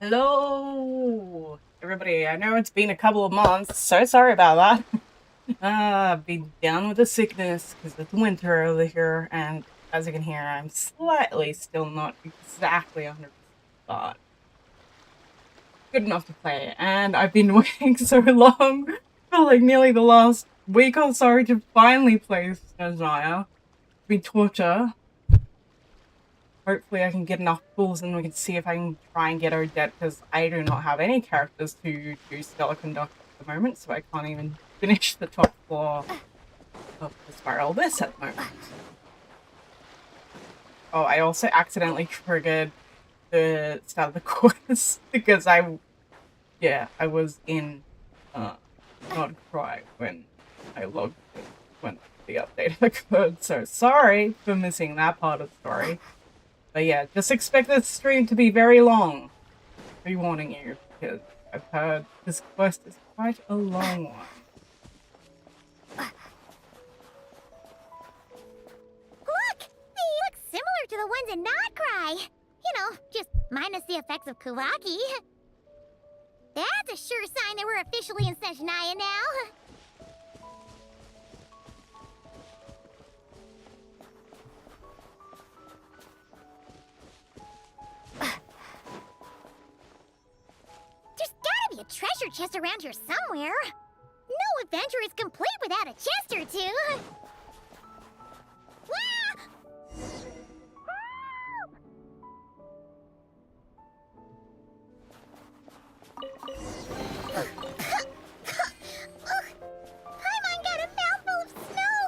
Hello, everybody. I know it's been a couple of months. So sorry about that. I've been down with the sickness because it's winter over here, and as you can hear, I'm slightly still not exactly 100%, but good enough to play. And I've been waiting so long for like nearly the last week or so to finally play Snezhnaya. It's been torture. Hopefully I can get enough pulls and we can see if I can try and get Odette, because I do not have any characters to do Stellar Conduct at the moment, so I can't even finish the top floor of the Spiral Abyss at the moment. Oh, I also accidentally triggered the start of the quest because I was in not cry when I logged in, when the update occurred, so sorry for missing that part of the story. But yeah, just expect this stream to be very long. Pre-warning you, because I've heard this quest is quite a long one. Look! They look similar to the ones in Notcry. You know, just minus the effects of Kawaki. That's a sure sign that we're officially in Snezhnaya now. There's gotta be a treasure chest around here somewhere. No adventure is complete without a chest or two. Paimon got a mouthful of snow.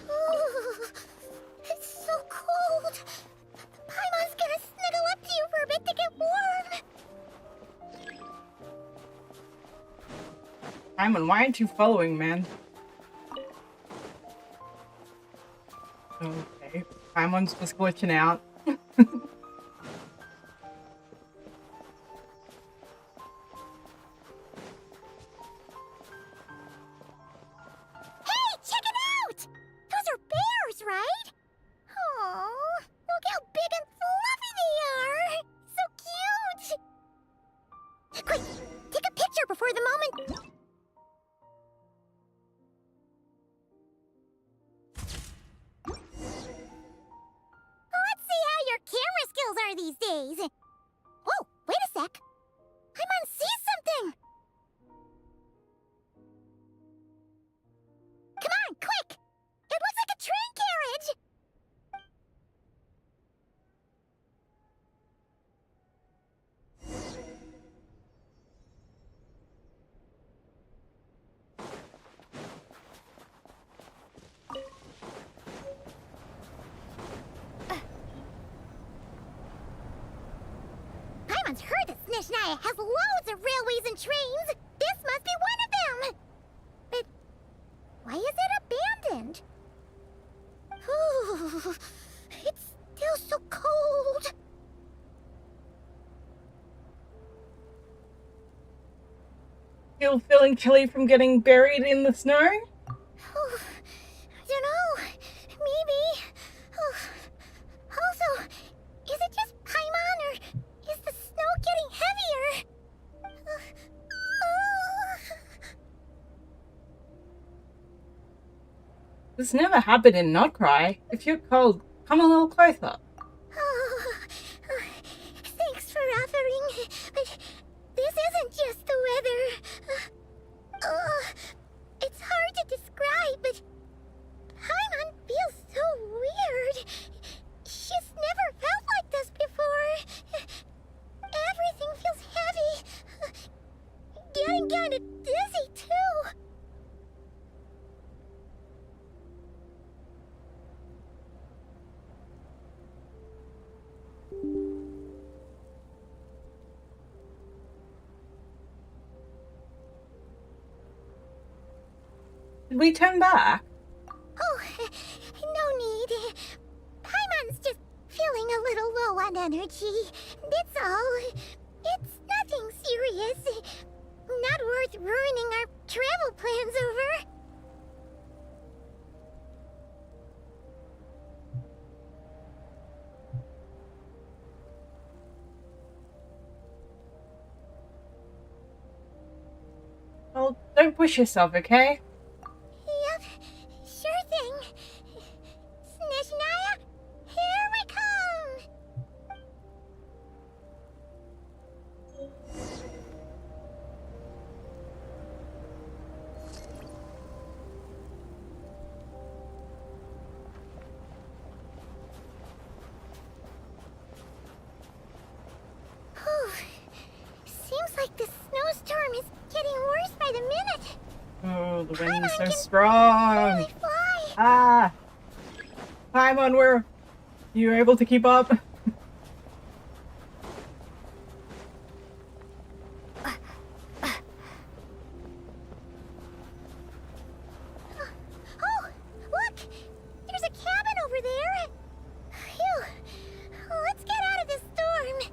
Ooh, it's so cold. Paimon's gonna snuggle up to you for a bit to get warm. Simon, why aren't you following, man? Okay, Simon's just glitching out. Hey, check it out! Those are bears, right? Aww, look how big and fluffy they are! So cute! Quick, take a picture before the moment... Let's see how your camera skills are these days. Whoa, wait a sec. Paimon sees something! Come on, quick! It looks like a train carriage! Paimon's heard that Snezhnaya has loads of railways and trains! This must be one of them! But why is it abandoned? Ooh, it's still so cold! Still feeling chilly from getting buried in the snow? I don't know. Maybe. Also, is it just Paimon or is the snow getting heavier? This never happened in Notcry. If you're cold, come a little closer. Thanks for offering, but this isn't just the weather. It's hard to describe, but Paimon feels so weird. She's never felt like this before. Everything feels heavy. Getting kinda dizzy, too. Did we turn back? Oh, no need. Paimon's just feeling a little low on energy. That's all. It's nothing serious. Not worth ruining our travel plans over. don't push yourself, okay? Yep, sure thing. Snezhnaya, here we come! Oh, seems like this snowstorm is getting worse by the minute. Oh, the wind is so can strong. Really fly. Ah! Paimon, were you able to keep up? Oh, look! There's a cabin over there. Phew. Let's get out of this storm.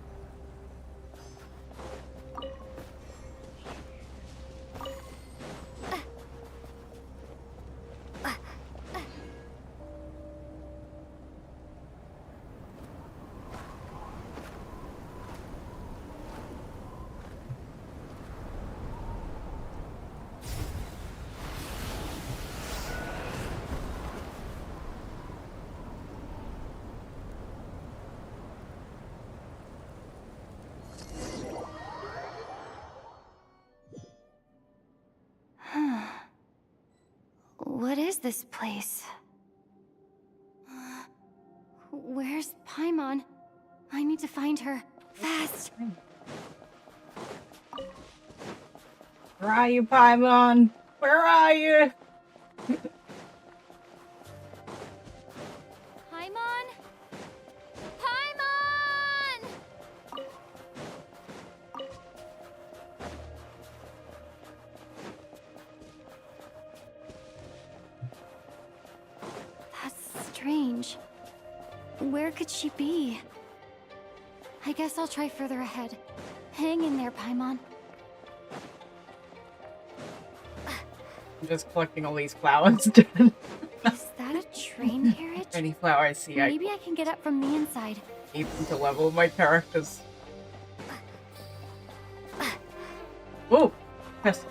What is this place? Where's Paimon? I need to find her. Fast! Where are you, Paimon? Where are you? Paimon? Paimon! That's strange. Where could she be? I guess I'll try further ahead. Hang in there, Paimon. I'm just collecting all these flowers. Is that a train carriage? Any flower I see, I Maybe I can get up from the inside. keep them to level my characters. Oh! Test.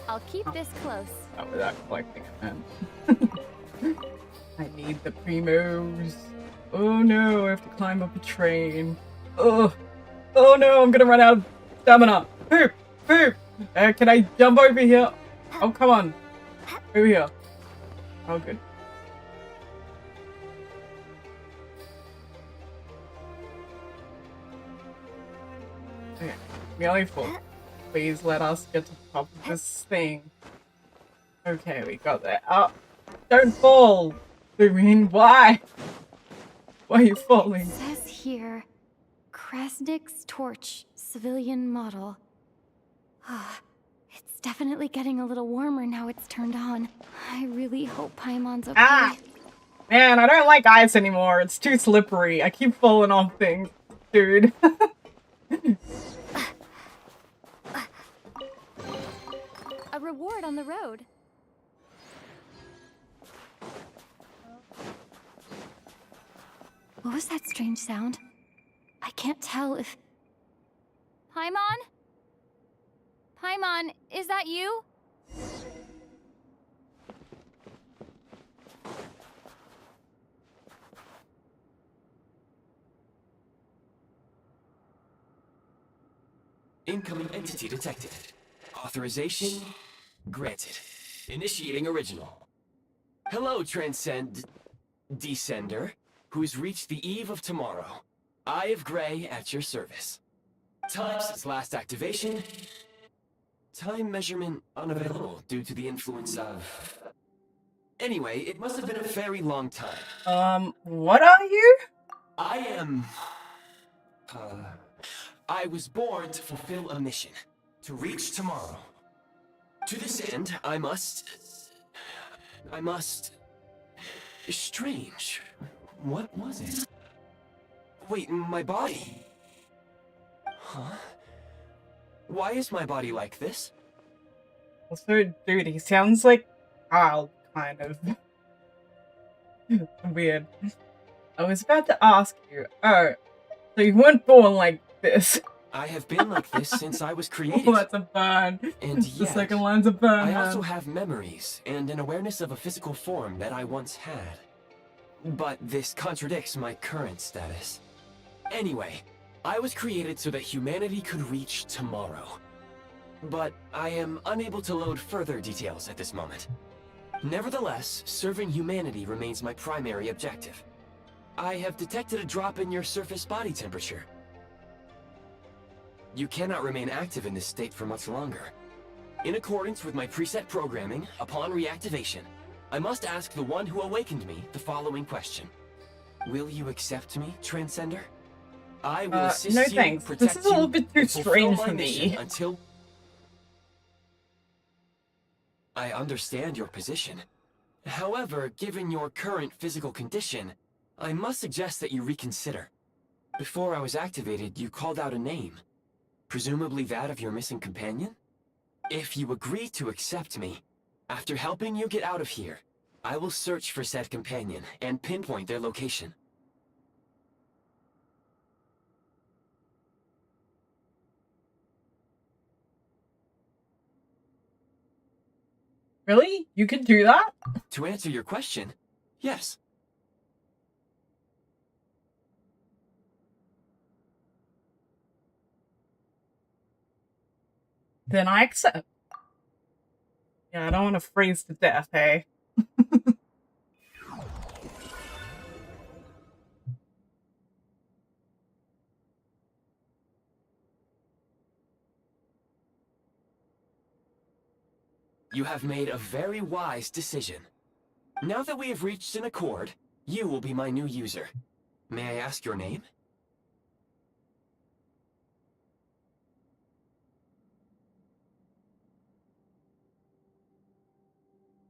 I'll keep this close. Not without collecting it, man. I need the primos. Oh no, I have to climb up a train. Oh no, I'm gonna run out of stamina. Poop! Can I jump over here? Oh, come on. Over here. Oh, good. Okay, nearly full. Please let us get to the top of this thing. Okay, we got there. Oh, don't fall! I mean, why? Why are you falling? It says here, Krasnik's torch, civilian model. Ah, it's definitely getting a little warmer now it's turned on. I really hope Paimon's okay. Ah! Man, I don't like ice anymore. It's too slippery. I keep falling off things, dude. A reward on the road. What was that strange sound? I can't tell if... Paimon? Paimon, is that you? Incoming entity detected. Authorization granted. Initiating original. Hello, Descender, who's reached the eve of tomorrow. Eye of Grey at your service. Time since last activation. Time measurement unavailable due to the influence of... Anyway, it must have been a very long time. What are you? I am... I was born to fulfill a mission. To reach tomorrow. To this end, I must... Strange. What was it? Wait, my body? Huh? Why is my body like this? Also, dude, he sounds like Kyle, kind of. Weird. I was about to ask you, oh, so you weren't born like this. I have been like this since I was created. Oh, that's a burn. And The yet, second line's a burn. I also have memories and an awareness of a physical form that I once had. But this contradicts my current status. Anyway, I was created so that humanity could reach tomorrow. But I am unable to load further details at this moment. Nevertheless, serving humanity remains my primary objective. I have detected a drop in your surface body temperature. You cannot remain active in this state for much longer. In accordance with my preset programming, upon reactivation, I must ask the one who awakened me the following question. Will you accept me, Transcender? I will assist no you, thanks. protect This is a little you, bit too and fulfill strange my for mission me. until... I understand your position. However, given your current physical condition, I must suggest that you reconsider. Before I was activated, you called out a name. Presumably that of your missing companion? If you agree to accept me, after helping you get out of here, I will search for said companion and pinpoint their location. Really? You can do that? To answer your question, yes. Then I accept. Yeah, I don't want to freeze to death, hey? You have made a very wise decision. Now that we have reached an accord, you will be my new user. May I ask your name?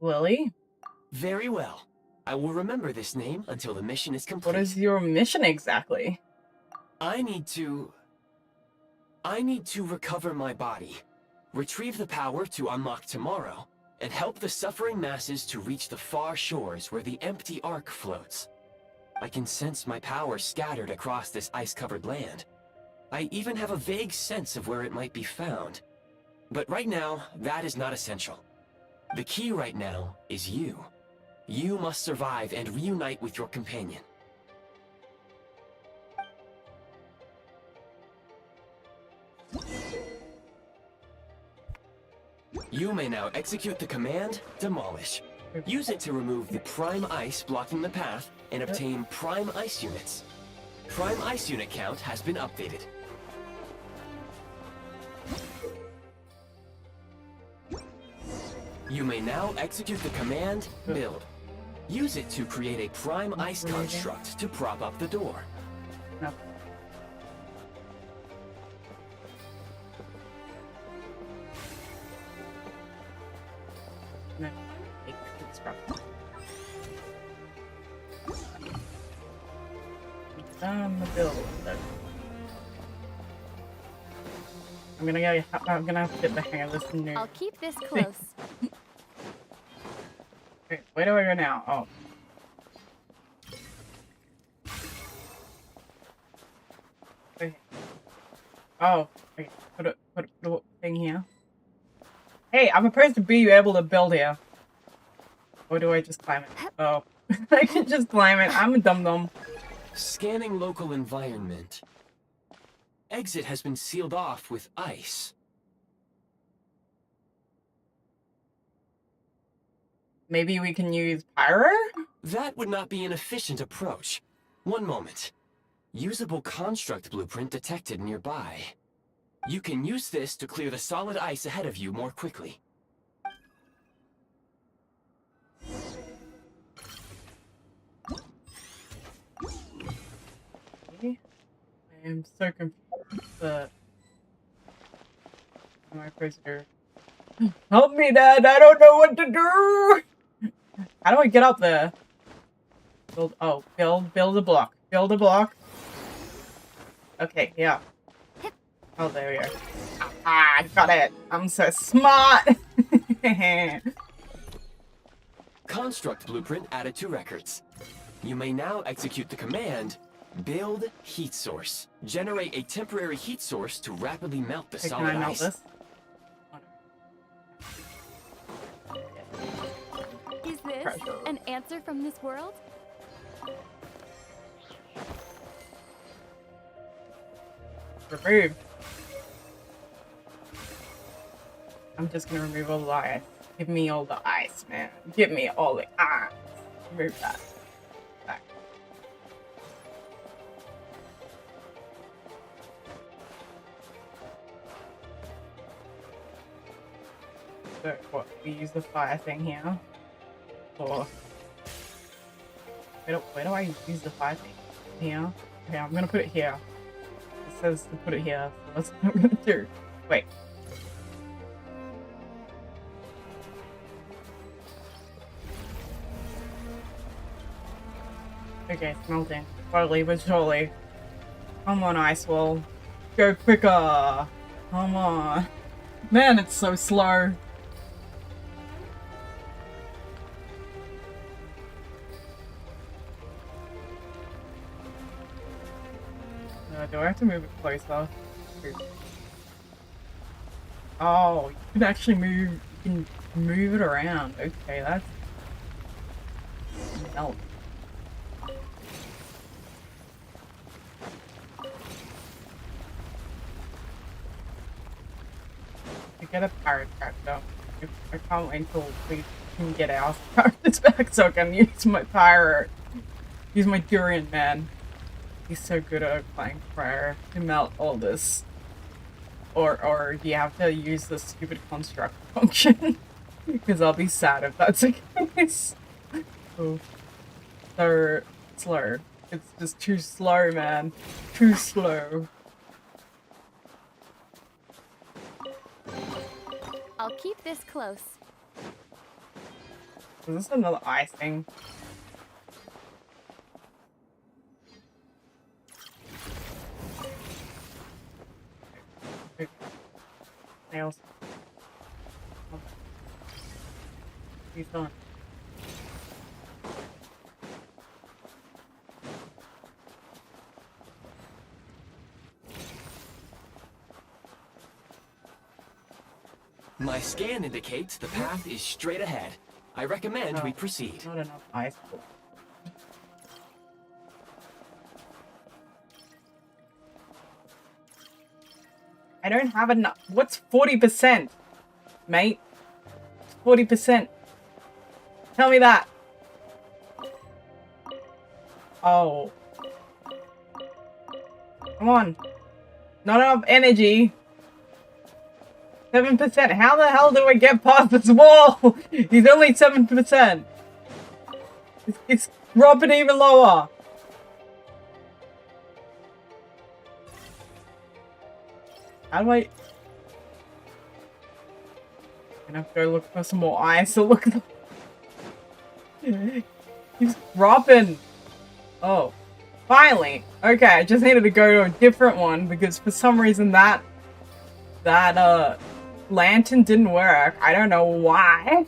Lily? Very well. I will remember this name until the mission is complete. What is your mission exactly? I need to recover my body, retrieve the power to unlock tomorrow, and help the suffering masses to reach the far shores where the empty ark floats. I can sense my power scattered across this ice-covered land. I even have a vague sense of where it might be found. But right now, that is not essential. The key right now is you. You must survive and reunite with your companion. You may now execute the command, Demolish. Use it to remove the Prime Ice blocking the path and obtain Prime Ice units. Prime Ice unit count has been updated. You may now execute the command, Build. Use it to create a Prime Ice construct to prop up the door. No. No. It's rough. The build. I'm gonna have to get the hang of this new. I'll keep this close. Wait, where do I go now? Oh. Okay. Oh, okay. Put a thing here. Hey, I'm supposed to be able to build here. Or do I just climb it? Oh. I can just climb it. I'm a dum-dum. Scanning local environment. Exit has been sealed off with ice. Maybe we can use pyro? That would not be an efficient approach. One moment. Usable construct blueprint detected nearby. You can use this to clear the solid ice ahead of you more quickly. I am so confused. What am I supposed to do? Help me, Dad! I don't know what to do! How do I get up there? Build a block. Build a block. Okay, yeah. Oh, there we go. Ah, I got it! I'm so smart! Construct blueprint added to records. You may now execute the command, Build heat source. Generate a temporary heat source to rapidly melt the Okay, solid can I melt ice. this? Is this Pressure. an answer from this world? Remove. I'm just gonna remove all the ice. Give me all the ice, man. Give me all the ice. Remove that. Back. So, what? We use the fire thing here? Or... Where do I use the fire thing? Here? Okay, I'm gonna put it here. It says to put it here, so that's what I'm gonna do. Wait. Okay, it's melting. Slowly but surely. Come on, ice wall. Go quicker! Come on. Man, it's so slow. Do I have to move it closer? Oh, you can actually move. You can move it around. Okay, that's melt. To get a pirate character, I can't wait until we can get our characters back so I can use my pirate. Use my durian man. He's so good at playing fire to melt all this. Or you have to use the stupid construct function. Because I'll be sad if that's the case. Oh. So slow. It's just too slow, man. Too slow. I'll keep this close. Is this another ice thing? Nails. He's done. My scan indicates the path is straight ahead. I recommend we proceed. Not enough ice. I don't have enough. What's 40%? Mate? 40%. Tell me that. Oh. Come on. Not enough energy. 7%. How the hell do I get past this wall? He's only 7%. It's dropping even lower. How do I... I'm gonna have to go look for some more ice to look at the... He's dropping. Oh. Finally. Okay, I just needed to go to a different one because for some reason that lantern didn't work. I don't know why.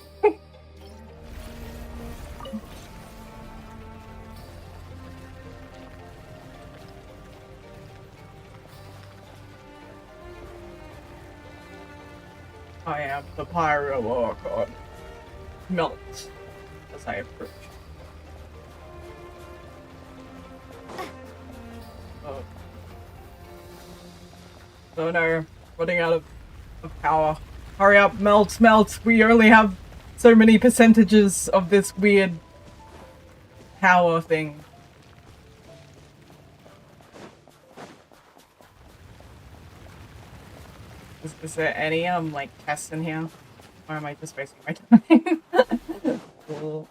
I am the pyro god. Melt as I approach. Oh. Oh no, running out of power. Hurry up, melt, melt! We only have so many percentages of this weird power thing. Is there any like tests in here? Or am I just wasting my time? Cool.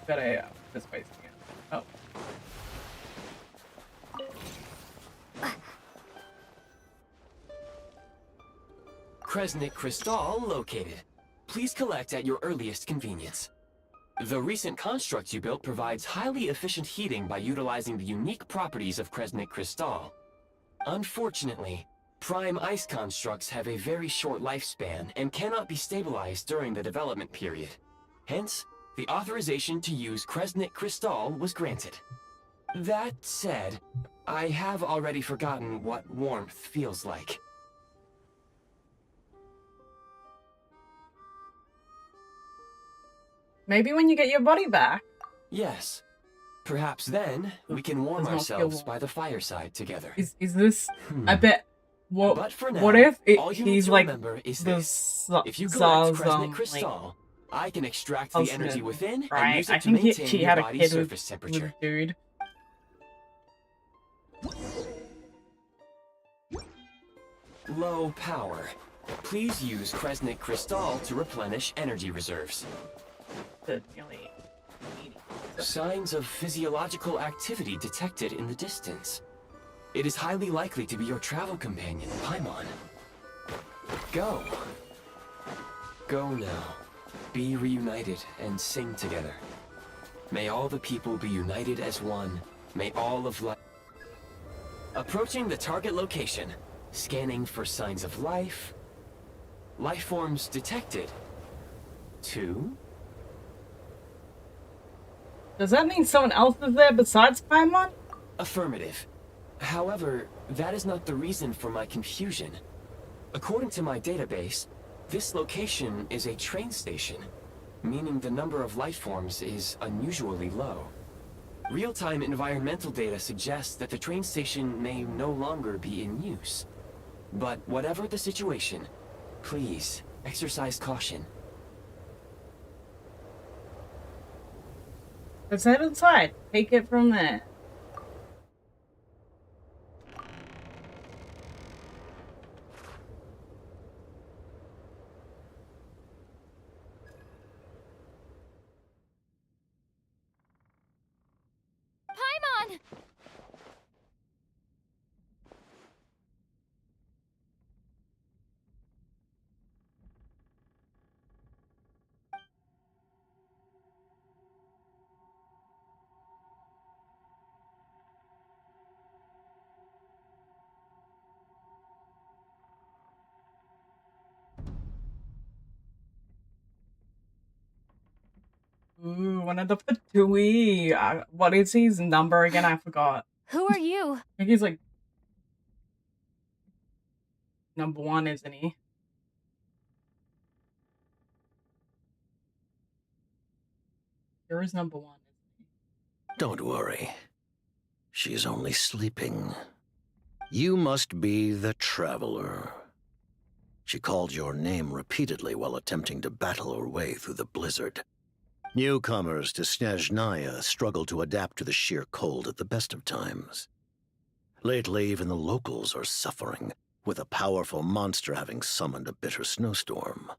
But I just wasting it. Oh. Kresnik Crystal located. Please collect at your earliest convenience. The recent construct you built provides highly efficient heating by utilizing the unique properties of Kresnik Crystal. Unfortunately, prime ice constructs have a very short lifespan and cannot be stabilized during the development period. Hence, the authorization to use Kresnik Crystal was granted. That said, I have already forgotten what warmth feels like. Maybe when you get your body back. Yes. Perhaps then we can warm Does not feel ourselves warm. by the fireside together. Is this? I bet. But for now, What if all you need he's to like remember is the this. If you collect Kresnik like Crystal, I can extract the energy husband, within and right? use I it to think maintain she your had a body's kid surface with temperature. dude. Low power. Please use Kresnik Crystal to replenish energy reserves. The nearly 80. Signs of physiological activity detected in the distance. It is highly likely to be your travel companion, Paimon. Go. Go now. Be reunited and sing together. May all the people be united as one. May all of life... Approaching the target location. Scanning for signs of life. Life forms detected. 2. Does that mean someone else is there besides Paimon? Affirmative. However, that is not the reason for my confusion. According to my database, this location is a train station, meaning the number of life forms is unusually low. Real-time environmental data suggests that the train station may no longer be in use. But whatever the situation, please exercise caution. Let's head inside. Take it from there. Paimon! Ooh, one of the Patui. What is his number again? I forgot. Who are you? I think he's like number 1, isn't he? Here is number 1, isn't he? Don't worry. She's only sleeping. You must be the Traveler. She called your name repeatedly while attempting to battle her way through the blizzard. Newcomers to Snezhnaya struggle to adapt to the sheer cold at the best of times. Lately, even the locals are suffering, with a powerful monster having summoned a bitter snowstorm.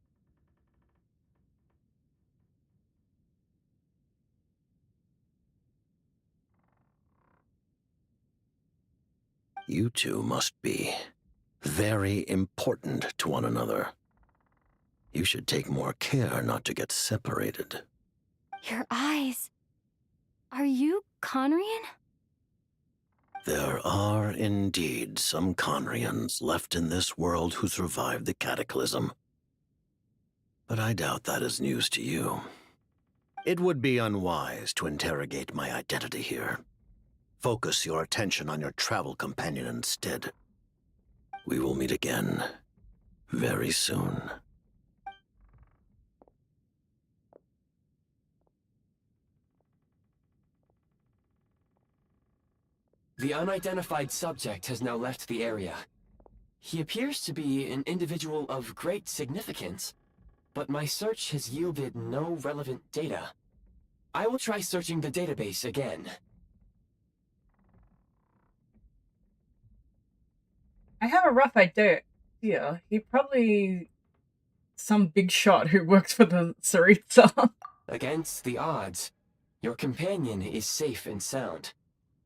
You two must be very important to one another. You should take more care not to get separated. Your eyes. Are you Conrian? There are indeed some Conrians left in this world who survived the cataclysm. But I doubt that is news to you. It would be unwise to interrogate my identity here. Focus your attention on your travel companion instead. We will meet again very soon. The unidentified subject has now left the area. He appears to be an individual of great significance, but my search has yielded no relevant data. I will try searching the database again. I have a rough idea. Yeah, he probably some big shot who works for the Tsaritsa. Against the odds, your companion is safe and sound.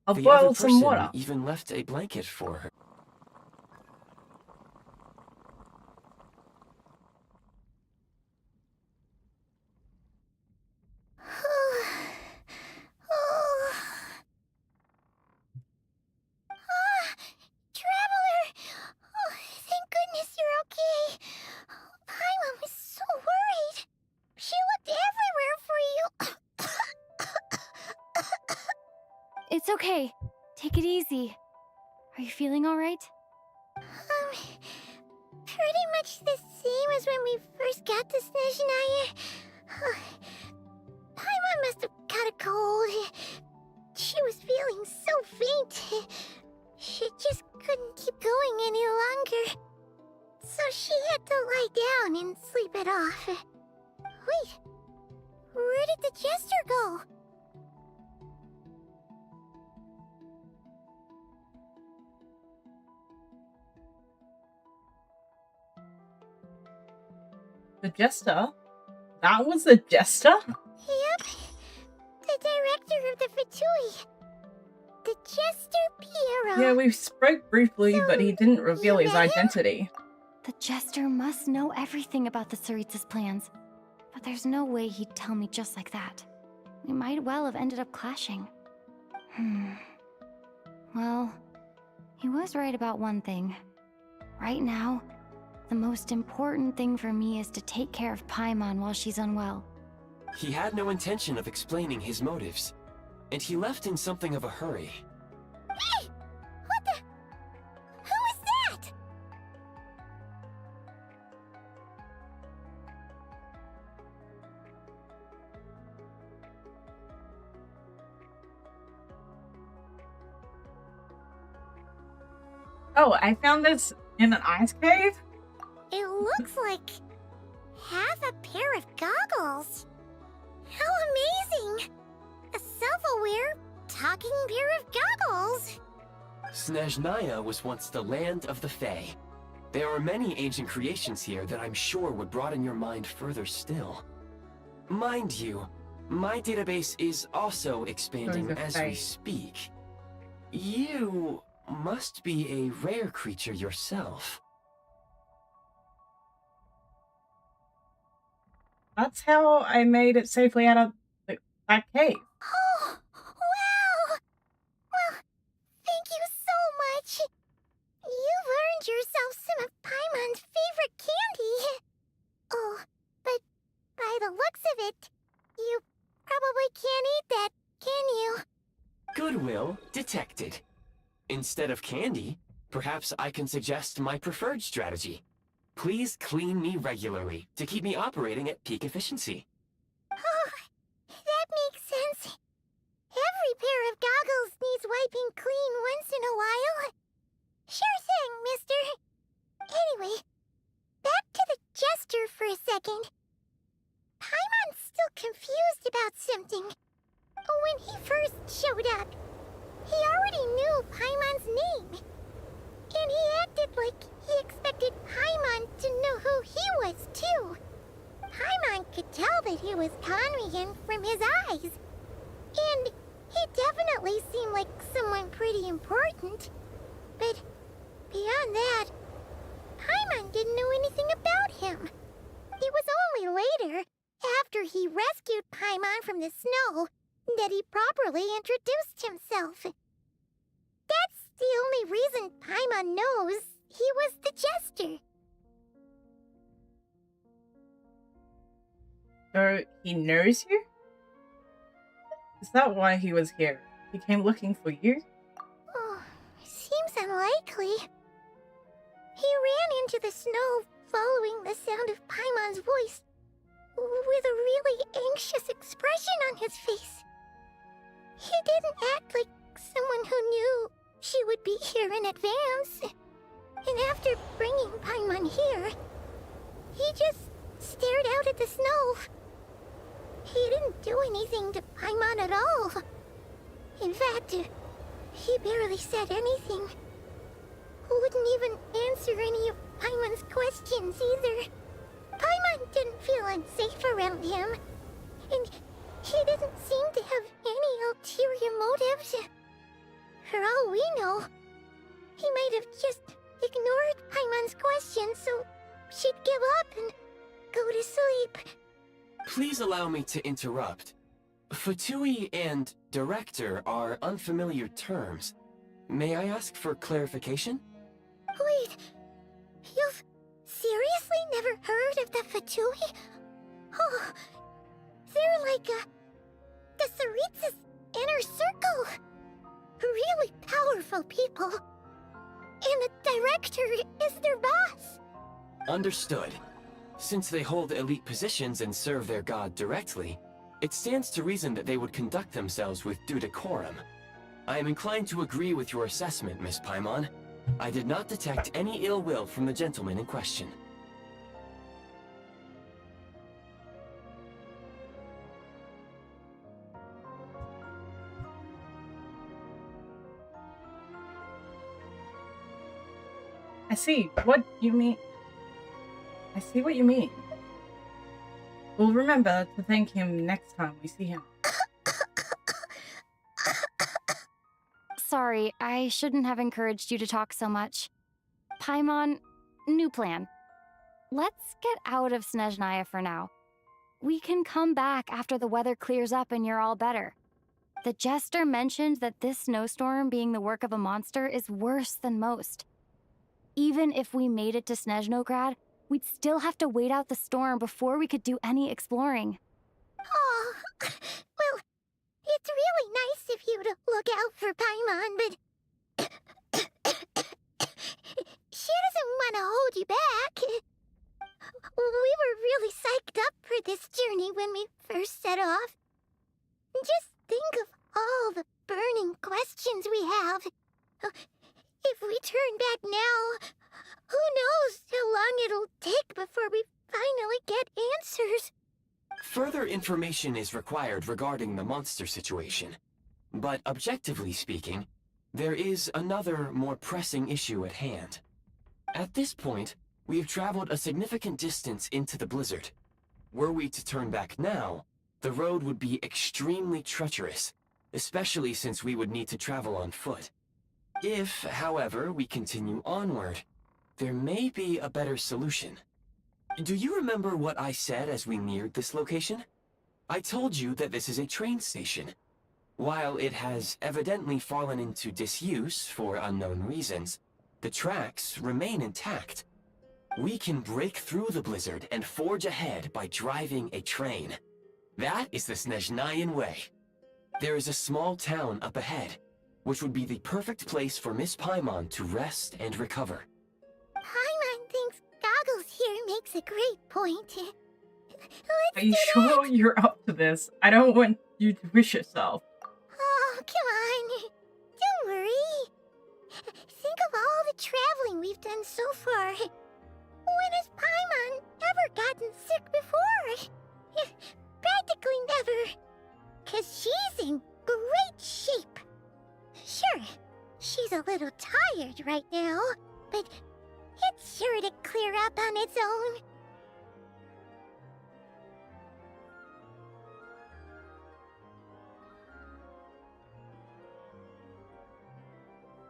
I'll The other boil some person water. even left a blanket for her. Traveler! Oh, thank goodness you're okay. Paimon was so worried. She looked everywhere for you. It's okay. Take it easy. Are you feeling alright? Pretty much the same as when we first got to Snezhnaya. Paimon must have caught a cold. She was feeling so faint. She just couldn't keep going any longer. So she had to lie down and sleep it off. Wait, where did the jester go? The jester? That was the jester? Yep, the director of the Fatui. The Jester Piero. Yeah, we spoke briefly, but he didn't reveal his met him? identity. The Jester must know everything about the Tsaritsa's plans. But there's no way he'd tell me just like that. We might well have ended up clashing. Well, he was right about one thing. Right now, the most important thing for me is to take care of Paimon while she's unwell. He had no intention of explaining his motives, and he left in something of a hurry. Hey! What the? Who is that? Oh, I found this in an ice cave? It looks like half a pair of goggles. How amazing! A self-aware, talking pair of goggles. Snezhnaya was once the land of the Fae. There are many ancient creations here that I'm sure would broaden your mind further still. Mind you, my database is also expanding Those are as Fae. we speak. You must be a rare creature yourself. That's how I made it safely out of that cave. Oh, wow! Well, thank you so much. You've earned yourself some of Paimon's favorite candy. Oh, but by the looks of it, you probably can't eat that, can you? Goodwill detected. Instead of candy, perhaps I can suggest my preferred strategy. Please clean me regularly to keep me operating at peak efficiency. Oh, that makes sense. Every pair of goggles needs wiping clean once in a while. Sure thing, mister. Anyway, back to the jester for a second. Paimon's still confused about something. When he first showed up, he already knew Paimon's name. And he acted like he expected Paimon to know who he was, too. Paimon could tell that he was Conrian from his eyes. And he definitely seemed like someone pretty important. But beyond that, Paimon didn't know anything about him. It was only later, after he rescued Paimon from the snow, that he properly introduced himself. That's the only reason Paimon knows he was the jester. So he knows you? Is that why he was here? He came looking for you? Oh, seems unlikely. He ran into the snow following the sound of Paimon's voice, with a really anxious expression on his face. He didn't act like someone who knew she would be here in advance. And after bringing Paimon here, he just stared out at the snow. He didn't do anything to Paimon at all. In fact, he barely said anything. Wouldn't even answer any of Paimon's questions either. Paimon didn't feel unsafe around him, and he didn't seem to have any ulterior motives. For all we know, he might have just ignored Paimon's questions so she'd give up and go to sleep. Please allow me to interrupt. Fatui and director are unfamiliar terms. May I ask for clarification? Wait, you've seriously never heard of the Fatui? Oh, they're like the Tsaritsa's inner circle. really powerful people. And the director is their boss. Understood. Since they hold elite positions and serve their god directly, it stands to reason that they would conduct themselves with due decorum. I am inclined to agree with your assessment, Miss Paimon. I did not detect any ill will from the gentleman in question. I see what you mean. I see what you mean. We'll remember to thank him next time we see him. Sorry, I shouldn't have encouraged you to talk so much. Paimon, new plan. Let's get out of Snezhnaya for now. We can come back after the weather clears up and you're all better. The jester mentioned that this snowstorm being the work of a monster is worse than most. Even if we made it to Snezhnograd, we'd still have to wait out the storm before we could do any exploring. Oh, well, it's really nice of you to look out for Paimon, but she doesn't want to hold you back. We were really psyched up for this journey when we first set off. Just think of all the burning questions we have. If we turn back now, who knows how long it'll take before we finally get answers. Further information is required regarding the monster situation. But objectively speaking, there is another, more pressing issue at hand. At this point, we have traveled a significant distance into the blizzard. Were we to turn back now, the road would be extremely treacherous, especially since we would need to travel on foot. If, however, we continue onward, there may be a better solution. Do you remember what I said as we neared this location? I told you that this is a train station. While it has evidently fallen into disuse for unknown reasons, the tracks remain intact. We can break through the blizzard and forge ahead by driving a train. That is the Snezhnayan way. There is a small town up ahead, which would be the perfect place for Miss Paimon to rest and recover. Paimon thinks Goggles here makes a great point. Are you sure you're up to this? I don't want you to wish yourself. Oh, come on. Don't worry. Think of all the traveling we've done so far. When has Paimon ever gotten sick before? Practically never. 'Cause she's in great shape. Sure, she's a little tired right now, but it's sure to clear up on its own.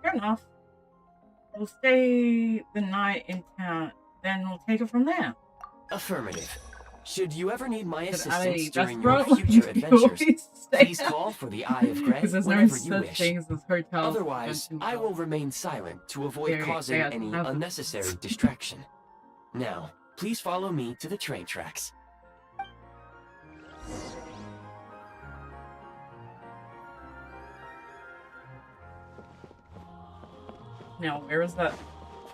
Fair enough. We'll stay the night in town, then we'll take it from there. Affirmative. Should you ever need my But assistance I during your restaurant future like you adventures, always say please that. call for the Eye of Grey Because there's no whenever you such wish. things as hotels. Otherwise, I will remain silent to avoid There- causing there's any nothing. unnecessary distraction. Now, please follow me to the train tracks. Now, where was that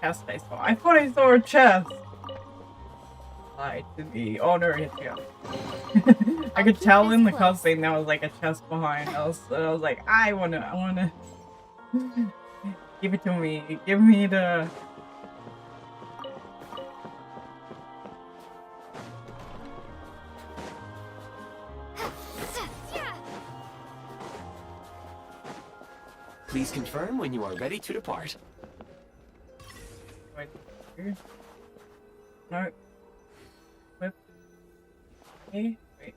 chest I saw? I thought I saw a chest! Lied to me. Oh no, it's here. I could tell in the cutscene there was like a chest behind us. And I was like, I wanna... Give it to me. Give me the... Please confirm when you are ready to depart. Wait. Here. No. Whip. Okay, wait.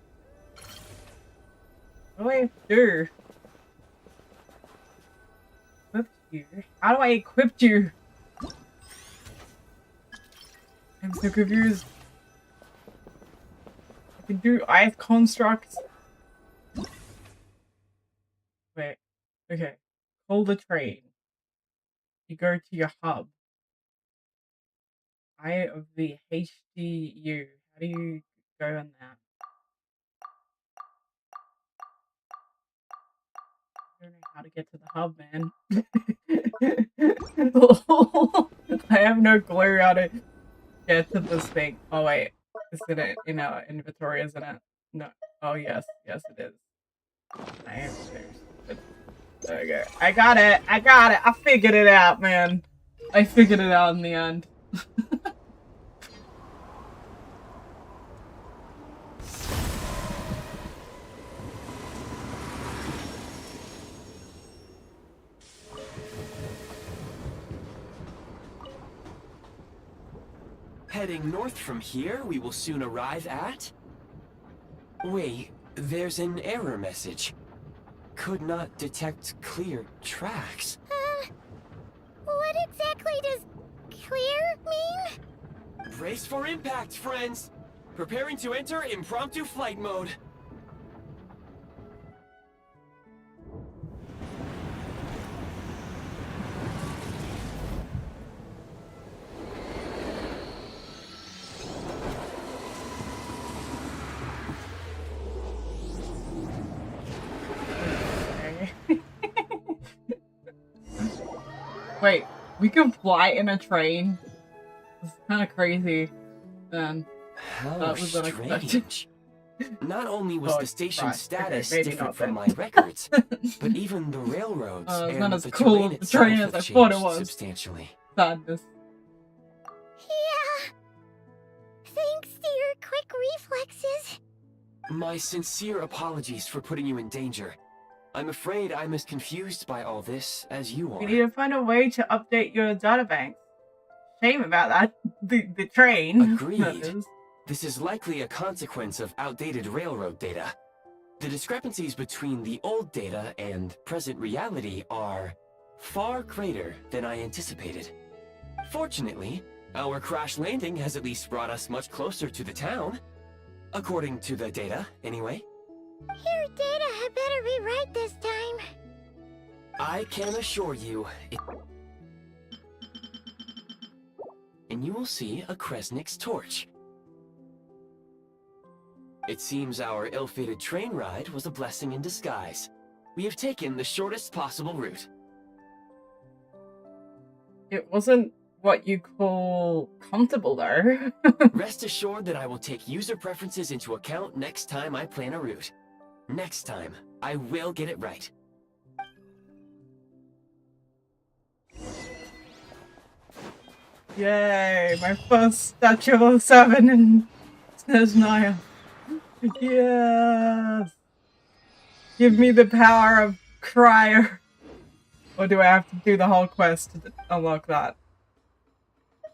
What do I do? Equipped you? How do I equip you? I'm so confused. I have constructs. Wait. Okay. Hold the train. You go to your hub. Eye of the HDU. How do you go on that? I don't know how to get to the hub, man. I have no clue how to get to this thing. Oh wait, is it in our inventory, isn't it? No. Oh yes, yes it is. I am there. There we go. I got it. I got it. I figured it out, man. I figured it out in the end. Heading north from here, we will soon arrive at... Wait, there's an error message. Could not detect clear tracks. What exactly does clear mean? Brace for impact, friends! Preparing to enter impromptu flight mode. Wait, we can fly in a train? It's kind of crazy. Then How that was unexpected. strange. Not only was Oh, the station's right. status Okay, maybe different not from then. my records, but even the railroads It's and not as the cool terrain of the itself train have as I thought it changed was. substantially. Sadness. Yeah. Thanks to your quick reflexes. My sincere apologies for putting you in danger. I'm afraid I'm as confused by all this as you We are. need to find a way to update your databank. Shame about that. The train. that Agreed. is. This is likely a consequence of outdated railroad data. The discrepancies between the old data and present reality are far greater than I anticipated. Fortunately, our crash landing has at least brought us much closer to the town. According to the data, anyway. Your data had better be right this time. I can assure you, and you will see a Kresnik's torch. It seems our ill-fated train ride was a blessing in disguise. We have taken the shortest possible route. It wasn't what you call comfortable, though. Rest assured that I will take user preferences into account next time I plan a route. Next time, I will get it right. Yay, my first statue of 7 in Snezhnaya. Yes! Give me the power of Cryo. Or do I have to do the whole quest to unlock that?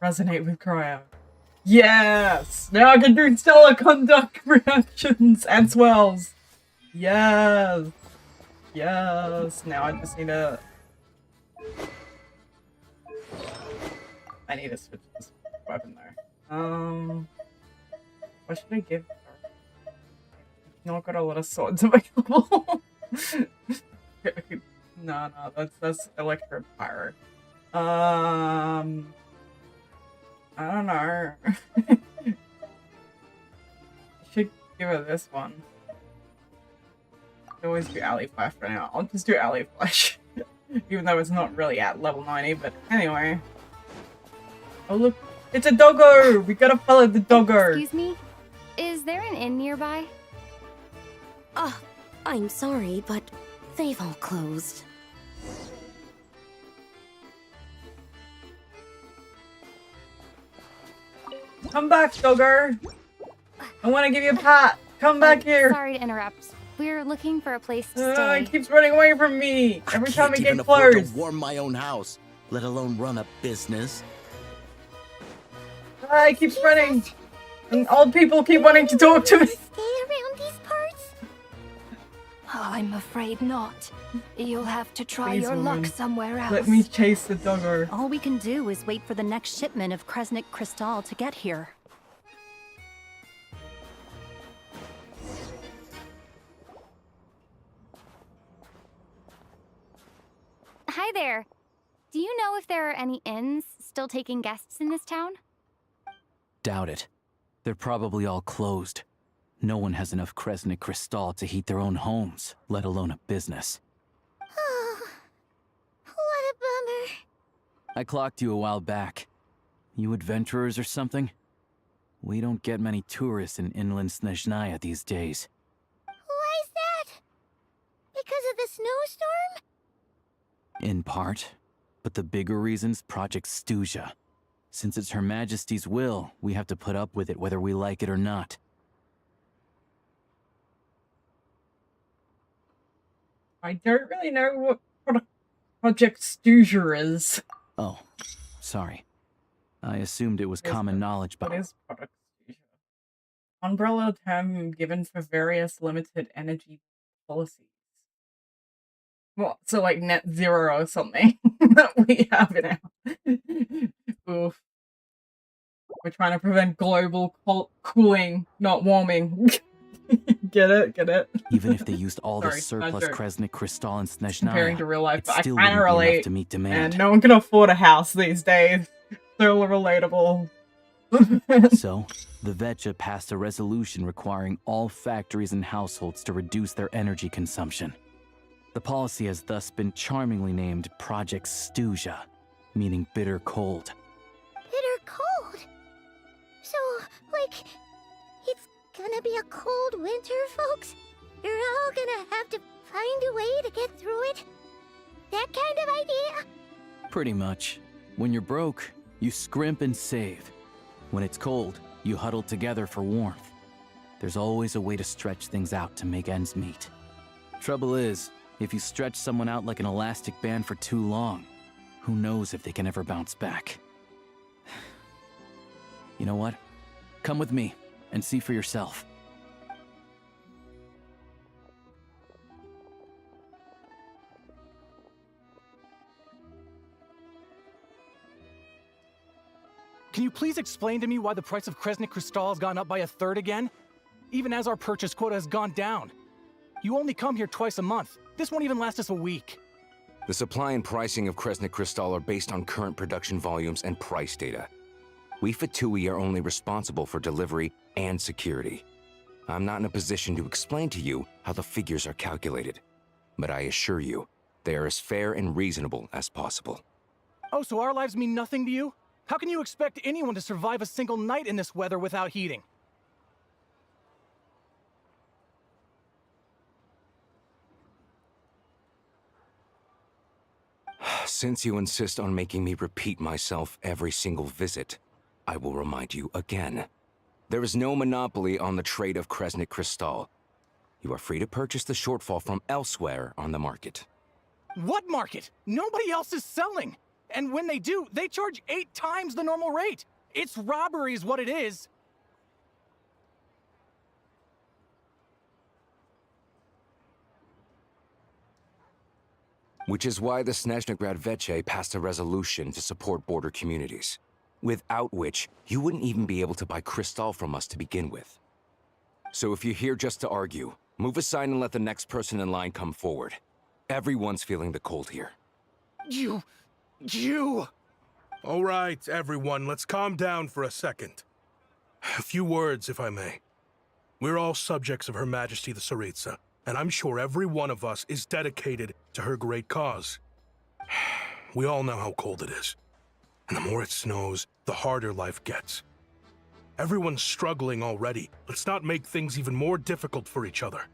Resonate with Cryo. Yes! Now I can do stellar conduct reactions and swells. Yes! Yes! Now I just need to... I need to switch this weapon there. What should I give her? No, I've got a lot of swords available. No, that's Electro Pyro. I don't know. I should give her this one. I could always do Alley Flash for now. I'll just do Alley Flash. Even though it's not really at level 90, but anyway. Oh look, it's a doggo! We gotta follow the doggo! Excuse me? Is there an inn nearby? I'm sorry, but they've all closed. Come back, doggo! I wanna give you a pat! Come back here! Sorry to interrupt. We're looking for a place to stay. It keeps running away from me! Every time I can't get even afford close! to warm my own house, let alone run a business. It keeps running! And old people keep wanting to talk to me! Stay around these parts? I'm afraid not. You'll have to try Please, your woman. luck somewhere else. Let me chase the doggo. All we can do is wait for the next shipment of Kresnik Crystal to get here. Hi there. Do you know if there are any inns still taking guests in this town? Doubt it. They're probably all closed. No one has enough Kresnik Crystal to heat their own homes, let alone a business. I clocked you a while back. You adventurers or something? We don't get many tourists in inland Snezhnaya these days. Why is that? Because of the snowstorm? In part. But the bigger reason's Project Stuja. Since it's Her Majesty's will, we have to put up with it whether we like it or not. I don't really know what Project Stuja is. Oh, sorry. I assumed it was common knowledge, but... What is Project Stuja? Umbrella term given for various limited energy policies. Well, so like net zero or something that we have now. Oof. We're trying to prevent global cooling, not warming. Get it? Get it? Even if they used all the Sorry, surplus Kresnik crystal and comparing Snezhnaya, to real life, it but I still kind of wouldn't be enough relate. to meet demand. And no one can afford a house these days. So relatable. So, the Vecha passed a resolution requiring all factories and households to reduce their energy consumption. The policy has thus been charmingly named Project Stuja, meaning bitter cold. Bitter cold? So, like, it's gonna be a cold winter, folks? You're all gonna have to find a way to get through it? That kind of idea? Pretty much. When you're broke, you scrimp and save. When it's cold, you huddle together for warmth. There's always a way to stretch things out to make ends meet. Trouble is, if you stretch someone out like an elastic band for too long, who knows if they can ever bounce back. You know what? Come with me and see for yourself. Can you please explain to me why the price of Kresnik Crystal has gone up by 1/3 again? Even as our purchase quota has gone down. You only come here twice a month. This won't even last us a week. The supply and pricing of Kresnik Crystal are based on current production volumes and price data. We Fatui are only responsible for delivery and security. I'm not in a position to explain to you how the figures are calculated, but I assure you, they are as fair and reasonable as possible. Oh, so our lives mean nothing to you? How can you expect anyone to survive a single night in this weather without heating? Since you insist on making me repeat myself every single visit, I will remind you again. There is no monopoly on the trade of Kresnik Crystal. You are free to purchase the shortfall from elsewhere on the market. What market? Nobody else is selling! And when they do, they charge 8 times the normal rate! It's robbery is what it is! Which is why the Snezhnagrad Veche passed a resolution to support border communities, without which you wouldn't even be able to buy crystal from us to begin with. So if you're here just to argue, move aside and let the next person in line come forward. Everyone's feeling the cold here. You... All right, everyone, let's calm down for a second. A few words, if I may. We're all subjects of Her Majesty the Tsaritsa, and I'm sure every one of us is dedicated to her great cause. We all know how cold it is. And the more it snows, the harder life gets. Everyone's struggling already. Let's not make things even more difficult for each other.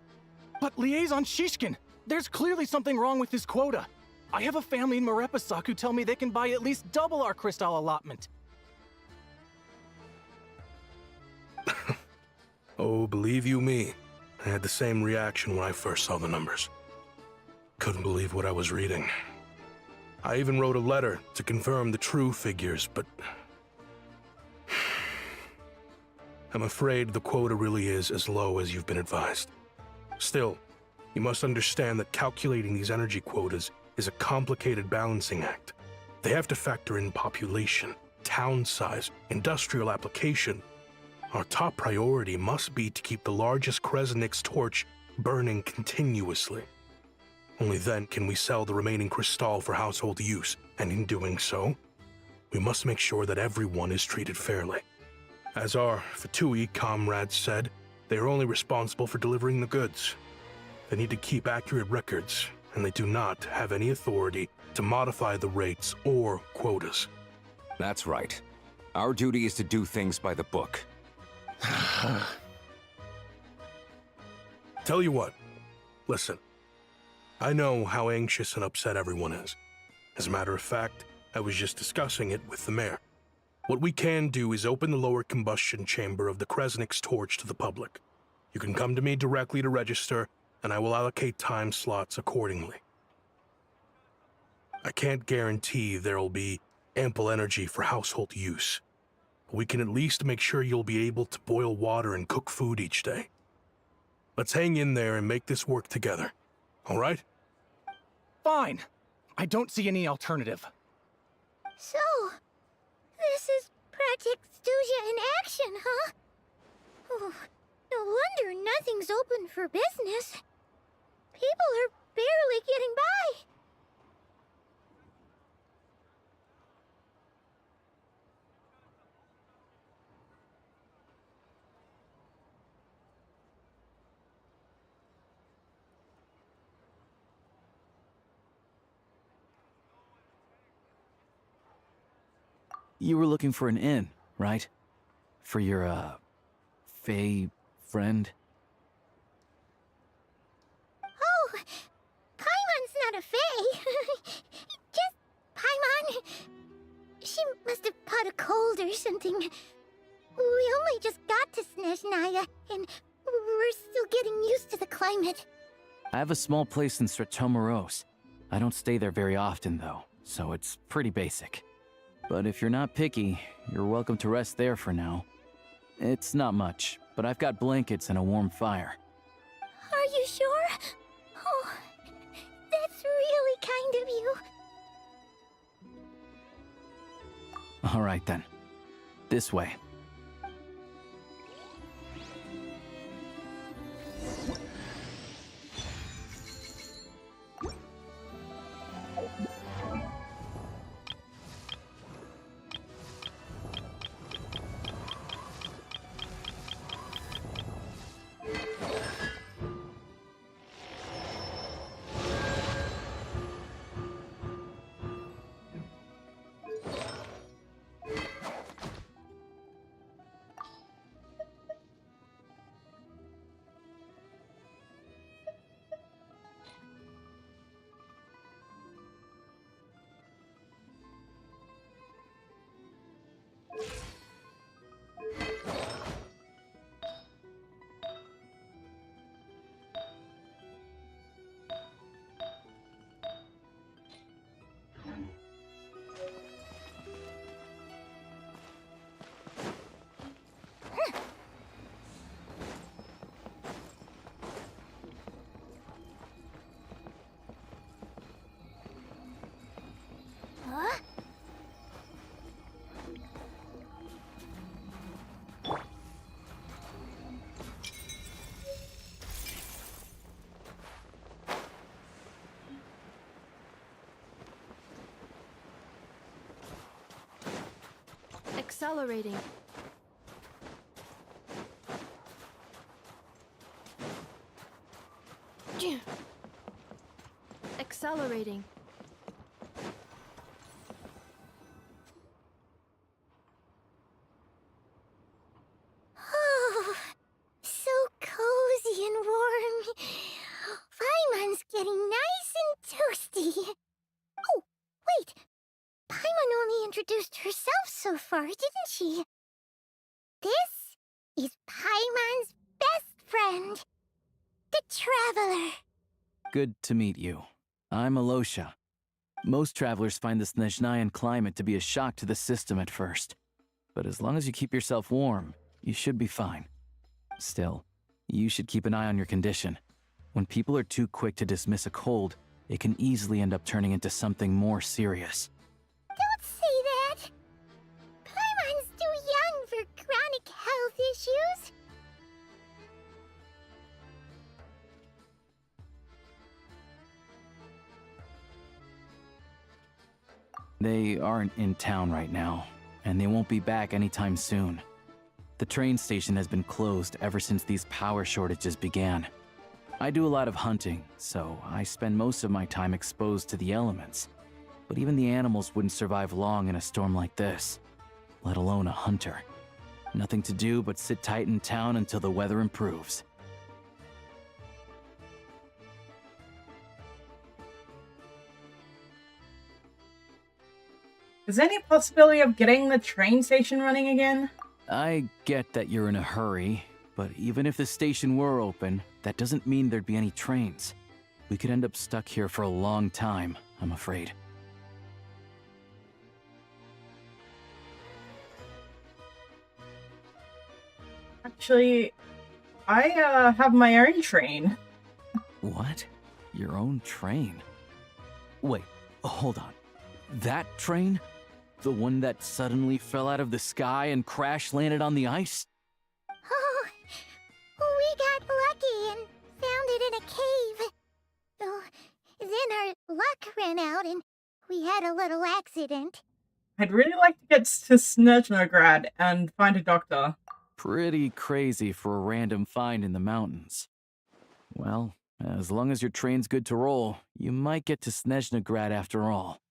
But Liaison Shishkin, there's clearly something wrong with this quota. I have a family in Marepasak who tell me they can buy at least double our crystal allotment. Oh, believe you me, I had the same reaction when I first saw the numbers. Couldn't believe what I was reading. I even wrote a letter to confirm the true figures, but... I'm afraid the quota really is as low as you've been advised. Still, you must understand that calculating these energy quotas is a complicated balancing act. They have to factor in population, town size, industrial application. Our top priority must be to keep the largest Kresnik's torch burning continuously. Only then can we sell the remaining crystal for household use, and in doing so, we must make sure that everyone is treated fairly. As our Fatui comrades said, they are only responsible for delivering the goods. They need to keep accurate records, and they do not have any authority to modify the rates or quotas. That's right. Our duty is to do things by the book. Tell you what, listen. I know how anxious and upset everyone is. As a matter of fact, I was just discussing it with the mayor. What we can do is open the lower combustion chamber of the Kresnik's torch to the public. You can come to me directly to register, and I will allocate time slots accordingly. I can't guarantee there'll be ample energy for household use. But we can at least make sure you'll be able to boil water and cook food each day. Let's hang in there and make this work together. All right? Fine. I don't see any alternative. So, this is Project Studio in action, huh? Oh, no wonder nothing's open for business. People are barely getting by. You were looking for an inn, right? For your, Fae friend? Oh, Paimon's not a fae. Just Paimon. She must have caught a cold or something. We only just got to Snezhnaya, and we're still getting used to the climate. I have a small place in Stratomaros. I don't stay there very often, though, so it's pretty basic. But if you're not picky, you're welcome to rest there for now. It's not much, but I've got blankets and a warm fire. Are you sure? Oh, that's really kind of you. All right, then. This way. Huh? Accelerating. Accelerating. Oh, so cozy and warm. Paimon's getting nice and toasty. Oh, wait. Paimon only introduced herself so far, didn't she? This is Paimon's best friend, the Traveler. Good to meet you. I'm Alosha. Most travelers find the Snezhnayan climate to be a shock to the system at first. But as long as you keep yourself warm, you should be fine. Still, you should keep an eye on your condition. When people are too quick to dismiss a cold, it can easily end up turning into something more serious. Don't say that. Paimon's too young for chronic health issues. They aren't in town right now, and they won't be back anytime soon. The train station has been closed ever since these power shortages began. I do a lot of hunting, so I spend most of my time exposed to the elements. but even the animals wouldn't survive long in a storm like this, let alone a hunter. Nothing to do but sit tight in town until the weather improves. Is there any possibility of getting the train station running again? I get that you're in a hurry, but even if the station were open, that doesn't mean there'd be any trains. We could end up stuck here for a long time, I'm afraid. Actually, I have my own train. What? Your own train? Wait, hold on. That train? The one that suddenly fell out of the sky and crash-landed on the ice? Oh, we got lucky and found it in a cave. Oh, then our luck ran out and we had a little accident. I'd really like to get to Snezhnaya and find a doctor. Pretty crazy for a random find in the mountains. Well, as long as your train's good to roll, you might get to Snezhnaya after all.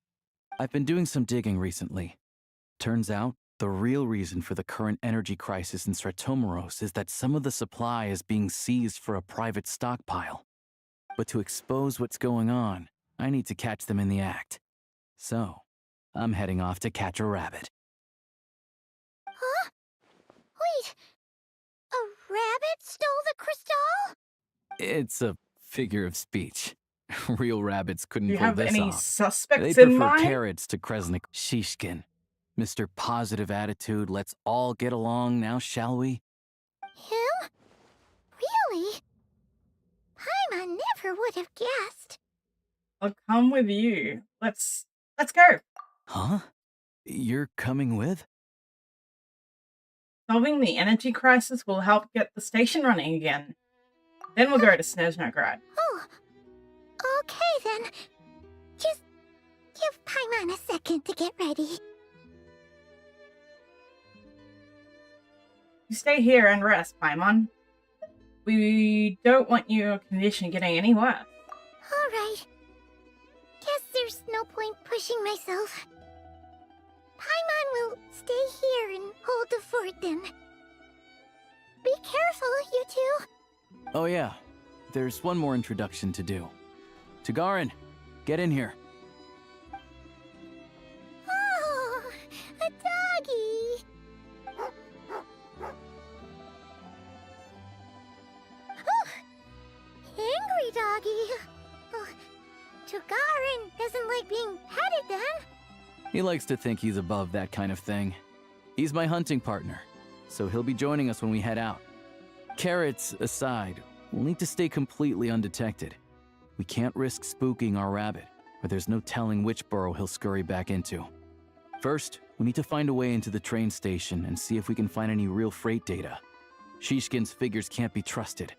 I've been doing some digging recently. Turns out, the real reason for the current energy crisis in Stratomeros is that some of the supply is being seized for a private stockpile. But to expose what's going on, I need to catch them in the act. So, I'm heading off to catch a rabbit. Huh? Wait, a rabbit stole the crystal? It's a figure of speech. Real rabbits couldn't Do you pull have this any off. suspects They in prefer mind? carrots to Kresnik Shishkin. Mr. Positive Attitude, let's all get along now, shall we? Him? Really? Paimon never would have guessed. I'll come with you. Let's go. Huh? You're coming with? Solving the energy crisis will help get the station running again. Then we'll go to Snezhnaya. Oh, okay then. Just give Paimon a second to get ready. You stay here and rest, Paimon. We don't want your condition getting any worse. Alright. Guess there's no point pushing myself. Paimon will stay here and hold the fort then. Be careful, you two. Oh yeah, there's one more introduction to do. Tagarin, get in here. Oh, a doggy. Oh, angry doggy. Oh, Tagarin doesn't like being petted then. He likes to think he's above that kind of thing. He's my hunting partner, so he'll be joining us when we head out. Carrots aside, we'll need to stay completely undetected. We can't risk spooking our rabbit, or there's no telling which burrow he'll scurry back into. First, we need to find a way into the train station and see if we can find any real freight data. Shishkin's figures can't be trusted.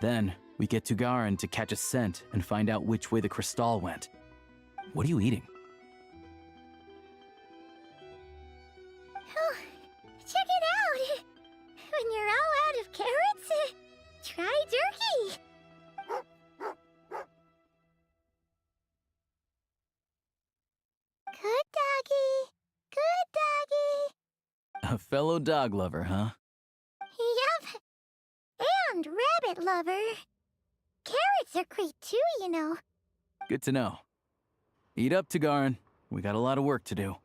Then, we get to Garin to catch a scent and find out which way the crystal went. What are you eating? Oh, check it out. When you're all out of carrots, try jerky. Good doggy. Good doggy. A fellow dog lover, huh? Yup. And rabbit lover. Carrots are great too, you know. Good to know. Eat up, Tagarin. We got a lot of work to do.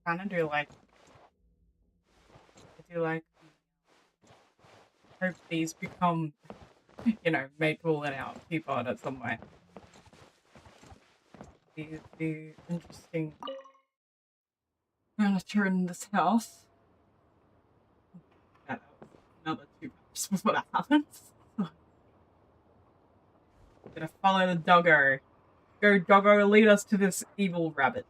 I do like hope these become, maple in our teapot at some point. The interesting furniture in this house. Yeah, that was another 2 maps was what happens. Gonna follow the doggo. Go doggo, lead us to this evil rabbit.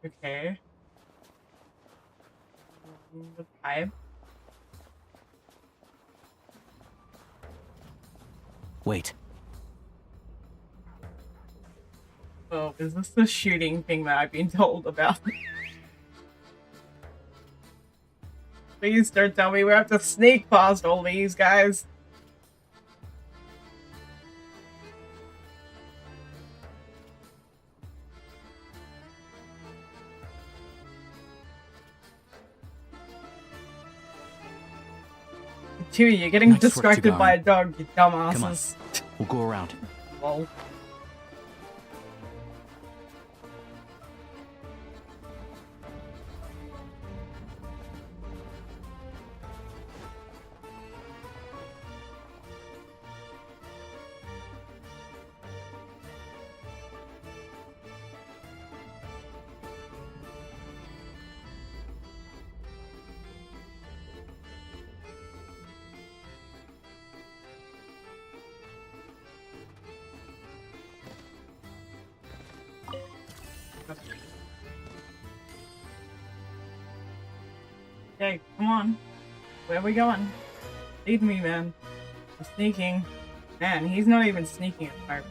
Okay. The pipe. Wait, Oh, is this the shooting thing that I've been told about? Please don't tell me we have to sneak past all these guys. Chewie, you're getting Nice work, distracted by a Tagarin. dog, you Come on, dumbasses. we'll go around. Lol. Okay, come on. Where are we going? Lead me, man. I'm sneaking. Man, he's not even sneaking at fire.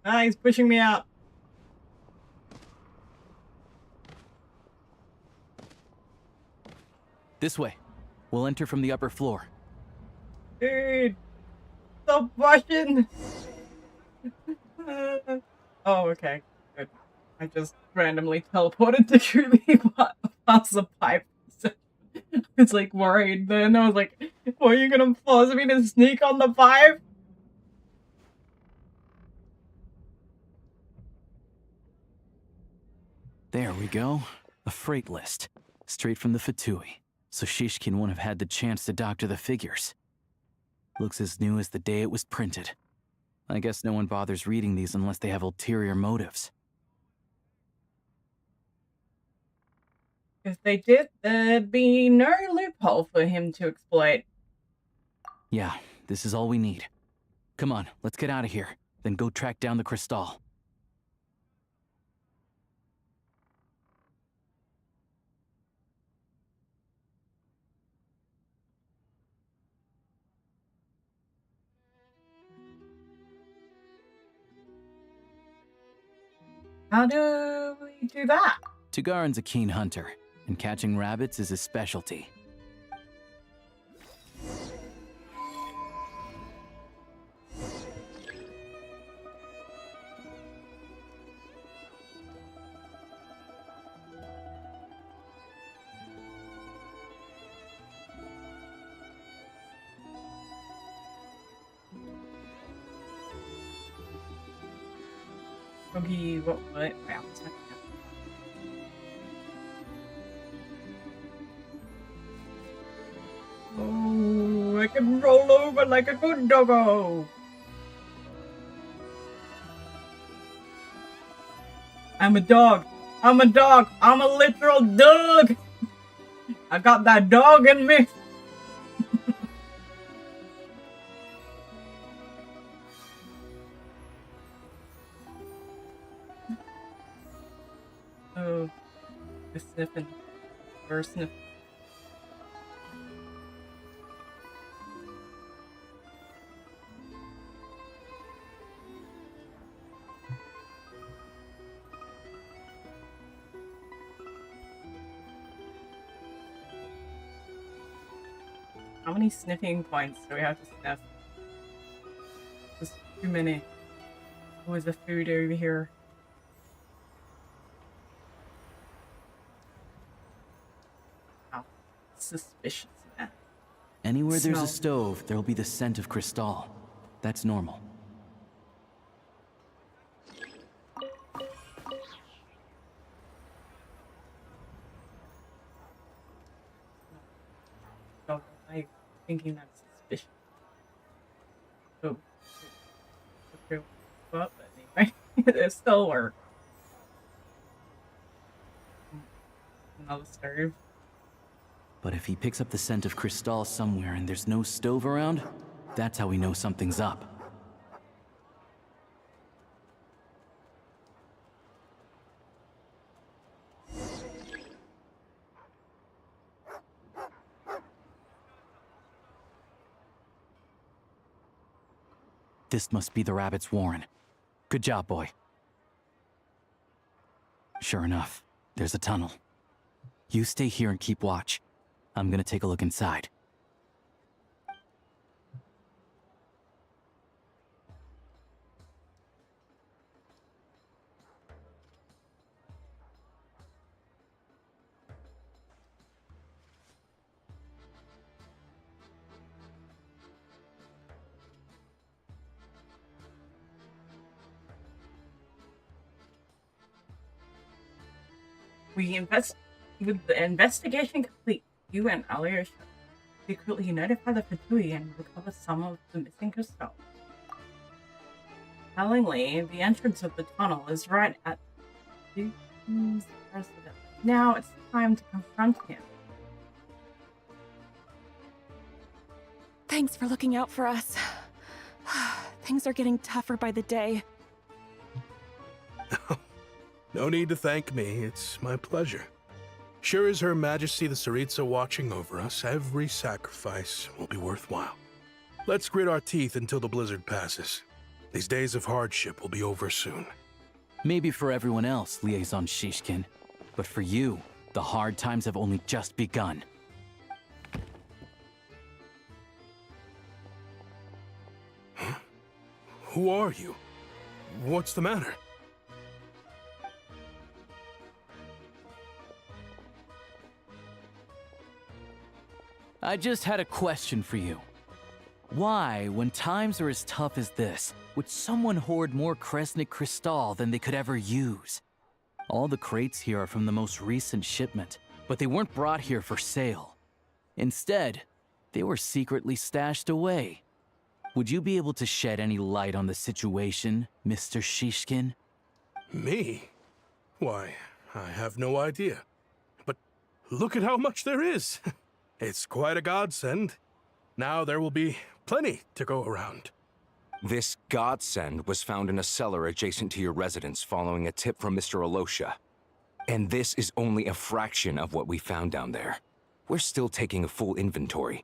Ah, he's pushing me out. This way. We'll enter from the upper floor. Dude, stop pushing. Oh, okay, good. I just randomly teleported to truly past the pipe. I was like worried then. I was like, "What, are you gonna force me to sneak on the pipe?" There we go. A freight list. Straight from the Fatui. So Shishkin won't have had the chance to doctor the figures. Looks as new as the day it was printed. I guess no one bothers reading these unless they have ulterior motives. If they did, there'd be no loophole for him to exploit. Yeah, this is all we need. Come on, let's get out of here. Then go track down the crystal. How do we do that? Tagarin's a keen hunter, and catching rabbits is his specialty. Okay, what? Wow. Oh, I can roll over like a good doggo. I'm a dog. I'm a dog. I'm a literal dog. I got that dog in me. Oh, we're sniffing. We're sniffing. How many sniffing points do we have to sniff? There's too many. Oh, is the food over here? Wow. Suspicious, man. Anywhere there's Smell. a stove, there'll be the scent of crystal. That's normal. Oh, I'm thinking that's suspicious. Oh. Okay, but anyway, it still works. Another stove. But if he picks up the scent of crystal somewhere and there's no stove around, that's how we know something's up. This must be the rabbit's warren. Good job, boy. Sure enough, there's a tunnel. You stay here and keep watch. I'm gonna take a look inside. With the investigation complete, you and Alyosha secretly notify the Fatui and recover some of the missing crystal. Tellingly, the entrance of the tunnel is right at Duke's residence. Now it's time to confront him. Thanks for looking out for us. Things are getting tougher by the day. No need to thank me, it's my pleasure. Sure as Her Majesty the Tsaritsa watching over us, every sacrifice will be worthwhile. Let's grit our teeth until the blizzard passes. These days of hardship will be over soon. Maybe for everyone else, Liaison Shishkin, but for you, the hard times have only just begun. Huh? Who are you? What's the matter? I just had a question for you. Why, when times are as tough as this, would someone hoard more Kresnik Crystal than they could ever use? All the crates here are from the most recent shipment, but they weren't brought here for sale. Instead, they were secretly stashed away. Would you be able to shed any light on the situation, Mr. Shishkin? Me? Why, I have no idea. But look at how much there is! It's quite a godsend. Now there will be plenty to go around. This godsend was found in a cellar adjacent to your residence following a tip from Mr. Alosha. And this is only a fraction of what we found down there. We're still taking a full inventory.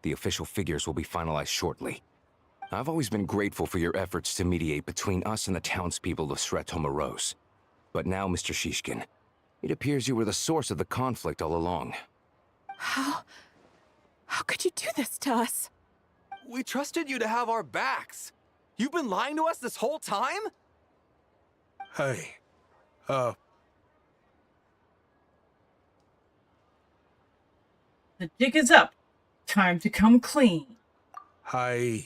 The official figures will be finalized shortly. I've always been grateful for your efforts to mediate between us and the townspeople of Sretomaros. But now, Mr. Shishkin, it appears you were the source of the conflict all along. How could you do this to us? We trusted you to have our backs. You've been lying to us this whole time? Hey, The jig is up. Time to come clean. I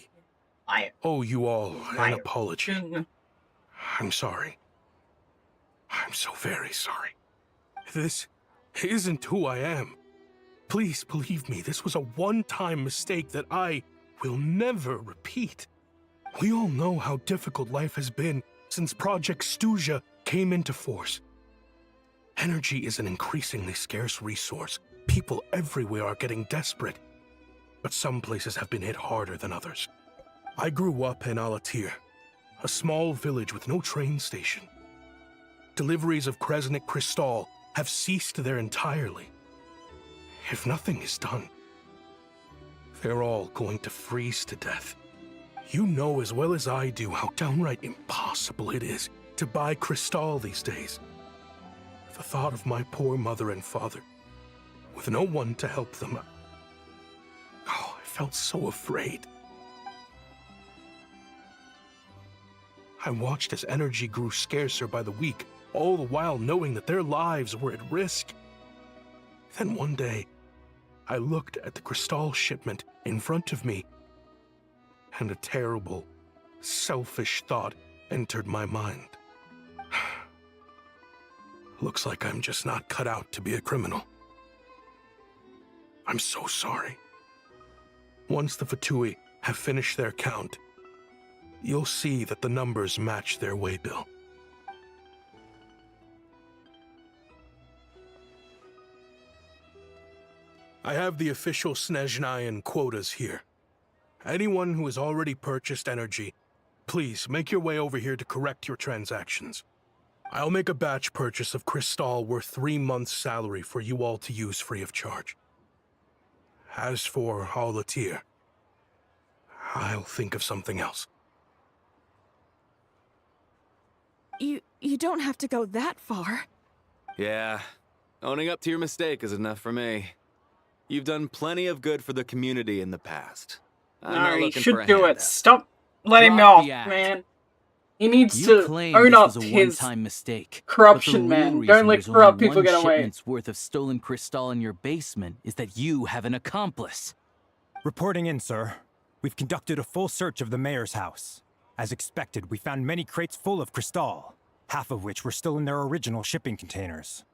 owe you all an apology. I'm sorry. I'm so very sorry. This isn't who I am. Please believe me, this was a one-time mistake that I will never repeat. We all know how difficult life has been since Project Studia came into force. Energy is an increasingly scarce resource. People everywhere are getting desperate. But some places have been hit harder than others. I grew up in Alatir, a small village with no train station. Deliveries of Kresnik Crystal have ceased there entirely. If nothing is done, they're all going to freeze to death. You know as well as I do how downright impossible it is to buy Crystal these days. The thought of my poor mother and father, with no one to help them, I felt so afraid. I watched as energy grew scarcer by the week, all the while knowing that their lives were at risk. Then one day, I looked at the Crystal shipment in front of me, and a terrible, selfish thought entered my mind. Looks like I'm just not cut out to be a criminal. I'm so sorry. Once the Fatui have finished their count, you'll see that the numbers match their waybill. I have the official Snezhnayan quotas here. Anyone who has already purchased energy, please make your way over here to correct your transactions. I'll make a batch purchase of Crystal worth 3 months' salary for you all to use free of charge. As for Alatir, I'll think of something else. You don't have to go that far. Yeah, owning up to your mistake is enough for me. You've done plenty of good for the community in the past. I'm No, not he looking should for a do it. handout. Stop letting him Drop off, the act. man. He needs You to claim own this up was a to his one-time mistake. corruption, but the real man. reason Don't let there's corrupt only people one get away. shipment's worth of stolen crystal in your basement is that you have an accomplice. Reporting in, sir. We've conducted a full search of the mayor's house. As expected, we found many crates full of crystal, half of which were still in their original shipping containers.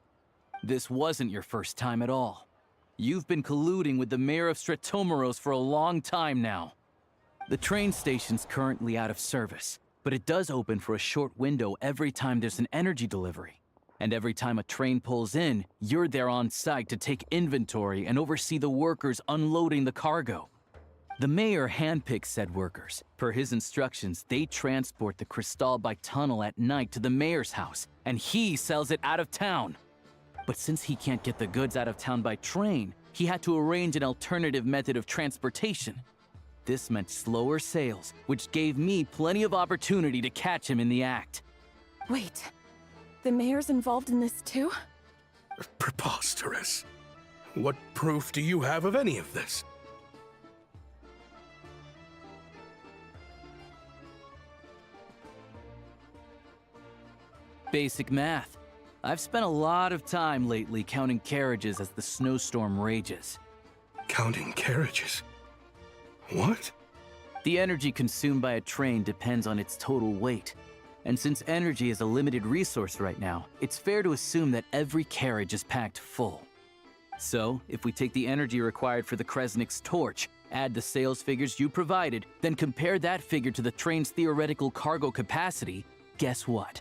This wasn't your first time at all. You've been colluding with the mayor of Stratomeros for a long time now. The train station's currently out of service, but it does open for a short window every time there's an energy delivery. And every time a train pulls in, you're there on site to take inventory and oversee the workers unloading the cargo. The mayor handpicks said workers. Per his instructions, they transport the crystal by tunnel at night to the mayor's house, and he sells it out of town. But since he can't get the goods out of town by train, he had to arrange an alternative method of transportation. This meant slower sales, which gave me plenty of opportunity to catch him in the act. Wait, the mayor's involved in this too? Preposterous. What proof do you have of any of this? Basic math. I've spent a lot of time lately counting carriages as the snowstorm rages. Counting carriages? What? The energy consumed by a train depends on its total weight. And since energy is a limited resource right now, it's fair to assume that every carriage is packed full. So, if we take the energy required for the Kresnik's torch, add the sales figures you provided, then compare that figure to the train's theoretical cargo capacity, guess what?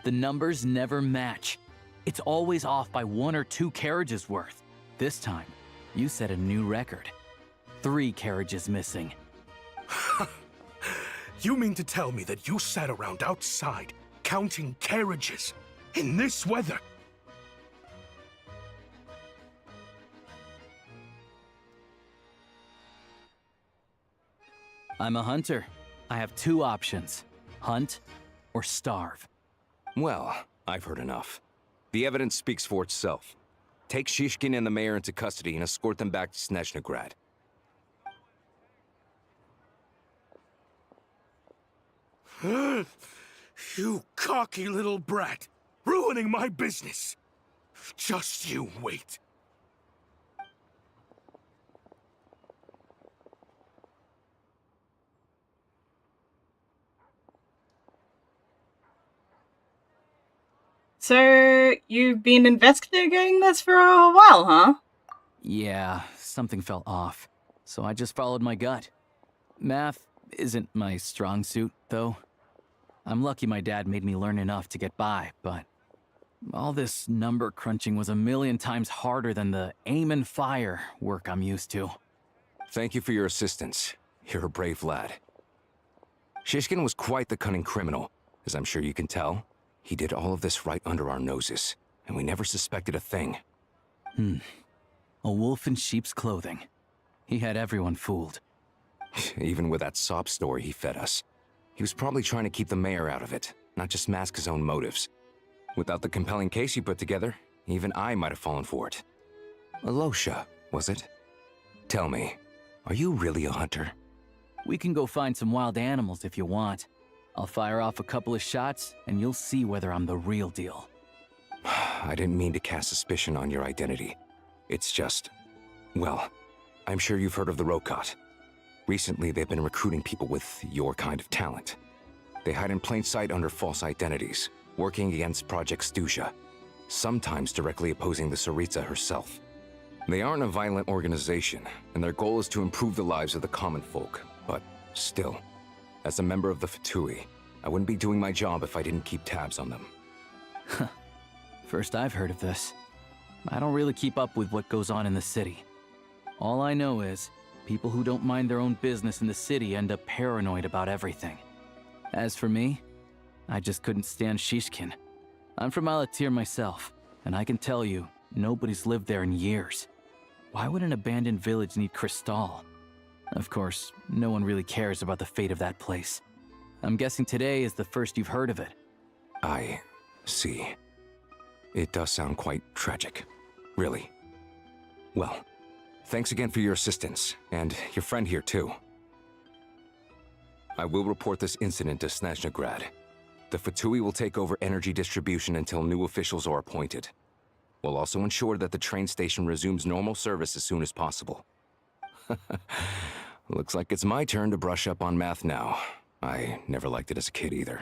The numbers never match. It's always off by 1 or 2 carriages worth. This time, you set a new record. 3 carriages missing. You mean to tell me that you sat around outside, counting carriages, in this weather? I'm a hunter. I have 2 options. Hunt or starve. Well, I've heard enough. The evidence speaks for itself. Take Shishkin and the mayor into custody and escort them back to Snezhnaya. You cocky little brat! Ruining my business! Just you wait. So, you've been investigating this for a while, huh? Yeah, something felt off. So I just followed my gut. Math isn't my strong suit, though. I'm lucky my dad made me learn enough to get by, but all this number crunching was a million times harder than the aim and fire work I'm used to. Thank you for your assistance. You're a brave lad. Shishkin was quite the cunning criminal, as I'm sure you can tell. He did all of this right under our noses, and we never suspected a thing. A wolf in sheep's clothing. He had everyone fooled. Even with that sob story he fed us. He was probably trying to keep the mayor out of it, not just mask his own motives. Without the compelling case you put together, even I might have fallen for it. Alosha, was it? Tell me, are you really a hunter? We can go find some wild animals if you want. I'll fire off a couple of shots, and you'll see whether I'm the real deal. I didn't mean to cast suspicion on your identity. It's just... well, I'm sure you've heard of the Rokot. Recently, they've been recruiting people with your kind of talent. They hide in plain sight under false identities, working against Project Stusha, sometimes directly opposing the Tsaritsa herself. They aren't a violent organization, and their goal is to improve the lives of the common folk, but still, as a member of the Fatui, I wouldn't be doing my job if I didn't keep tabs on them. First I've heard of this. I don't really keep up with what goes on in the city. All I know is, people who don't mind their own business in the city end up paranoid about everything. As for me, I just couldn't stand Shishkin. I'm from Alatir myself, and I can tell you, nobody's lived there in years. Why would an abandoned village need crystal? Of course, no one really cares about the fate of that place. I'm guessing today is the first you've heard of it. I see. It does sound quite tragic. Really. Well, thanks again for your assistance, and your friend here too. I will report this incident to Snezhnaya. The Fatui will take over energy distribution until new officials are appointed. We'll also ensure that the train station resumes normal service as soon as possible. Looks like it's my turn to brush up on math now. I never liked it as a kid either.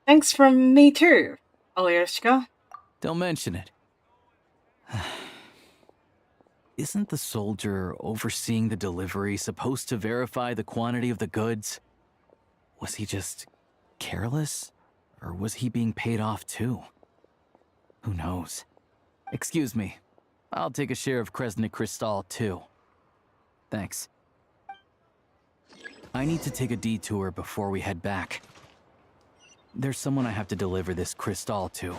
Thanks from me too, Alyosha. Don't mention it. Isn't the soldier overseeing the delivery supposed to verify the quantity of the goods? Was he just careless? Or was he being paid off too? Who knows? Excuse me. I'll take a share of Kresnik Kristall too. Thanks. I need to take a detour before we head back. There's someone I have to deliver this Kristall to.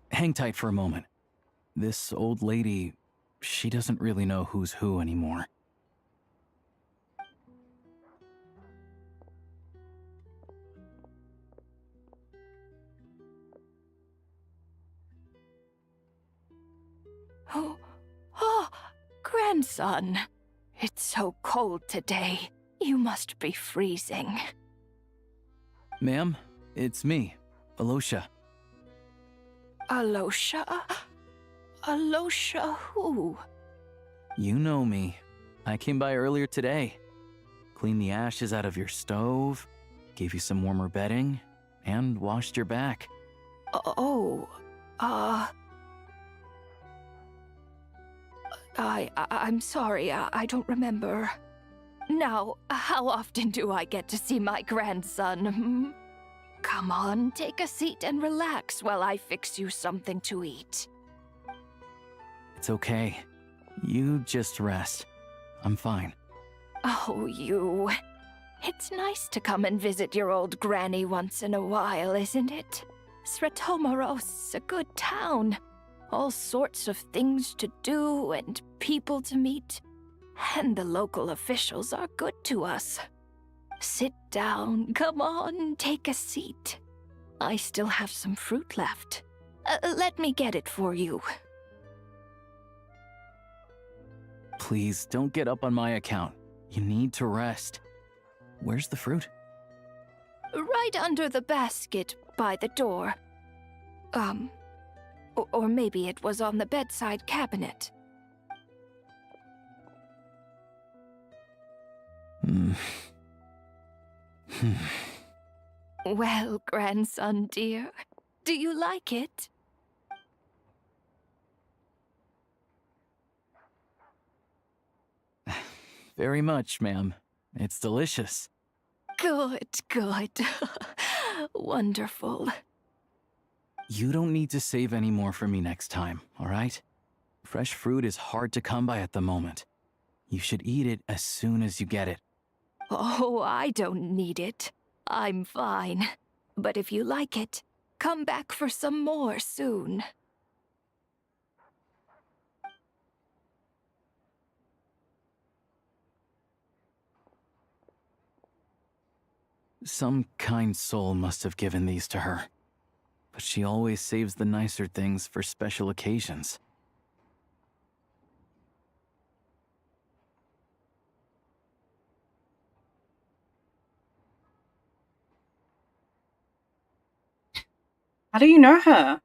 Hang tight for a moment. This old lady, she doesn't really know who's who anymore. Oh, grandson. It's so cold today. You must be freezing. Ma'am, it's me, Alosha. Alosha? Alosha who? You know me. I came by earlier today. Cleaned the ashes out of your stove, gave you some warmer bedding, and washed your back. I'm sorry, I don't remember. Now, how often do I get to see my grandson? Come on, take a seat and relax while I fix you something to eat. It's okay. You just rest. I'm fine. Oh, you. It's nice to come and visit your old granny once in a while, isn't it? Sretomaros, a good town. All sorts of things to do and people to meet. And the local officials are good to us. Sit down, come on, take a seat. I still have some fruit left. Let me get it for you. Please, don't get up on my account. You need to rest. Where's the fruit? Right under the basket by the door. Or maybe it was on the bedside cabinet. Well, grandson dear, do you like it? Very much, ma'am. It's delicious. Good, good. Wonderful. You don't need to save any more for me next time, all right? Fresh fruit is hard to come by at the moment. You should eat it as soon as you get it. Oh, I don't need it. I'm fine. But if you like it, come back for some more soon. Some kind soul must have given these to her. But she always saves the nicer things for special occasions. How do you know her?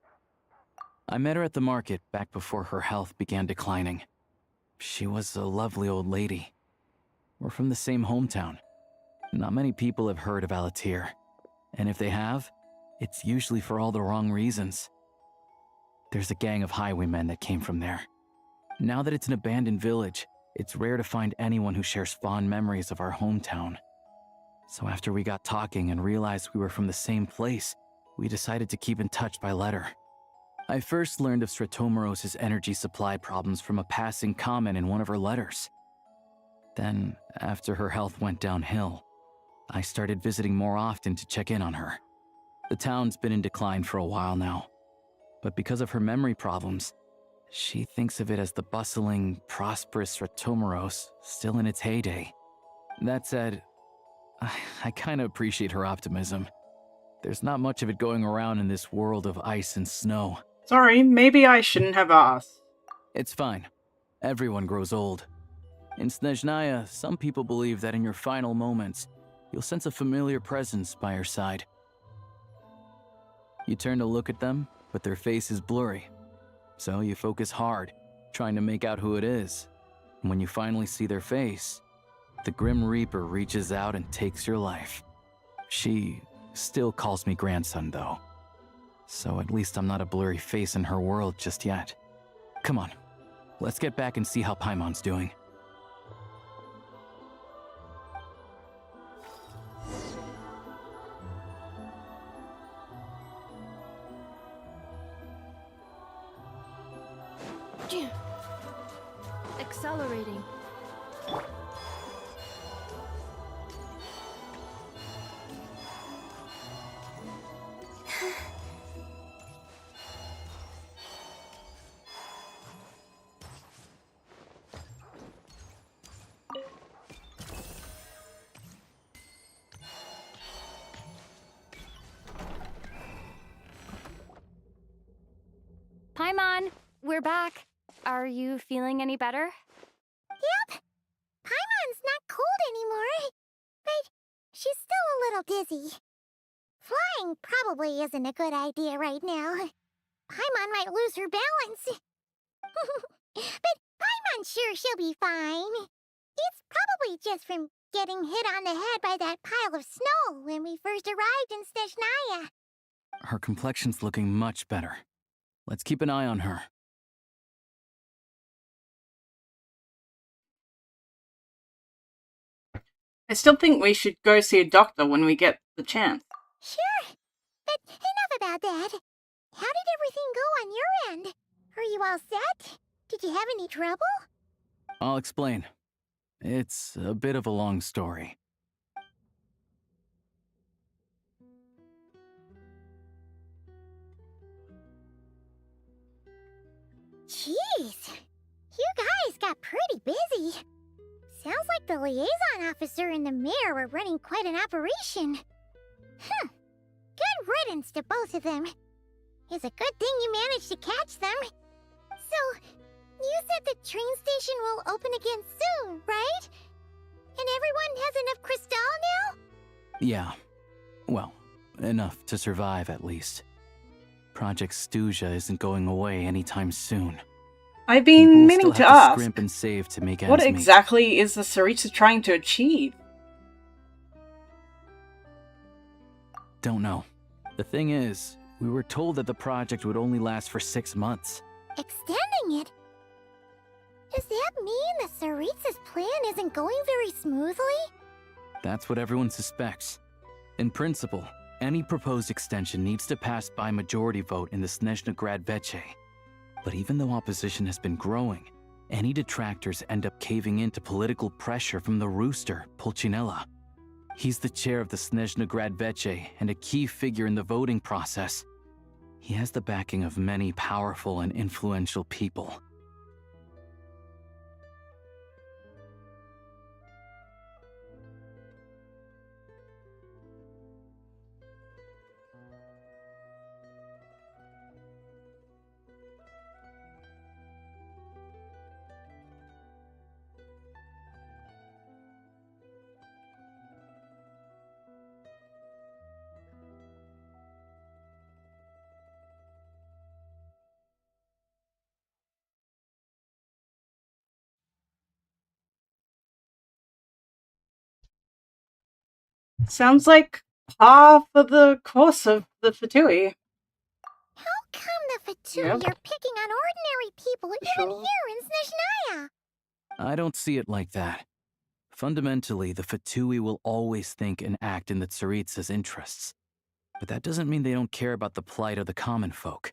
I met her at the market back before her health began declining. She was a lovely old lady. We're from the same hometown. Not many people have heard of Alatir, and if they have, it's usually for all the wrong reasons. There's a gang of highwaymen that came from there. Now that it's an abandoned village, it's rare to find anyone who shares fond memories of our hometown. So after we got talking and realized we were from the same place, we decided to keep in touch by letter. I first learned of Sratomoros' energy supply problems from a passing comment in one of her letters. Then, after her health went downhill, I started visiting more often to check in on her. The town's been in decline for a while now, but because of her memory problems, she thinks of it as the bustling, prosperous Sratomoros still in its heyday. That said, I kinda appreciate her optimism. There's not much of it going around in this world of ice and snow. Sorry, maybe I shouldn't have asked. It's fine. Everyone grows old. In Snezhnaya, some people believe that in your final moments, you'll sense a familiar presence by your side. You turn to look at them, but their face is blurry. So you focus hard, trying to make out who it is. And when you finally see their face, the Grim Reaper reaches out and takes your life. She still calls me grandson, though. So at least I'm not a blurry face in her world just yet. Come on, let's get back and see how Paimon's doing. Accelerating. Paimon, we're back. Are you feeling any better? Yep. Paimon's not cold anymore, but she's still a little dizzy. Flying probably isn't a good idea right now. Paimon might lose her balance. But Paimon's sure she'll be fine. It's probably just from getting hit on the head by that pile of snow when we first arrived in Snezhnaya. Her complexion's looking much better. Let's keep an eye on her. I still think we should go see a doctor when we get the chance. Sure, but enough about that. How did everything go on your end? Are you all set? Did you have any trouble? I'll explain. It's a bit of a long story. Jeez, you guys got pretty busy. Sounds like the liaison officer and the mayor were running quite an operation. Good riddance to both of them. It's a good thing you managed to catch them. So, you said the train station will open again soon, right? And everyone has enough crystal now? Yeah. Well, enough to survive at least. Project Studia isn't going away anytime soon. I've been People meaning still to have ask, scrimp and save to make what ends meet. exactly is the Tsaritsa trying to achieve? Don't know. The thing is, we were told that the project would only last for 6 months. Extending it? Does that mean the Tsaritsa's plan isn't going very smoothly? That's what everyone suspects. In principle, any proposed extension needs to pass by majority vote in the Snezhnaya Veche. But even though opposition has been growing, any detractors end up caving in to political pressure from the rooster, Pulcinella. He's the chair of the Snezhnaya Veche and a key figure in the voting process. He has the backing of many powerful and influential people. Sounds like par for the course of the Fatui. How come the Fatui Yep. are picking on ordinary people even here in Snezhnaya? I don't see it like that. Fundamentally, the Fatui will always think and act in the Tsaritsa's interests. But that doesn't mean they don't care about the plight of the common folk.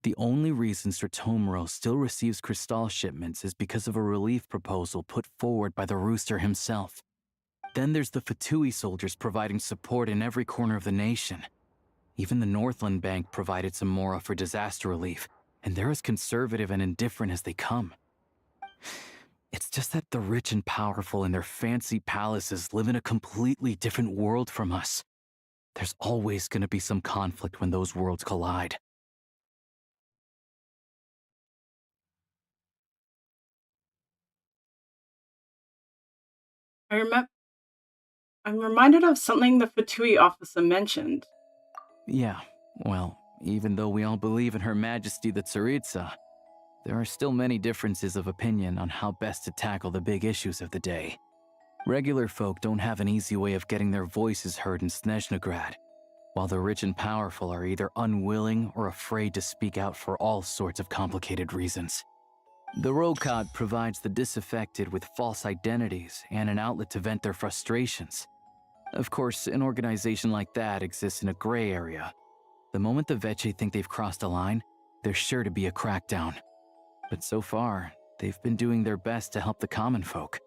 The only reason Stratomero still receives Crystal shipments is because of a relief proposal put forward by the Rooster himself. Then there's the Fatui soldiers providing support in every corner of the nation. Even the Northland Bank provided some mora for disaster relief, and they're as conservative and indifferent as they come. It's just that the rich and powerful in their fancy palaces live in a completely different world from us. There's always going to be some conflict when those worlds collide. I'm reminded of something the Fatui officer mentioned. Yeah, well, even though we all believe in Her Majesty the Tsaritsa, there are still many differences of opinion on how best to tackle the big issues of the day. Regular folk don't have an easy way of getting their voices heard in Snezhnagrad, while the rich and powerful are either unwilling or afraid to speak out for all sorts of complicated reasons. The Rokad provides the disaffected with false identities and an outlet to vent their frustrations. Of course, an organization like that exists in a gray area. The moment the Veche think they've crossed a line, there's sure to be a crackdown. But so far, they've been doing their best to help the common folk.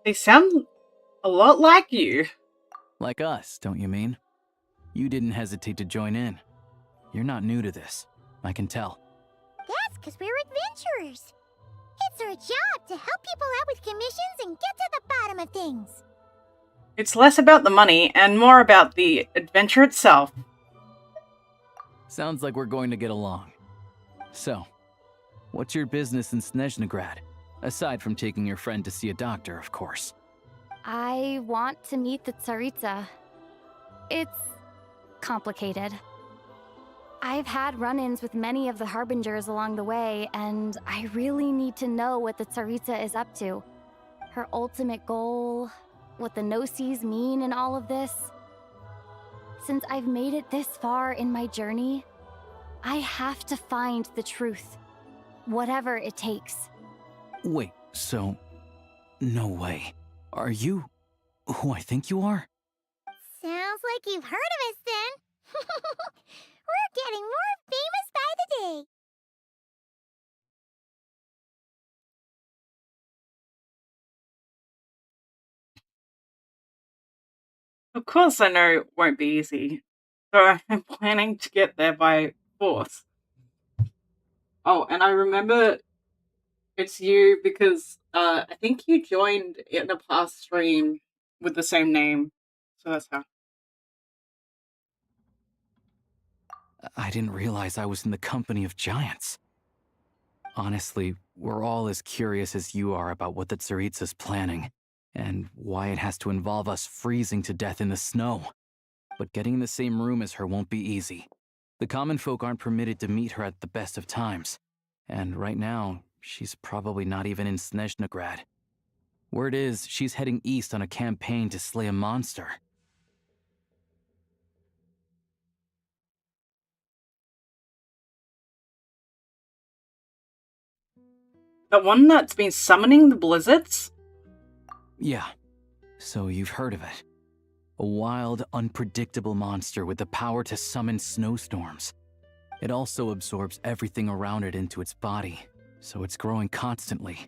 They sound a lot like you. Like us, don't you mean? You didn't hesitate to join in. You're not new to this, I can tell. That's because we're adventurers. It's our job to help people out with commissions and get to the bottom of things. It's less about the money and more about the adventure itself. Sounds like we're going to get along. So, what's your business in Snezhnagrad? Aside from taking your friend to see a doctor, of course. I want to meet the Tsaritsa. It's complicated. I've had run-ins with many of the Harbingers along the way, and I really need to know what the Tsaritsa is up to. Her ultimate goal, what the Gnosis mean in all of this. Since I've made it this far in my journey, I have to find the truth, whatever it takes. Wait, so... no way. Are you who I think you are? Sounds like you've heard of us then. We're getting more famous by the day. Of course I know it won't be easy, so I'm planning to get there by force. Oh, and I remember it's you because I think you joined in a past stream with the same name, so that's how. I didn't realize I was in the company of giants. Honestly, we're all as curious as you are about what the Tsaritsa's planning, and why it has to involve us freezing to death in the snow. But getting in the same room as her won't be easy. The common folk aren't permitted to meet her at the best of times, and right now, she's probably not even in Snezhnagrad. Word is, she's heading east on a campaign to slay a monster. The one that's been summoning the blizzards? Yeah, so you've heard of it. A wild, unpredictable monster with the power to summon snowstorms. It also absorbs everything around it into its body, so it's growing constantly.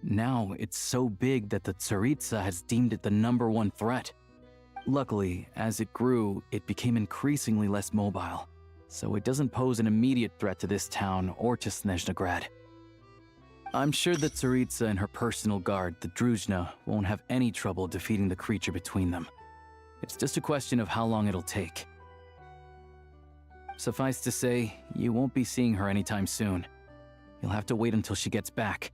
Now, it's so big that the Tsaritsa has deemed it the #1 threat. Luckily, as it grew, it became increasingly less mobile, so it doesn't pose an immediate threat to this town or to Snezhnagrad. I'm sure that Tsaritsa and her personal guard, the Druzhna, won't have any trouble defeating the creature between them. It's just a question of how long it'll take. Suffice to say, you won't be seeing her anytime soon. You'll have to wait until she gets back.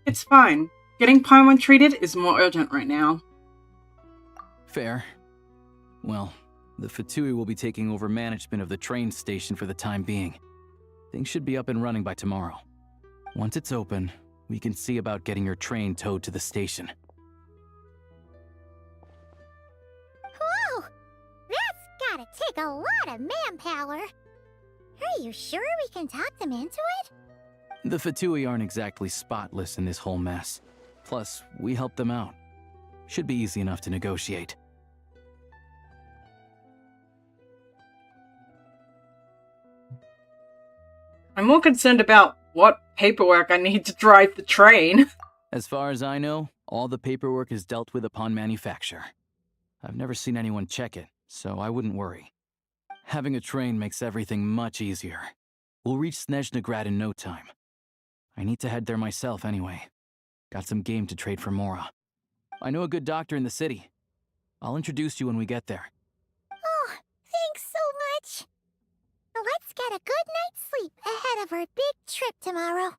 It's fine. Getting Paimon treated is more urgent right now. Fair. Well, the Fatui will be taking over management of the train station for the time being. Things should be up and running by tomorrow. Once it's open, we can see about getting your train towed to the station. Whoa! That's gotta take a lot of manpower. Are you sure we can talk them into it? The Fatui aren't exactly spotless in this whole mess. Plus, we helped them out. Should be easy enough to negotiate. I'm more concerned about what paperwork I need to drive the train. As far as I know, all the paperwork is dealt with upon manufacture. I've never seen anyone check it, so I wouldn't worry. Having a train makes everything much easier. We'll reach Snezhnaya in no time. I need to head there myself anyway. Got some game to trade for Mora. I know a good doctor in the city. I'll introduce you when we get there. Oh, thanks so much. Let's get a good night's sleep ahead of our big trip tomorrow.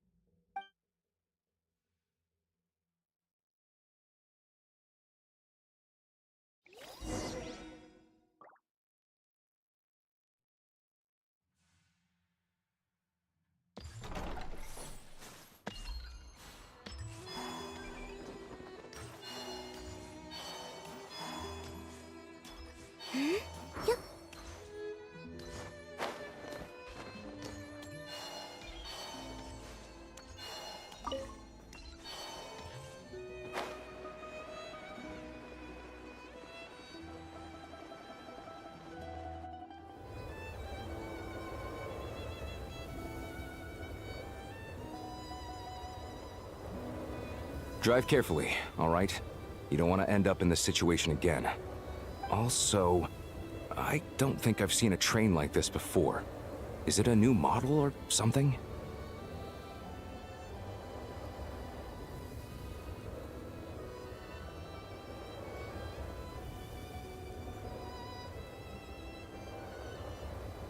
Drive carefully, all right? You don't want to end up in this situation again. Also, I don't think I've seen a train like this before. Is it a new model or something?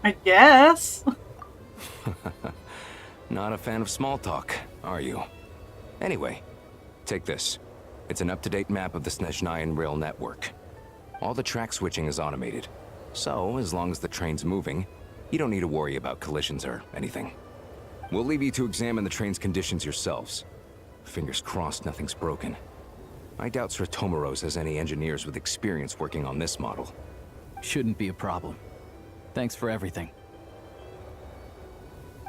I guess. Not a fan of small talk, are you? Anyway, take this. It's an up-to-date map of the Snezhnaya rail network. All the track switching is automated. So, as long as the train's moving, you don't need to worry about collisions or anything. We'll leave you to examine the train's conditions yourselves. Fingers crossed nothing's broken. I doubt Sratomoros has any engineers with experience working on this model. Shouldn't be a problem. Thanks for everything.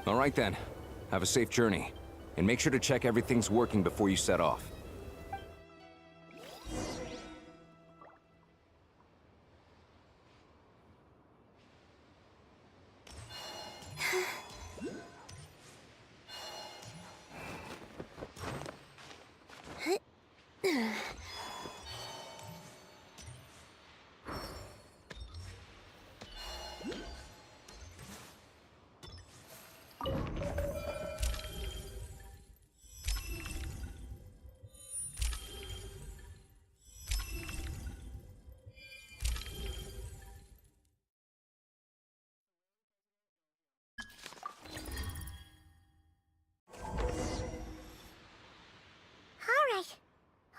All right then. Have a safe journey. And make sure to check everything's working before you set off.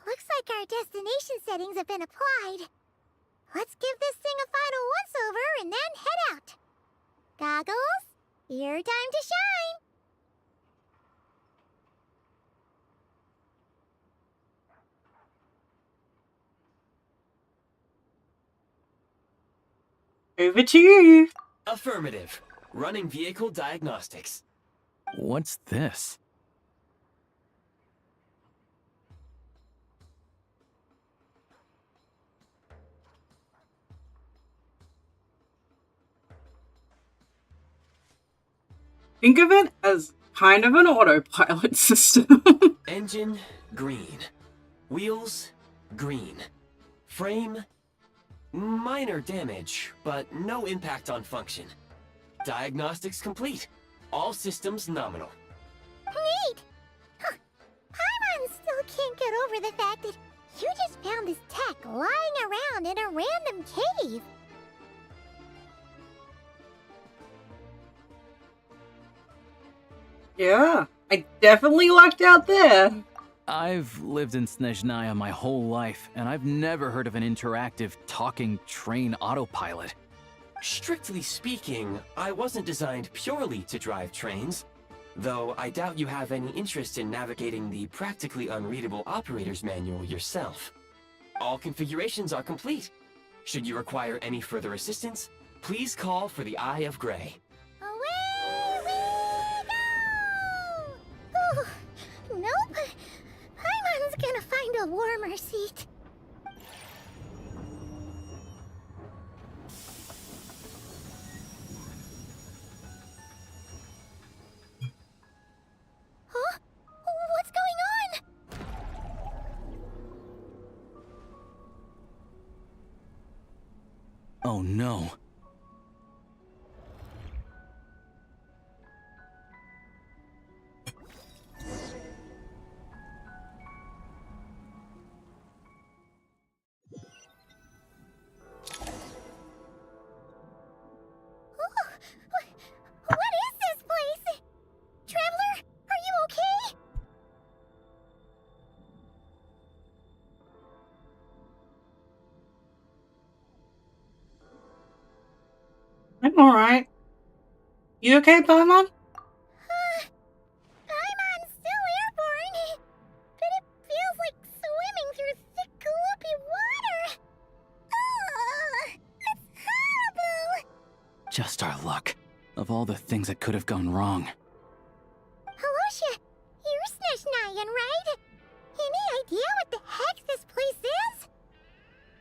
Looks like our destination settings have been applied. Let's give this thing a final once-over and then head out. Goggles, your time to shine! Over to you. Affirmative. Running vehicle diagnostics. What's this? Think of it as kind of an autopilot system. Engine, green. Wheels, green. Frame, minor damage, but no impact on function. Diagnostics complete. All systems nominal. Neat! Huh. Paimon still can't get over the fact that you just found this tech lying around in a random cave. Yeah, I definitely lucked out there. I've lived in Snezhnaya my whole life, and I've never heard of an interactive, talking train autopilot. Strictly speaking, I wasn't designed purely to drive trains, though I doubt you have any interest in navigating the practically unreadable operator's manual yourself. All configurations are complete. Should you require any further assistance, please call for the Eye of Grey. Away we go! Ooh, nope. Paimon's gonna find a warmer seat. Huh? What's going on? Oh no. What is this place? Traveler, are you okay? I'm alright. You okay, Paimon? Paimon's still airborne, but it feels like swimming through thick, gloopy water. Ugh, it's horrible. Just our luck. Of all the things that could have gone wrong. Halosha, you're Snezhnayan, right? Any idea what the heck this place is?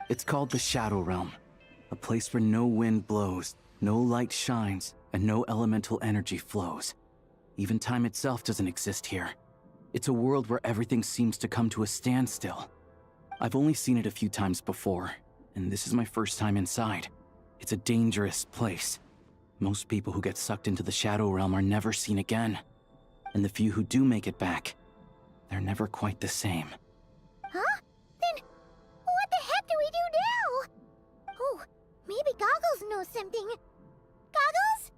It's called the Shadow Realm. A place where no wind blows, no light shines, and no elemental energy flows. Even time itself doesn't exist here. It's a world where everything seems to come to a standstill. I've only seen it a few times before, and this is my first time inside. It's a dangerous place. Most people who get sucked into the Shadow Realm are never seen again. And the few who do make it back, they're never quite the same. Huh? Then what the heck do we do now? Oh, maybe Goggles knows something. Goggles?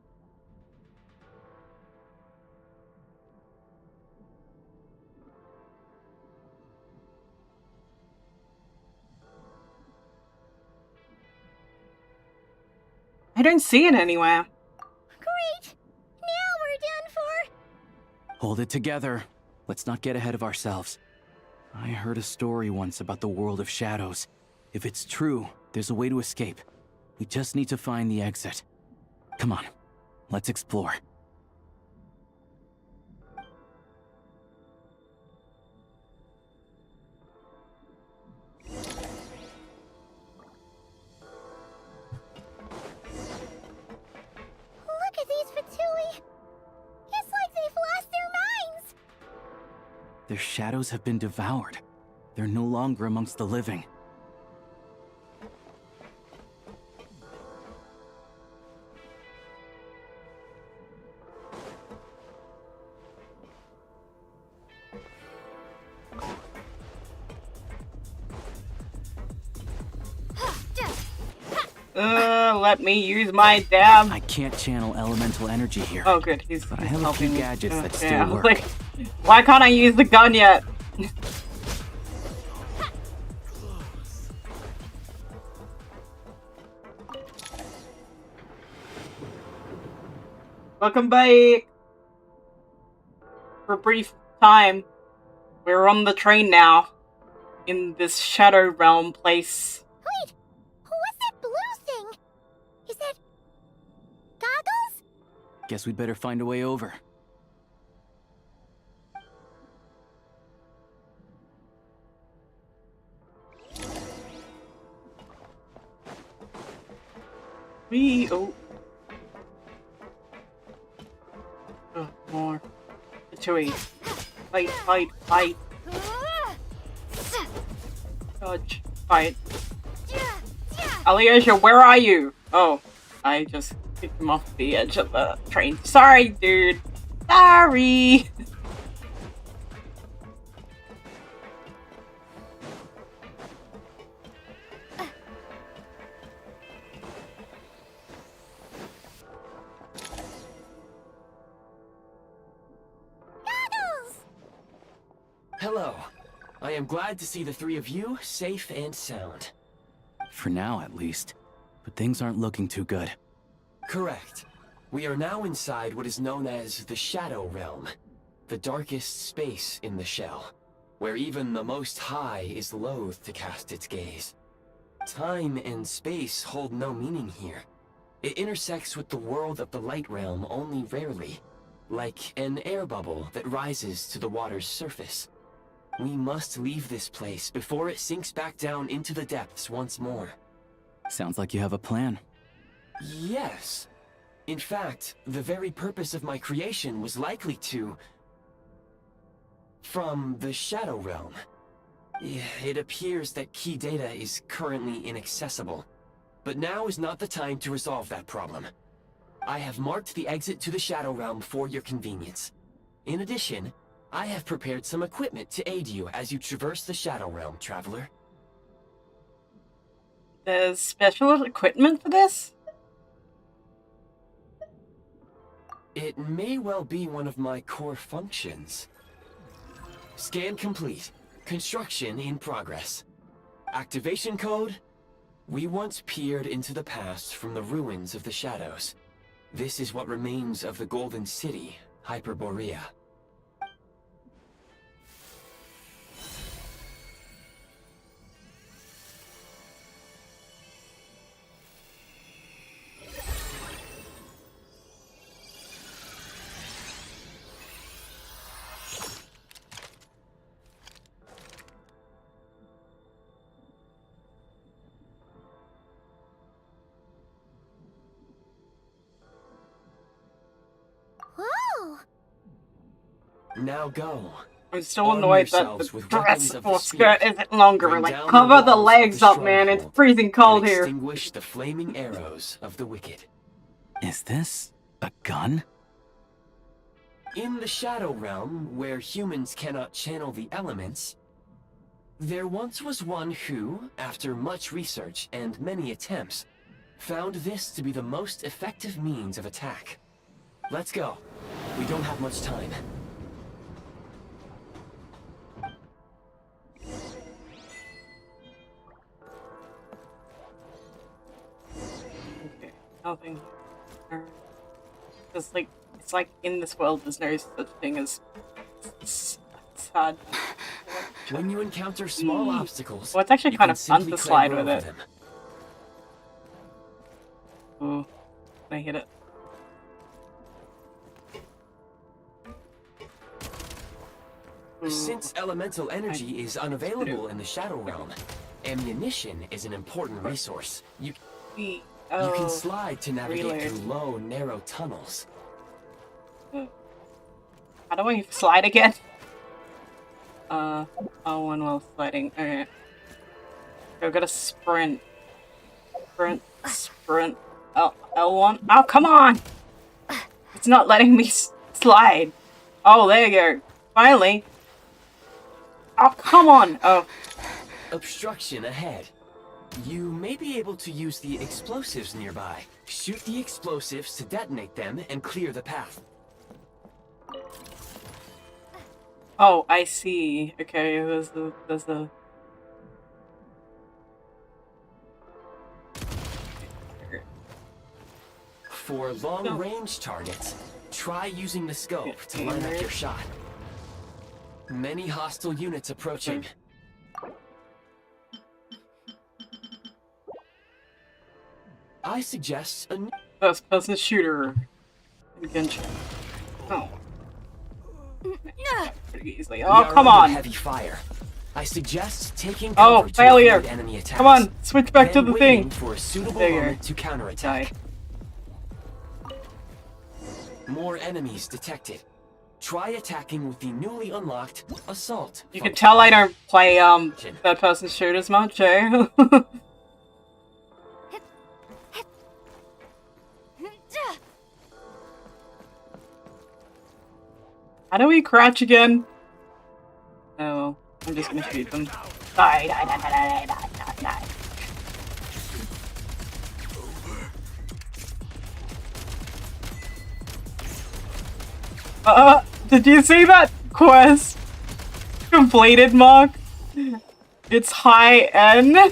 I don't see it anywhere. Great! Now we're done for. Hold it together. Let's not get ahead of ourselves. I heard a story once about the world of shadows. If it's true, there's a way to escape. We just need to find the exit. Come on, let's explore. Look at these Fatui. It's like they've lost their minds. Their shadows have been devoured. They're no longer amongst the living. Let me use my dab. I can't channel elemental energy here. Oh, good. But I he's have a few helping me. gadgets that Yeah, I still was work. like, why can't I use the gun yet? Welcome back. For a brief time, we're on the train now. In this Shadow Realm place. Wait, what's that blue thing? Is that Goggles? Guess we'd better find a way over. Oh, more. Fatui. Fight, fight, fight. Dodge. Fight. Alyosha, where are you? Oh, I just kicked him off the edge of the train. Sorry, dude. Sorry. Hello. I am glad to see the three of you safe and sound. For now, at least. But things aren't looking too good. Correct. We are now inside what is known as the Shadow Realm, the darkest space in the shell, where even the Most High is loath to cast its gaze. Time and space hold no meaning here. It intersects with the world of the Light Realm only rarely, like an air bubble that rises to the water's surface. We must leave this place before it sinks back down into the depths once more. Sounds like you have a plan. Yes. In fact, the very purpose of my creation was likely to... from the Shadow Realm. It appears that key data is currently inaccessible, but now is not the time to resolve that problem. I have marked the exit to the Shadow Realm for your convenience. In addition, I have prepared some equipment to aid you as you traverse the Shadow Realm, traveler. There's special equipment for this? It may well be one of my core functions. Scan complete. Construction in progress. Activation code? We once peered into the past from the ruins of the shadows. This is what remains of the Golden City, Hyperborea. Whoa! Now go. I'm still Arm annoyed that yourselves the with weapons dress of the or spirit. skirt isn't longer. Bring Like, down cover the walls of legs the up, man. It's stronghold freezing cold and here. extinguish the flaming arrows of the wicked. Is this a gun? In the Shadow Realm, where humans cannot channel the elements, there once was one who, after much research and many attempts, found this to be the most effective means of attack. Let's go. We don't have much time. Okay, nothing. It's like in this world there's no such thing as sad. When you encounter small obstacles, Well, it's actually you kind can of fun simply to slide clamber with over it. them. Ooh, I hit it. Since elemental energy is unavailable in the Shadow Realm, ammunition is an important resource. You can slide to navigate reload. through low, narrow tunnels. How do I slide again? L1 while sliding. Okay. I've got to sprint. Sprint. L1. Oh, come on! It's not letting me slide. Oh, there you go. Finally. Oh, come on! Oh. Obstruction ahead. You may be able to use the explosives nearby. Shoot the explosives to detonate them and clear the path. Oh, I see. Okay, there's the... For long-range targets, try using the scope to line up your shot. Many hostile units approaching. I suggest a first-person shooter in Genshin. Oh. Pretty easily. Oh, come on! Heavy fire. I suggest taking Oh, cover to failure! avoid enemy attacks. Come on, switch back to then the waiting thing. For a suitable There you moment go. to counterattack. More enemies detected. Try attacking with the newly unlocked assault. You can tell I don't play third-person shooters much, eh? How do we crouch again? Oh, I'm just gonna shoot them. Die, die, die, die, die, die, die, die. Did you see that quest? Completed, Mark? It's high N.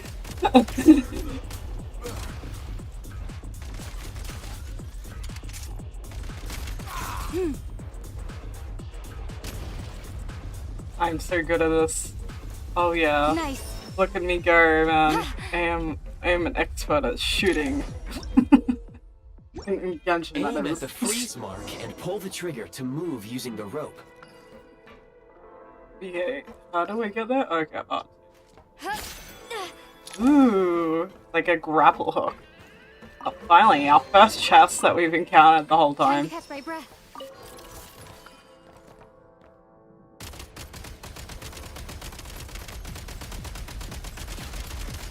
I'm so good at this. Oh yeah. Nice. Look at me go, man. I am an expert at shooting. in Genshin, that Aim is. at the freeze mark and pull the trigger to move using the rope. Okay, how do we get there? Okay, oh. Ooh, like a grapple hook. Oh, finally, our first chest that we've encountered the whole time. Catch my breath.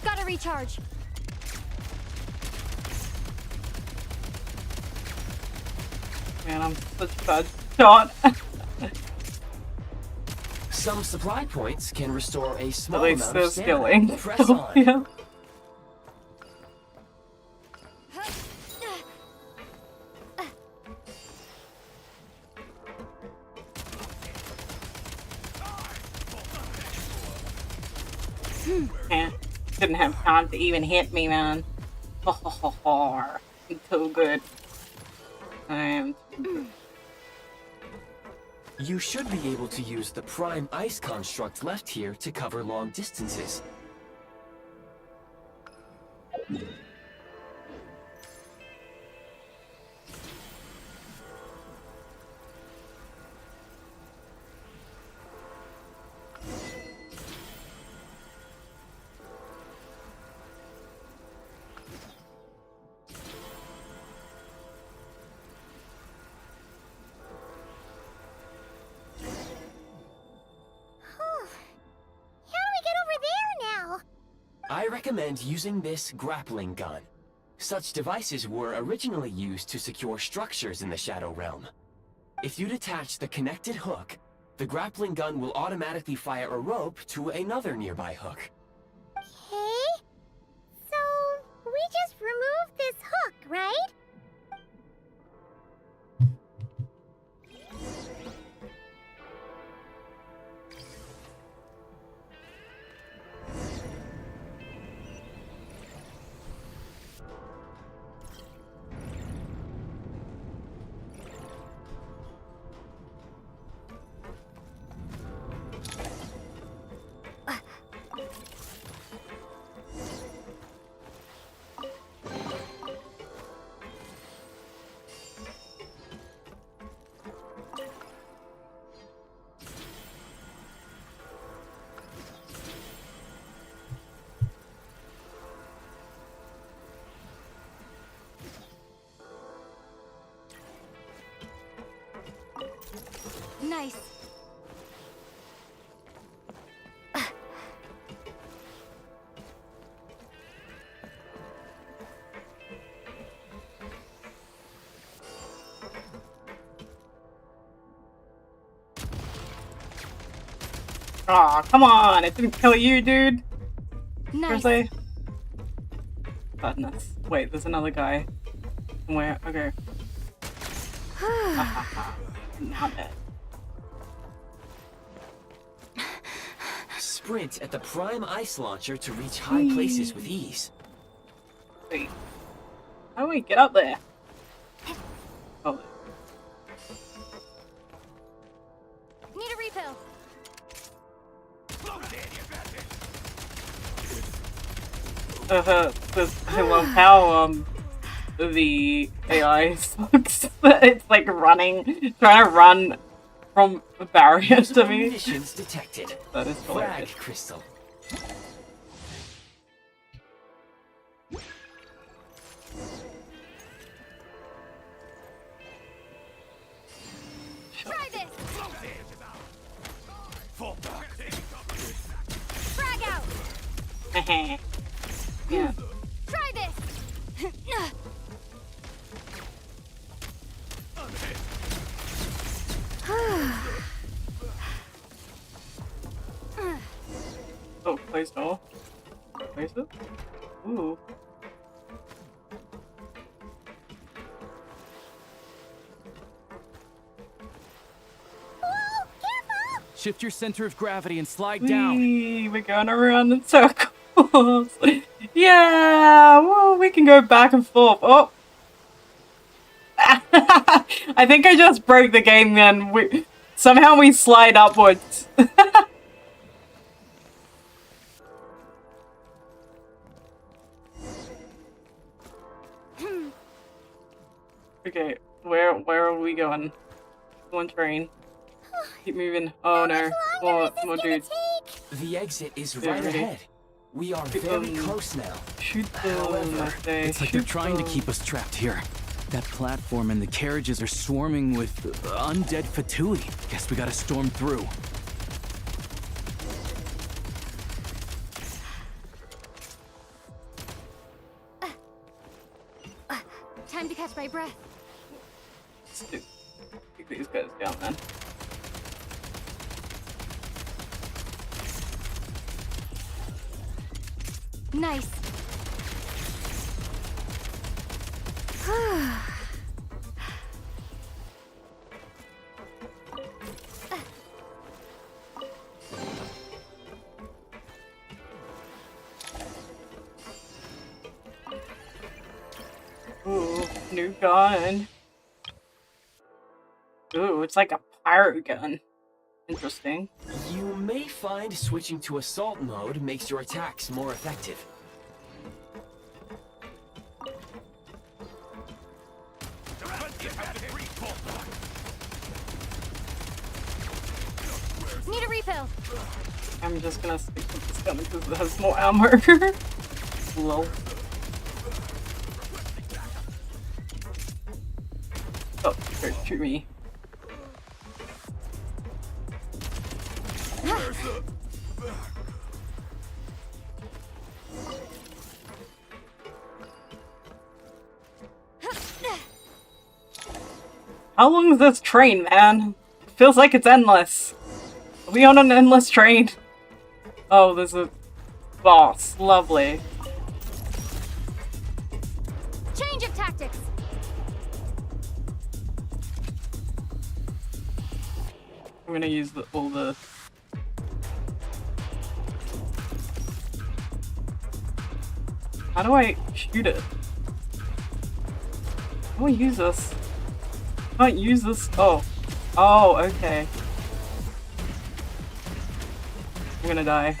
Gotta recharge. Man, I'm such a bad shot. Some supply points can restore a small At least amount of they're stamina. skilling. Press on. Yeah. Yeah, didn't have time to even hit me, man. I'm too good. I am too good. You should be able to use the prime ice construct left here to cover long distances. I recommend using this grappling gun. Such devices were originally used to secure structures in the Shadow Realm. If you detach the connected hook, the grappling gun will automatically fire a rope to another nearby hook. Okay. So, we just remove this hook, right? Nice. Aw, come on! It didn't kill you, dude! Nice. Seriously? Goodness. Wait, there's another guy. Somewhere. Okay. Now dead. Sprint at the prime ice launcher to reach high places with ease. Wait. How do we get up there? Oh. Need a refill. I love how the AI sucks. It's like running, trying to run from a barrier to me. Missions detected. That is hilarious. Frag crystal. Try this. Frag out. Yeah. Try this. Oh, close door. Close it. Ooh. Shift your center of gravity and slide down. We're going around in circles. Yeah, whoa, we can go back and forth. Oh. I think I just broke the game then. Somehow we slide upwards. we going? One train. Keep moving. Oh no. More dudes. The exit is Get right ready. ahead. We are very close now. Shoot them, I say. It's like they're trying to keep us trapped here. That platform and the carriages are swarming with undead Fatui. Guess we gotta storm through. Time to catch my breath. Take these guys down, man. Nice. Ooh, new gun. Ooh, it's like a pirate gun. Interesting. You may find switching to assault mode makes your attacks more effective. Need a refill. I'm just gonna stick with this gun because it has more ammo. Lol. Oh, don't shoot me. How long is this train, man? Feels like it's endless. Are we on an endless train? Oh, there's a boss. Lovely. Change of tactics. I'm gonna use all the... How do I shoot it? How do I use this? I can't use this. Oh. Oh, okay. I'm gonna die.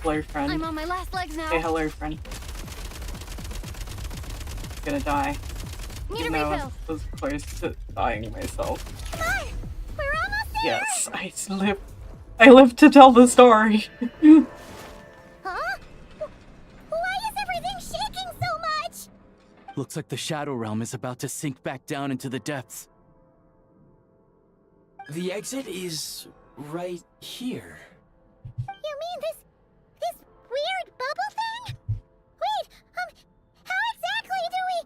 Hello, friend. I'm on my last legs now. Say hello, friend. I'm gonna die. Need Even a though refill. I was close to dying myself. Come on! We're almost there! Yes, I live to tell the story. Huh? Why is everything shaking so much? Looks like the Shadow Realm is about to sink back down into the depths. The exit is right here. You mean this weird bubble thing? Wait, how exactly do we...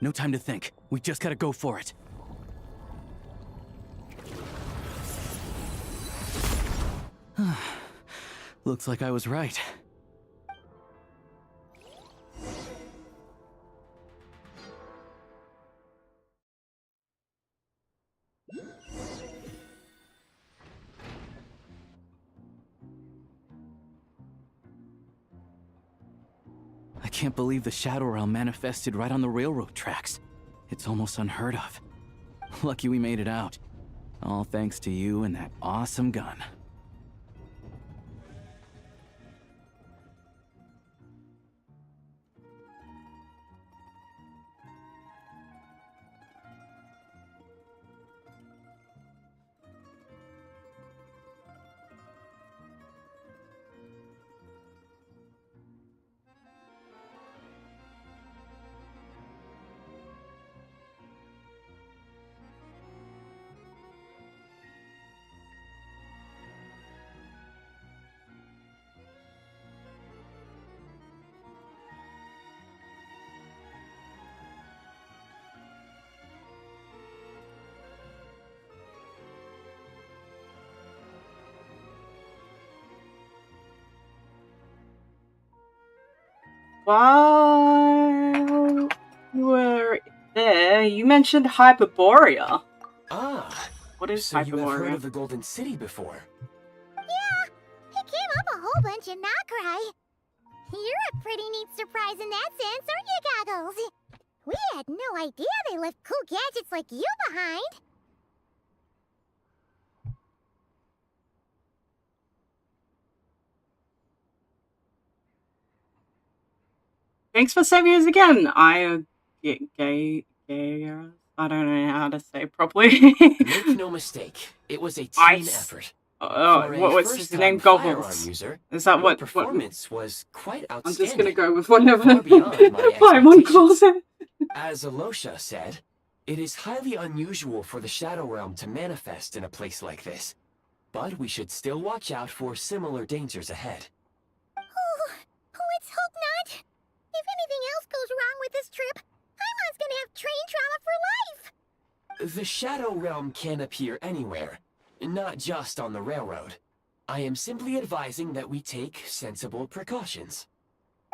No time to think. We just gotta go for it. Looks like I was right. I can't believe the Shadow Realm manifested right on the railroad tracks. It's almost unheard of. Lucky we made it out. All thanks to you and that awesome gun. While you were there, you mentioned Hyperborea. Ah, what is so you have heard Hyperborea? of the Golden City before? Yeah, it came up a whole bunch in Nacrai. You're a pretty neat surprise in that sense, aren't you, Goggles? We had no idea they left cool gadgets like you behind. Thanks for saving us again. I gay. I don't know how to say properly. Make no mistake, it was a team Ice. effort. What was his name? Firearm Goggles. user, Is that your what? performance was quite I'm outstanding. just gonna go with whatever Far beyond my Paimon calls expectations. it. As Alosha said, it is highly unusual for the Shadow Realm to manifest in a place like this. But we should still watch out for similar dangers ahead. Oh, let's hope not. If anything else goes wrong with this trip, Paimon's gonna have train trauma for life. The Shadow Realm can appear anywhere, not just on the railroad. I am simply advising that we take sensible precautions.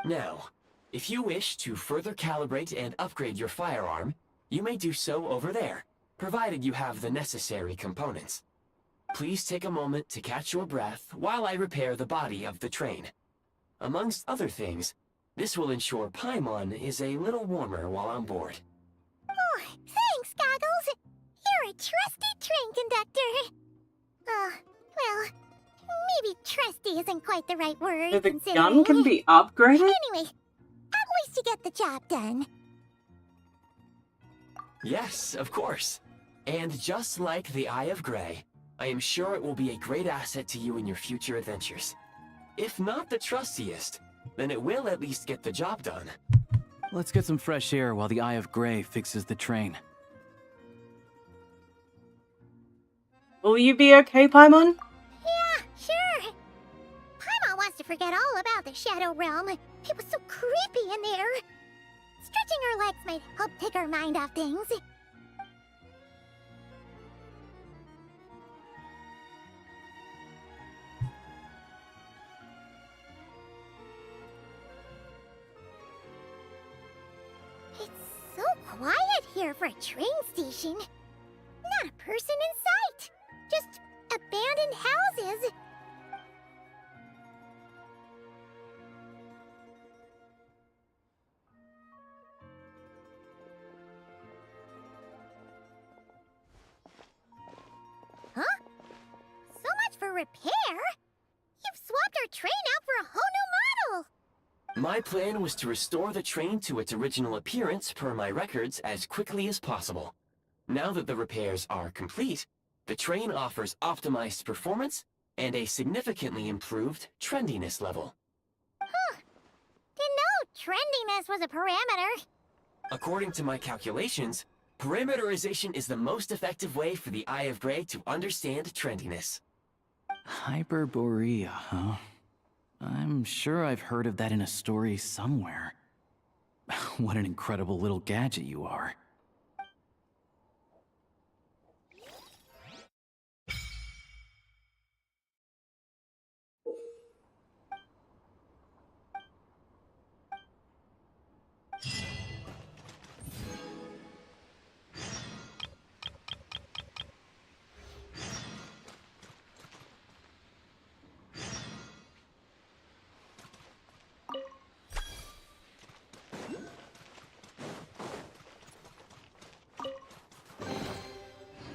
Now, if you wish to further calibrate and upgrade your firearm, you may do so over there, provided you have the necessary components. Please take a moment to catch your breath while I repair the body of the train. Amongst other things, this will ensure Paimon is a little warmer while on board. Oh, thanks, Goggles. You're a trusty train conductor. Well, maybe trusty isn't quite the right word. So the considering. gun can be upgraded? Anyway, at least you get the job done. Yes, of course. And just like the Eye of Grey, I am sure it will be a great asset to you in your future adventures. If not the trustiest, then it will at least get the job done. Let's get some fresh air while the Eye of Grey fixes the train. Will you be okay, Paimon? Yeah, sure. Paimon wants to forget all about the Shadow Realm. It was so creepy in there. Stretching her legs might help take her mind off things. It's so quiet here for a train station. Not a person in sight. Just abandoned houses. Huh? So much for repair? You've swapped our train out for a whole new model! My plan was to restore the train to its original appearance per my records as quickly as possible. Now that the repairs are complete, the train offers optimized performance and a significantly improved trendiness level. Huh. Didn't know trendiness was a parameter. According to my calculations, parameterization is the most effective way for the Eye of Grey to understand trendiness. Hyperborea, huh? I'm sure I've heard of that in a story somewhere. What an incredible little gadget you are.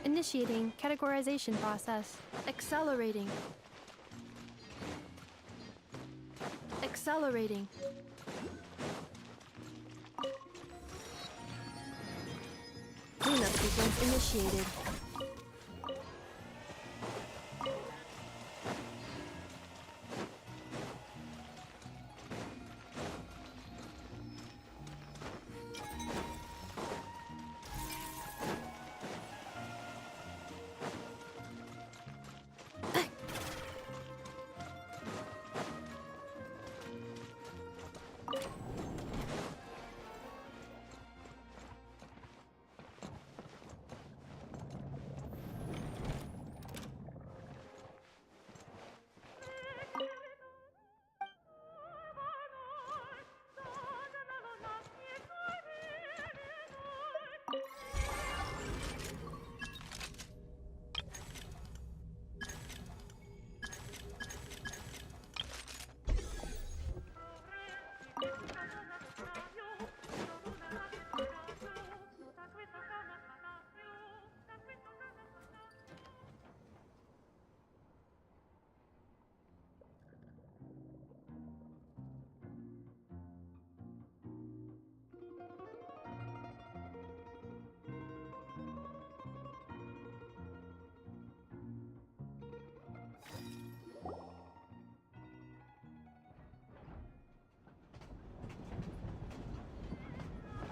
Initiating categorization process. Accelerating. Accelerating. Cleanup sequence initiated.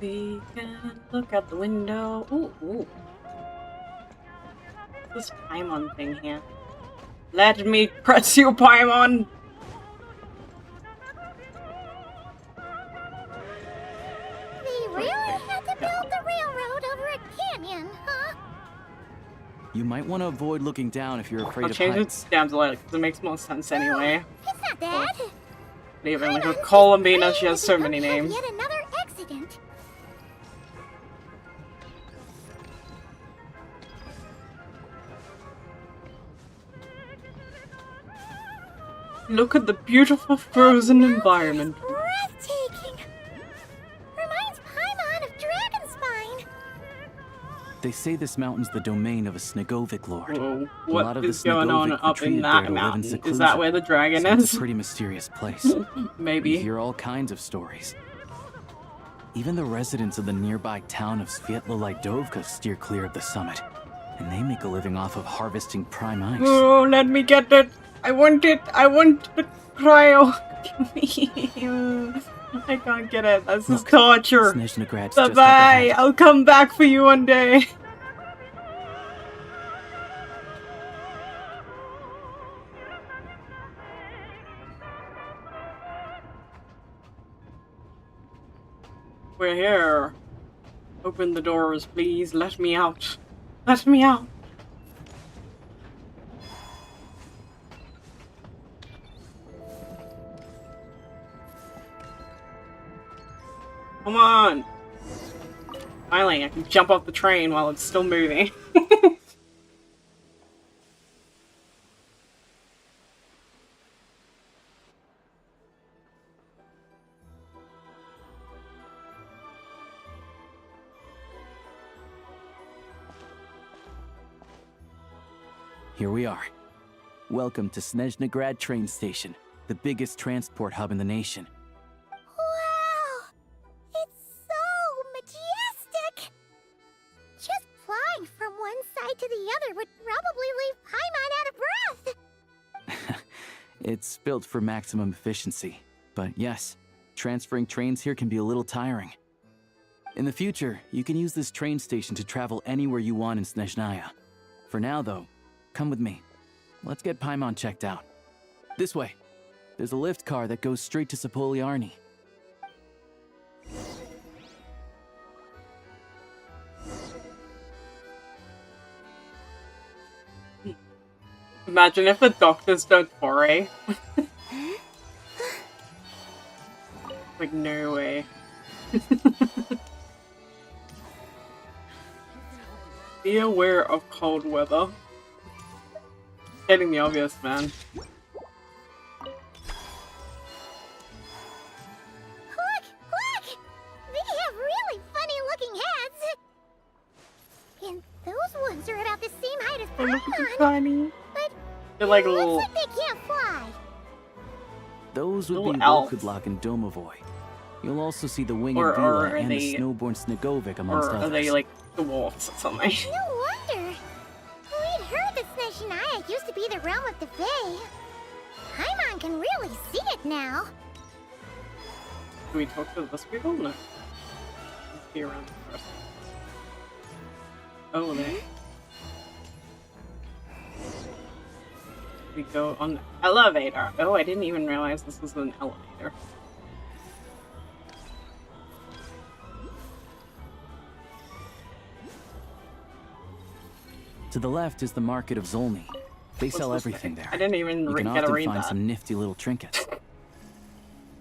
We can look out the window. Ooh, ooh. This Paimon thing here. Let me press you, Paimon! They really had to build the railroad over a canyon, huh? You might want to avoid looking down if you're afraid I'll of change heights. its stam's light because it makes more sense anyway. It's not that. Even like a Columbina, she has so many names. Yet another accident. Look at the beautiful frozen environment. Breathtaking. Reminds Paimon of Dragonspine. They say this mountain's the domain of a Snegovic lord. Whoa, a lot of is the going on Snegovic up in retreated there that to live in mountain? Is seclusion. that where the dragon So is? It's a pretty mysterious place. Maybe. You hear all kinds of stories. Even the residents of the nearby town of Svietlo-Lidovka steer clear of the summit, and they make a living off of harvesting prime ice. Oh, let me get it. I want it. I want the cryo. I can't get it. This is torture. Snezhnagrad's Bye just up bye. ahead. I'll come back for you one day. We're here. Open the doors, please. Let me out. Let me out. Come on. Finally, I can jump off the train while it's still moving. Here we are. Welcome to Snezhnagrad train station, the biggest transport hub in the nation. Wow! It's so majestic! Just flying from one side to the other would probably leave Paimon out of breath! It's built for maximum efficiency, but yes, transferring trains here can be a little tiring. In the future, you can use this train station to travel anywhere you want in Snezhnaya. For now, though, come with me. Let's get Paimon checked out. This way. There's a lift car that goes straight to Sapoliarni. Imagine if the doctors don't foray. Like, no way. Be aware of cold weather. Getting the obvious, man. Look! Look! They have really funny-looking heads! And those ones are about the same height as Paimon! Funny. But They're like it little... looks like they can't fly! Those would Little be elves. Volkudlak and Domovoy. You'll also see the winged Or Vila are and the they- snowborn Snegovic amongst Or are others. they like dwarfs or something? No wonder! We'd heard that Snezhnaya used to be the realm of the Fae. Paimon can really see it now. Do we talk to those people? No. Let's be around first. Oh, they. We go on the elevator. Oh, I didn't even realize this was an elevator. To the left is the market of Zolny. They What's sell this everything thing? there. I didn't even You can get to often read find that. some nifty little trinkets.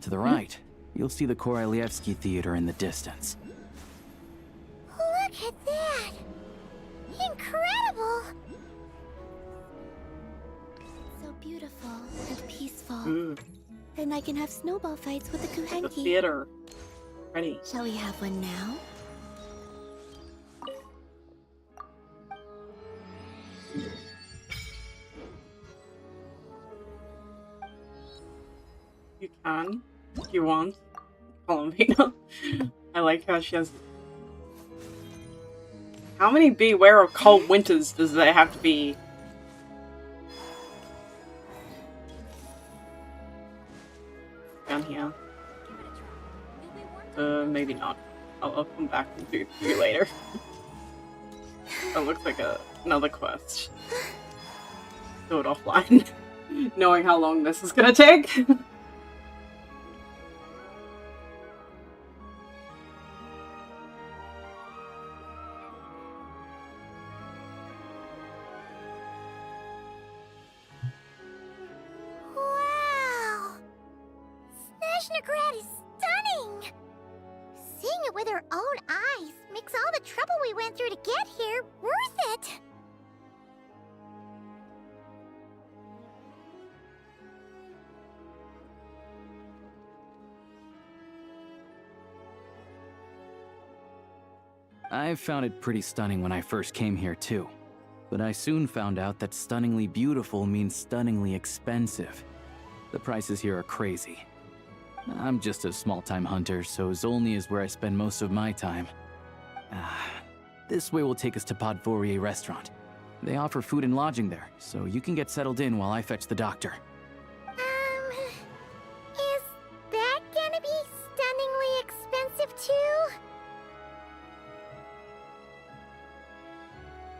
To the right, you'll see the Korolievsky Theater in the distance. Look at that! Incredible! So beautiful and peaceful. Ooh, And I can have snowball fights with the the Kuhenki. theater. Ready. Shall we have one now? You can. If you want. Columbina. I like how she has... How many beware of cold winters does there have to be? Down here. Maybe not. I'll come back and do it for you later. That looks like another quest. Do it offline. Knowing how long this is gonna take. Wow! Snezhnaya is stunning! Seeing it with our own eyes makes all the trouble we went through to get here worth it! I found it pretty stunning when I first came here too. But I soon found out that stunningly beautiful means stunningly expensive. The prices here are crazy. I'm just a small-time hunter, so Zolny is where I spend most of my time. This way will take us to Podvorier restaurant. They offer food and lodging there, so you can get settled in while I fetch the doctor. Is that gonna be stunningly expensive too?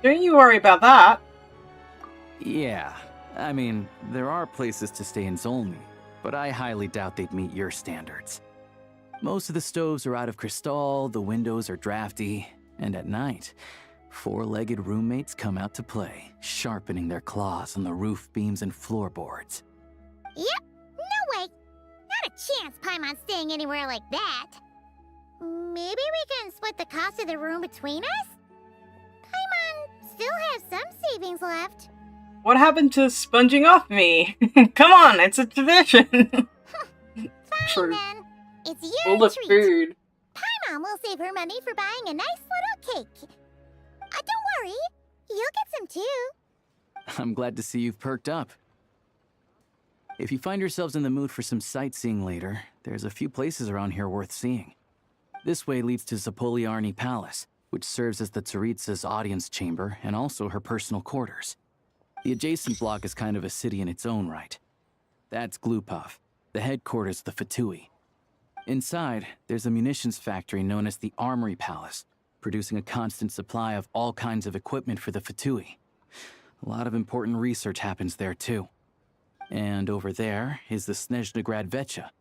Don't you worry about that. Yeah, I mean, there are places to stay in Zolny, but I highly doubt they'd meet your standards. Most of the stoves are out of crystal, the windows are drafty, and at night, four-legged roommates come out to play, sharpening their claws on the roof beams and floorboards. Yep, no way! Not a chance Paimon's staying anywhere like that. Maybe we can split the cost of the room between us? Paimon still has some savings left. What happened to sponging off me? Come on, it's a tradition. Fine then. It's your Full of treat. food. Paimon will save her money for buying a nice little cake. Don't worry, you'll get some too. I'm glad to see you've perked up. If you find yourselves in the mood for some sightseeing later, there's a few places around here worth seeing. This way leads to Zapoliarny Palace, which serves as the Tsaritsa's audience chamber and also her personal quarters. The adjacent block is kind of a city in its own right. That's Glupov, the headquarters of the Fatui. Inside, there's a munitions factory known as the Armory Palace, producing a constant supply of all kinds of equipment for the Fatui. A lot of important research happens there too. And over there is the Snezhnaya Vecha,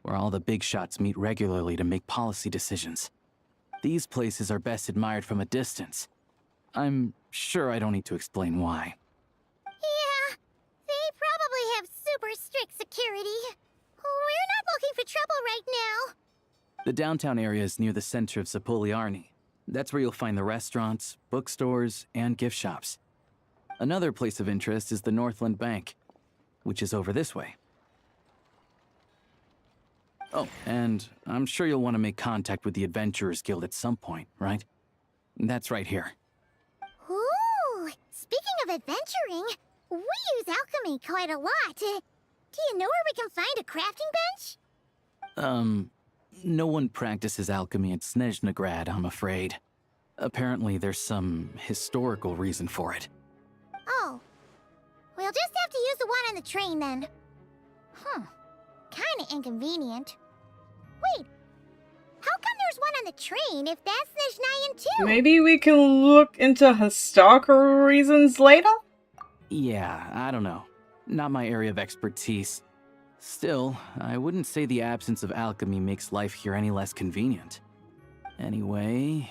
where all the big shots meet regularly to make policy decisions. These places are best admired from a distance. I'm sure I don't need to explain why. Yeah, they probably have super strict security. We're not looking for trouble right now. The downtown area is near the center of Zapoliarny. That's where you'll find the restaurants, bookstores, and gift shops. Another place of interest is the Northland Bank, which is over this way. Oh, and I'm sure you'll want to make contact with the Adventurers Guild at some point, right? That's right here. Ooh, speaking of adventuring, we use alchemy quite a lot. Do you know where we can find a crafting bench? No one practices alchemy at Snezhnaya, I'm afraid. Apparently there's some historical reason for it. Oh. We'll just have to use the one on the train then. Kinda inconvenient. Wait, how come there's one on the train if that's Snezhnayan too? Maybe we can look into historical reasons later? Yeah, I don't know. Not my area of expertise. Still, I wouldn't say the absence of alchemy makes life here any less convenient. Anyway...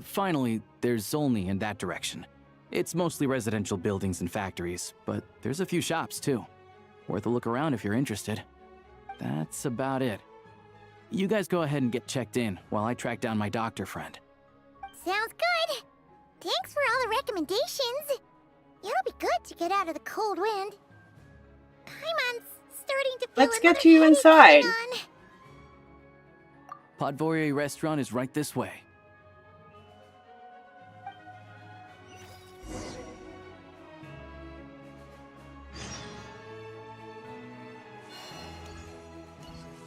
Finally, there's Zolny in that direction. It's mostly residential buildings and factories, but there's a few shops too. Worth a look around if you're interested. That's about it. You guys go ahead and get checked in while I track down my doctor friend. Sounds good. Thanks for all the recommendations. It'll be good to get out of the cold wind. Paimon's starting to feel Let's another get you headache inside. coming on. Podvorier restaurant is right this way.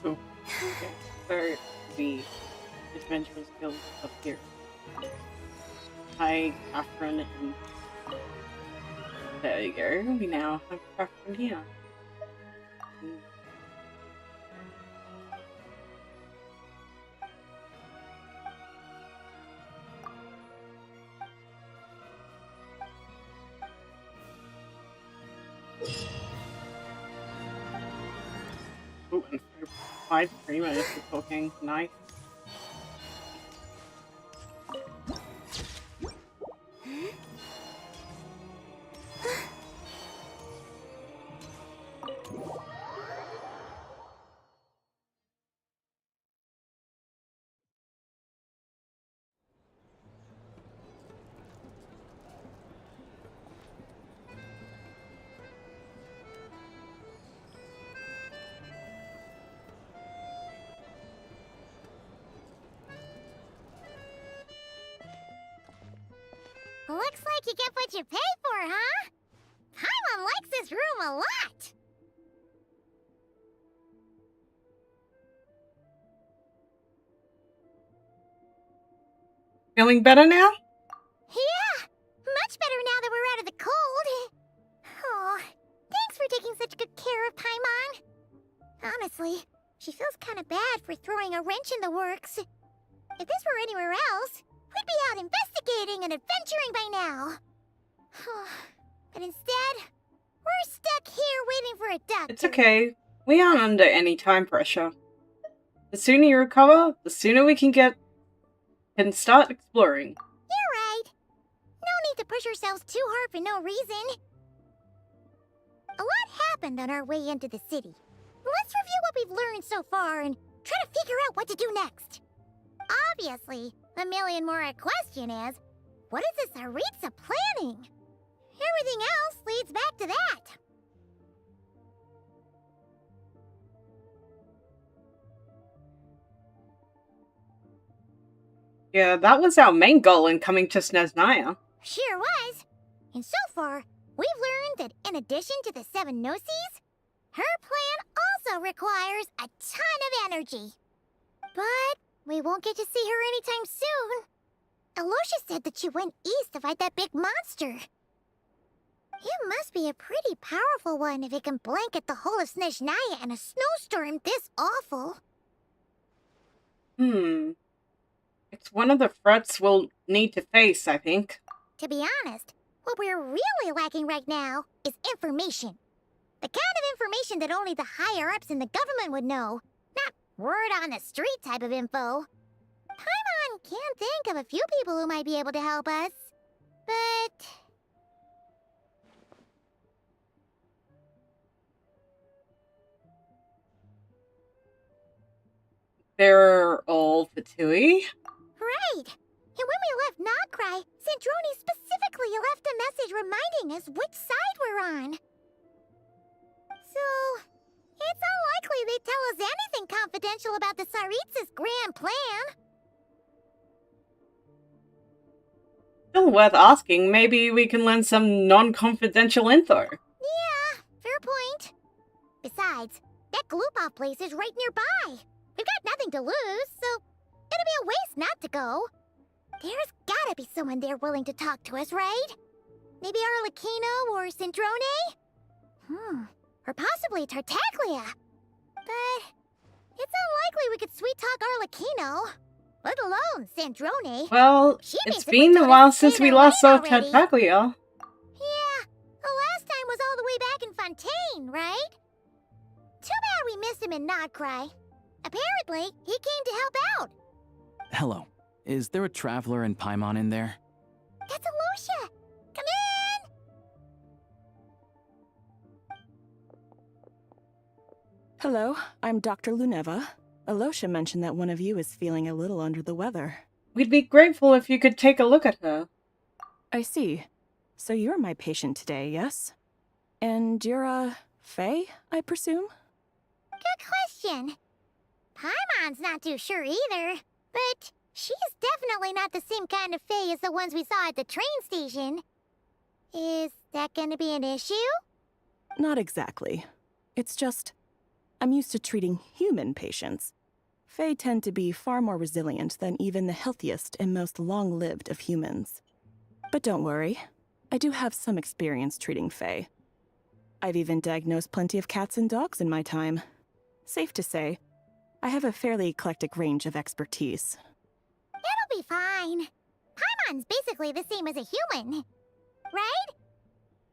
So, okay. There the Adventurers Guild up here. Hi, Catherine, and there you go. We now have Catherine here. Ooh, and 5 minutes of cooking. Nice. Looks like you get what you pay for, huh? Paimon likes this room a lot. Feeling better now? Yeah, much better now that we're out of the cold. Oh, thanks for taking such good care of Paimon. Honestly, she feels kind of bad for throwing a wrench in the works. If this were anywhere else, we'd be out investigating and adventuring by now. But instead, we're stuck here waiting for a doctor. It's okay. We aren't under any time pressure. The sooner you recover, the sooner we can start exploring. You're right. No need to push ourselves too hard for no reason. A lot happened on our way into the city. Let's review what we've learned so far and try to figure out what to do next. Obviously, the million more question is, what is this Tsaritsa planning? Everything else leads back to that. Yeah, that was our main goal in coming to Snezhnaya. Sure was. And so far, we've learned that in addition to the 7 Gnosis, her plan also requires a ton of energy. But we won't get to see her anytime soon. Alosha said that she went east to fight that big monster. It must be a pretty powerful one if it can blanket the whole of Snezhnaya in a snowstorm this awful. It's one of the threats we'll need to face, I think. To be honest, what we're really lacking right now is information. The kind of information that only the higher-ups in the government would know. Not word on the street type of info. Paimon can think of a few people who might be able to help us. But... They're all Fatui? Right! And when we left Nagcry, Sandrone specifically left a message reminding us which side we're on. So, it's unlikely they'd tell us anything confidential about the Tsaritsa's grand plan. Still worth asking. Maybe we can learn some non-confidential info. Yeah, fair point. Besides, that Gloop-Off place is right nearby. We've got nothing to lose, so it'd be a waste not to go. There's gotta be someone there willing to talk to us, right? Maybe Arlecchino or Sandrone? Or possibly Tartaglia. But it's unlikely we could sweet-talk Arlecchino, let alone Sandrone. Well, it's been a while since we last saw Tartaglia. Yeah, the last time was all the way back in Fontaine, right? Too bad we missed him in Nagcry. Apparently, he came to help out. Hello. Is there a traveler and Paimon in there? That's Alosha! Come in! Hello, I'm Dr. Luneva. Alosha mentioned that one of you is feeling a little under the weather. We'd be grateful if you could take a look at her. I see. So you're my patient today, yes? And you're, Faye, I presume? Good question. Paimon's not too sure either, but she's definitely not the same kind of Fae as the ones we saw at the train station. Is that gonna be an issue? Not exactly. It's just, I'm used to treating human patients. Fae tend to be far more resilient than even the healthiest and most long-lived of humans. But don't worry, I do have some experience treating Fae. I've even diagnosed plenty of cats and dogs in my time. Safe to say, I have a fairly eclectic range of expertise. It'll be fine. Paimon's basically the same as a human, right?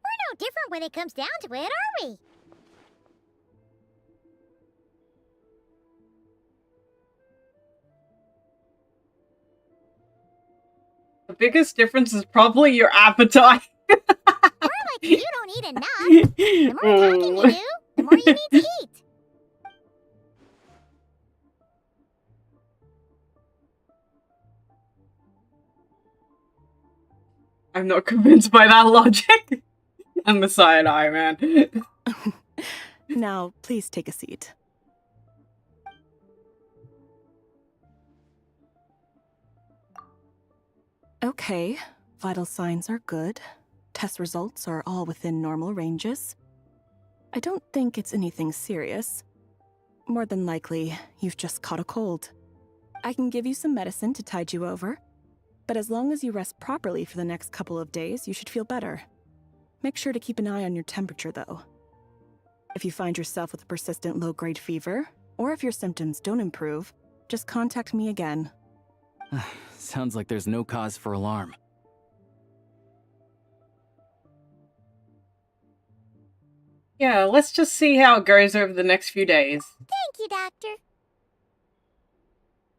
We're no different when it comes down to it, are we? The biggest difference is probably your appetite. More like you don't eat enough. The more talking you do, the more you need to eat. I'm not convinced by that logic. I'm the side-eye, man. Now, please take a seat. Okay, vital signs are good. Test results are all within normal ranges. I don't think it's anything serious. More than likely, you've just caught a cold. I can give you some medicine to tide you over, but as long as you rest properly for the next couple of days, you should feel better. Make sure to keep an eye on your temperature, though. If you find yourself with a persistent low-grade fever, or if your symptoms don't improve, just contact me again. Sounds like there's no cause for alarm. Yeah, let's just see how it goes over the next few days. Thank you, Doctor.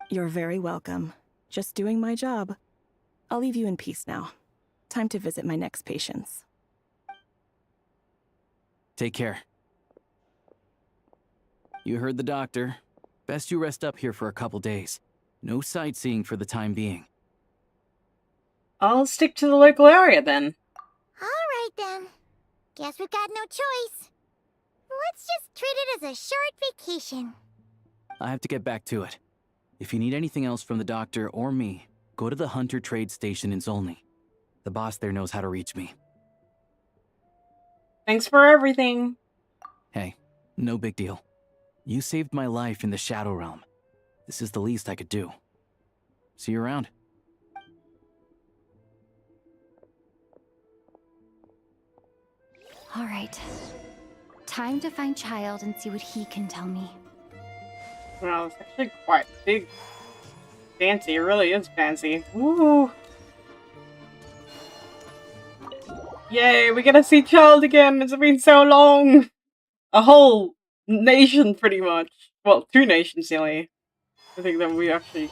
You're very welcome. Just doing my job. I'll leave you in peace now. Time to visit my next patients. Take care. You heard the doctor. Best you rest up here for a couple days. No sightseeing for the time being. I'll stick to the local area then. Alright then. Guess we've got no choice. Let's just treat it as a short vacation. I have to get back to it. If you need anything else from the doctor or me, go to the Hunter Trade Station in Zolny. The boss there knows how to reach me. Thanks for everything. Hey, no big deal. You saved my life in the Shadow Realm. This is the least I could do. See you around. All right. Time to find Child and see what he can tell me. Well, it's actually quite big. Fancy, it really is fancy. Woo! Yay, we get to see Child again! It's been so long! A whole nation, pretty much. Well, 2 nations, nearly. I think that we actually...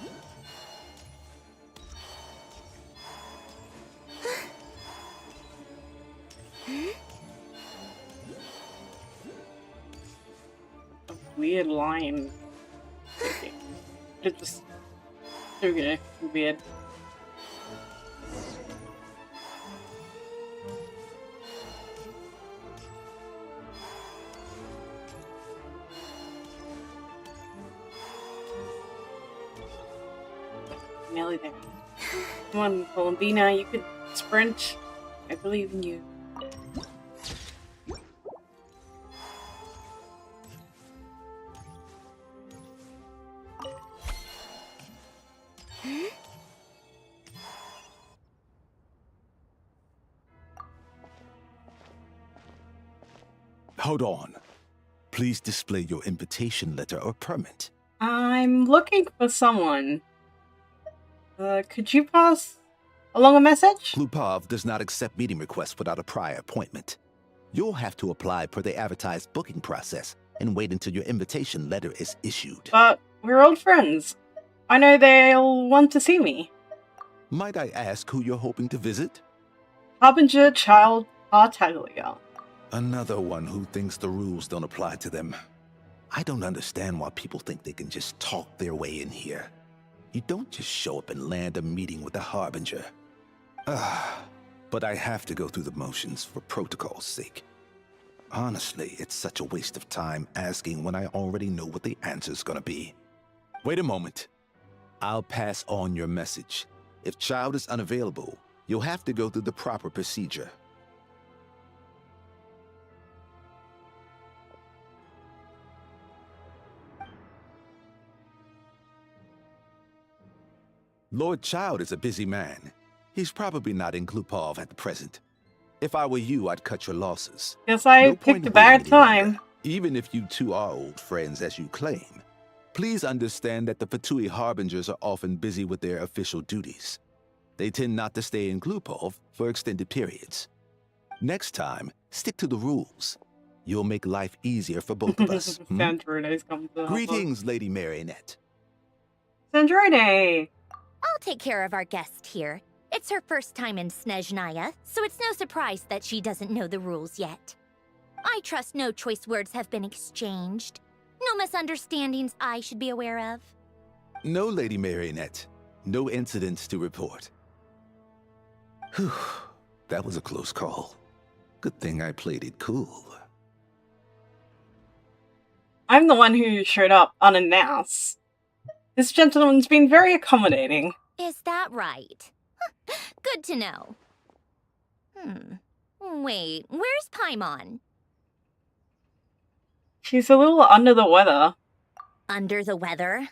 A weird line. It's just... okay, weird. Nearly there. Come on, Columbina, you could sprint. I believe in you. Hold on. Please display your invitation letter or permit. I'm looking for someone. Could you pass along a message? Klupov does not accept meeting requests without a prior appointment. You'll have to apply per the advertised booking process and wait until your invitation letter is issued. But we're old friends. I know they'll want to see me. Might I ask who you're hoping to visit? Harbinger Child Tartaglia. Another one who thinks the rules don't apply to them. I don't understand why people think they can just talk their way in here. You don't just show up and land a meeting with the Harbinger. But I have to go through the motions for protocol's sake. Honestly, it's such a waste of time asking when I already know what the answer's gonna be. Wait a moment. I'll pass on your message. If Child is unavailable, you'll have to go through the proper procedure. Lord Child is a busy man. He's probably not in Klupov at the present. If I were you, I'd cut your losses. Guess I picked a bad time. Even if you two are old friends as you claim, please understand that the Fatui Harbingers are often busy with their official duties. They tend not to stay in Klupov for extended periods. Next time, Stick to the rules. You'll make life easier for both of us. Sandrine comes up. Greetings, Lady Marionette. Sandrine! I'll take care of our guest here. It's her first time in Snezhnaya, so it's no surprise that she doesn't know the rules yet. I trust no choice words have been exchanged. No misunderstandings I should be aware of. No, Lady Marionette. No incidents to report. Whew. That was a close call. Good thing I played it cool. I'm the one who showed up unannounced. This gentleman's been very accommodating. Is that right? Good to know. Wait, where's Paimon? She's a little under the weather. Under the weather?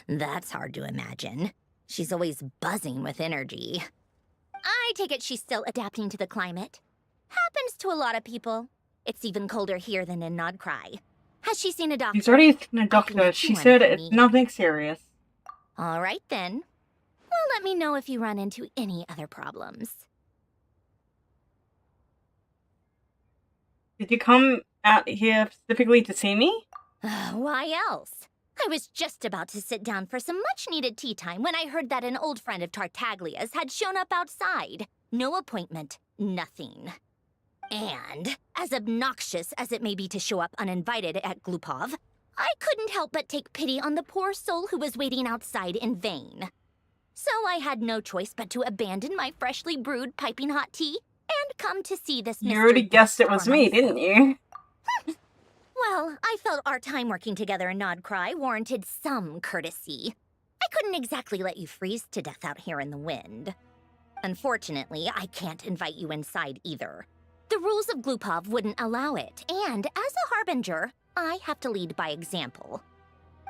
That's hard to imagine. She's always buzzing with energy. I take it she's still adapting to the climate. Happens to a lot of people. It's even colder here than in Nodcry. Has she seen a doctor? She's already seen a doctor. She said it's nothing serious. All right, then. Well, let me know if you run into any other problems. Did you come out here specifically to see me? Why else? I was just about to sit down for some much-needed tea time when I heard that an old friend of Tartaglia's had shown up outside. No appointment, nothing. And, as obnoxious as it may be to show up uninvited at Glupov, I couldn't help but take pity on the poor soul who was waiting outside in vain. So I had no choice but to abandon my freshly brewed piping hot tea and come to see this You already guessed it was me, didn't you? Well, I felt our time working together in Nodcry warranted some courtesy. I couldn't exactly let you freeze to death out here in the wind. Unfortunately, I can't invite you inside either. The rules of Glupov wouldn't allow it, and as a harbinger, I have to lead by example.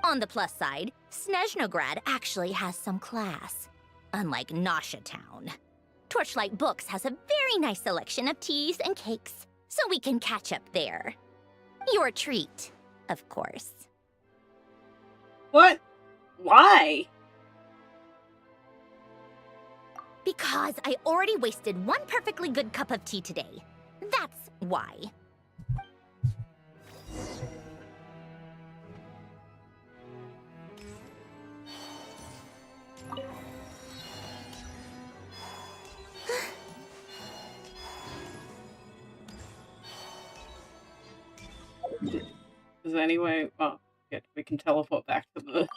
On the plus side, Snezhnograd actually has some class, unlike Nasha Town. Torchlight Books has a very nice selection of teas and cakes, so we can catch up there. Your treat, of course. What? Why? Because I already wasted one perfectly good cup of tea today. That's why. Is there any way? Oh, yeah, we can teleport back to the.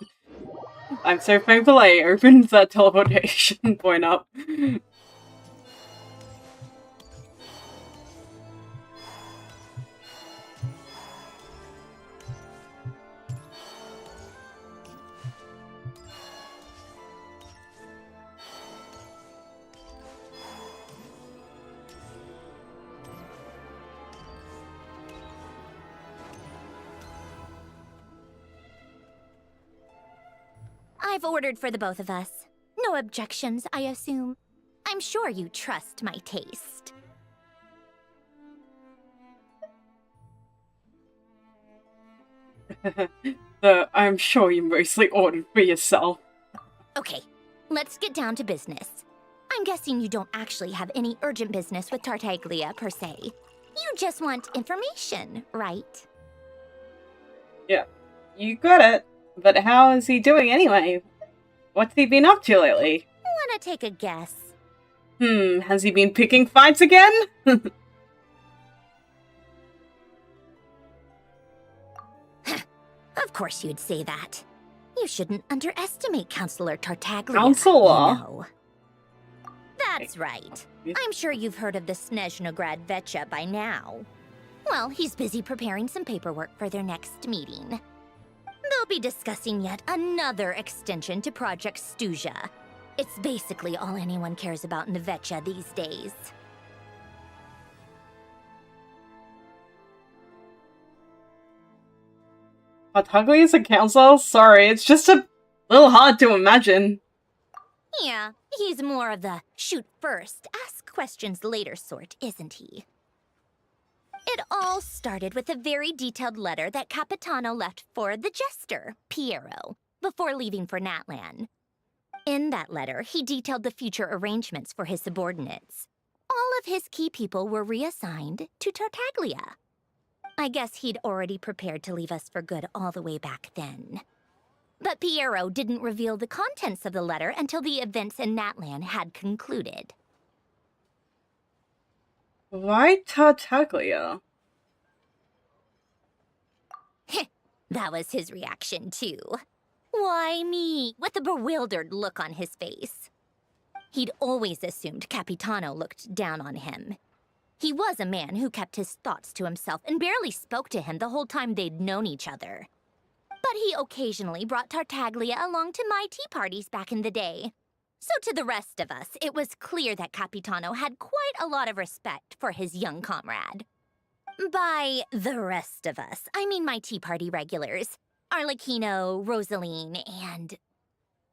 I'm so thankful I opened that teleportation point up. I've ordered for the both of us. No objections, I assume. I'm sure you trust my taste. I'm sure you mostly ordered for yourself. Okay, let's get down to business. I'm guessing you don't actually have any urgent business with Tartaglia, per se. You just want information, right? Yeah, you got it. But how is he doing anyway? What's he been up to lately? Wanna take a guess? Has he been picking fights again? Of course you'd say that. You shouldn't underestimate Counselor Tartaglia. Counselor? You know. That's right. I'm sure you've heard of the Snezhnograd Vecha by now. Well, he's busy preparing some paperwork for their next meeting. They'll be discussing yet another extension to Project Studia. It's basically all anyone cares about in the Vecha these days. Tartaglia is a council? Sorry, it's just a little hard to imagine. Yeah, he's more of the shoot first, ask questions later sort, isn't he? It all started with a very detailed letter that Capitano left for the jester, Piero, before leaving for Natlan. In that letter, he detailed the future arrangements for his subordinates. All of his key people were reassigned to Tartaglia. I guess he'd already prepared to leave us for good all the way back then. But Piero didn't reveal the contents of the letter until the events in Natlan had concluded. Why Tartaglia? That was his reaction, too. Why me? With a bewildered look on his face. He'd always assumed Capitano looked down on him. He was a man who kept his thoughts to himself and barely spoke to him the whole time they'd known each other. But he occasionally brought Tartaglia along to my tea parties back in the day. So to the rest of us, it was clear that Capitano had quite a lot of respect for his young comrade. By the rest of us, I mean my tea party regulars. Arlecchino, Rosaline, and...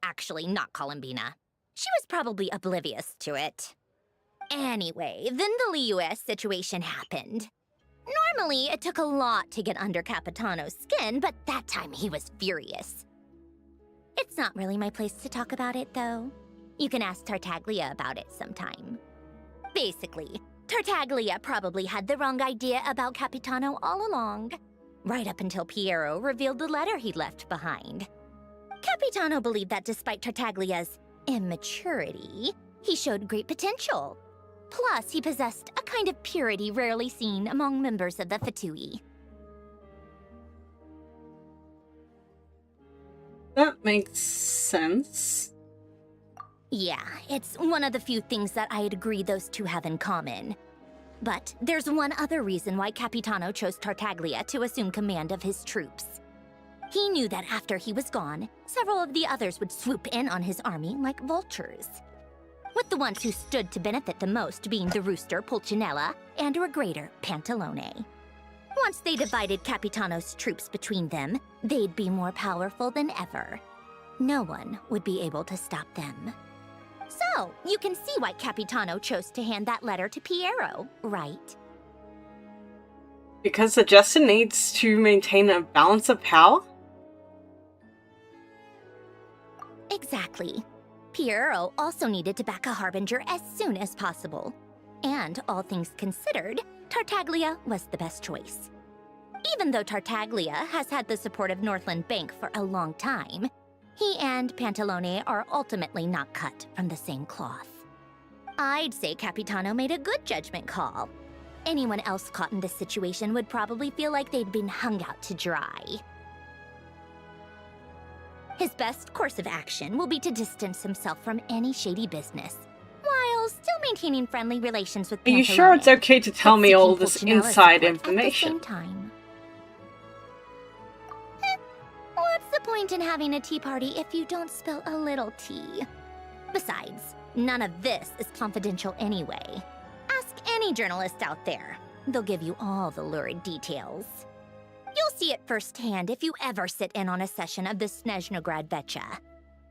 actually, not Columbina. She was probably oblivious to it. Anyway, then the Liu-S situation happened. Normally, it took a lot to get under Capitano's skin, but that time he was furious. It's not really my place to talk about it, though. You can ask Tartaglia about it sometime. Basically, Tartaglia probably had the wrong idea about Capitano all along, right up until Piero revealed the letter he'd left behind. Capitano believed that despite Tartaglia's immaturity, he showed great potential. Plus, he possessed a kind of purity rarely seen among members of the Fatui. That makes sense. Yeah, it's one of the few things that I'd agree those two have in common. But there's one other reason why Capitano chose Tartaglia to assume command of his troops. He knew that after he was gone, several of the others would swoop in on his army like vultures. With the ones who stood to benefit the most being the rooster Pulcinella and regrator Pantalone. Once they divided Capitano's troops between them, they'd be more powerful than ever. No one would be able to stop them. So, you can see why Capitano chose to hand that letter to Piero, right? Because the Justin needs to maintain a balance of power? Exactly. Piero also needed to back a Harbinger as soon as possible. And, all things considered, Tartaglia was the best choice. Even though Tartaglia has had the support of Northland Bank for a long time, he and Pantalone are ultimately not cut from the same cloth. I'd say Capitano made a good judgment call. Anyone else caught in this situation would probably feel like they'd been hung out to dry. His best course of action will be to distance himself from any shady business, while still maintaining friendly relations with Pantalone. Are you sure it's okay to tell me all this inside information? At the same time. What's the point in having a tea party if you don't spill a little tea? Besides, none of this is confidential anyway. Ask any journalist out there. They'll give you all the lurid details. You'll see it firsthand if you ever sit in on a session of the Snezhnaya Vecha.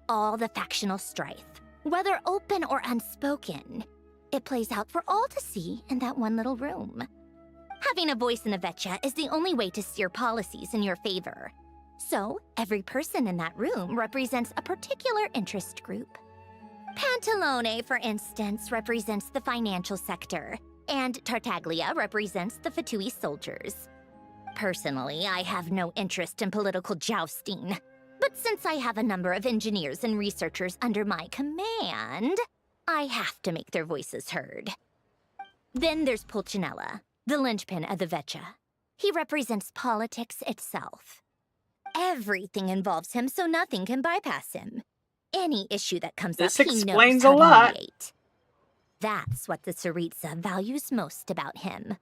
All the factional strife, whether open or unspoken, it plays out for all to see in that one little room. Having a voice in the Vecha is the only way to steer policies in your favor. So, every person in that room represents a particular interest group. Pantalone, for instance, represents the financial sector, and Tartaglia represents the Fatui soldiers. Personally, I have no interest in political jousting, but since I have a number of engineers and researchers under my command, I have to make their voices heard. Then there's Pulcinella, the linchpin of the Vecha. He represents politics itself. Everything involves him, so nothing can bypass him. Any issue that comes up, he knows how to mediate. That's what the Tsaritsa values most about him.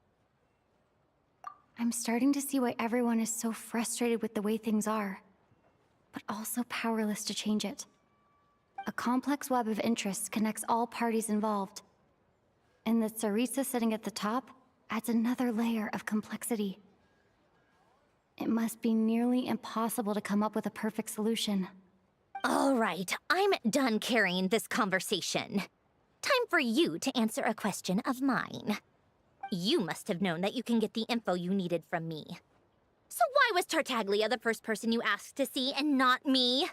I'm starting to see why everyone is so frustrated with the way things are, but also powerless to change it. A complex web of interests connects all parties involved, and the Tsaritsa sitting at the top adds another layer of complexity. It must be nearly impossible to come up with a perfect solution. All right, I'm done carrying this conversation. Time for you to answer a question of mine. You must have known that you can get the info you needed from me. So why was Tartaglia the first person you asked to see and not me?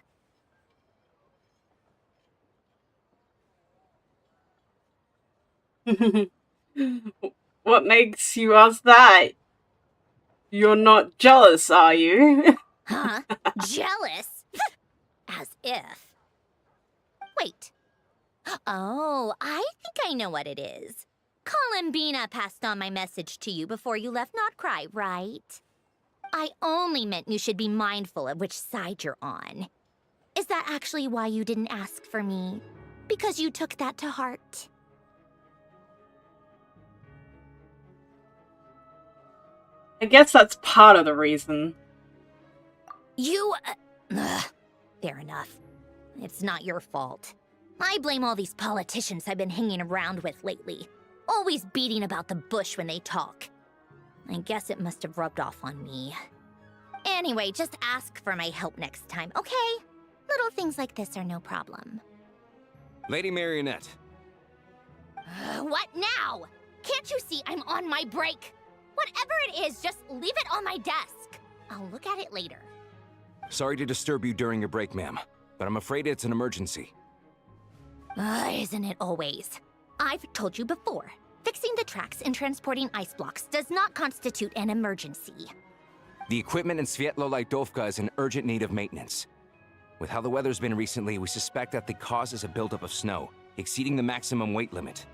What makes you ask that? You're not jealous, are you? Huh? Jealous? As if. Wait. Oh, I think I know what it is. Columbina passed on my message to you before you left Notcry, right? I only meant you should be mindful of which side you're on. Is that actually why you didn't ask for me? Because you took that to heart? I guess that's part of the reason. You... fair enough. It's not your fault. I blame all these politicians I've been hanging around with lately. Always beating about the bush when they talk. I guess it must have rubbed off on me. Anyway, just ask for my help next time, okay? Little things like this are no problem. Lady Marionette. What now? Can't you see I'm on my break? Whatever it is, just leave it on my desk. I'll look at it later. Sorry to disturb you during your break, ma'am, but I'm afraid it's an emergency. Isn't it always? I've told you before, fixing the tracks and transporting ice blocks does not constitute an emergency. The equipment in Svietlo-Laidovka is in urgent need of maintenance. With how the weather's been recently, we suspect that the cause is a buildup of snow, exceeding the maximum weight limit.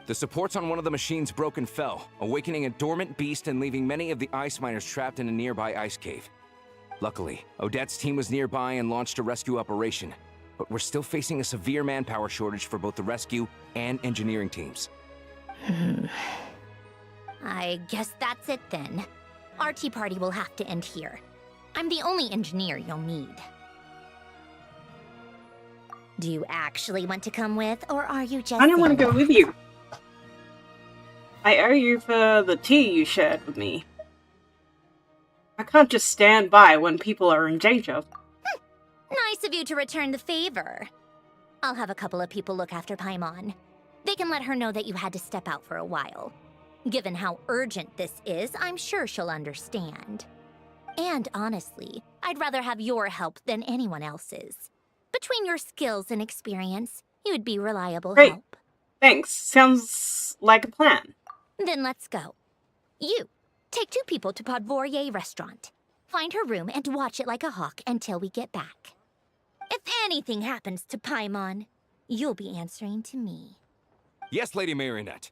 The supports on one of the machines broke and fell, awakening a dormant beast and leaving many of the ice miners trapped in a nearby ice cave. Luckily, Odette's team was nearby and launched a rescue operation, but we're still facing a severe manpower shortage for both the rescue and engineering teams. I guess that's it then. Our tea party will have to end here. I'm the only engineer you'll need. Do you actually want to come with, or are you just... I don't want to go with you. I owe you for the tea you shared with me. I can't just stand by when people are in danger. Nice of you to return the favor. I'll have a couple of people look after Paimon. They can let her know that you had to step out for a while. Given how urgent this is, I'm sure she'll understand. And honestly, I'd rather have your help than anyone else's. Between your skills and experience, you'd be reliable help. Thanks. Sounds like a plan. Then let's go. You, take 2 people to Podvorier restaurant. Find her room and watch it like a hawk until we get back. If anything happens to Paimon, you'll be answering to me. Yes, Lady Marionette.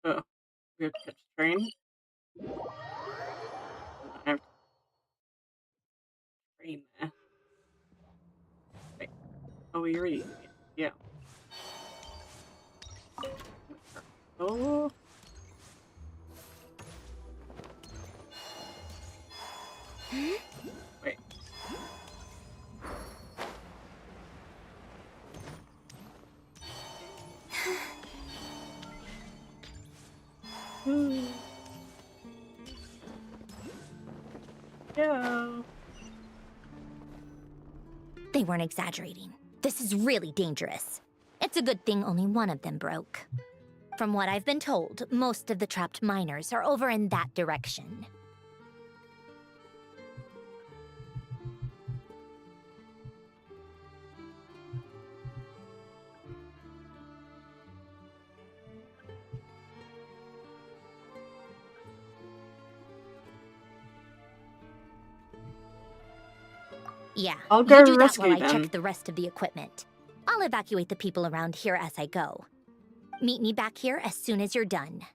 Oh, we have to catch a train. I have to train there. Wait. Oh, we already. Yeah. Oh. Wait. Yeah. They weren't exaggerating. This is really dangerous. It's a good thing only one of them broke. From what I've been told, most of the trapped miners are over in that direction. Yeah, I'll go you do that rescue while I them. check the rest of the equipment. I'll evacuate the people around here as I go. Meet me back here as soon as you're done.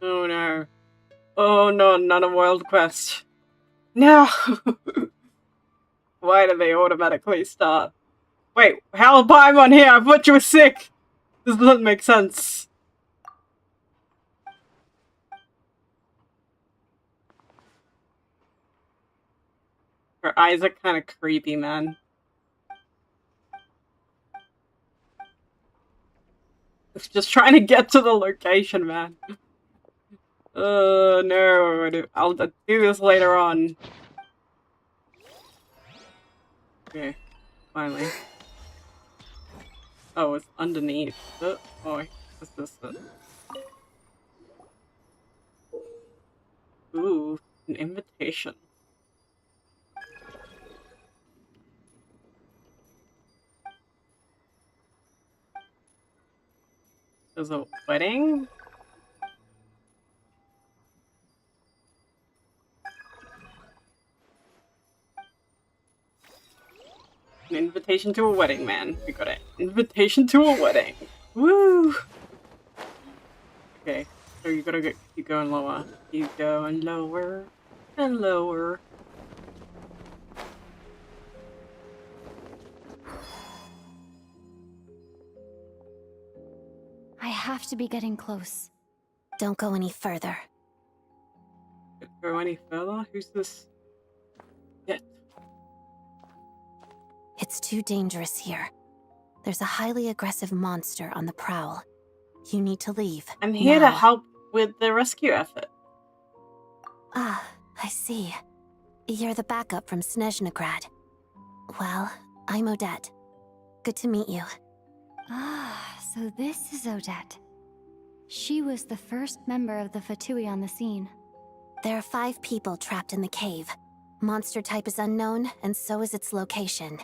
Oh no. Oh no, not a world quest. No! Why do they automatically start? Wait, how Paimon here? I thought you were sick! This doesn't make sense. Her eyes are kind of creepy, man. Just trying to get to the location, man. No. I'll do this later on. Okay, finally. Oh, it's underneath. Oh, what's this? Ooh, an invitation. There's a wedding? An invitation to a wedding, man. We got an invitation to a wedding. Woo! Okay, so you gotta keep going lower. Keep going lower and lower. I have to be getting close. Don't go any further. Don't go any further? Who's this? Yeah. It's too dangerous here. There's a highly aggressive monster on the prowl. You need to leave. I'm here now. to help with the rescue effort. Ah, I see. You're the backup from Snezhnaya. Well, I'm Odette. Good to meet you. Ah, so this is Odette. She was the first member of the Fatui on the scene. There are 5 people trapped in the cave. Monster type is unknown, and so is its location.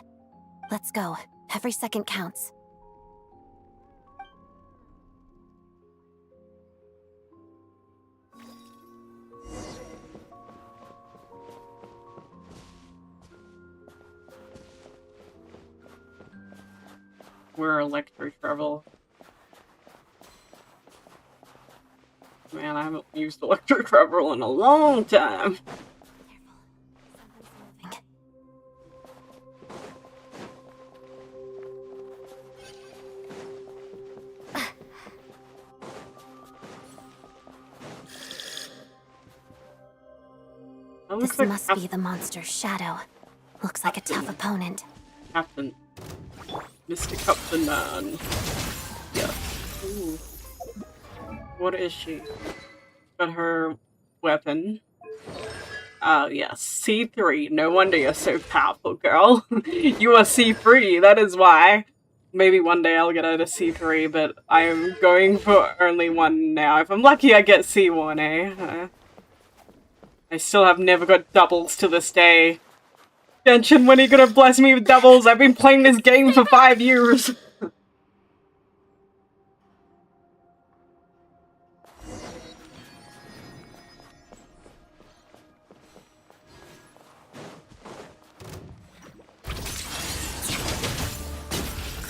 Let's go. Every second counts. We're electric travel. Man, I haven't used electric travel in a long time. This must be the monster's shadow. Looks like a tough opponent. Captain. Mr. Captain Man. Yeah. Ooh. What is she? Got her weapon. Yes. C3. No wonder you're so powerful, girl. You are C3, that is why. Maybe one day I'll get her to C3, but I am going for only 1 now. If I'm lucky, I get C1, eh? I still have never got doubles to this day. Genshin, when are you gonna bless me with doubles? I've been playing this game for 5 years.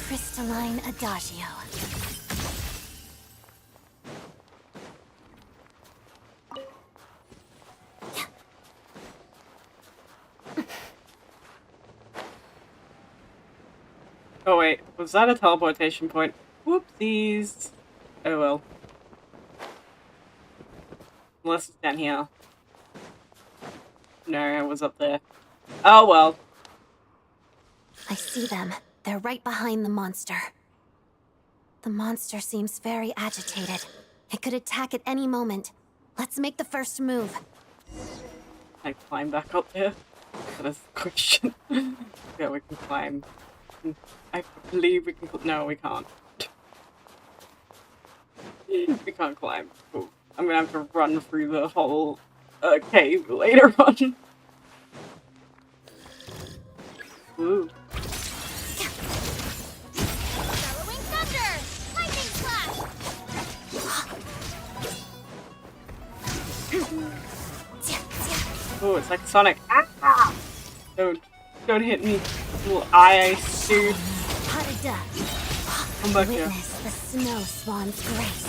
Crystalline Adagio. Oh wait, was that a teleportation point? Whoopsies. Oh well. Unless it's down here. No, it was up there. Oh well. I see them. They're right behind the monster. The monster seems very agitated. It could attack at any moment. Let's make the first move. Can I climb back up there? That is the question. Yeah, we can climb. I believe we can. No, we can't. We can't climb. Ooh, I'm gonna have to run through the whole cave later on. Ooh. Bellowing thunder! Lightning flash! Oh, it's like Sonic. Ah! Don't hit me, little ice dude. Come back here. Witness the snow swan's grace.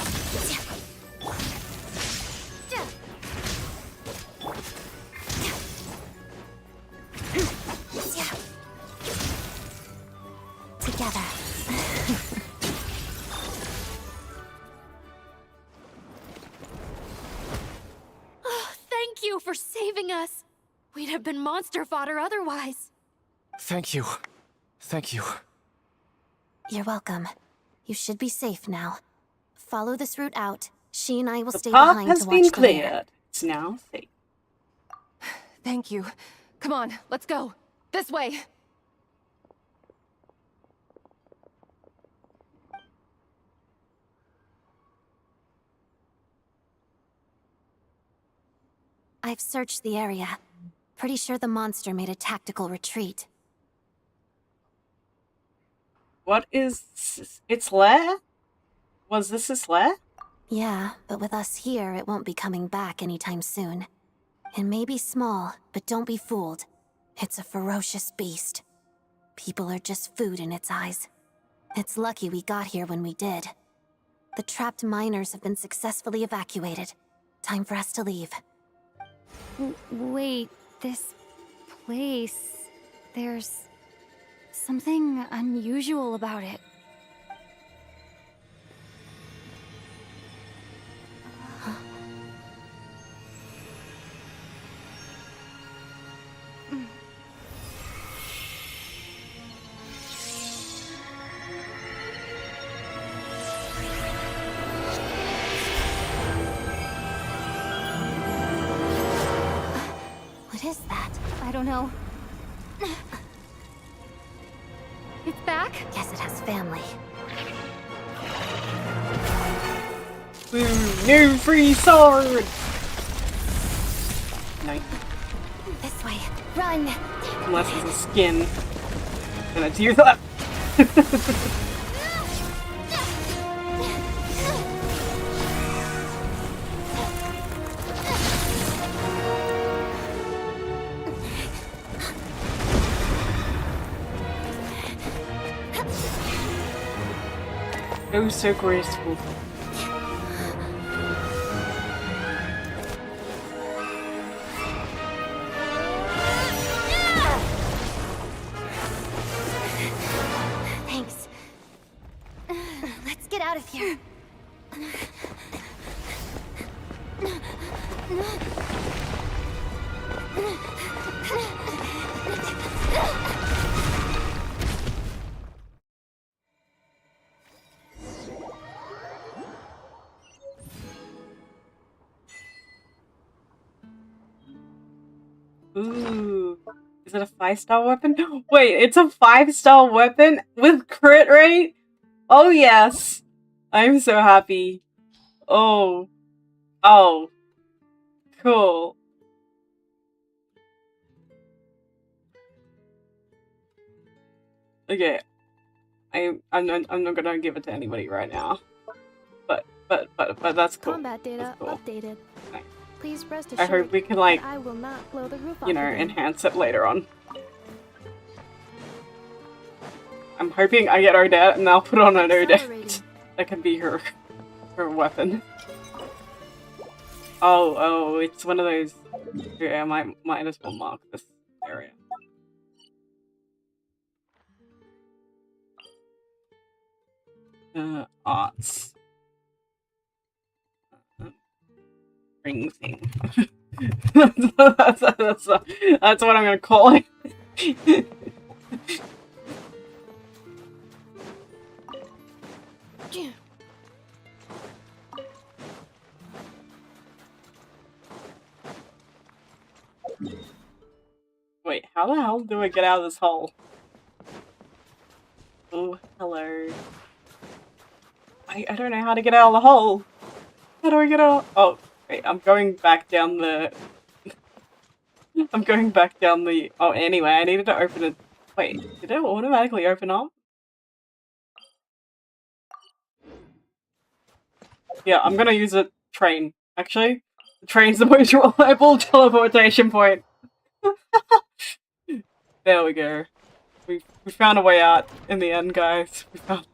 Together. Oh, thank you for saving us. We'd have been monster fodder otherwise. Thank you. Thank you. You're welcome. You should be safe now. Follow this route out. She and I will The stay path behind has to been watch the lair. cleared. It's now safe. Thank you. Come on, let's go. This way. I've searched the area. Pretty sure the monster made a tactical retreat. What is its lair? Was this its lair? Yeah, but with us here, it won't be coming back anytime soon. It may be small, but don't be fooled. It's a ferocious beast. People are just food in its eyes. It's lucky we got here when we did. The trapped miners have been successfully evacuated. Time for us to leave. Wait, this place... There's... something unusual about it. What is that? I don't know. It's back? Guess it has family. New free sword! Nice. This way. Run! Unless it's a skin. And it's you left. Oh, so graceful. Thanks. Let's get out of here. Ooh. Is it a 5-star weapon? Wait, it's a 5-star weapon with crit rate? Oh yes. I'm so happy. Oh. Oh. Cool. Okay. I'm not gonna give it to anybody right now. But that's cool. Combat data That's cool. updated. Nice. Please rest I assured hope we can, like, that I will not blow the roof you off know, again. enhance it later on. I'm hoping I get Odette and I'll put on an Odette. That can be her weapon. Oh, it's one of those. Okay, I might as well mark this area. Arts. Ring thing. that's what I'm gonna call it. Wait, how the hell do I get out of this hole? Oh, hello. I don't know how to get out of the hole. How do I get out? Oh, wait, I'm going back down the... I'm going back down the... Oh, anyway, I needed to open it. Wait, did it automatically open up? Yeah, I'm gonna use a train, actually. The train's the most reliable teleportation point. There we go. We found a way out in the end, guys. We found...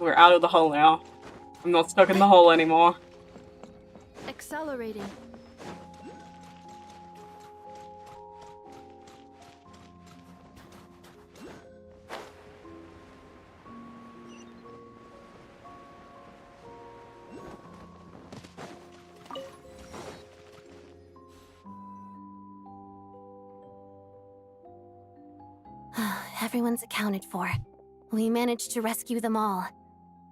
We're out of the hole now. I'm not stuck in the hole anymore. Accelerating. everyone's accounted for. We managed to rescue them all.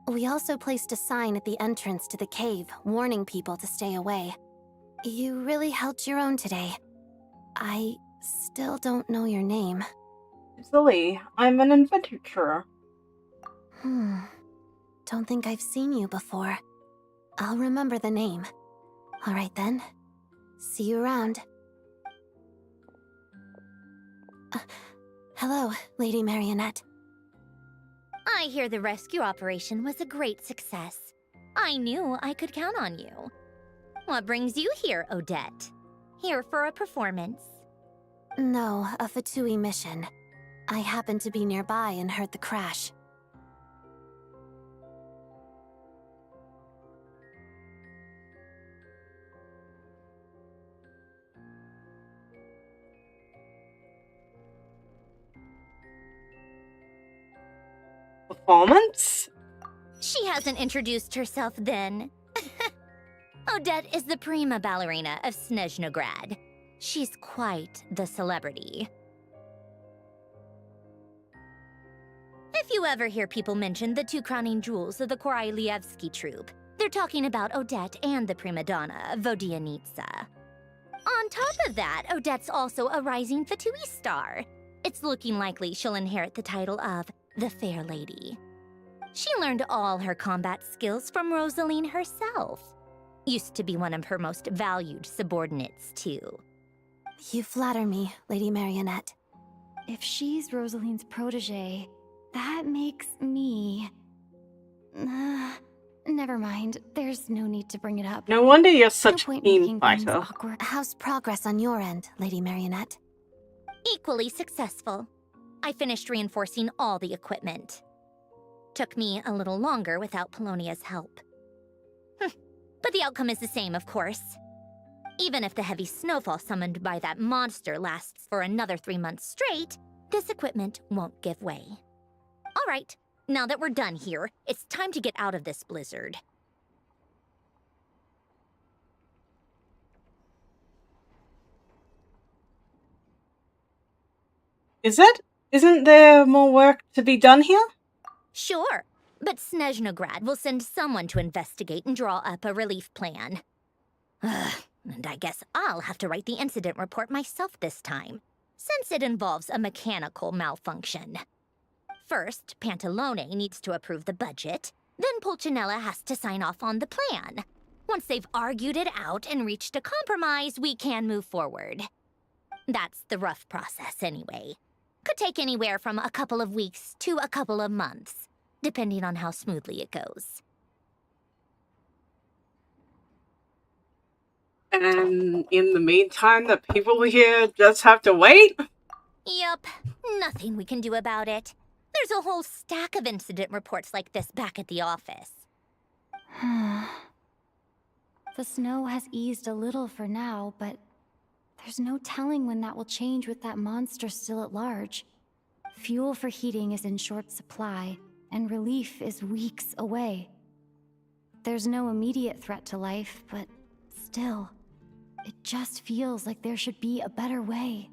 We also placed a sign at the entrance to the cave, warning people to stay away. You really held your own today. I still don't know your name. Silly, I'm an adventurer. Don't think I've seen you before. I'll remember the name. All right then. See you around. Hello, Lady Marionette. I hear the rescue operation was a great success. I knew I could count on you. What brings you here, Odette? Here for a performance? No, a Fatui mission. I happened to be nearby and heard the crash. Performance? She hasn't introduced herself then. Odette is the prima ballerina of Snezhnograd. She's quite the celebrity. If you ever hear people mention the two crowning jewels of the Korailievsky troupe, they're talking about Odette and the prima donna, Vodianitsa. On top of that, Odette's also a rising Fatui star. It's looking likely she'll inherit the title of the Fair Lady. She learned all her combat skills from Rosaline herself. Used to be one of her most valued subordinates, too. You flatter me, Lady Marionette. If she's Rosaline's protege, that makes me... never mind. There's no need to bring it up. No wonder you're such a team fighter. How's progress on your end, Lady Marionette? Equally successful. I finished reinforcing all the equipment. Took me a little longer without Polonia's help. But the outcome is the same, of course. Even if the heavy snowfall summoned by that monster lasts for another 3 months straight, this equipment won't give way. All right, now that we're done here, it's time to get out of this blizzard. Is it? Isn't there more work to be done here? Sure, but Snezhnograd will send someone to investigate and draw up a relief plan. And I guess I'll have to write the incident report myself this time, since it involves a mechanical malfunction. First, Pantalone needs to approve the budget, then Pulcinella has to sign off on the plan. Once they've argued it out and reached a compromise, we can move forward. That's the rough process anyway. Could take anywhere from a couple of weeks to a couple of months, depending on how smoothly it goes. And in the meantime, the people here just have to wait? Yup, nothing we can do about it. There's a whole stack of incident reports like this back at the office. The snow has eased a little for now, but there's no telling when that will change with that monster still at large. Fuel for heating is in short supply, and relief is weeks away. There's no immediate threat to life, but still, it just feels like there should be a better way.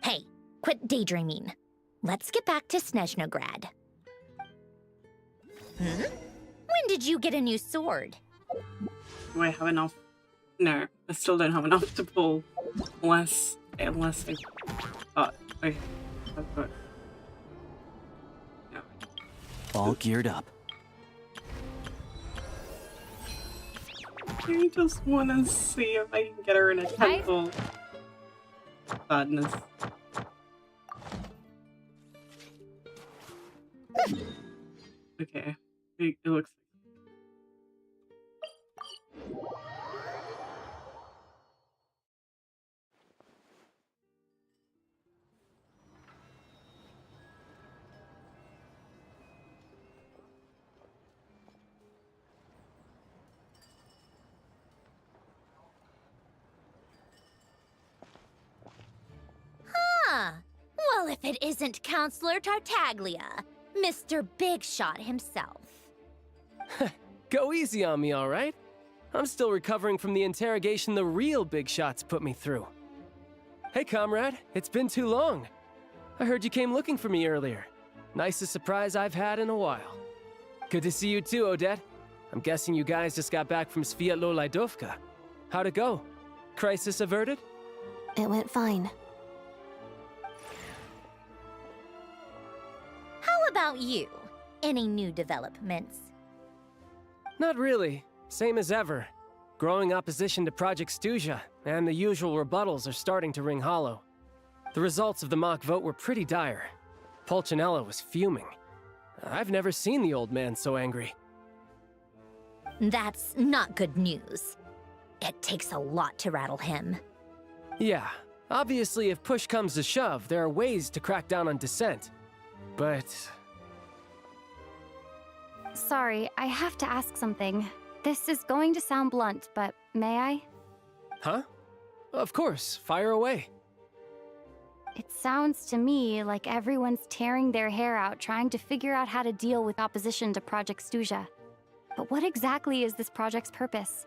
Hey, quit daydreaming. Let's get back to Snezhnograd. When did you get a new sword? Do I have enough? No, I still don't have enough to pull. Unless I... Oh, okay. I've got... No. All geared up. I just want to see if I can get her in a temple. Sadness. Okay, it looks... Well, if it isn't Counselor Tartaglia, Mr. Big Shot himself. Go easy on me, all right? I'm still recovering from the interrogation the real Big Shots put me through. Hey, comrade, it's been too long. I heard you came looking for me earlier. Nicest surprise I've had in a while. Good to see you too, Odette. I'm guessing you guys just got back from Sviatlo-Laidovka. How'd it go? Crisis averted? It went fine. How about you? Any new developments? Not really. Same as ever. Growing opposition to Project Stuja, and the usual rebuttals are starting to ring hollow. The results of the mock vote were pretty dire. Pulcinella was fuming. I've never seen the old man so angry. That's not good news. It takes a lot to rattle him. Yeah, obviously if push comes to shove, there are ways to crack down on dissent. But... Sorry, I have to ask something. This is going to sound blunt, but may I? Huh? Of course, fire away. It sounds to me like everyone's tearing their hair out trying to figure out how to deal with opposition to Project Stuja. But what exactly is this project's purpose?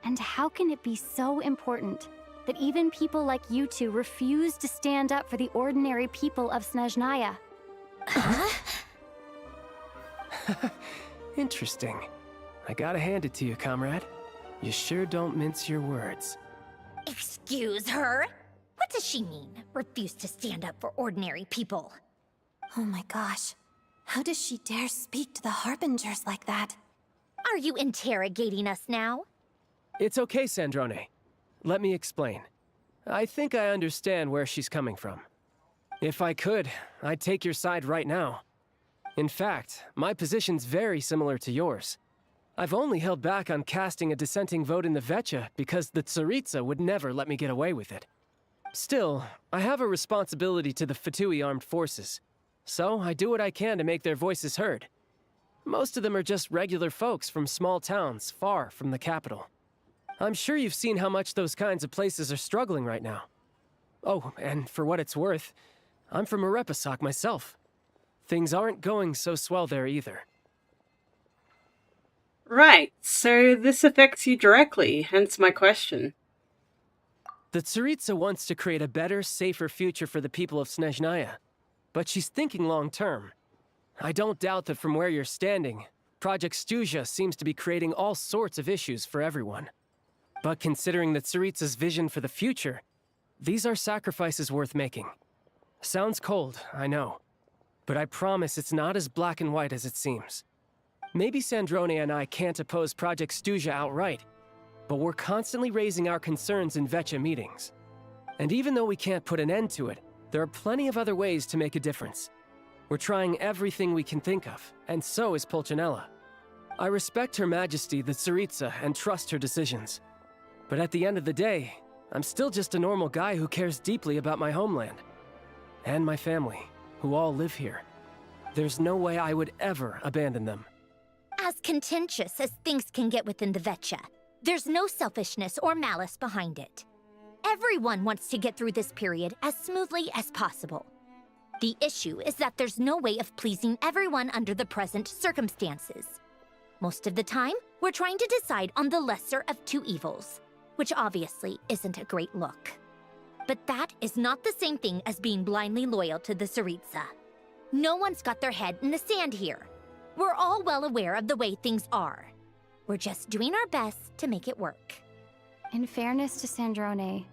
And how can it be so important that even people like you two refuse to stand up for the ordinary people of Snezhnaya? Interesting. I gotta hand it to you, comrade. You sure don't mince your words. Excuse her? What does she mean, refuse to stand up for ordinary people? Oh my gosh. How does she dare speak to the Harbingers like that? Are you interrogating us now? It's okay, Sandrone. Let me explain. I think I understand where she's coming from. If I could, I'd take your side right now. In fact, my position's very similar to yours. I've only held back on casting a dissenting vote in the Vecha because the Tsaritsa would never let me get away with it. Still, I have a responsibility to the Fatui armed forces, so I do what I can to make their voices heard. Most of them are just regular folks from small towns far from the capital. I'm sure you've seen how much those kinds of places are struggling right now. Oh, and for what it's worth, I'm from Arepasak myself. Things aren't going so swell there either. Right, so this affects you directly, hence my question. The Tsaritsa wants to create a better, safer future for the people of Snezhnaya, but she's thinking long-term. I don't doubt that from where you're standing, Project Stuja seems to be creating all sorts of issues for everyone. But considering the Tsaritsa's vision for the future, these are sacrifices worth making. Sounds cold, I know, but I promise it's not as black and white as it seems. Maybe Sandrone and I can't oppose Project Stuja outright, but we're constantly raising our concerns in Vecha meetings. And even though we can't put an end to it, there are plenty of other ways to make a difference. We're trying everything we can think of, and so is Pulcinella. I respect Her Majesty the Tsaritsa and trust her decisions. But at the end of the day, I'm still just a normal guy who cares deeply about my homeland. And my family, who all live here. There's no way I would ever abandon them. As contentious as things can get within the Vecha, there's no selfishness or malice behind it. Everyone wants to get through this period as smoothly as possible. The issue is that there's no way of pleasing everyone under the present circumstances. Most of the time, we're trying to decide on the lesser of two evils, which obviously isn't a great look. But that is not the same thing as being blindly loyal to the Tsaritsa. No one's got their head in the sand here. We're all well aware of the way things are. We're just doing our best to make it work. In fairness to Sandrone,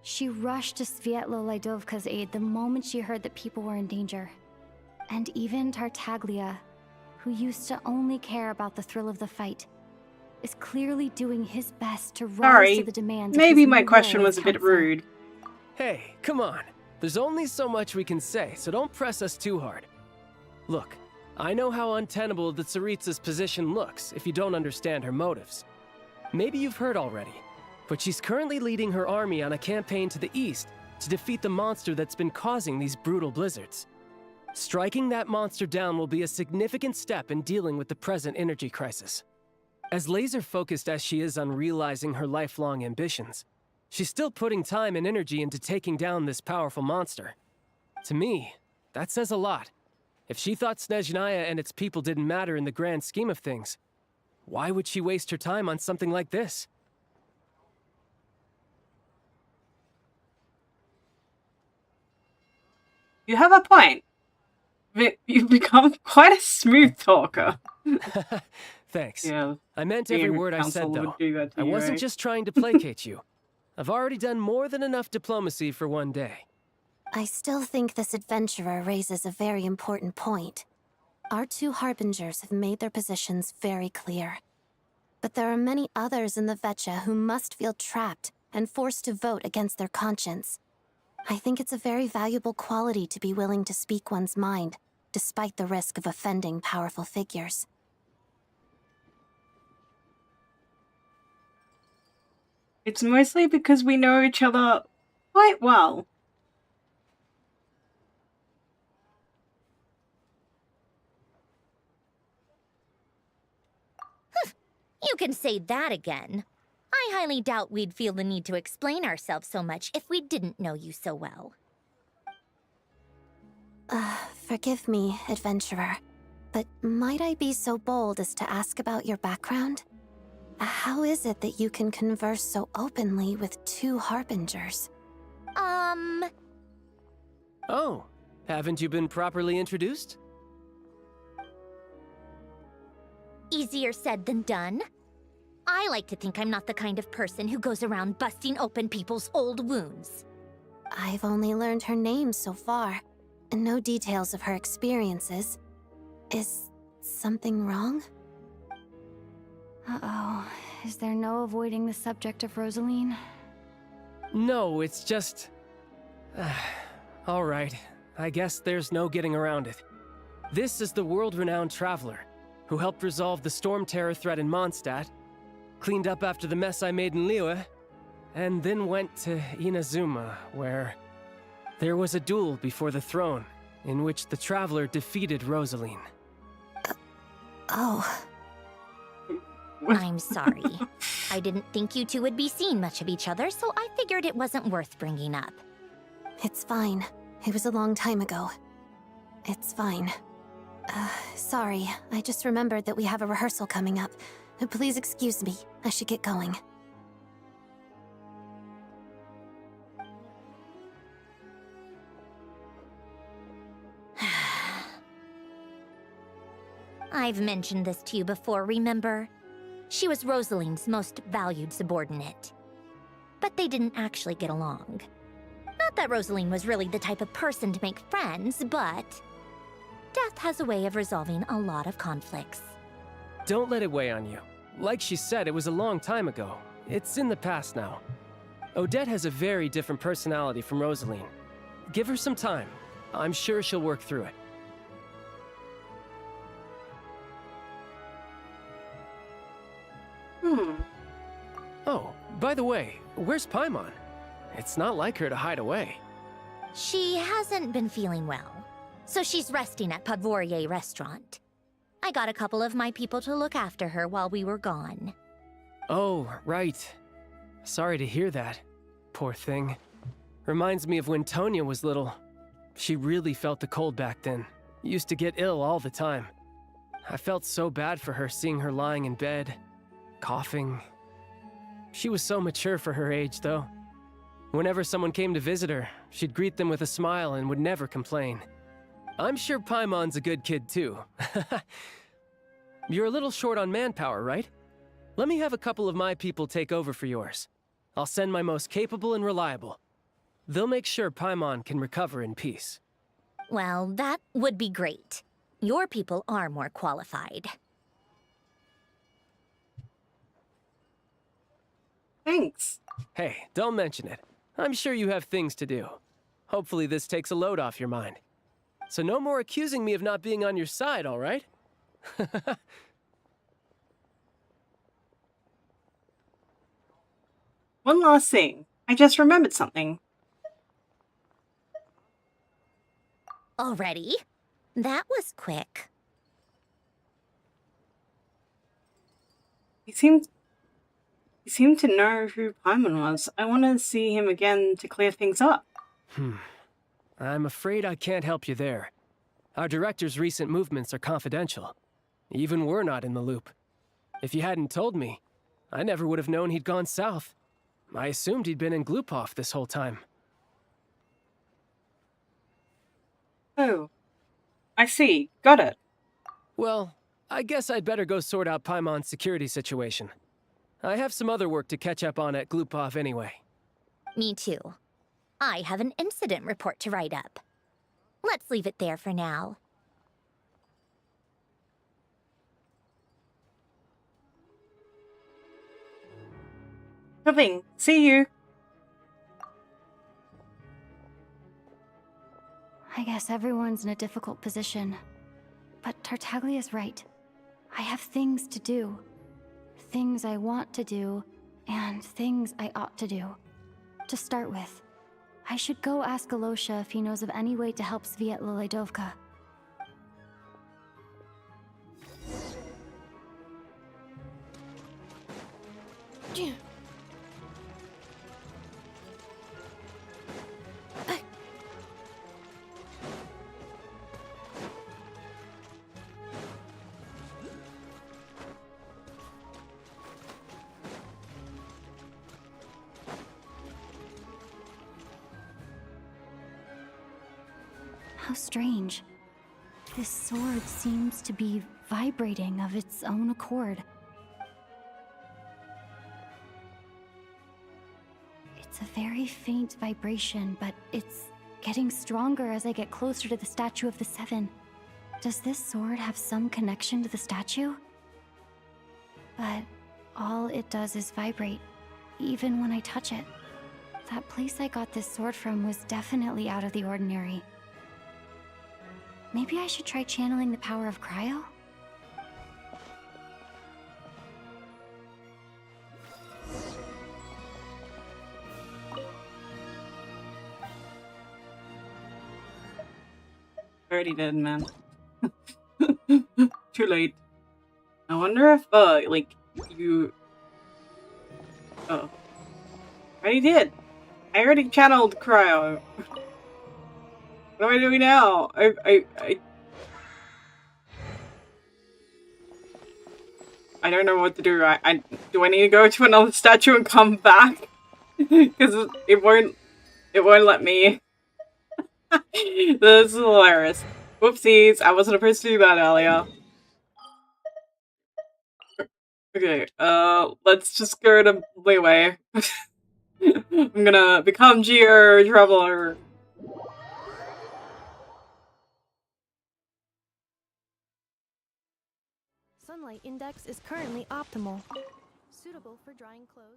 she rushed to Sviatlo-Laidovka's aid the moment she heard that people were in danger. And even Tartaglia, who used to only care about the thrill of the fight, is clearly doing his best to rise to the demands of maybe his my new question role was as a bit counselor. rude. Hey, come on. There's only so much we can say, so don't press us too hard. Look, I know how untenable the Tsaritsa's position looks if you don't understand her motives. Maybe you've heard already, but she's currently leading her army on a campaign to the east to defeat the monster that's been causing these brutal blizzards. Striking that monster down will be a significant step in dealing with the present energy crisis. As laser-focused as she is on realizing her lifelong ambitions, she's still putting time and energy into taking down this powerful monster. To me, that says a lot. If she thought Snezhnaya and its people didn't matter in the grand scheme of things, why would she waste her time on something like this? You have a point. You've become quite a smooth talker. Thanks. Yeah, I meant every being word I said, counsel would though. do that to I you, wasn't eh? just trying to placate you. I've already done more than enough diplomacy for one day. I still think this adventurer raises a very important point. Our two harbingers have made their positions very clear. But there are many others in the Vetcha who must feel trapped and forced to vote against their conscience. I think it's a very valuable quality to be willing to speak one's mind, despite the risk of offending powerful figures. It's mostly because we know each other quite well. You can say that again. I highly doubt we'd feel the need to explain ourselves so much if we didn't know you so well. Forgive me, adventurer, but might I be so bold as to ask about your background? How is it that you can converse so openly with two harbingers? Oh, haven't you been properly introduced? Easier said than done. I like to think I'm not the kind of person who goes around busting open people's old wounds. I've only learned her name so far, and no details of her experiences. Is something wrong? Uh-oh. Is there no avoiding the subject of Rosaline? No, it's just... all right. I guess there's no getting around it. This is the world-renowned traveler who helped resolve the storm terror threat in Mondstadt, cleaned up after the mess I made in Liyue, and then went to Inazuma, where there was a duel before the throne in which the traveler defeated Rosaline. Oh. I'm sorry. I didn't think you two would be seeing much of each other, so I figured it wasn't worth bringing up. It's fine. It was a long time ago. It's fine. Sorry. I just remembered that we have a rehearsal coming up. Please excuse me. I should get going. I've mentioned this to you before, remember? She was Rosaline's most valued subordinate. But they didn't actually get along. Not that Rosaline was really the type of person to make friends, but death has a way of resolving a lot of conflicts. Don't let it weigh on you. Like she said, it was a long time ago. It's in the past now. Odette has a very different personality from Rosaline. Give her some time. I'm sure she'll work through it. Oh, by the way, where's Paimon? It's not like her to hide away. She hasn't been feeling well, so she's resting at Podvorier Restaurant. I got a couple of my people to look after her while we were gone. Oh, right. Sorry to hear that. Poor thing. Reminds me of when Tonya was little. She really felt the cold back then. Used to get ill all the time. I felt so bad for her seeing her lying in bed, coughing. She was so mature for her age, though. Whenever someone came to visit her, she'd greet them with a smile and would never complain. I'm sure Paimon's a good kid, too. You're a little short on manpower, right? Let me have a couple of my people take over for yours. I'll send my most capable and reliable. They'll make sure Paimon can recover in peace. Well, that would be great. Your people are more qualified. Thanks. Hey, don't mention it. I'm sure you have things to do. Hopefully this takes a load off your mind. So no more accusing me of not being on your side, all right? One last thing. I just remembered something. Already? That was quick. He seemed to know who Paimon was. I want to see him again to clear things up. I'm afraid I can't help you there. Our director's recent movements are confidential. Even we're not in the loop. If you hadn't told me, I never would have known he'd gone south. I assumed he'd been in Glupov this whole time. Oh, I see. Got it. Well, I guess I'd better go sort out Paimon's security situation. I have some other work to catch up on at Glupov anyway. Me too. I have an incident report to write up. Let's leave it there for now. Coming. See you. I guess everyone's in a difficult position. But Tartaglia's right. I have things to do. Things I want to do, and things I ought to do. To start with, I should go ask Alosha if he knows of any way to help Svietla Ledovka. How strange. This sword seems to be vibrating of its own accord. It's a very faint vibration, but it's getting stronger as I get closer to the statue of the Seven. Does this sword have some connection to the statue? But all it does is vibrate, even when I touch it. That place I got this sword from was definitely out of the ordinary. Maybe I should try channeling the power of cryo? Already did, man. Too late. I wonder if, like, you... Oh. I already did. I already channeled cryo. What am I doing now? I don't know what to do. Do I need to go to another statue and come back? Because it won't let me. This is hilarious. Whoopsies, I wasn't supposed to do that earlier. Okay, let's just go to Leeway. I'm gonna become Gear Traveler. Sunlight index is currently optimal. Suitable for drying clothes.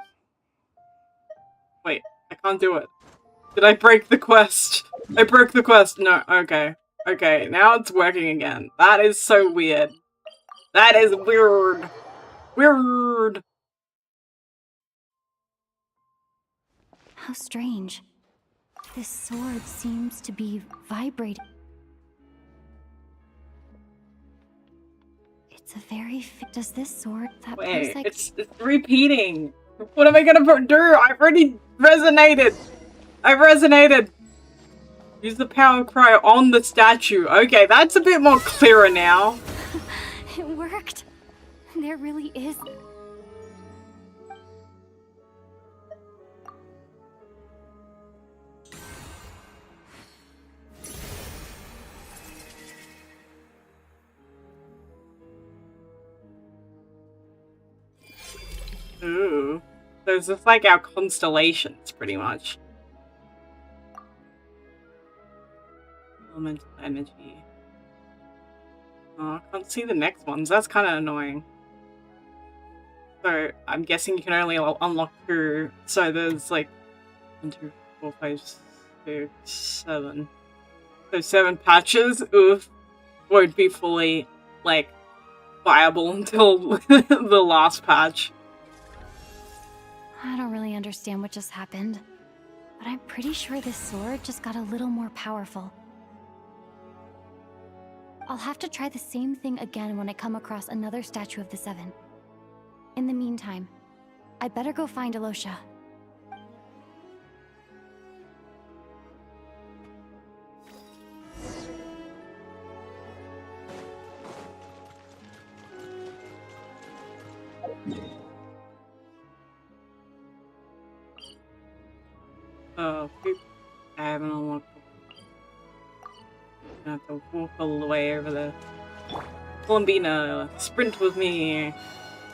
Wait, I can't do it. Did I break the quest? I broke the quest. No, okay. Okay, now it's working again. That is so weird. That is weird. Weird. How strange. This sword seems to be vibrating. It's a very... Does this sword... That Wait, place, like... it's repeating. What am I gonna do? I've already resonated. I've resonated. Use the power of cryo on the statue. Okay, that's a bit more clearer now. It worked. There really is... Ooh. There's just like our constellations, pretty much. Elemental energy. Oh, I can't see the next ones. That's kind of annoying. So, I'm guessing you can only unlock 2. So there's like 1, 2, 4, 5, 6, 7. So 7 patches, oof, won't be fully, like, viable until the last patch. I don't really understand what just happened, but I'm pretty sure this sword just got a little more powerful. I'll have to try the same thing again when I come across another statue of the Seven. In the meantime, I better go find Alosha. Oh, I haven't unlocked. I have to walk all the way over there. Columbina, sprint with me,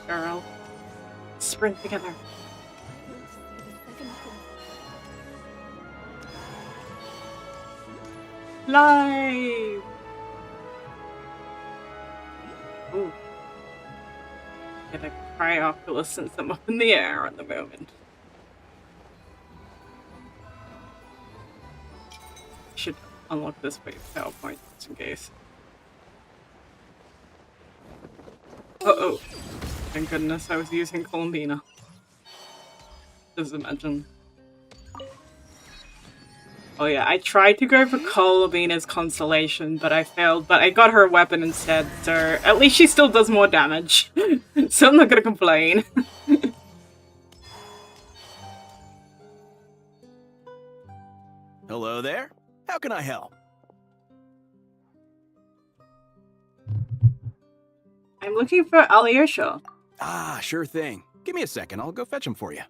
girl. Sprint together. Live! Ooh. Get a cryoculus since I'm up in the air at the moment. Should unlock this by PowerPoint just in case. Uh-oh. Thank goodness I was using Columbina. Just imagine. Oh yeah, I tried to go for Columbina's Constellation, but I failed. But I got her weapon instead, so at least she still does more damage. So I'm not gonna complain. Hello there. How can I help? I'm looking for Alyosha. Ah, sure thing. Give me a second. I'll go fetch him for you.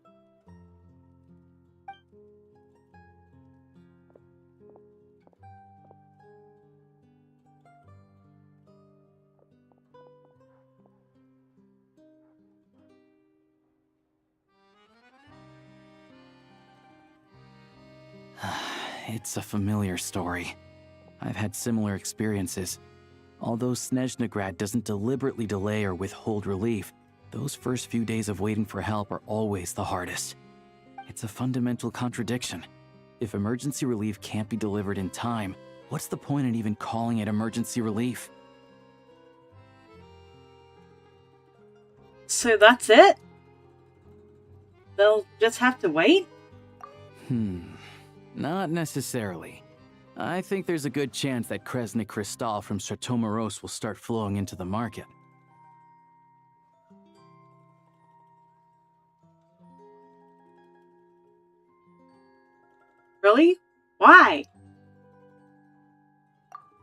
It's a familiar story. I've had similar experiences. Although Snezhnaya doesn't deliberately delay or withhold relief, those first few days of waiting for help are always the hardest. It's a fundamental contradiction. If emergency relief can't be delivered in time, what's the point in even calling it emergency relief? So that's it? They'll just have to wait? Not necessarily. I think there's a good chance that Kresnik Crystal from Stratomoros will start flowing into the market. Really? Why?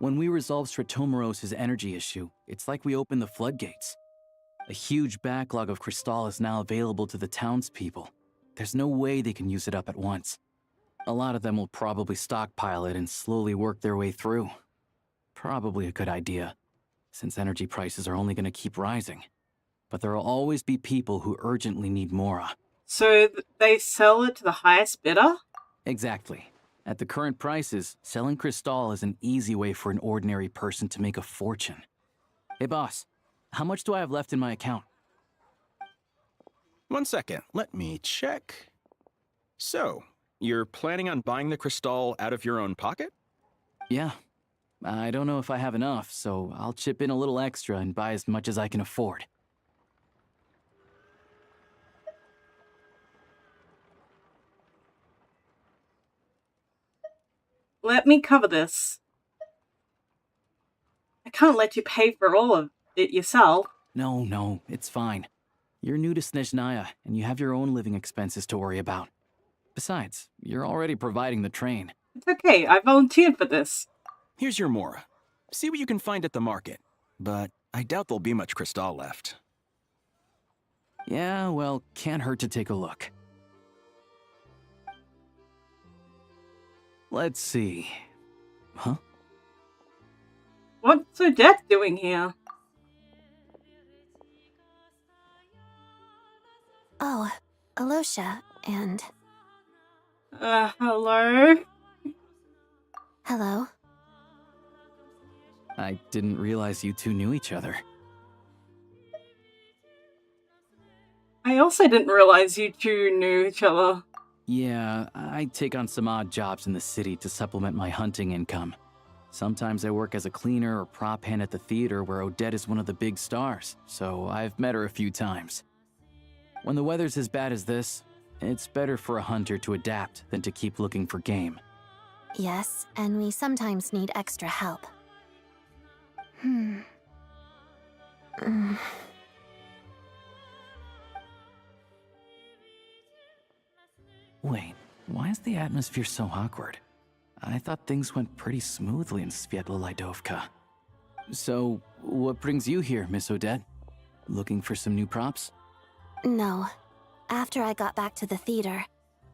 When we resolve Stratomoros' energy issue, it's like we open the floodgates. A huge backlog of Crystal is now available to the townspeople. There's no way they can use it up at once. A lot of them will probably stockpile it and slowly work their way through. Probably a good idea, since energy prices are only going to keep rising. But there will always be people who urgently need Mora. So they sell it to the highest bidder? Exactly. At the current prices, selling Crystal is an easy way for an ordinary person to make a fortune. Hey boss, how much do I have left in my account? 1 second. Let me check. So, you're planning on buying the Crystal out of your own pocket? Yeah. I don't know if I have enough, so I'll chip in a little extra and buy as much as I can afford. Let me cover this. I can't let you pay for all of it yourself. No, it's fine. You're new to Snezhnaya, and you have your own living expenses to worry about. Besides, you're already providing the train. It's okay, I volunteered for this. Here's your Mora. See what you can find at the market. But I doubt there'll be much Crystal left. Yeah, well, can't hurt to take a look. Let's see. Huh? What's Odette doing here? Oh, Alosha, and... Hello? Hello? I didn't realize you two knew each other. I also didn't realize you two knew each other. Yeah, I take on some odd jobs in the city to supplement my hunting income. Sometimes I work as a cleaner or prop hand at the theater where Odette is one of the big stars, so I've met her a few times. When the weather's as bad as this, it's better for a hunter to adapt than to keep looking for game. Yes, and we sometimes need extra help. Wait, why is the atmosphere so awkward? I thought things went pretty smoothly in Sviatlo-Lidovka. So, what brings you here, Miss Odette? Looking for some new props? No. After I got back to the theater,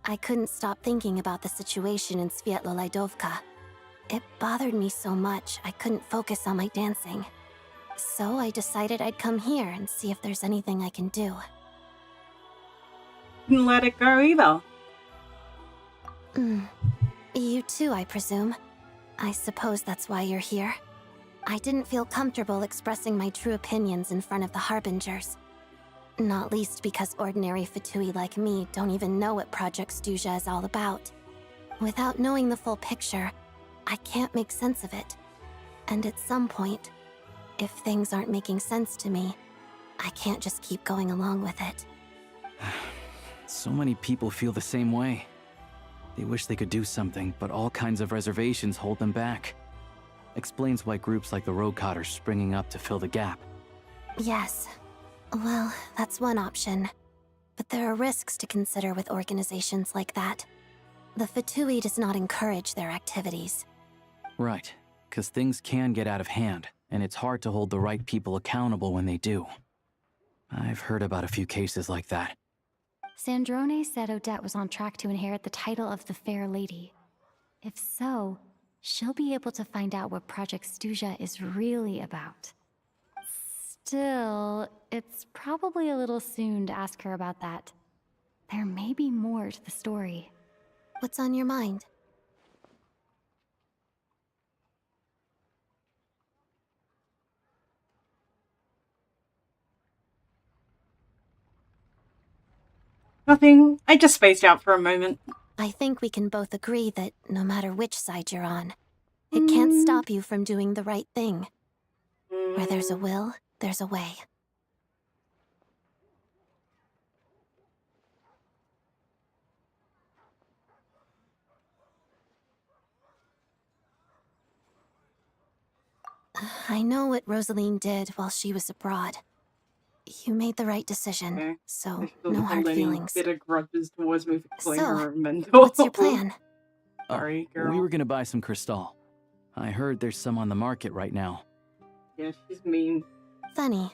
I couldn't stop thinking about the situation in Sviatlo-Lidovka. It bothered me so much I couldn't focus on my dancing. So I decided I'd come here and see if there's anything I can do. Didn't let it go either. You too, I presume. I suppose that's why you're here. I didn't feel comfortable expressing my true opinions in front of the Harbingers. Not least because ordinary Fatui like me don't even know what Project Stuja is all about. Without knowing the full picture, I can't make sense of it. And at some point, if things aren't making sense to me, I can't just keep going along with it. So many people feel the same way. They wish they could do something, but all kinds of reservations hold them back. Explains why groups like the Roadcott are springing up to fill the gap. Yes. Well, that's one option. But there are risks to consider with organizations like that. The Fatui does not encourage their activities. Right, because things can get out of hand, and it's hard to hold the right people accountable when they do. I've heard about a few cases like that. Sandrone said Odette was on track to inherit the title of the Fair Lady. If so, she'll be able to find out what Project Stuja is really about. Still, it's probably a little soon to ask her about that. There may be more to the story. What's on your mind? Nothing. I just spaced out for a moment. I think we can both agree that no matter which side you're on, it can't stop you from doing the right thing. Where there's a will, there's a way. I know what Rosaline did while she was abroad. You made the right decision, so no hard feelings. Bitter grudges towards me for killing So, her mentor. what's your plan? Sorry, girl. We were gonna buy some Crystal. I heard there's some on the market right now. Yeah, she's mean. Funny.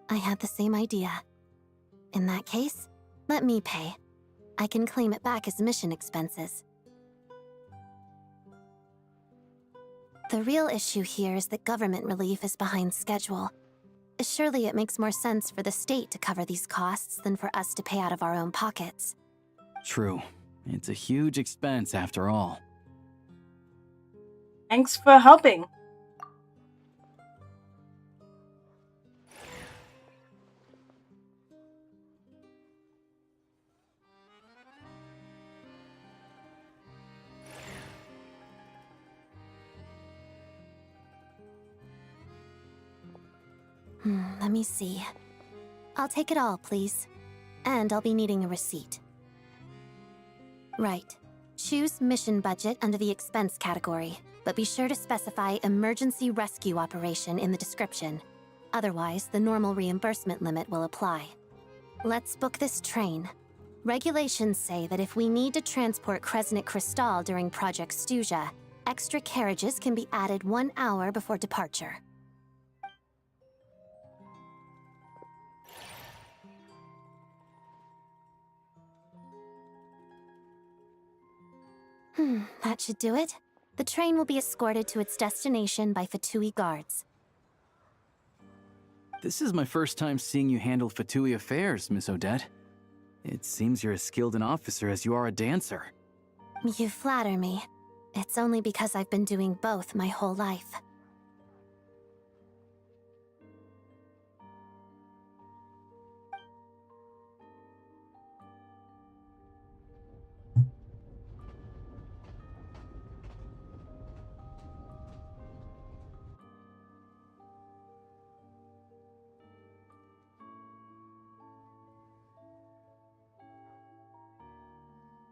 I had the same idea. In that case, let me pay. I can claim it back as mission expenses. The real issue here is that government relief is behind schedule. Surely it makes more sense for the state to cover these costs than for us to pay out of our own pockets. True. It's a huge expense after all. Thanks for helping. Let me see. I'll take it all, please. And I'll be needing a receipt. Right. Choose mission budget under the expense category, but be sure to specify emergency rescue operation in the description. Otherwise, the normal reimbursement limit will apply. Let's book this train. Regulations say that if we need to transport Kresnik Crystal during Project Stuja, extra carriages can be added 1 hour before departure. That should do it. The train will be escorted to its destination by Fatui guards. This is my first time seeing you handle Fatui affairs, Miss Odette. It seems you're as skilled an officer as you are a dancer. You flatter me. It's only because I've been doing both my whole life.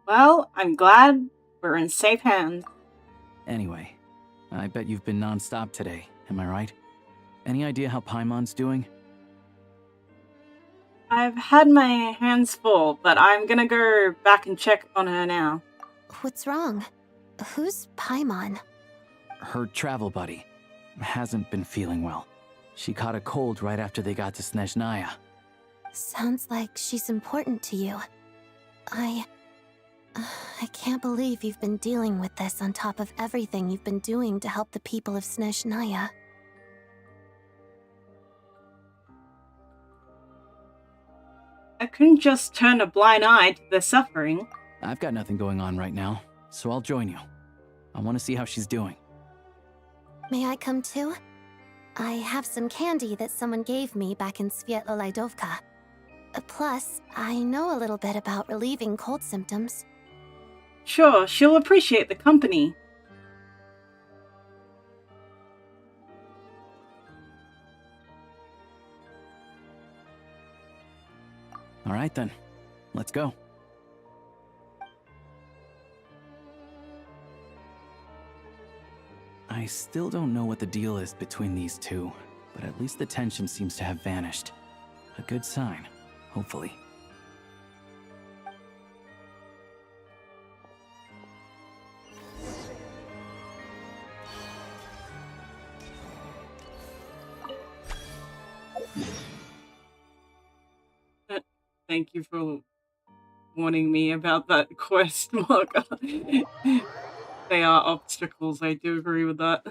Well, I'm glad we're in safe hands. Anyway, I bet you've been non-stop today, am I right? Any idea how Paimon's doing? I've had my hands full, but I'm gonna go back and check on her now. What's wrong? Who's Paimon? Her travel buddy hasn't been feeling well. She caught a cold right after they got to Snezhnaya. Sounds like she's important to you. I can't believe you've been dealing with this on top of everything you've been doing to help the people of Snezhnaya. I couldn't just turn a blind eye to their suffering. I've got nothing going on right now, so I'll join you. I want to see how she's doing. May I come too? I have some candy that someone gave me back in Svietlolaidovka. Plus, I know a little bit about relieving cold symptoms. Sure, she'll appreciate the company. All right then, let's go. I still don't know what the deal is between these two, but at least the tension seems to have vanished. A good sign, hopefully. Thank you for warning me about that quest, Marga. They are obstacles, I do agree with that.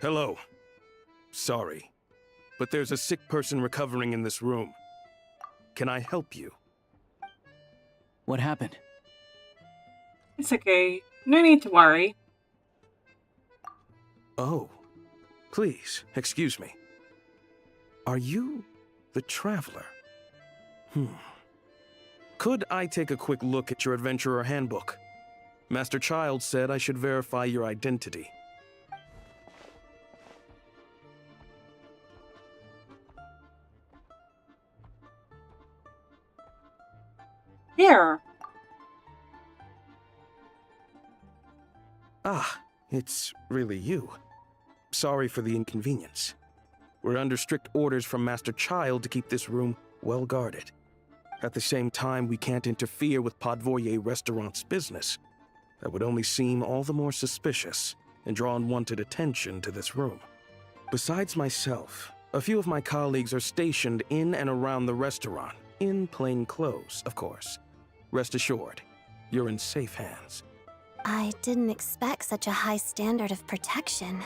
Hello. Sorry, but there's a sick person recovering in this room. Can I help you? What happened? It's okay. No need to worry. Oh, please, excuse me. Are you the Traveler? Could I take a quick look at your Adventurer Handbook? Master Child said I should verify your identity. Here. Ah, it's really you. Sorry for the inconvenience. We're under strict orders from Master Child to keep this room well guarded. At the same time, we can't interfere with Podvoye Restaurant's business. That would only seem all the more suspicious and draw unwanted attention to this room. Besides myself, a few of my colleagues are stationed in and around the restaurant, in plain clothes, of course. Rest assured, you're in safe hands. I didn't expect such a high standard of protection.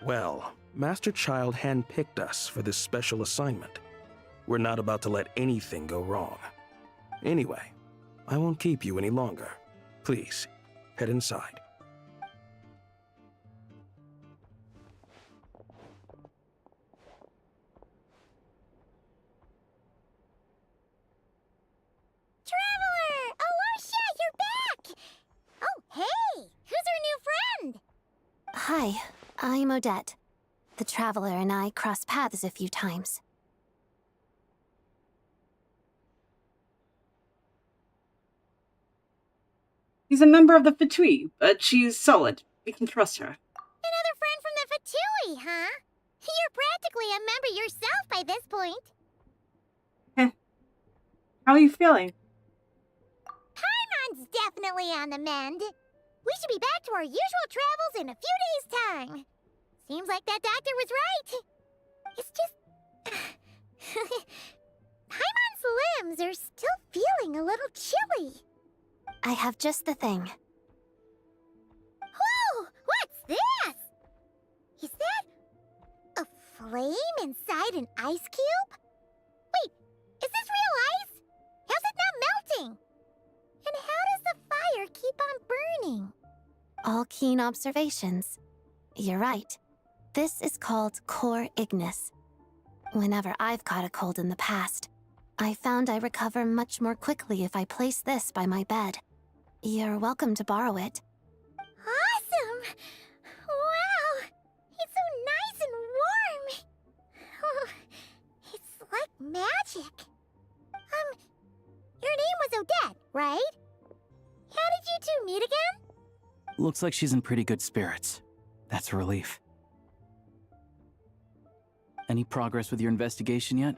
Well, Master Child handpicked us for this special assignment. We're not about to let anything go wrong. Anyway, I won't keep you any longer. Please, head inside. Traveler! Alosha, you're back! Oh, hey! Who's our new friend? Hi, I'm Odette. The Traveler and I crossed paths a few times. She's a member of the Fatui, but she's solid. We can trust her. Another friend from the Fatui, huh? You're practically a member yourself by this point. How are you feeling? Paimon's definitely on the mend. We should be back to our usual travels in a few days' time. Seems like that doctor was right. It's just... Paimon's limbs are still feeling a little chilly. I have just the thing. Whoa! What's this? Is that... a flame inside an ice cube? Wait, is this real ice? How's it not melting? And how does the fire keep on burning? All keen observations. You're right. This is called core ignis. Whenever I've caught a cold in the past, I found I recover much more quickly if I place this by my bed. You're welcome to borrow it. Awesome! Wow! It's so nice and warm! Oh, it's like magic. Your name was Odette, right? How did you two meet again? Looks like she's in pretty good spirits. That's a relief. Any progress with your investigation yet?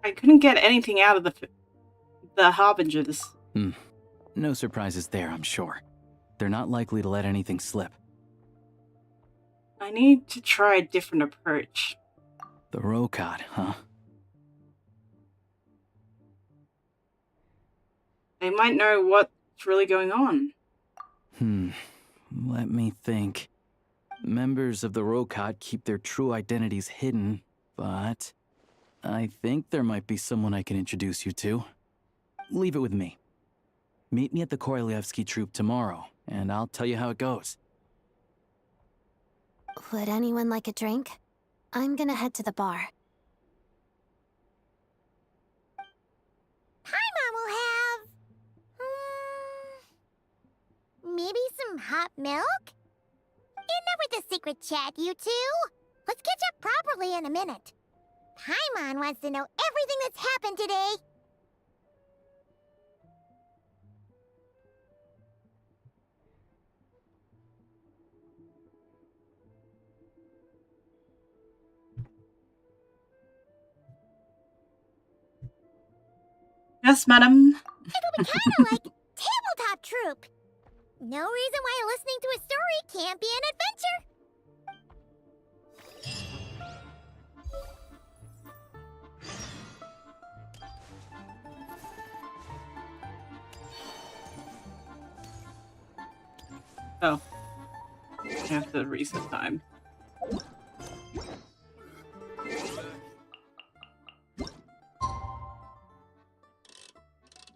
I couldn't get anything out of the Harbingers. No surprises there, I'm sure. They're not likely to let anything slip. I need to try a different approach. The Rokad, huh? They might know what's really going on. Let me think. Members of the Rokad keep their true identities hidden, but I think there might be someone I can introduce you to. Leave it with me. Meet me at the Korolyevsky troop tomorrow, and I'll tell you how it goes. Would anyone like a drink? I'm gonna head to the bar. Paimon will have... maybe some hot milk? Enough with the secret chat, you two! Let's catch up properly in a minute. Paimon wants to know everything that's happened today. Yes, madam. It'll be kinda like Tabletop Troop. No reason why listening to a story can't be an adventure. Oh. I have to reset time.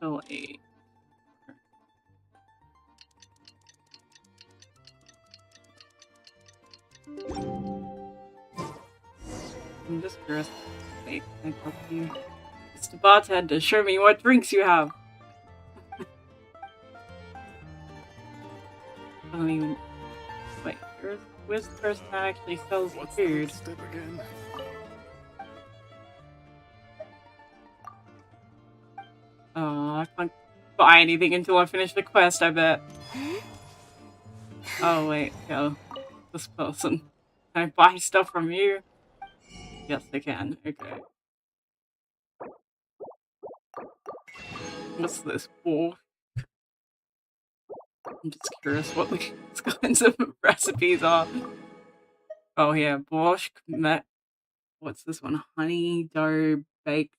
Oh, 8. I'm just curious. Wait, can I talk to you? Mr. Bartender, show me what drinks you have. I don't even. Wait, where's the person that actually sells the food? Step again. Oh, I can't buy anything until I finish the quest, I bet. Oh, wait, go. This person. Can I buy stuff from you? Yes, I can. Okay. What's this for? I'm just curious what these kinds of recipes are. Oh, yeah. Borscht, what's this one? Honey dough baked.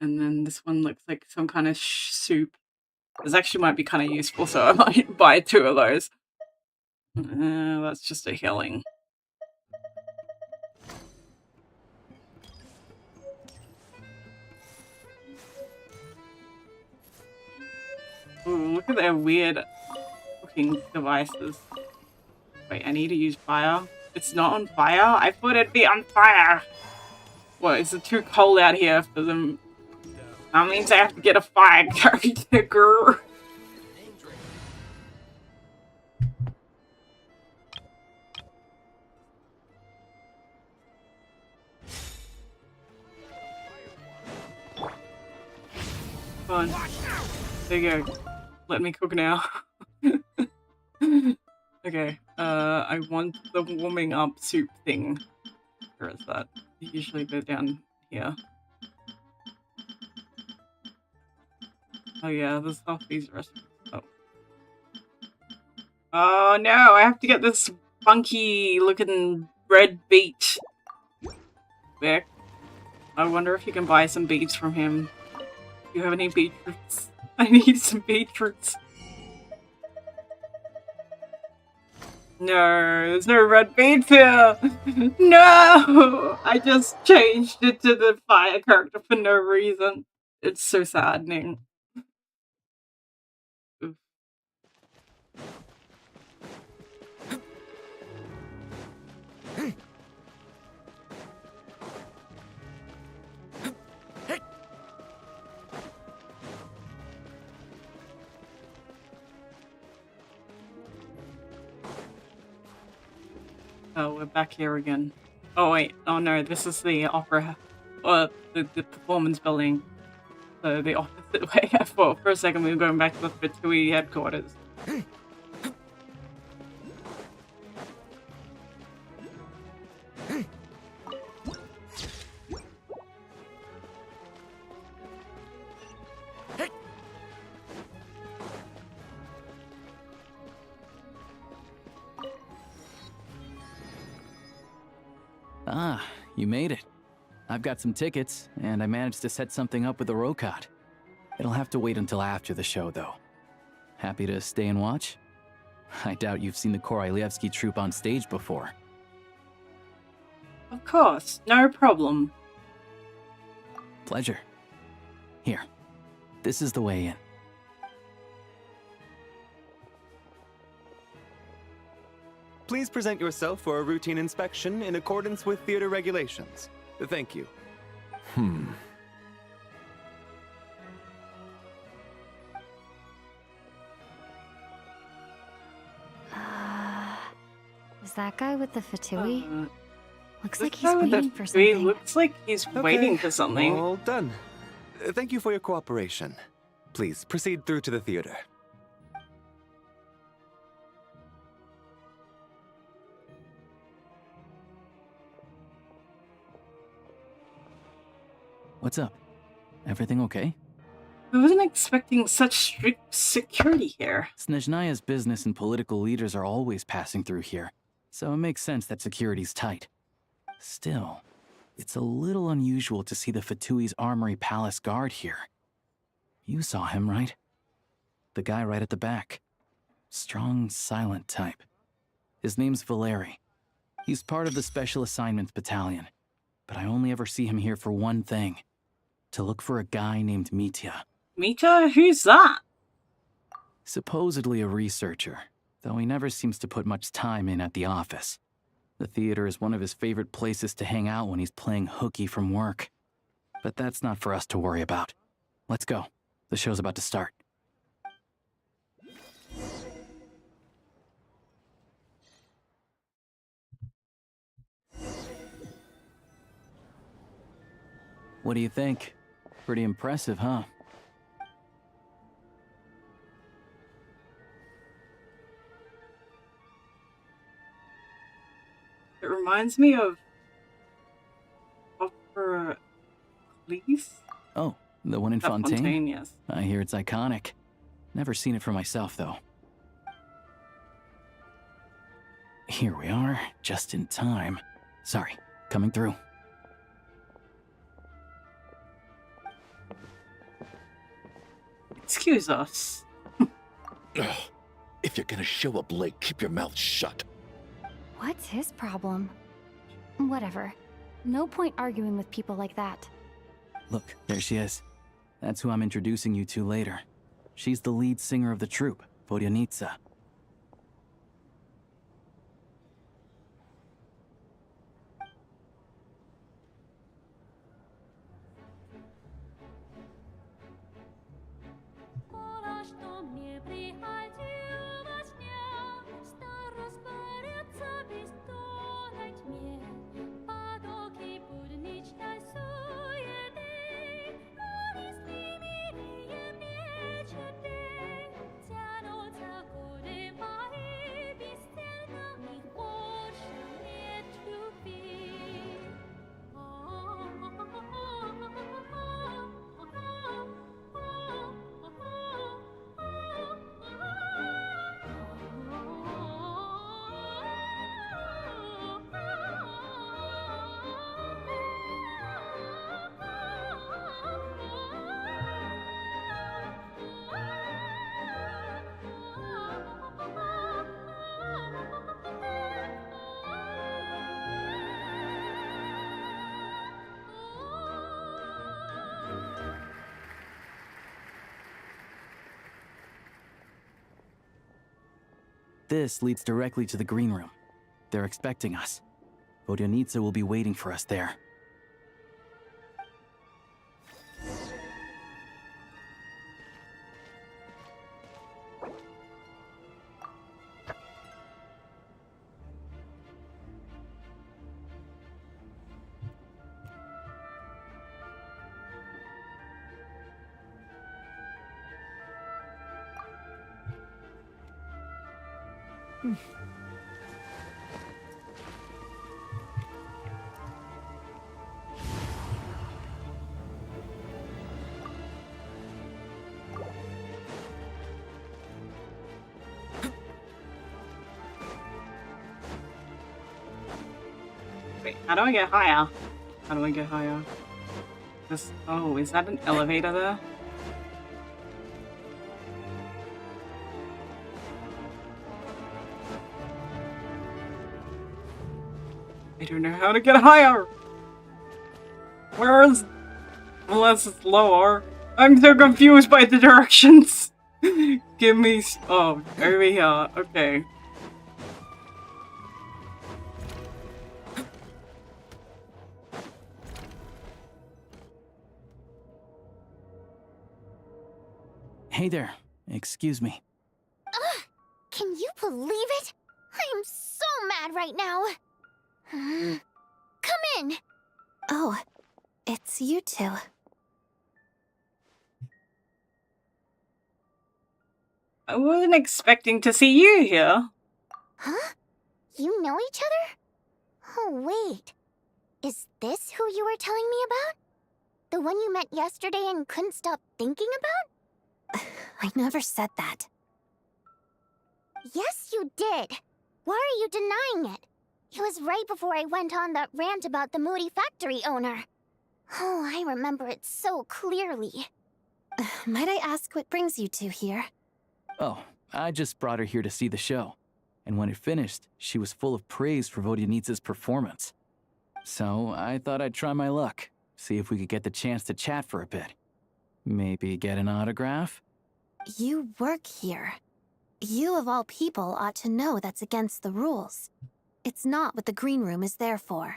And then this one looks like some kind of soup. This actually might be kind of useful, so I might buy 2 of those. That's just a healing. Ooh, look at their weird looking devices. Wait, I need to use fire? It's not on fire? I thought it'd be on fire! What, is it too cold out here for them? That means I have to get a fire character. Come on. There you go. Let me cook now. Okay, I want the warming up soup thing. Where is that? Usually go down here. Oh yeah, there's half these recipes. Oh. Oh no, I have to get this funky looking red beet. Back. I wonder if you can buy some beets from him. Do you have any beetroots? I need some beetroots. No, there's no red beets here! No! I just changed it to the fire character for no reason. It's so saddening. Oof. Oh, we're back here again. Oh wait, oh no, this is the opera, or the performance building. So the opposite way. I thought for a second we were going back to the Fatui headquarters. You made it. I've got some tickets, and I managed to set something up with the Rokot. It'll have to wait until after the show, though. Happy to stay and watch? I doubt you've seen the Korolyevsky troupe on stage before. Of course, no problem. Pleasure. Here, this is the way in. Please present yourself for a routine inspection in accordance with theater regulations. Thank you. Is that guy with the fatui? Looks like This he's guy with the waiting for fatui something. looks like he's waiting for something. All done. Thank you for your cooperation. Please proceed through to the theater. What's up? Everything okay? I wasn't expecting such strict security here. Snezhnaya's business and political leaders are always passing through here, so it makes sense that security's tight. Still, it's a little unusual to see the Fatui's Armory Palace guard here. You saw him, right? The guy right at the back. Strong, silent type. His name's Valeri. He's part of the Special Assignments Battalion, but I only ever see him here for one thing. To look for a guy named Mitya. Mitya? Who's that? Supposedly a researcher, though he never seems to put much time in at the office. The theater is one of his favorite places to hang out when he's playing hooky from work. But that's not for us to worry about. Let's go. The show's about to start. What do you think? Pretty impressive, huh? It reminds me of Opera Police? Oh, the one in At Fontaine? Fontaine, yes. I hear it's iconic. Never seen it for myself, though. Here we are, just in time. Sorry, coming through. Excuse us. If you're gonna show up late, keep your mouth shut. What's his problem? Whatever. No point arguing with people like that. Look, there she is. That's who I'm introducing you to later. She's the lead singer of the troupe, Vodyanitsa. This leads directly to the green room. They're expecting us. Vodyanitsa will be waiting for us there. Wait, how do I get higher? How do I get higher? This, oh, is that an elevator there? I don't know how to get higher! Where is... Unless it's lower. I'm so confused by the directions! Give me... Oh, over here. Okay. Hey there. Excuse me. Ugh! Can you believe it? I am so mad right now. Come in! Oh, it's you two. I wasn't expecting to see you here. Huh? You know each other? Oh, wait. Is this who you were telling me about? The one you met yesterday and couldn't stop thinking about? I never said that. Yes, you did. Why are you denying it? It was right before I went on that rant about the moody factory owner. Oh, I remember it so clearly. Might I ask what brings you two here? Oh, I just brought her here to see the show. And when it finished, she was full of praise for Vodyanitsa's performance. So I thought I'd try my luck, see if we could get the chance to chat for a bit. Maybe get an autograph? You work here. You of all people ought to know that's against the rules. It's not what the green room is there for.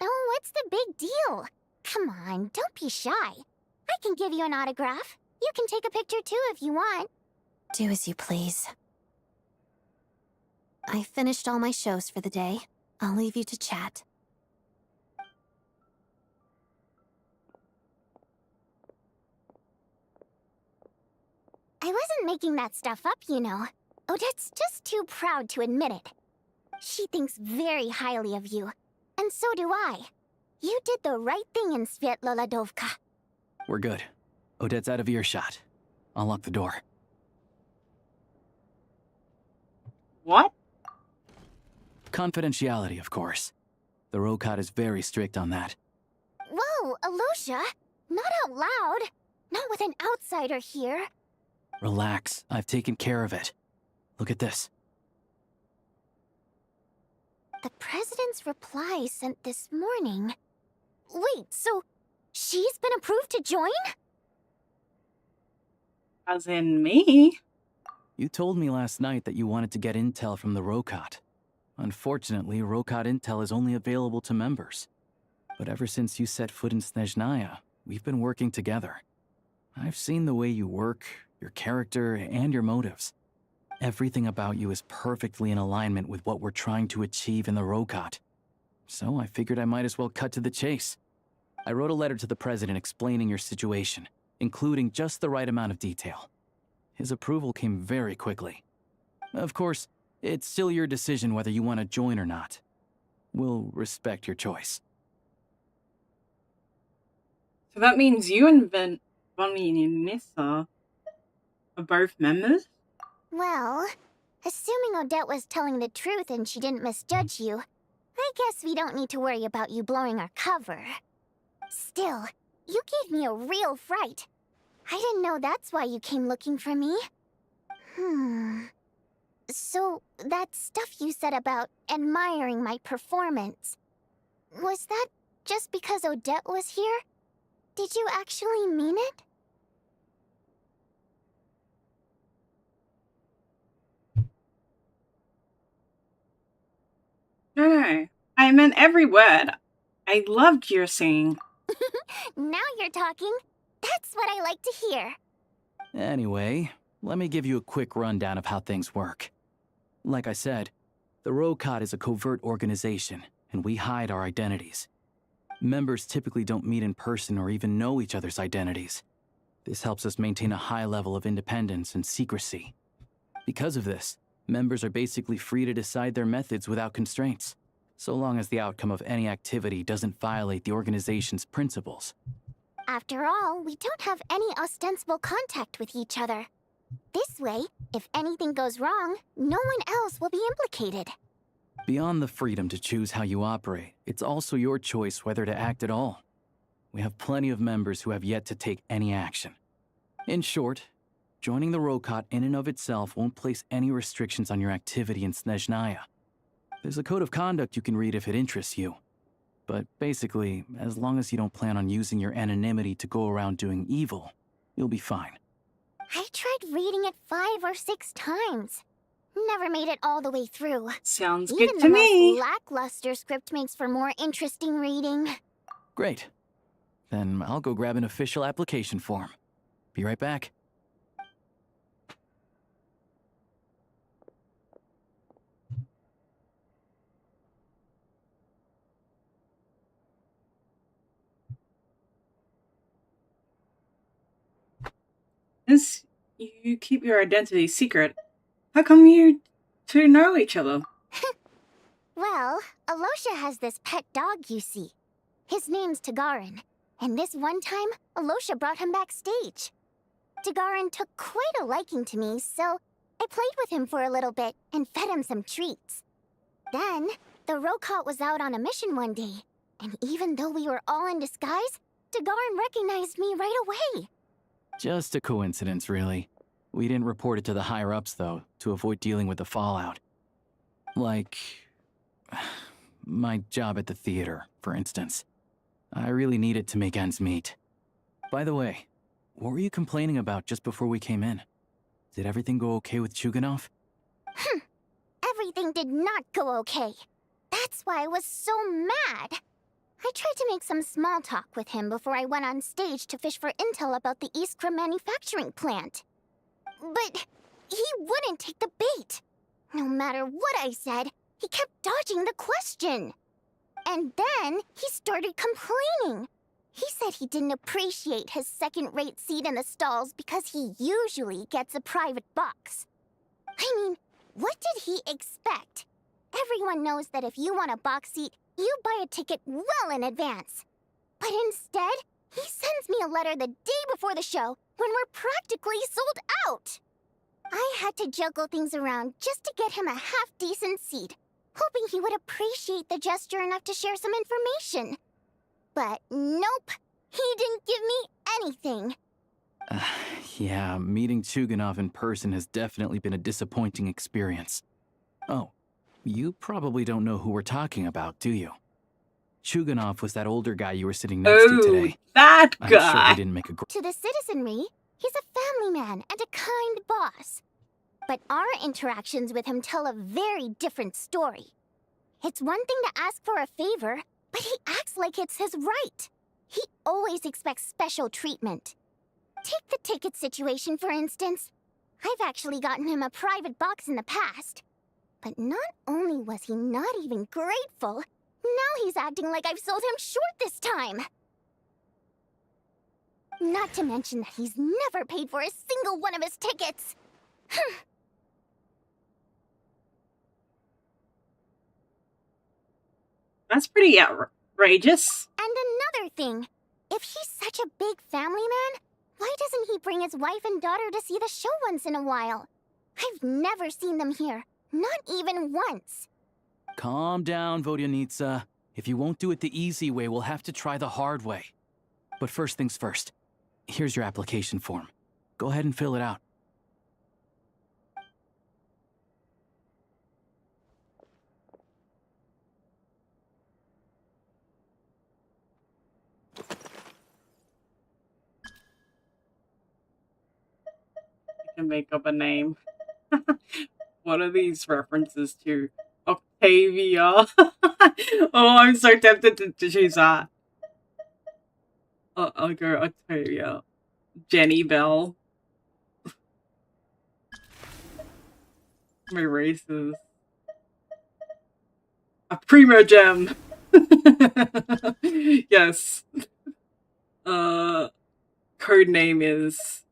Oh, what's the big deal? Come on, don't be shy. I can give you an autograph. You can take a picture too if you want. Do as you please. I finished all my shows for the day. I'll leave you to chat. I wasn't making that stuff up, you know. Odette's just too proud to admit it. She thinks very highly of you. And so do I. You did the right thing in Svietloladovka. We're good. Odette's out of earshot. I'll lock the door. What? Confidentiality, of course. The Rokat is very strict on that. Whoa, Alosha! Not out loud! Not with an outsider here! Relax, I've taken care of it. Look at this. The President's reply sent this morning. Wait, so she's been approved to join? As in me? You told me last night that you wanted to get intel from the Rokat. Unfortunately, Rokat intel is only available to members. But ever since you set foot in Snezhnaya, we've been working together. I've seen the way you work, your character, and your motives. Everything about you is perfectly in alignment with what we're trying to achieve in the Rokat. So I figured I might as well cut to the chase. I wrote a letter to the President explaining your situation, including just the right amount of detail. His approval came very quickly. Of course, it's still your decision whether you want to join or not. We'll respect your choice. So that means you and Bonnie and Nissa are both members? Well, assuming Odette was telling the truth and she didn't misjudge you, I guess we don't need to worry about you blowing our cover. Still, you gave me a real fright. I didn't know that's why you came looking for me. So, that stuff you said about admiring my performance, was that just because Odette was here? Did you actually mean it? No. I meant every word. I loved your singing. Now you're talking. That's what I like to hear. Anyway, let me give you a quick rundown of how things work. Like I said, the Rokat is a covert organization, and we hide our identities. Members typically don't meet in person or even know each other's identities. This helps us maintain a high level of independence and secrecy. Because of this, members are basically free to decide their methods without constraints, so long as the outcome of any activity doesn't violate the organization's principles. After all, we don't have any ostensible contact with each other. This way, if anything goes wrong, no one else will be implicated. Beyond the freedom to choose how you operate, it's also your choice whether to act at all. We have plenty of members who have yet to take any action. In short, joining the Rokot in and of itself won't place any restrictions on your activity in Snezhnaya. There's a code of conduct you can read if it interests you. But basically, as long as you don't plan on using your anonymity to go around doing evil, you'll be fine. I tried reading it 5 or 6 times. Never made it all the way through. Sounds Even good the to most me. lackluster script makes for more interesting reading. Great. Then I'll go grab an official application form. Be right back. Since you keep your identity secret, how come you two know each other? Well, Alosha has this pet dog, you see. His name's Tagarin, and this one time, Alosha brought him backstage. Tagarin took quite a liking to me, so I played with him for a little bit and fed him some treats. Then, the Rokot was out on a mission one day, and even though we were all in disguise, Tagarin recognized me right away. Just a coincidence, really. We didn't report it to the higher-ups, though, to avoid dealing with the fallout. Like, my job at the theater, for instance. I really needed to make ends meet. By the way, what were you complaining about just before we came in? Did everything go okay with Chuganov? Everything did not go okay. That's why I was so mad. I tried to make some small talk with him before I went on stage to fish for intel about the Iskra manufacturing plant. But he wouldn't take the bait. No matter what I said, he kept dodging the question. And then he started complaining. He said he didn't appreciate his second-rate seat in the stalls because he usually gets a private box. I mean, what did he expect? Everyone knows that if you want a box seat, you buy a ticket well in advance. But instead, he sends me a letter the day before the show when we're practically sold out. I had to juggle things around just to get him a half-decent seat, hoping he would appreciate the gesture enough to share some information. But nope, he didn't give me anything. Yeah, meeting Chuganov in person has definitely been a disappointing experience. Oh, you probably don't know who we're talking about, do you? Chuganov was that older guy you were sitting next to today. That guy! I'm sure he didn't make a To the citizenry, he's a family man and a kind boss. But our interactions with him tell a very different story. It's one thing to ask for a favor, but he acts like it's his right. He always expects special treatment. Take the ticket situation, for instance. I've actually gotten him a private box in the past. But not only was he not even grateful, now he's acting like I've sold him short this time. Not to mention that he's never paid for a single one of his tickets. That's pretty outrageous. And another thing, if he's such a big family man, why doesn't he bring his wife and daughter to see the show once in a while? I've never seen them here, not even once. Calm down, Vodyanitsa. If you won't do it the easy way, we'll have to try the hard way. But first things first. Here's your application form. Go ahead and fill it out. You can make up a name. What are these references to? Octavia. Oh, I'm so tempted to choose that. I'll go Octavia. Jenny Bell. My races. A Primo Gem. Yes. Code name is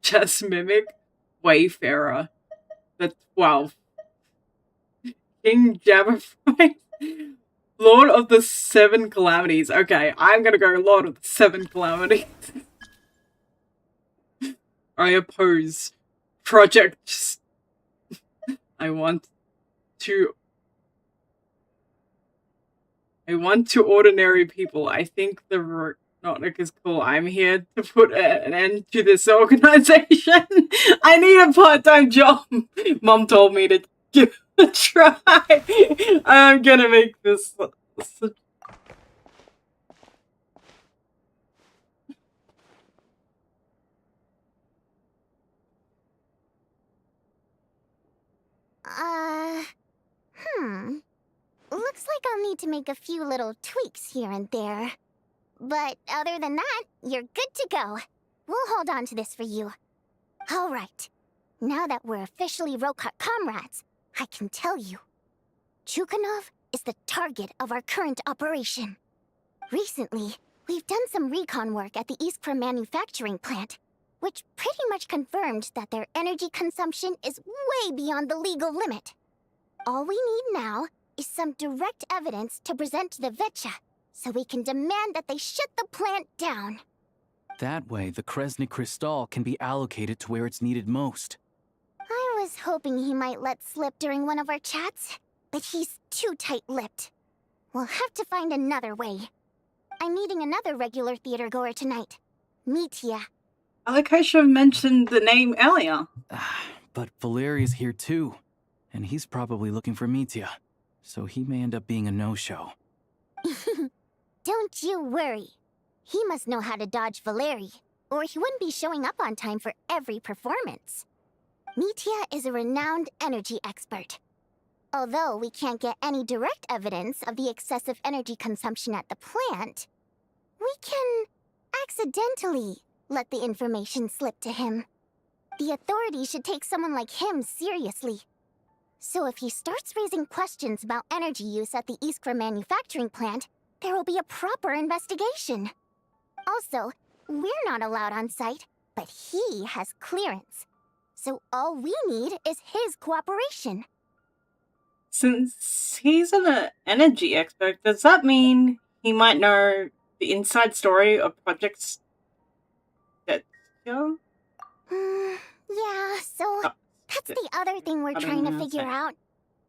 Chess Mimic Wayfarer. The 12th. King Jabberfoy. Lord of the Seven Calamities. Okay, I'm gonna go Lord of the Seven Calamities. I oppose projects. I want to ordinary people. I think the Rotnik is cool. I'm here to put an end to this organization. I need a part-time job. Mom told me to give it a try. I'm gonna make this. Looks like I'll need to make a few little tweaks here and there. But other than that, you're good to go. We'll hold on to this for you. All right. Now that we're officially Rokut comrades, I can tell you. Chukhanov is the target of our current operation. Recently, we've done some recon work at the Iskra manufacturing plant, which pretty much confirmed that their energy consumption is way beyond the legal limit. All we need now is some direct evidence to present to the Vetcha, so we can demand that they shut the plant down. That way, the Kresnik Crystal can be allocated to where it's needed most. I was hoping he might let slip during one of our chats, but he's too tight-lipped. We'll have to find another way. I'm meeting another regular theater goer tonight, Mitya. I like I should have mentioned the name earlier. But Valeria's here too, and he's probably looking for Mitya, so he may end up being a no-show. Don't you worry. He must know how to dodge Valeri, or he wouldn't be showing up on time for every performance. Mitya is a renowned energy expert. Although we can't get any direct evidence of the excessive energy consumption at the plant, we can accidentally let the information slip to him. The authorities should take someone like him seriously. So if he starts raising questions about energy use at the Iskra manufacturing plant, there will be a proper investigation. Also, we're not allowed on site, but he has clearance. So all we need is his cooperation. Since he's an energy expert, does that mean he might know the inside story of projects that go? Yeah, so that's the other thing we're trying to figure out.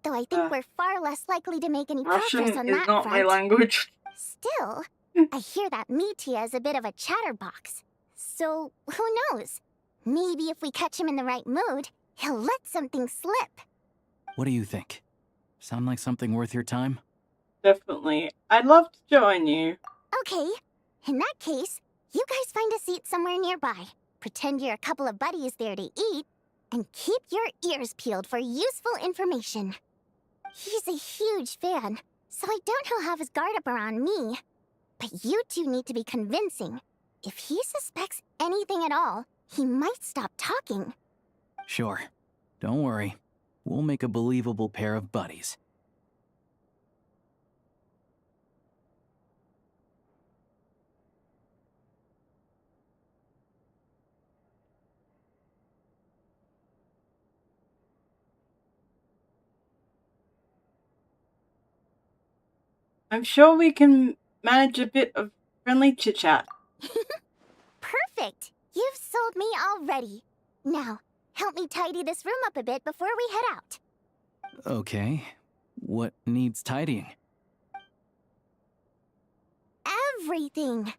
Though I think we're far less likely to make any progress on that front. Russian is not my language. Still, I hear that Mitya is a bit of a chatterbox. So, who knows? Maybe if we catch him in the right mood, he'll let something slip. What do you think? Sound like something worth your time? Definitely. I'd love to join you. Okay. In that case, you guys find a seat somewhere nearby. Pretend you're a couple of buddies there to eat, and keep your ears peeled for useful information. He's a huge fan, so I doubt he'll have his guard up around me. But you two need to be convincing. If he suspects anything at all, he might stop talking. Sure. Don't worry. We'll make a believable pair of buddies. I'm sure we can manage a bit of friendly chit-chat. Perfect! You've sold me already. Now, help me tidy this room up a bit before we head out. Okay. What needs tidying? Everything!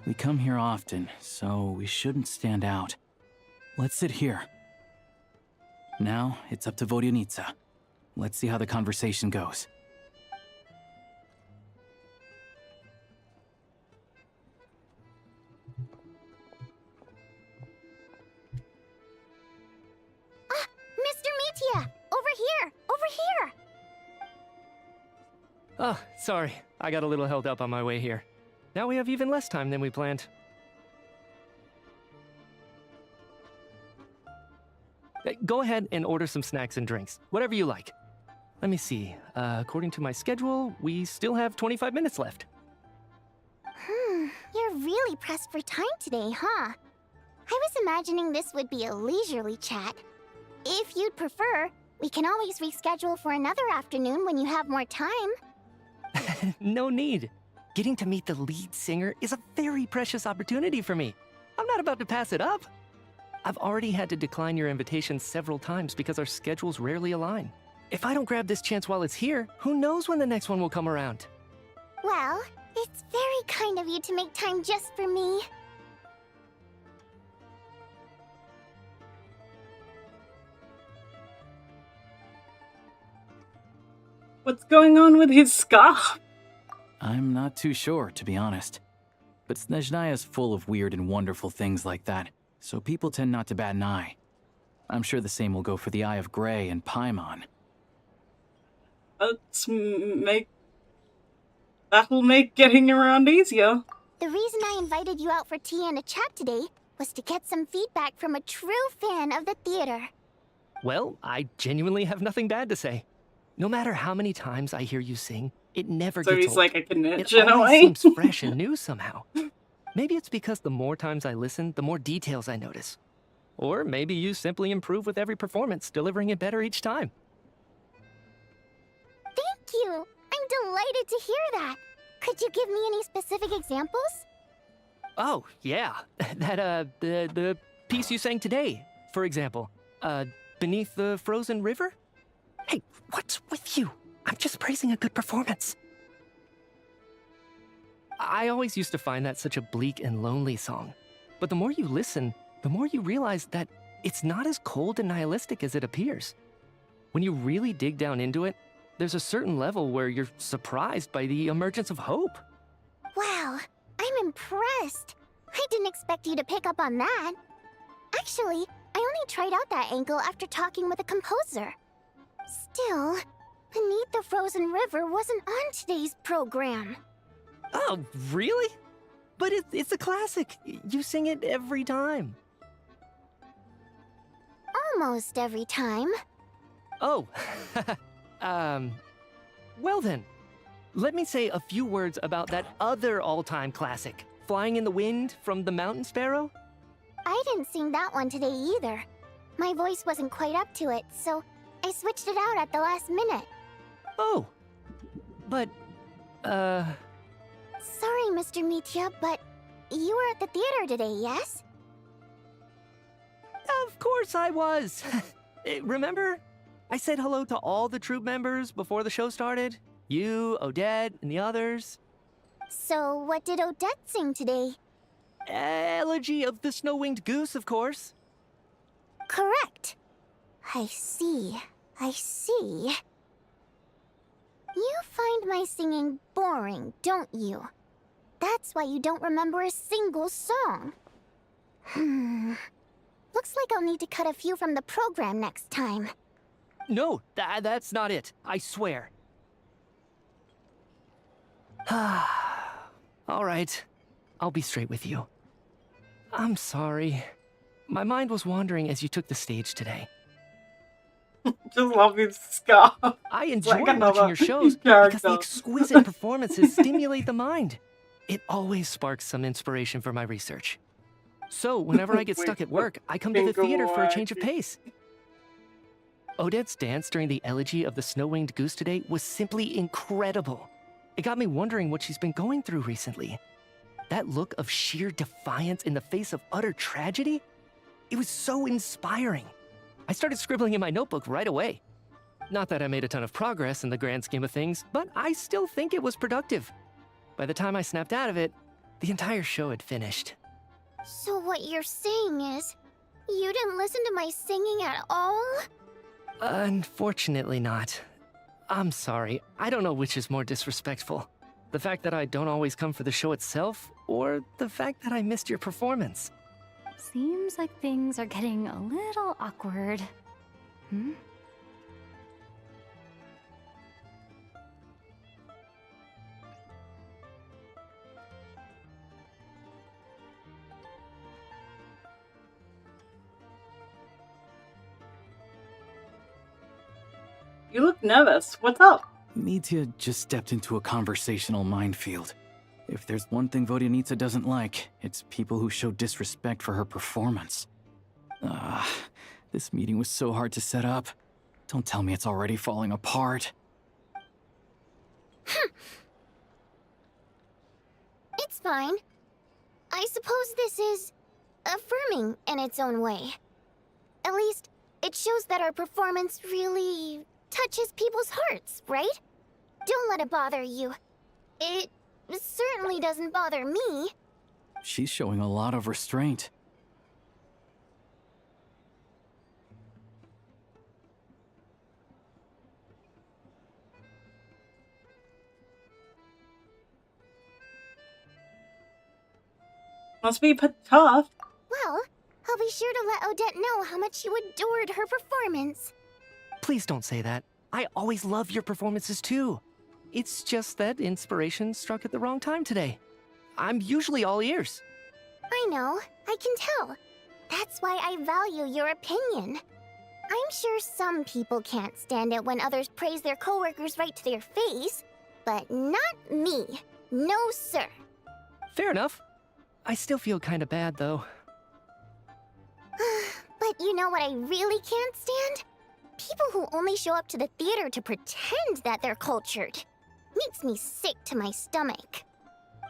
We come here often, so we shouldn't stand out. Let's sit here. Now, it's up to Vodyanitsa. Let's see how the conversation goes. Mr. Mitya! Over here! Over here! Oh, sorry. I got a little held up on my way here. Now we have even less time than we planned. Go ahead and order some snacks and drinks. Whatever you like. Let me see. According to my schedule, we still have 25 minutes left. You're really pressed for time today, huh? I was imagining this would be a leisurely chat. If you'd prefer, we can always reschedule for another afternoon when you have more time. No need. Getting to meet the lead singer is a very precious opportunity for me. I'm not about to pass it up. I've already had to decline your invitation several times because our schedules rarely align. If I don't grab this chance while it's here, who knows when the next one will come around? Well, it's very kind of you to make time just for me. What's going on with his scarf? I'm not too sure, to be honest. But Snezhnaya's full of weird and wonderful things like that, so people tend not to bat an eye. I'm sure the same will go for the Eye of Grey and Paimon. That'll make getting around easier. The reason I invited you out for tea and a chat today was to get some feedback from a true fan of the theater. Well, I genuinely have nothing bad to say. No matter how many times I hear you sing, it never So gets he's old. like a connection It in a always way. seems fresh and new somehow. Maybe it's because the more times I listen, the more details I notice. Or maybe you simply improve with every performance, delivering it better each time. Thank you! I'm delighted to hear that. Could you give me any specific examples? Oh, yeah. The piece you sang today, for example. Beneath the Frozen River? Hey, what's with you? I'm just praising a good performance. I always used to find that such a bleak and lonely song. But the more you listen, the more you realize that it's not as cold and nihilistic as it appears. When you really dig down into it, there's a certain level where you're surprised by the emergence of hope. Wow, I'm impressed. I didn't expect you to pick up on that. Actually, I only tried out that angle after talking with a composer. Still, Beneath the Frozen River wasn't on today's program. Oh, really? But it's a classic. You sing it every time. Almost every time. Oh, well then. Let me say a few words about that other all-time classic, Flying in the Wind from the Mountain Sparrow. I didn't sing that one today either. My voice wasn't quite up to it, so I switched it out at the last minute. Oh, but, Sorry, Mr. Mitya, but you were at the theater today, yes? Of course I was. Remember? I said hello to all the troupe members before the show started. You, Odette, and the others. So, what did Odette sing today? Elegy of the Snow-Winged Goose, of course. Correct. I see. I see. You find my singing boring, don't you? That's why you don't remember a single song. Looks like I'll need to cut a few from the program next time. No, that's not it. I swear. All right. I'll be straight with you. I'm sorry. My mind was wandering as you took the stage today. Just love his scarf. I enjoy like watching your shows because the exquisite performances stimulate the mind. It always sparks some inspiration for my research. So, whenever I get stuck at work, I come to the theater for a change of pace. Odette's dance during the Elegy of the Snow-Winged Goose today was simply incredible. It got me wondering what she's been going through recently. That look of sheer defiance in the face of utter tragedy? It was so inspiring. I started scribbling in my notebook right away. Not that I made a ton of progress in the grand scheme of things, but I still think it was productive. By the time I snapped out of it, the entire show had finished. So what you're saying is, you didn't listen to my singing at all? Unfortunately not. I'm sorry, I don't know which is more disrespectful. The fact that I don't always come for the show itself, or the fact that I missed your performance. Seems like things are getting a little awkward. Hmm? You look nervous. What's up? Mitya just stepped into a conversational minefield. If there's one thing Vodyanitsa doesn't like, it's people who show disrespect for her performance. This meeting was so hard to set up. Don't tell me it's already falling apart. It's fine. I suppose this is affirming in its own way. At least, it shows that our performance really touches people's hearts, right? Don't let it bother you. It certainly doesn't bother me. She's showing a lot of restraint. Must be tough. Well, I'll be sure to let Odette know how much you adored her performance. Please don't say that. I always love your performances too. It's just that inspiration struck at the wrong time today. I'm usually all ears. I know, I can tell. That's why I value your opinion. I'm sure some people can't stand it when others praise their coworkers right to their face, but not me. No, sir. Fair enough. I still feel kinda bad though. But you know what I really can't stand? People who only show up to the theater to pretend that they're cultured. Makes me sick to my stomach.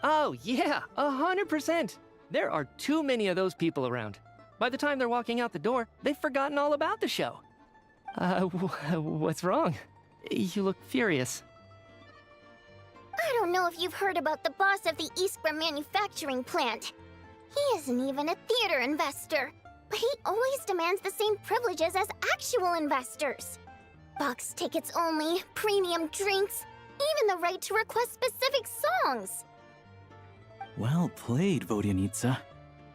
Oh yeah, 100%. There are too many of those people around. By the time they're walking out the door, they've forgotten all about the show. What's wrong? You look furious. I don't know if you've heard about the boss of the Iskra manufacturing plant. He isn't even a theater investor, but he always demands the same privileges as actual investors. Box tickets only, premium drinks, even the right to request specific songs. Well played, Vodyanitsa.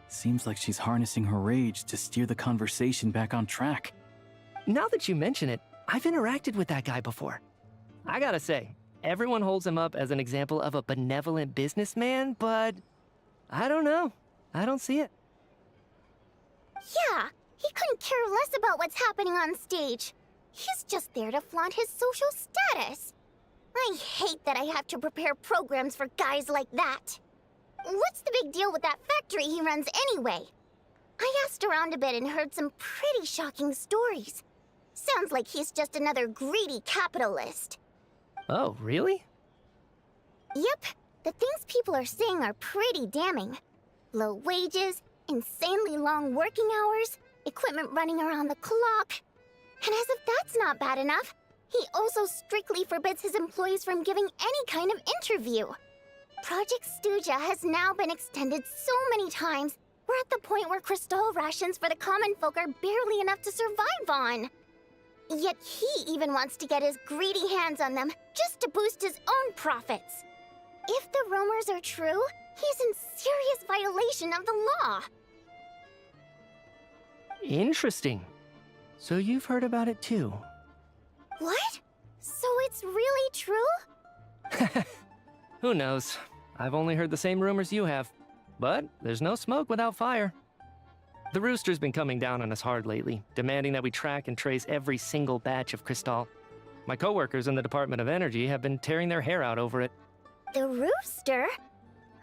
Seems like she's harnessing her rage to steer the conversation back on track. Now that you mention it, I've interacted with that guy before. I gotta say, everyone holds him up as an example of a benevolent businessman, but I don't know. I don't see it. Yeah, he couldn't care less about what's happening on stage. He's just there to flaunt his social status. I hate that I have to prepare programs for guys like that. What's the big deal with that factory he runs anyway? I asked around a bit and heard some pretty shocking stories. Sounds like he's just another greedy capitalist. Oh, really? Yep, the things people are saying are pretty damning. Low wages, insanely long working hours, equipment running around the clock. And as if that's not bad enough, he also strictly forbids his employees from giving any kind of interview. Project Stuja has now been extended so many times, we're at the point where crystal rations for the common folk are barely enough to survive on. Yet he even wants to get his greedy hands on them just to boost his own profits. If the rumors are true, he's in serious violation of the law. Interesting. So you've heard about it too. What? So it's really true? Who knows? I've only heard the same rumors you have. But there's no smoke without fire. The Rooster's been coming down on us hard lately, demanding that we track and trace every single batch of Crystal. My coworkers in the Department of Energy have been tearing their hair out over it. The Rooster?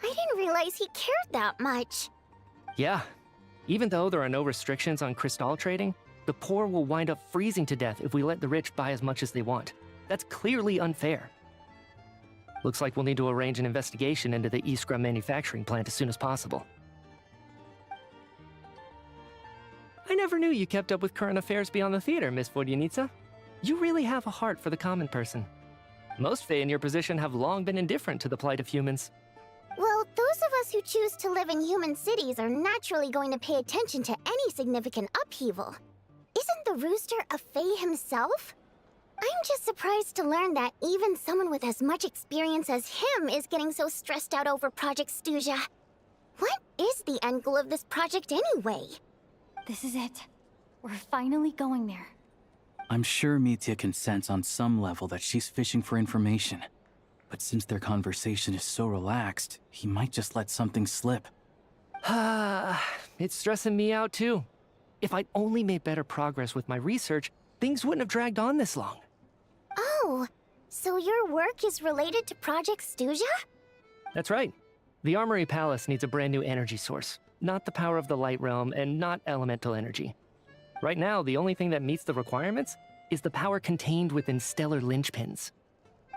I didn't realize he cared that much. Yeah. Even though there are no restrictions on Crystal trading, the poor will wind up freezing to death if we let the rich buy as much as they want. That's clearly unfair. Looks like we'll need to arrange an investigation into the Iskra manufacturing plant as soon as possible. I never knew you kept up with current affairs beyond the theater, Miss Vodyanitsa. You really have a heart for the common person. Most Fae in your position have long been indifferent to the plight of humans. Well, those of us who choose to live in human cities are naturally going to pay attention to any significant upheaval. Isn't the rooster a Fae himself? I'm just surprised to learn that even someone with as much experience as him is getting so stressed out over Project Stuja. What is the end goal of this project anyway? This is it. We're finally going there. I'm sure Mitya can sense on some level that she's fishing for information. But since their conversation is so relaxed, he might just let something slip. It's stressing me out too. If I'd only made better progress with my research, things wouldn't have dragged on this long. Oh, so your work is related to Project Stuja? That's right. The Armory Palace needs a brand new energy source. Not the power of the Light Realm and not elemental energy. Right now, the only thing that meets the requirements is the power contained within stellar linchpins.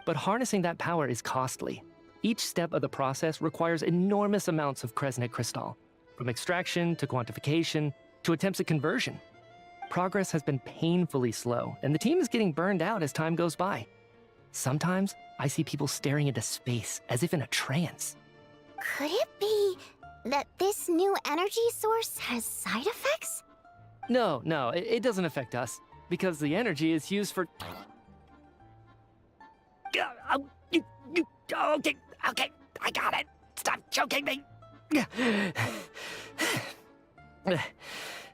But harnessing that power is costly. Each step of the process requires enormous amounts of Kresnik crystal, from extraction to quantification to attempts at conversion. Progress has been painfully slow, and the team is getting burned out as time goes by. Sometimes, I see people staring into space as if in a trance. Could it be that this new energy source has side effects? No, it doesn't affect us, because the energy is used for... Okay, I got it. Stop choking me.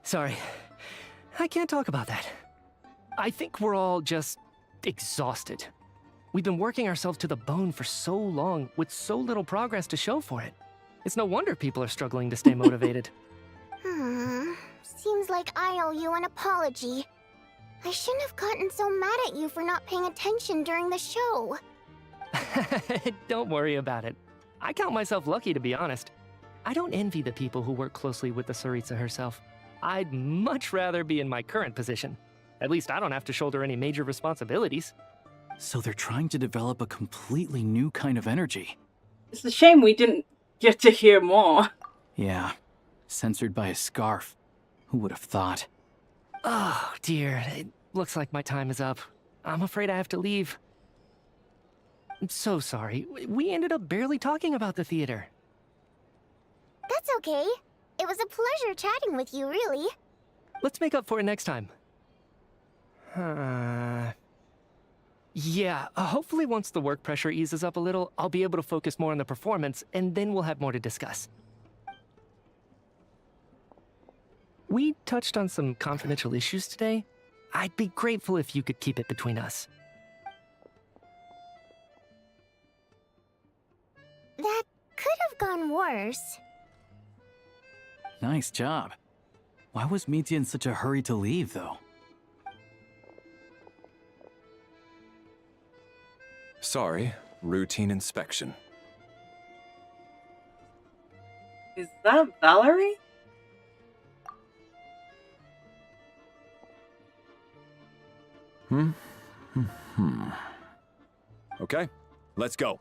Sorry, I can't talk about that. I think we're all just exhausted. We've been working ourselves to the bone for so long with so little progress to show for it. It's no wonder people are struggling to stay motivated. Seems like I owe you an apology. I shouldn't have gotten so mad at you for not paying attention during the show. Don't worry about it. I count myself lucky, to be honest. I don't envy the people who work closely with the Tsaritsa herself. I'd much rather be in my current position. At least I don't have to shoulder any major responsibilities. So they're trying to develop a completely new kind of energy. It's a shame we didn't get to hear more. Yeah, censored by a scarf. Who would have thought? Oh, dear. It looks like my time is up. I'm afraid I have to leave. I'm so sorry. We ended up barely talking about the theater. That's okay. It was a pleasure chatting with you, really. Let's make up for it next time. Yeah, hopefully once the work pressure eases up a little, I'll be able to focus more on the performance, and then we'll have more to discuss. We touched on some confidential issues today. I'd be grateful if you could keep it between us. That could have gone worse. Nice job. Why was Mitya in such a hurry to leave, though? Sorry, routine inspection. Is that Valerie? Okay, let's go.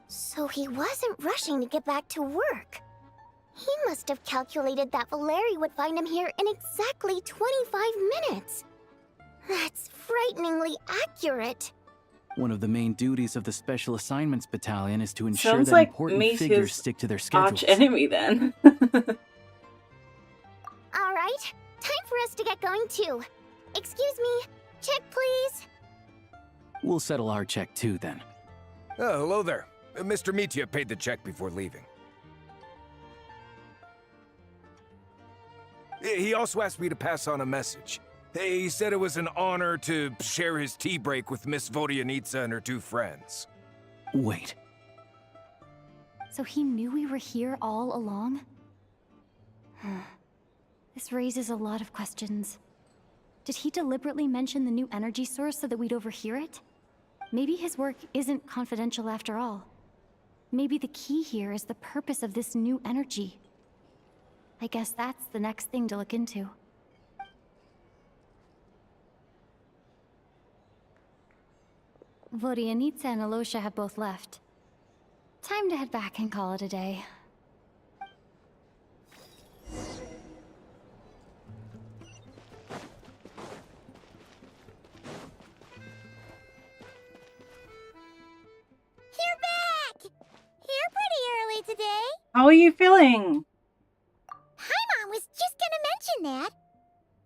So he wasn't rushing to get back to work. He must have calculated that Valeri would find him here in exactly 25 minutes. That's frighteningly accurate. One of the main duties of the Special Assignments Battalion is to ensure Sounds that like important Mitya's figures stick to their schedules. arch enemy then. All right, time for us to get going too. Excuse me, check please. We'll settle our check too, then. Oh, hello there. Mr. Mitya paid the check before leaving. He also asked me to pass on a message. He said it was an honor to share his tea break with Miss Vodyanitsa and her two friends. Wait. So he knew we were here all along? This raises a lot of questions. Did he deliberately mention the new energy source so that we'd overhear it? Maybe his work isn't confidential after all. Maybe the key here is the purpose of this new energy. I guess that's the next thing to look into. Vodyanitsa and Alosha have both left. Time to head back and call it a day. How are you feeling? Paimon was just gonna mention that.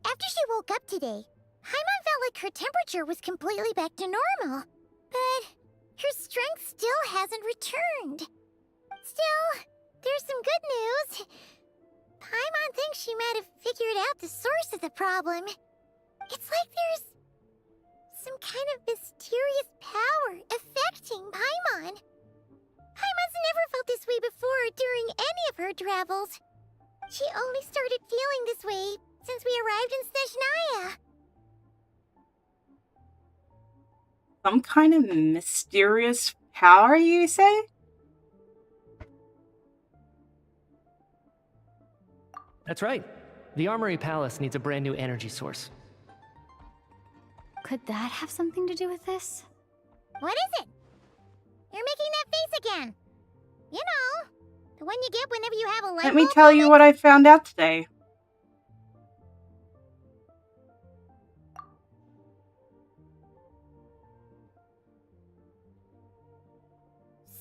After she woke up today, Paimon felt like her temperature was completely back to normal. But her strength still hasn't returned. Still, there's some good news. Paimon thinks she might have figured out the source of the problem. It's like there's some kind of mysterious power affecting Paimon. Paimon's never felt this way before during any of her travels. She only started feeling this way since we arrived in Snezhnaya. Some kind of mysterious power, you say? That's right. The Armory Palace needs a brand new energy source. Could that have something to do with this? What is it? You're making that face again. You know, the one you get whenever you have a light Let me bulb tell you moment. what I found out today.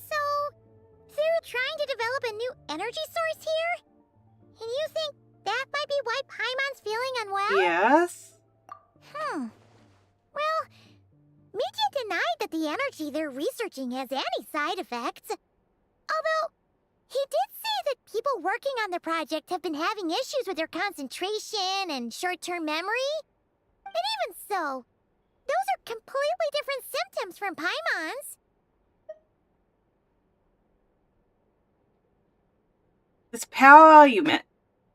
So, they're trying to develop a new energy source here? And you think that might be why Paimon's feeling unwell? Yes? Well, Media denied that the energy they're researching has any side effects. Although, he did say that people working on the project have been having issues with their concentration and short-term memory. But even so, those are completely different symptoms from Paimon's. This power you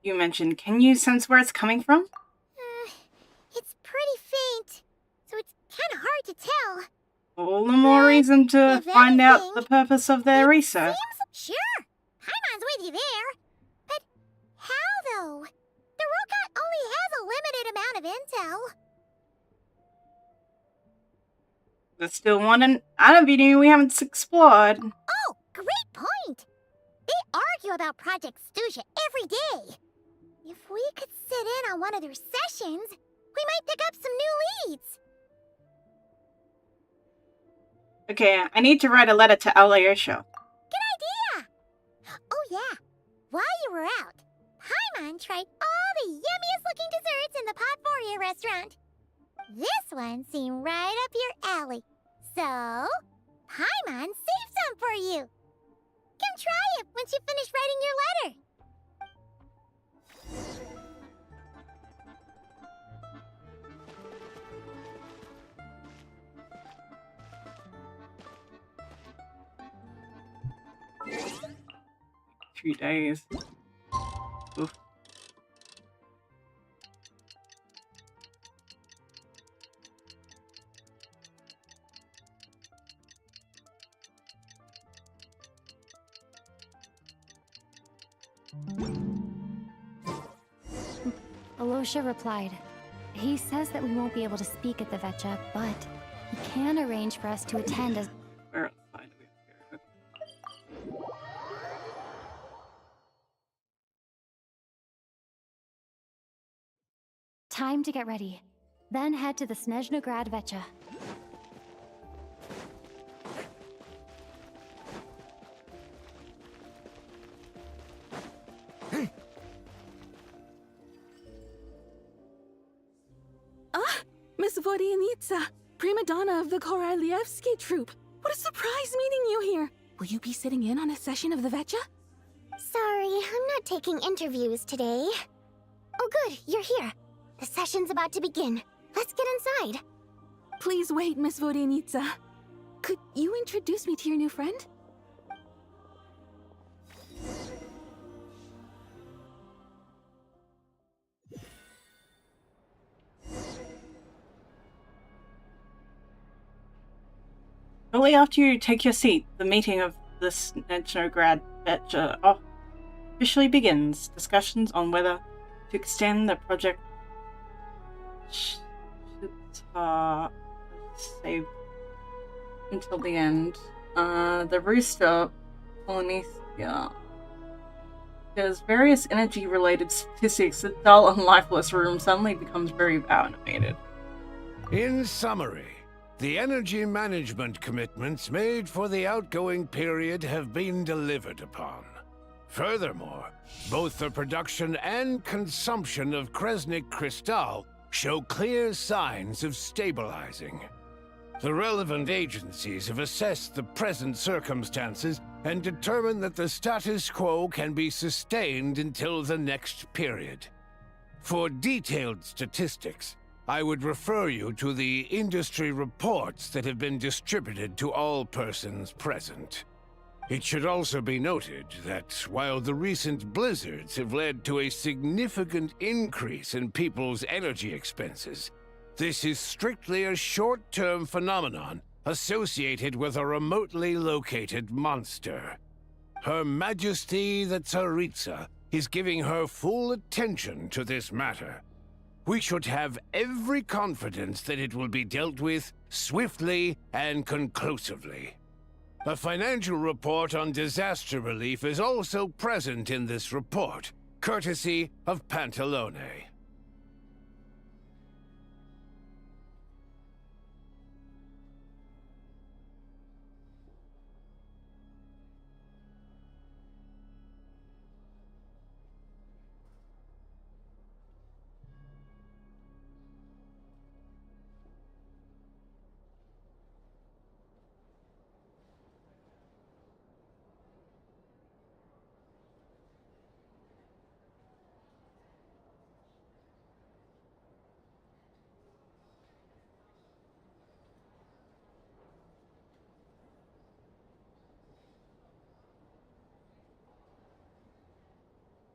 mentioned, can you sense where it's coming from? It's pretty faint, so it's kind of hard to tell. All the more reason to if find out anything, the purpose of their research. Sure, Paimon's with you there. But how, though? The robot only has a limited amount of intel. There's still one avenue we haven't explored. Oh, great point! They argue about Project Stuja every day. If we could sit in on one of their sessions, we might pick up some new leads. Okay, I need to write a letter to Alyosha. Good idea! Oh yeah, while you were out, Paimon tried all the yummiest looking desserts in the Potforia restaurant. This one seemed right up your alley. So, Paimon saved some for you. Come try it once you finish writing your letter. Few days. Oof. Alyosha replied. He says that we won't be able to speak at the Vetcha, but he can arrange for us to attend as... Where outside do we go? Time to get ready. Then head to the Snezhnaya Vetcha. Miss Vodyanitsa, prima donna of the Korolievsky troupe. What a surprise meeting you here. Will you be sitting in on a session of the Vetcha? Sorry, I'm not taking interviews today. Oh good, you're here. The session's about to begin. Let's get inside. Please wait, Miss Vodyanitsa. Could you introduce me to your new friend? Shortly after you take your seat, the meeting of the Snezhnaya Vetcha officially begins. Discussions on whether to extend the project save until the end. The rooster, Polynesia. There's various energy-related statistics. The dull and lifeless room suddenly becomes very animated. In summary, the energy management commitments made for the outgoing period have been delivered upon. Furthermore, both the production and consumption of Kresnik Crystal show clear signs of stabilizing. The relevant agencies have assessed the present circumstances and determined that the status quo can be sustained until the next period. For detailed statistics, I would refer you to the industry reports that have been distributed to all persons present. It should also be noted that while the recent blizzards have led to a significant increase in people's energy expenses, this is strictly a short-term phenomenon associated with a remotely located monster. Her Majesty the Tsaritsa is giving her full attention to this matter. We should have every confidence that it will be dealt with swiftly and conclusively. A financial report on disaster relief is also present in this report, courtesy of Pantalone.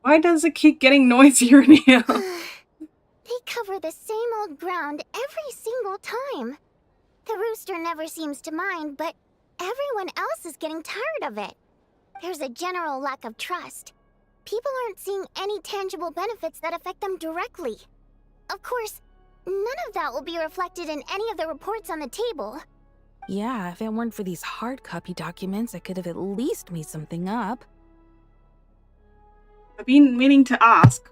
Why does it keep getting noisier in here? They cover the same old ground every single time. The rooster never seems to mind, but everyone else is getting tired of it. There's a general lack of trust. People aren't seeing any tangible benefits that affect them directly. Of course, none of that will be reflected in any of the reports on the table. Yeah, if it weren't for these hard copy documents, I could have at least made something up. I've been meaning to ask,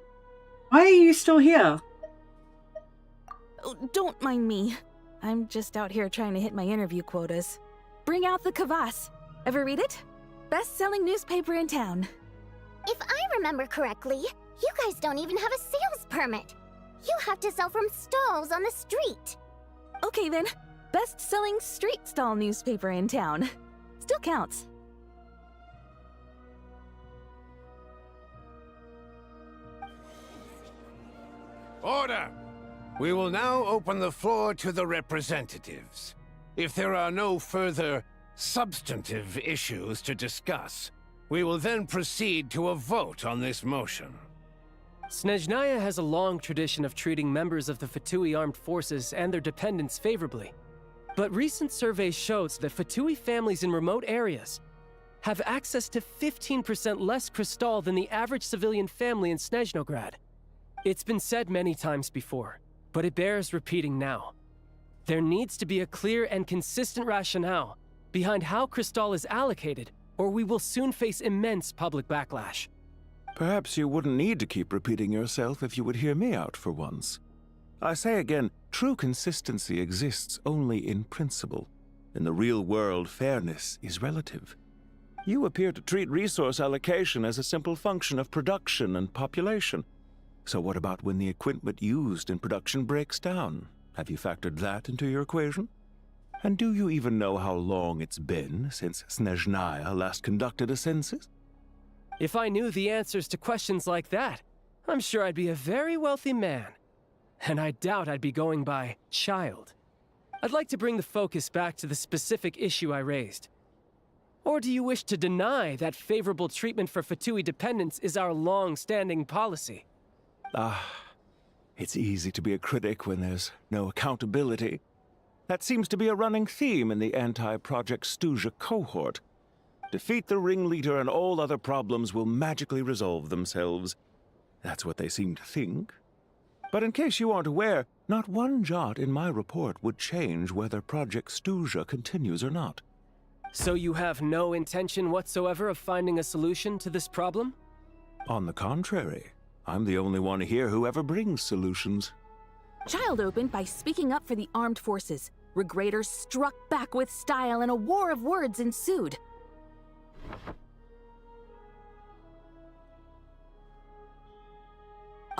why are you still here? Oh, don't mind me. I'm just out here trying to hit my interview quotas. Bring out the kvass. Ever read it? Best-selling newspaper in town. If I remember correctly, you guys don't even have a sales permit. You have to sell from stalls on the street. Okay then, best-selling street stall newspaper in town. Still counts. Order! We will now open the floor to the representatives. If there are no further substantive issues to discuss, we will then proceed to a vote on this motion. Snezhnaya has a long tradition of treating members of the Fatui armed forces and their dependents favorably. But recent surveys shows that Fatui families in remote areas have access to 15% less crystal than the average civilian family in Snezhnograd. It's been said many times before, but it bears repeating now. There needs to be a clear and consistent rationale behind how crystal is allocated, or we will soon face immense public backlash. Perhaps you wouldn't need to keep repeating yourself if you would hear me out for once. I say again, true consistency exists only in principle. In the real world, fairness is relative. You appear to treat resource allocation as a simple function of production and population. So what about when the equipment used in production breaks down? Have you factored that into your equation? And do you even know how long it's been since Snezhnaya last conducted a census? If I knew the answers to questions like that, I'm sure I'd be a very wealthy man. And I doubt I'd be going by child. I'd like to bring the focus back to the specific issue I raised. Or do you wish to deny that favorable treatment for Fatui dependents is our long-standing policy? It's easy to be a critic when there's no accountability. That seems to be a running theme in the anti-Project Stuja cohort. Defeat the ringleader and all other problems will magically resolve themselves. That's what they seem to think. But in case you aren't aware, not one jot in my report would change whether Project Stuja continues or not. So you have no intention whatsoever of finding a solution to this problem? On the contrary, I'm the only one here who ever brings solutions. Child opened by speaking up for the armed forces. Regraders struck back with style and a war of words ensued.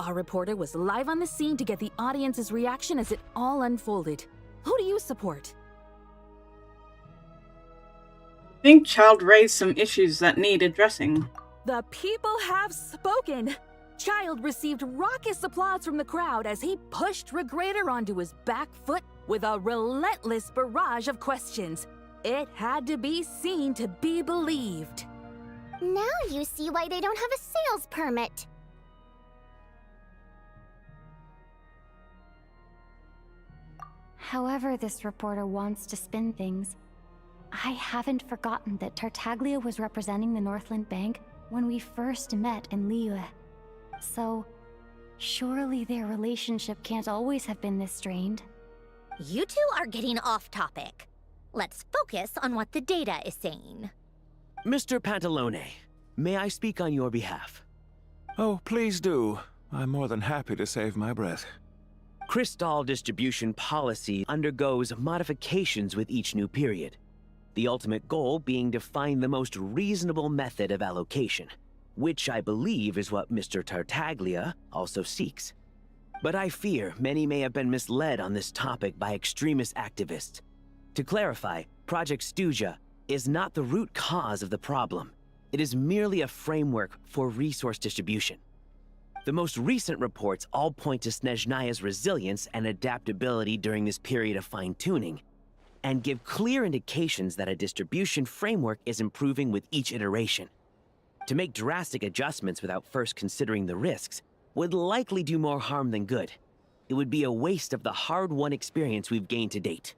Our reporter was live on the scene to get the audience's reaction as it all unfolded. Who do you support? I think Child raised some issues that need addressing. The people have spoken! Child received raucous applause from the crowd as he pushed Regrator onto his back foot with a relentless barrage of questions. It had to be seen to be believed. Now you see why they don't have a sales permit. However this reporter wants to spin things, I haven't forgotten that Tartaglia was representing the Northland Bank when we first met in Liyue. So, surely their relationship can't always have been this strained. You two are getting off topic. Let's focus on what the data is saying. Mr. Pantalone, may I speak on your behalf? Oh, please do. I'm more than happy to save my breath. Crystal distribution policy undergoes modifications with each new period. The ultimate goal being to find the most reasonable method of allocation, which I believe is what Mr. Tartaglia also seeks. But I fear many may have been misled on this topic by extremist activists. To clarify, Project Stuja is not the root cause of the problem. It is merely a framework for resource distribution. The most recent reports all point to Snezhnaya's resilience and adaptability during this period of fine-tuning, and give clear indications that a distribution framework is improving with each iteration. To make drastic adjustments without first considering the risks would likely do more harm than good. It would be a waste of the hard-won experience we've gained to date.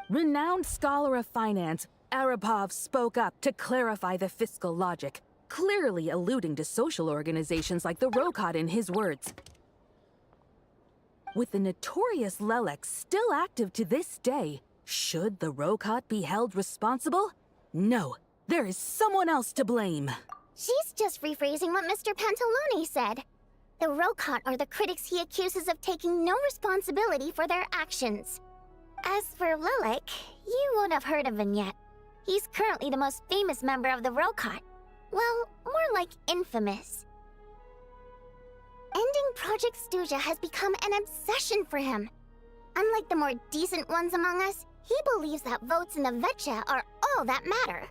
Renowned scholar of finance, Arapov spoke up to clarify the fiscal logic, clearly alluding to social organizations like the Rokot in his words. With the notorious Lelek still active to this day, should the Rokot be held responsible? No, there is someone else to blame. She's just rephrasing what Mr. Pantalone said. The Rokot are the critics he accuses of taking no responsibility for their actions. As for Lilik, you won't have heard of him yet. He's currently the most famous member of the Rokot. Well, more like infamous. Ending Project Stuja has become an obsession for him. Unlike the more decent ones among us, he believes that votes in the Vetcha are all that matter.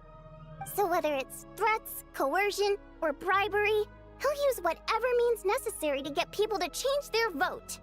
So whether it's threats, coercion, or bribery, he'll use whatever means necessary to get people to change their vote.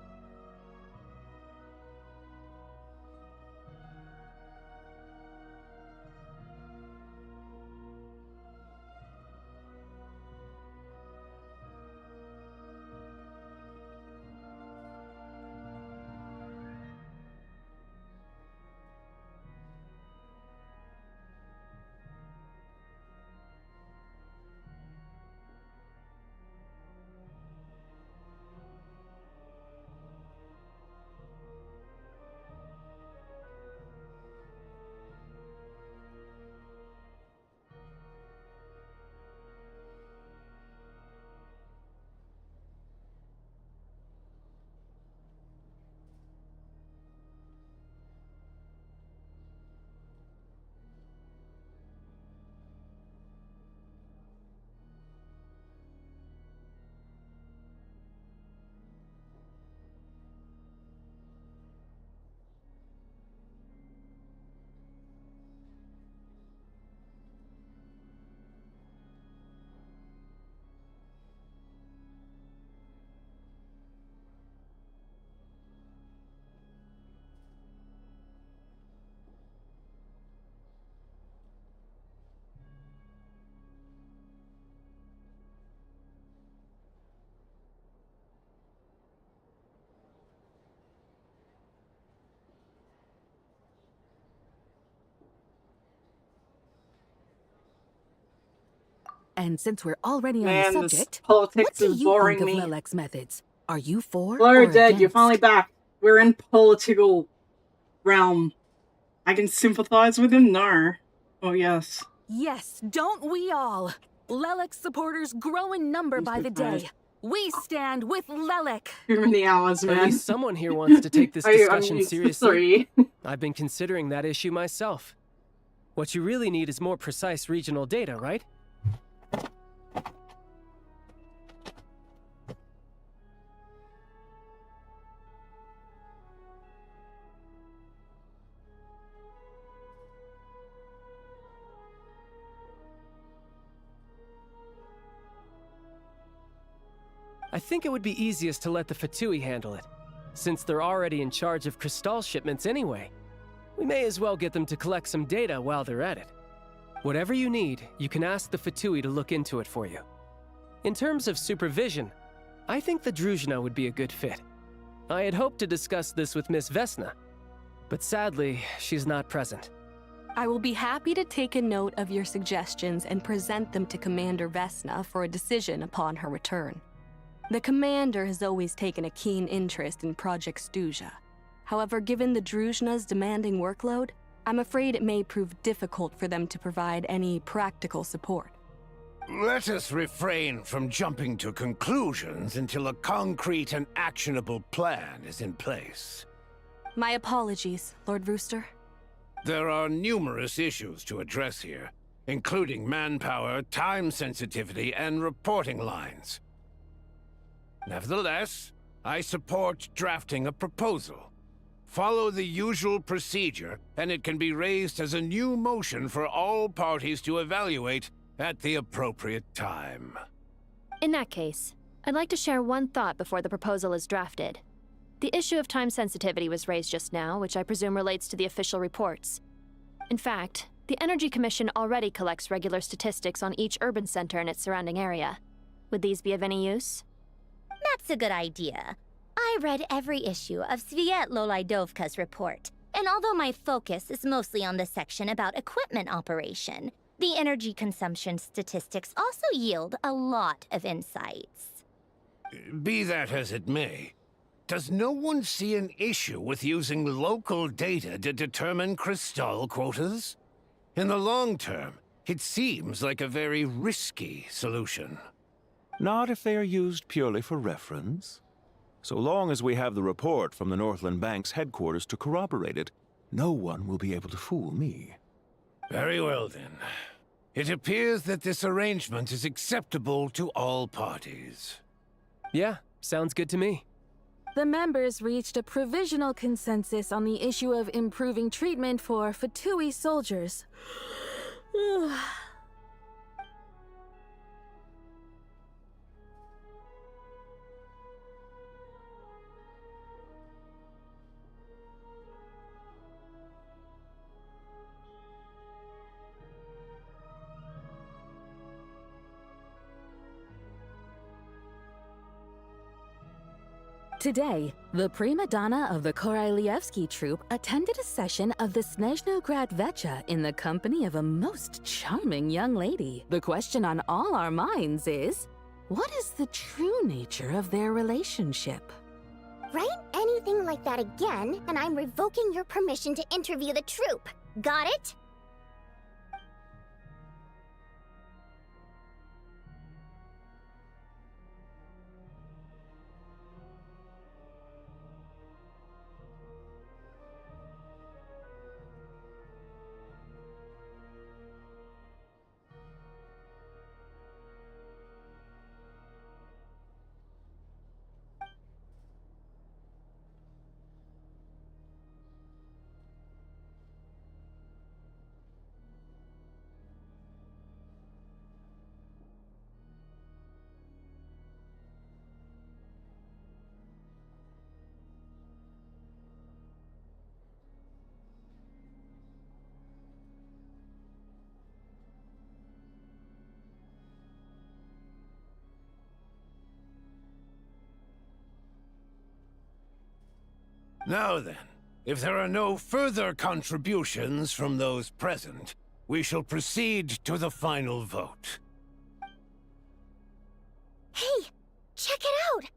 And since we're already Man, on the this subject, politics what do is you boring think of me. Lelek's methods? Are you for Hello, or Dead, you're against? finally back. We're in political realm. I can sympathize with him? No. Oh, yes. Yes, don't we all? Lelek supporters grow in number by the day. We stand with Lelek. Too many hours, man. At least someone here wants to take this I'm discussion used to seriously. 3. I've been considering that issue myself. What you really need is more precise regional data, right? I think it would be easiest to let the Fatui handle it, since they're already in charge of Crystal shipments anyway. We may as well get them to collect some data while they're at it. Whatever you need, you can ask the Fatui to look into it for you. In terms of supervision, I think the Druzhna would be a good fit. I had hoped to discuss this with Miss Vesna, but sadly, she's not present. I will be happy to take a note of your suggestions and present them to Commander Vesna for a decision upon her return. The Commander has always taken a keen interest in Project Stuja. However, given the Druzhna's demanding workload, I'm afraid it may prove difficult for them to provide any practical support. Let us refrain from jumping to conclusions until a concrete and actionable plan is in place. My apologies, Lord Rooster. There are numerous issues to address here, including manpower, time sensitivity, and reporting lines. Nevertheless, I support drafting a proposal. Follow the usual procedure, and it can be raised as a new motion for all parties to evaluate at the appropriate time. In that case, I'd like to share one thought before the proposal is drafted. The issue of time sensitivity was raised just now, which I presume relates to the official reports. In fact, the Energy Commission already collects regular statistics on each urban center and its surrounding area. Would these be of any use? That's a good idea. I read every issue of Sviet Lolaidovka's report, and although my focus is mostly on the section about equipment operation, the energy consumption statistics also yield a lot of insights. Be that as it may, does no one see an issue with using local data to determine Crystal quotas? In the long term, it seems like a very risky solution. Not if they are used purely for reference. So long as we have the report from the Northland Bank's headquarters to corroborate it, no one will be able to fool me. Very well, then. It appears that this arrangement is acceptable to all parties. Yeah, sounds good to me. The members reached a provisional consensus on the issue of improving treatment for Fatui soldiers. Today, the prima donna of the Korailievsky troupe attended a session of the Snezhnograd Vecha in the company of a most charming young lady. The question on all our minds is, what is the true nature of their relationship? Write anything like that again, and I'm revoking your permission to interview the troupe. Got it? Now then, if there are no further contributions from those present, we shall proceed to the final vote. Hey, check it out!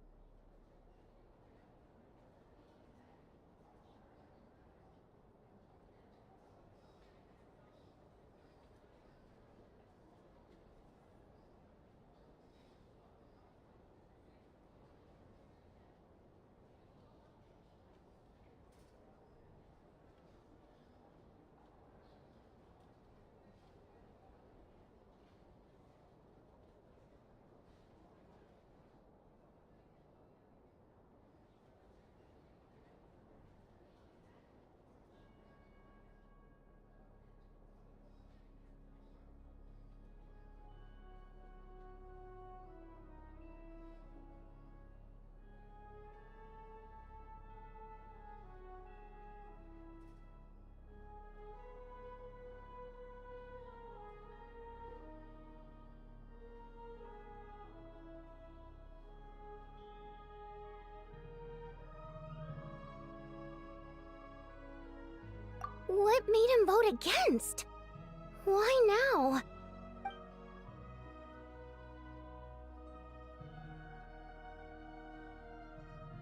What made him vote against? Why now?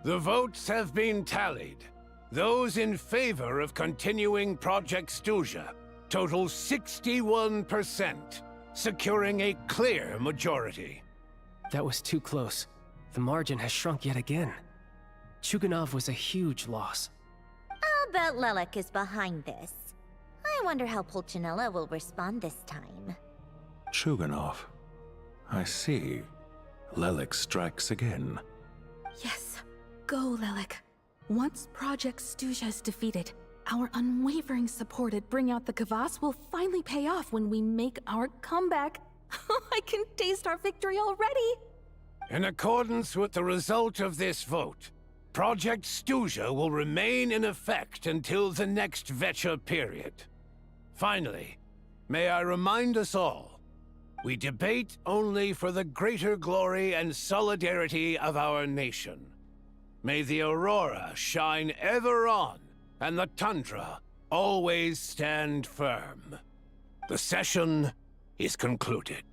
The votes have been tallied. Those in favor of continuing Project Stuja total 61%, securing a clear majority. That was too close. The margin has shrunk yet again. Chuganov was a huge loss. I'll bet Lelek is behind this. I wonder how Pulcinella will respond this time. Chuganov. I see. Lelek strikes again. Yes. Go, Lelek. Once Project Stuja is defeated, our unwavering support at Bring Out the Kvass will finally pay off when we make our comeback. I can taste our victory already! In accordance with the result of this vote, Project Stuja will remain in effect until the next Vecha period. Finally, may I remind us all, we debate only for the greater glory and solidarity of our nation. May the aurora shine ever on, and the tundra always stand firm. The session is concluded.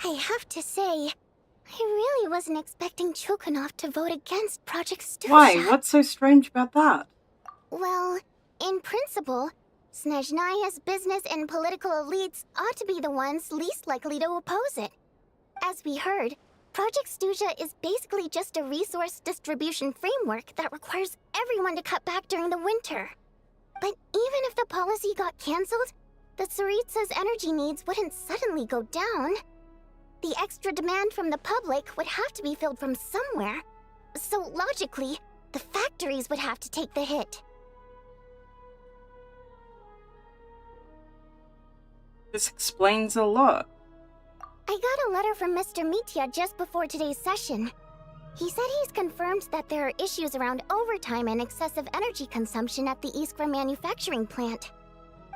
I have to say, I really wasn't expecting Chuganov to vote against Project Stuja. Why? What's so strange about that? Well, in principle, Snezhnaya's business and political elites ought to be the ones least likely to oppose it. As we heard, Project Stuja is basically just a resource distribution framework that requires everyone to cut back during the winter. But even if the policy got cancelled, the Tsaritsa's energy needs wouldn't suddenly go down. The extra demand from the public would have to be filled from somewhere. So logically, the factories would have to take the hit. This explains a lot. I got a letter from Mr. Mitya just before today's session. He said he's confirmed that there are issues around overtime and excessive energy consumption at the Iskra manufacturing plant.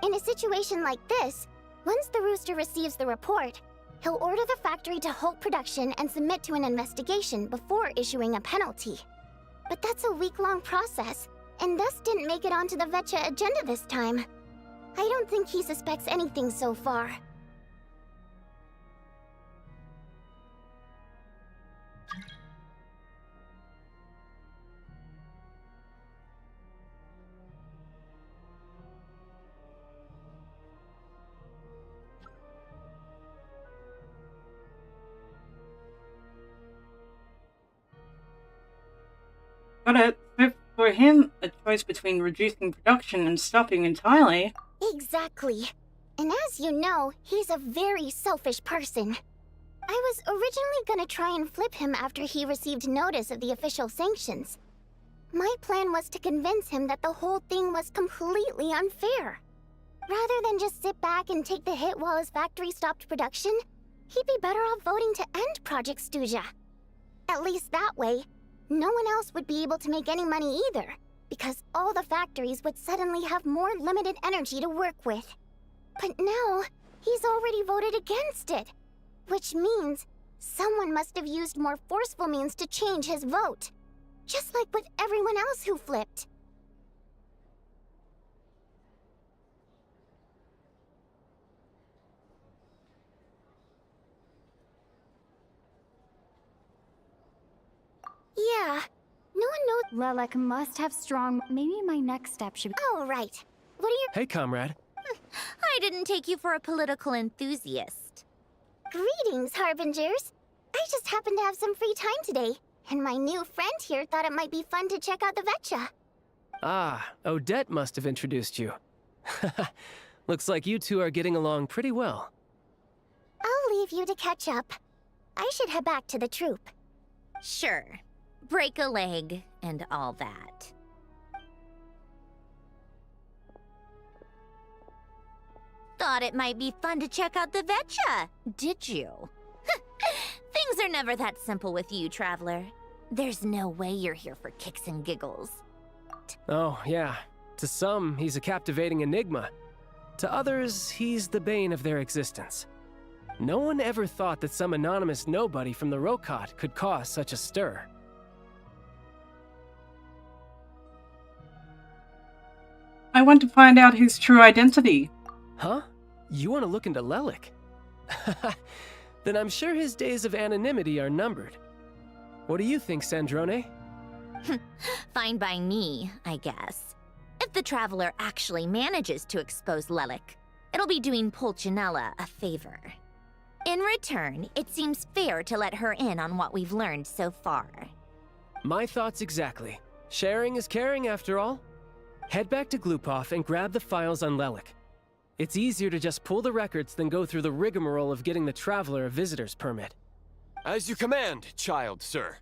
In a situation like this, once the Rooster receives the report, he'll order the factory to halt production and submit to an investigation before issuing a penalty. But that's a week-long process, and thus didn't make it onto the Vecha agenda this time. I don't think he suspects anything so far. But for him, a choice between reducing production and stopping entirely. Exactly. And as you know, he's a very selfish person. I was originally gonna try and flip him after he received notice of the official sanctions. My plan was to convince him that the whole thing was completely unfair. Rather than just sit back and take the hit while his factory stopped production, he'd be better off voting to end Project Stuja. At least that way, no one else would be able to make any money either, because all the factories would suddenly have more limited energy to work with. But now, he's already voted against it, which means someone must have used more forceful means to change his vote, just like with everyone else who flipped. Yeah, no one knows. Lelek must have strong. Maybe my next step should be. Oh, right. What are your. Hey, comrade. I didn't take you for a political enthusiast. Greetings, Harbingers. I just happened to have some free time today, and my new friend here thought it might be fun to check out the Vecha. Ah, Odette must have introduced you. Looks like you two are getting along pretty well. I'll leave you to catch up. I should head back to the troop. Sure. Break a leg and all that. thought it might be fun to check out the Vetcha, did you? Things are never that simple with you, Traveler. There's no way you're here for kicks and giggles. Oh, yeah. To some, he's a captivating enigma. To others, he's the bane of their existence. No one ever thought that some anonymous nobody from the Rokot could cause such a stir. I want to find out his true identity. Huh? You want to look into Lelik? Then I'm sure his days of anonymity are numbered. What do you think, Sandrone? Fine by me, I guess. If the Traveler actually manages to expose Lelik, it'll be doing Pulcinella a favor. In return, it seems fair to let her in on what we've learned so far. My thoughts exactly. Sharing is caring, after all. Head back to Glupov and grab the files on Lelik. It's easier to just pull the records than go through the rigmarole of getting the Traveler a visitor's permit. As you command, child, sir.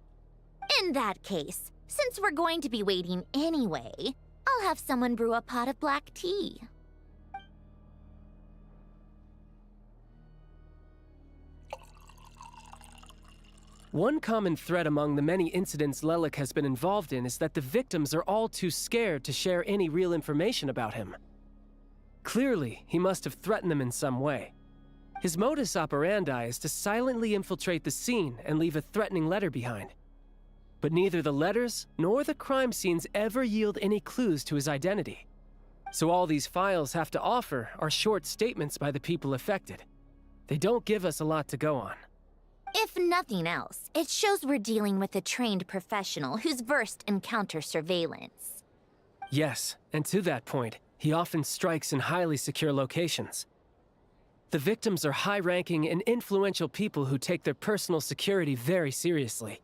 In that case, since we're going to be waiting anyway, I'll have someone brew a pot of black tea. One common thread among the many incidents Lelik has been involved in is that the victims are all too scared to share any real information about him. Clearly, he must have threatened them in some way. His modus operandi is to silently infiltrate the scene and leave a threatening letter behind. But neither the letters nor the crime scenes ever yield any clues to his identity. So all these files have to offer are short statements by the people affected. They don't give us a lot to go on. If nothing else, it shows we're dealing with a trained professional who's versed in counter-surveillance. Yes, and to that point, he often strikes in highly secure locations. The victims are high-ranking and influential people who take their personal security very seriously.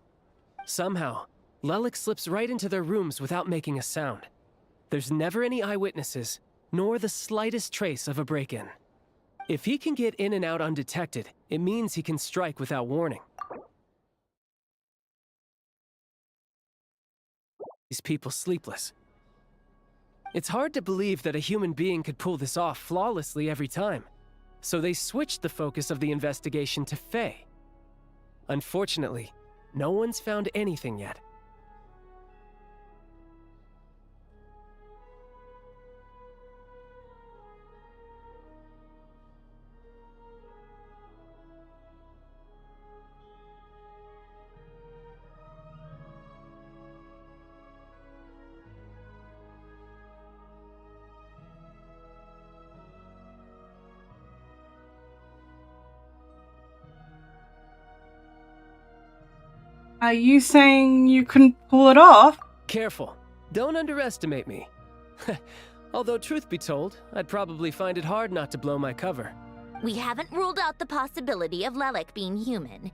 Somehow, Lelik slips right into their rooms without making a sound. There's never any eyewitnesses, nor the slightest trace of a break-in. If he can get in and out undetected, it means he can strike without warning. These people sleepless. It's hard to believe that a human being could pull this off flawlessly every time. So they switched the focus of the investigation to Faye. Unfortunately, no one's found anything yet. Are you saying you couldn't pull it off? Careful. Don't underestimate me. Although, truth be told, I'd probably find it hard not to blow my cover. We haven't ruled out the possibility of Lelik being human.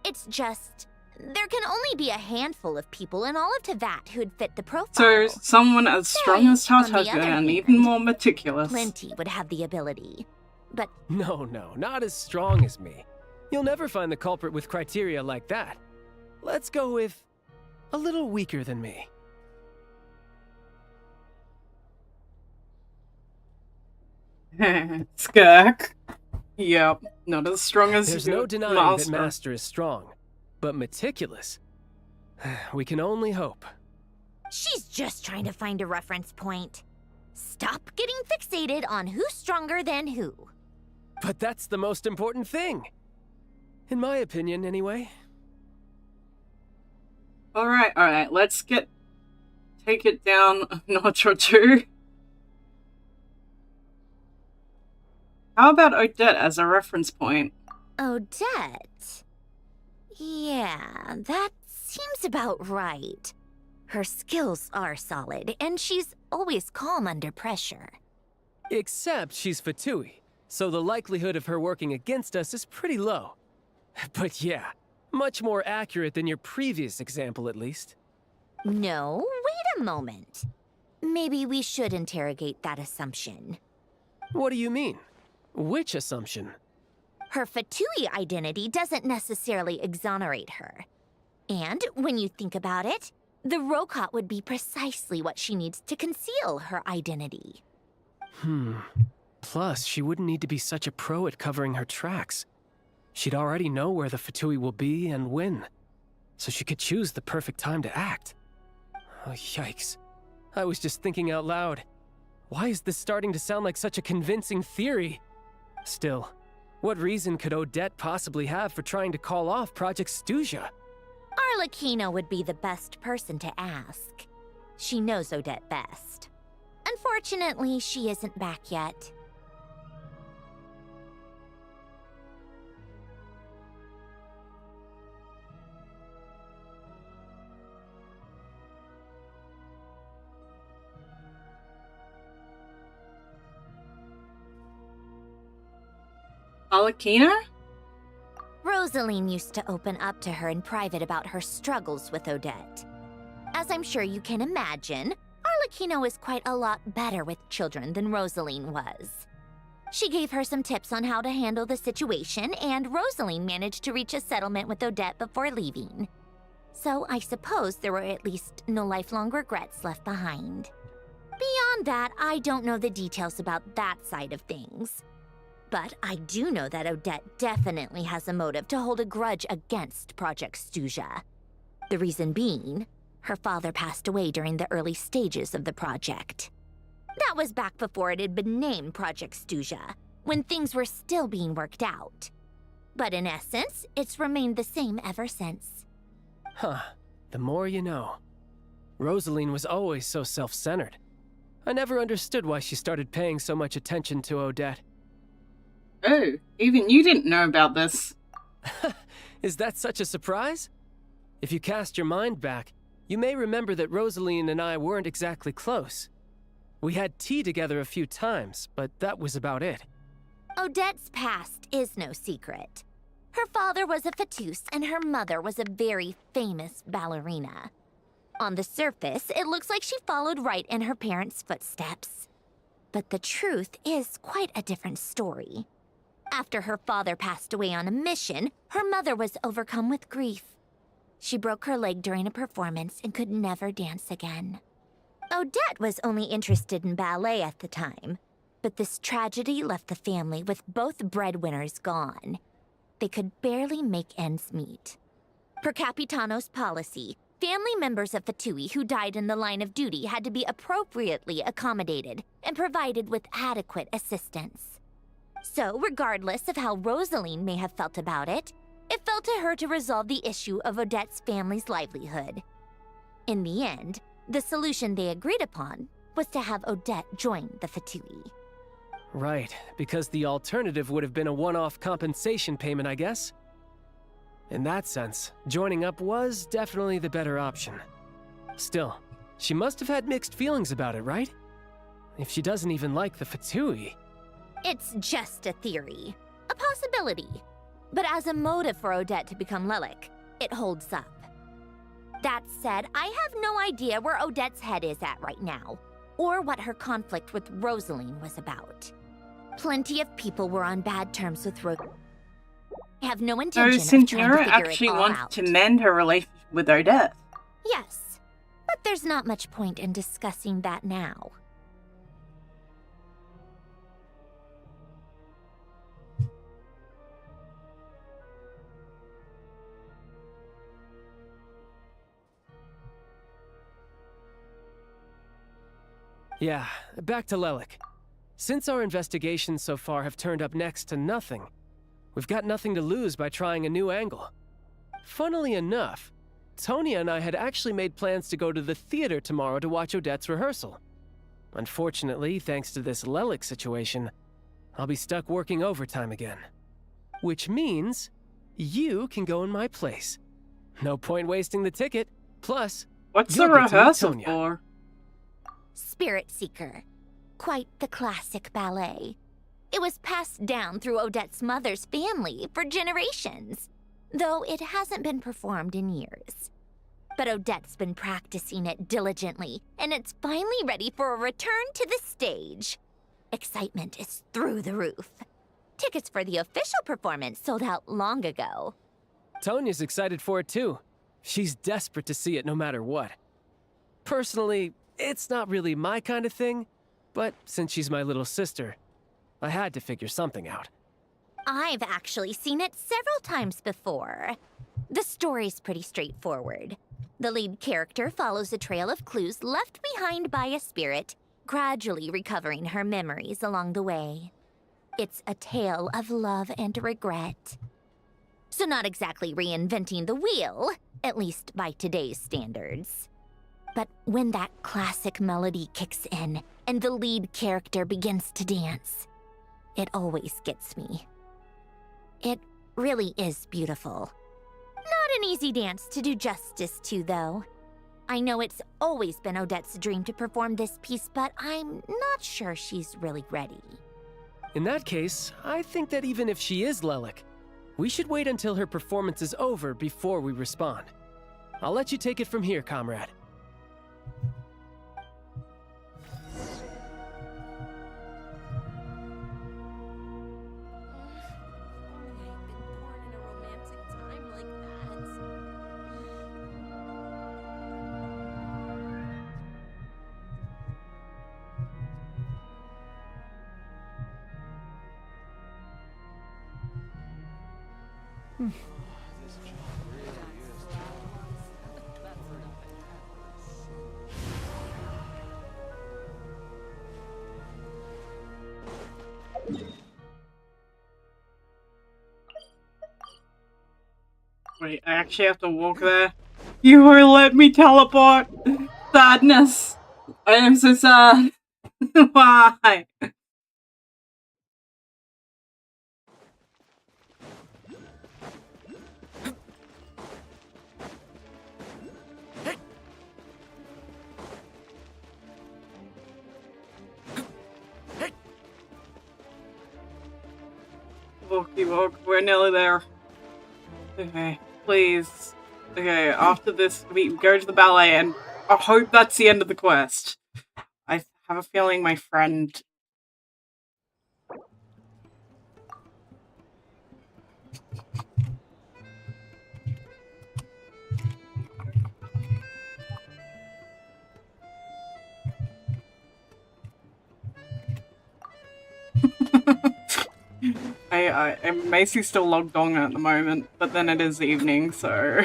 It's just, there can only be a handful of people in all of Teyvat who'd fit the profile. So, someone as strong as on the Tartaga other and hand, even more meticulous. Plenty would have the ability. But No, not as strong as me. You'll never find the culprit with criteria like that. Let's go with a little weaker than me. Skirk. Yep, not as strong as There's your no denying master. that Master is strong, but meticulous. We can only hope. she's just trying to find a reference point. Stop getting fixated on who's stronger than who. But that's the most important thing. In my opinion, anyway. Alright, let's take it down a notch or two. How about Odette as a reference point? Odette? Yeah, that seems about right. Her skills are solid, and she's always calm under pressure. Except she's Fatui, so the likelihood of her working against us is pretty low. But yeah, much more accurate than your previous example, at least. No, wait a moment. Maybe we should interrogate that assumption. What do you mean? Which assumption? Her Fatui identity doesn't necessarily exonerate her. And when you think about it, the Rokot would be precisely what she needs to conceal her identity. Plus, she wouldn't need to be such a pro at covering her tracks. She'd already know where the Fatui will be and when, so she could choose the perfect time to act. Oh, yikes. I was just thinking out loud. Why is this starting to sound like such a convincing theory? Still, what reason could Odette possibly have for trying to call off Project Stuja? Arlecchino would be the best person to ask. She knows Odette best. Unfortunately, she isn't back yet. Arlecchino? Rosaline used to open up to her in private about her struggles with Odette. As I'm sure you can imagine, Arlecchino is quite a lot better with children than Rosaline was. She gave her some tips on how to handle the situation, and Rosaline managed to reach a settlement with Odette before leaving. So I suppose there were at least no lifelong regrets left behind. Beyond that, I don't know the details about that side of things. But I do know that Odette definitely has a motive to hold a grudge against Project Stuja. The reason being, her father passed away during the early stages of the project. That was back before it had been named Project Stuja, when things were still being worked out. But in essence, it's remained the same ever since. Huh. The more you know. Rosaline was always so self-centered. I never understood why she started paying so much attention to Odette. Oh, even you didn't know about this. Is that such a surprise? If you cast your mind back, you may remember that Rosaline and I weren't exactly close. We had tea together a few times, but that was about it. Odette's past is no secret. Her father was a fatus and her mother was a very famous ballerina. On the surface, it looks like she followed right in her parents' footsteps. But the truth is quite a different story. After her father passed away on a mission, her mother was overcome with grief. She broke her leg during a performance and could never dance again. Odette was only interested in ballet at the time, but this tragedy left the family with both breadwinners gone. They could barely make ends meet. Per Capitano's policy, family members of Fatui who died in the line of duty had to be appropriately accommodated and provided with adequate assistance. So, regardless of how Rosaline may have felt about it, it fell to her to resolve the issue of Odette's family's livelihood. In the end, the solution they agreed upon was to have Odette join the Fatui. Right, because the alternative would have been a one-off compensation payment, I guess. In that sense, joining up was definitely the better option. Still, she must have had mixed feelings about it, right? If she doesn't even like the Fatui. It's just a theory, a possibility. But as a motive for Odette to become Lelik, it holds up. That said, I have no idea where Odette's head is at right now, or what her conflict with Rosaline was about. Plenty of people were on bad terms with Rosaline. I have no intention of trying to figure it actually all wants out. to mend her relationship with Odette. Yes, but there's not much point in discussing that now. Yeah, back to Lelik. Since our investigations so far have turned up next to nothing, we've got nothing to lose by trying a new angle. Funnily enough, Tonya and I had actually made plans to go to the theater tomorrow to watch Odette's rehearsal. Unfortunately, thanks to this Lelik situation, I'll be stuck working overtime again. Which means you can go in my place. No point wasting the ticket. Plus, what's the you'll get to meet rehearsal Tonya. for? Spirit Seeker. Quite the classic ballet. It was passed down through Odette's mother's family for generations, though it hasn't been performed in years. But Odette's been practicing it diligently, and it's finally ready for a return to the stage. Excitement is through the roof. Tickets for the official performance sold out long ago. Tonya's excited for it too. She's desperate to see it no matter what. Personally, it's not really my kind of thing, but since she's my little sister, I had to figure something out. I've actually seen it several times before. The story's pretty straightforward. The lead character follows a trail of clues left behind by a spirit, gradually recovering her memories along the way. It's a tale of love and regret. So not exactly reinventing the wheel, at least by today's standards. But when that classic melody kicks in and the lead character begins to dance, it always gets me. It really is beautiful. Not an easy dance to do justice to, though. I know it's always been Odette's dream to perform this piece, but I'm not sure she's really ready. In that case, I think that even if she is Lelik, we should wait until her performance is over before we respond. I'll let you take it from here, comrade. Wait, I actually have to walk there? You won't let me teleport! Sadness! I am so sad. Why? Walk, we're nearly there. Okay, please. Okay, after this, we go to the ballet, and I hope that's the end of the quest. I have a feeling my friend... I'm Macy's still logged on at the moment, but then it is evening, so...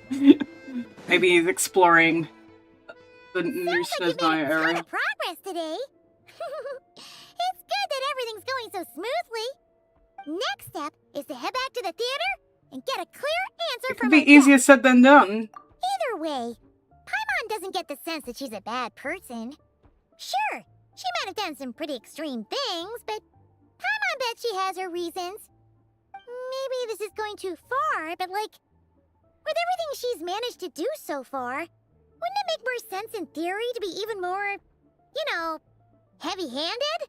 Maybe he's exploring the new Snezhnaya area. Ton of progress today. It's good that everything's going so smoothly. Next step is to head back to the theater and get a clear answer It from could be easier said than done. Either way, Paimon doesn't get the sense that she's a bad person. Sure, she might have done some pretty extreme things, but Paimon bet she has her reasons. Maybe this is going too far, but like, with everything she's managed to do so far, wouldn't it make more sense in theory to be even more, you know, heavy-handed?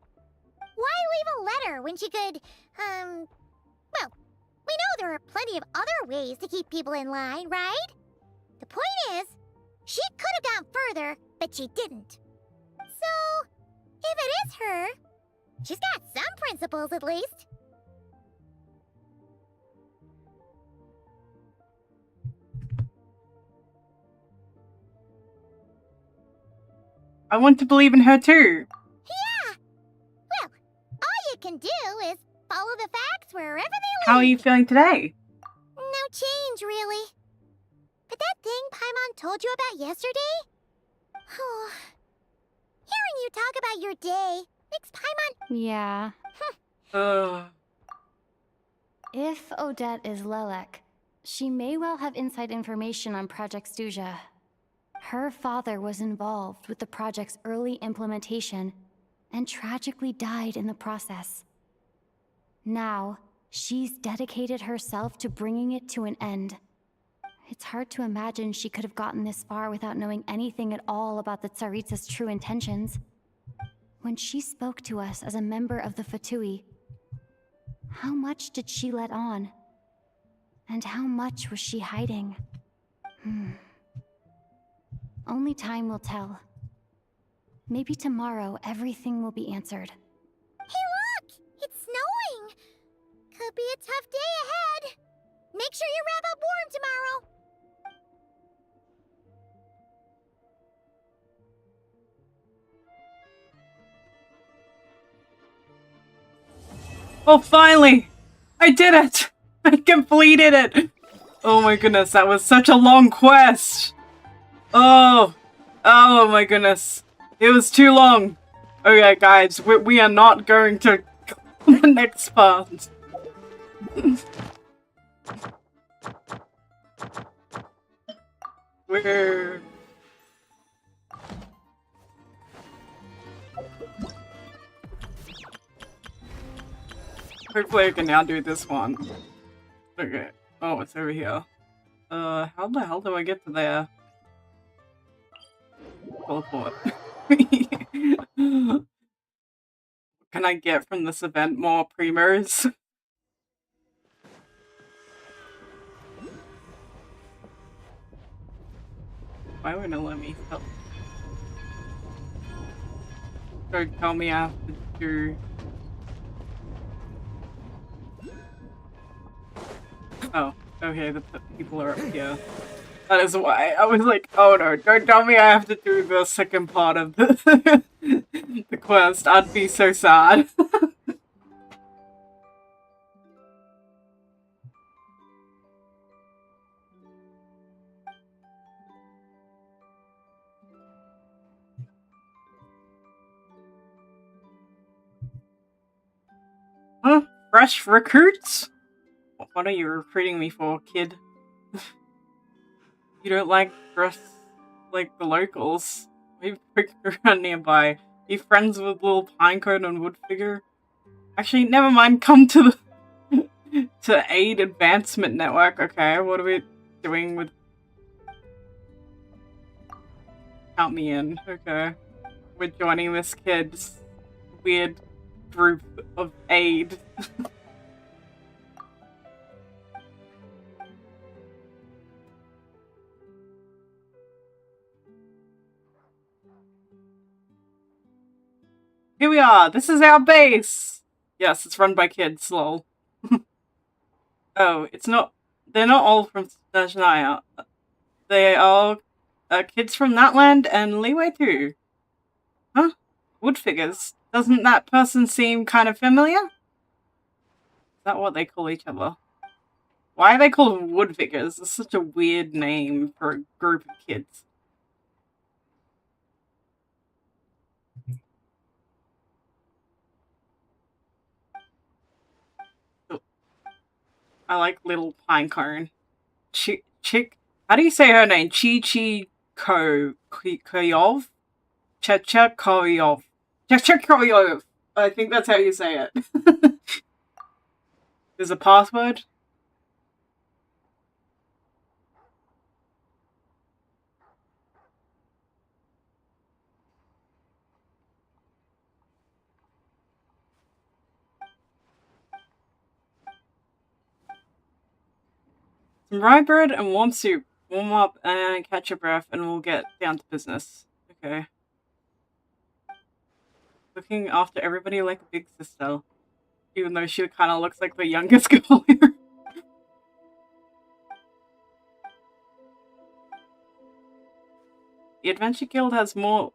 Why leave a letter when she could, well, we know there are plenty of other ways to keep people in line, right? The point is, she could have gone further, but she didn't. So, if it is her, she's got some principles at least. I want to believe in her too. Yeah! Well, all you can do is follow the facts wherever they lead. How are you feeling today? No change, really. But that thing Paimon told you about yesterday? Oh, hearing you talk about your day makes Paimon... Yeah. Ugh. If Odette is Lelek, she may well have inside information on Project Stuja. Her father was involved with the project's early implementation and tragically died in the process. Now, she's dedicated herself to bringing it to an end. It's hard to imagine she could have gotten this far without knowing anything at all about the Tsaritsa's true intentions. When she spoke to us as a member of the Fatui, how much did she let on? And how much was she hiding? Only time will tell. Maybe tomorrow everything will be answered. Hey look! It's snowing! Could be a tough day ahead. Make sure you wrap up warm tomorrow. Oh, finally! I did it! I completed it! Oh my goodness, that was such a long quest! Oh! Oh my goodness. It was too long. Okay, guys, we are not going to go on the next part. We're... Hopefully I can now do this one. Okay. Oh, it's over here. How the hell do I get to there? Teleport. Can I get from this event more primos? Why wouldn't it let me help? Don't tell me I have to do... Oh, okay, the people are up here. That is why. I was like, oh no, don't tell me I have to do the second part of the, the quest. I'd be so sad. Huh? Fresh recruits? What are you recruiting me for, kid? You don't like dress like the locals. Maybe poke around nearby. Be friends with little Pinecone and Woodfigure. Actually, never mind. Come to the to Aid Advancement Network. Okay, what are we doing with? Count me in. Okay, we're joining this kid's weird group of aid. Here we are! This is our base! Yes, it's run by kids, lol. Oh, it's not... They're not all from Snezhnaya. They are kids from that land and Leeway too. Huh? Wood figures. Doesn't that person seem kind of familiar? Is that what they call each other? Why are they called wood figures? It's such a weird name for a group of kids. I like little Pinecone. Chick. How do you say her name? Koyov? Koyov. Koyov. I think that's how you say it. There's a password. Some rye bread and warm soup. Warm up and catch your breath and we'll get down to business. Okay. Looking after everybody like a big sister. Even though she kind of looks like the youngest girl here. The Adventure Guild has more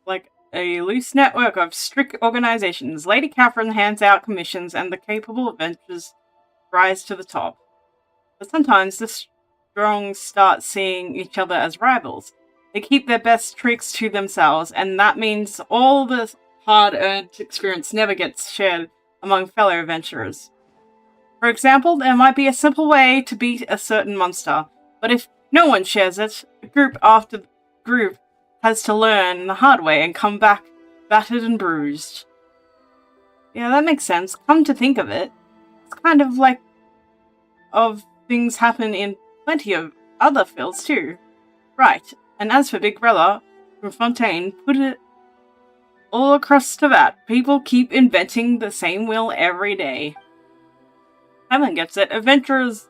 like a loose network of strict organizations. Lady Catherine hands out commissions and the capable adventurers rise to the top. But sometimes the strong start seeing each other as rivals. They keep their best tricks to themselves, and that means all the hard-earned experience never gets shared among fellow adventurers. For example, there might be a simple way to beat a certain monster, but if no one shares it, group after group has to learn the hard way and come back battered and bruised. Yeah, that makes sense. Come to think of it, it's kind of like things happen in plenty of other fields too. Right, and as for Big Brother, from Fontaine, put it all across to that. People keep inventing the same wheel every day. Helen gets it. Adventurers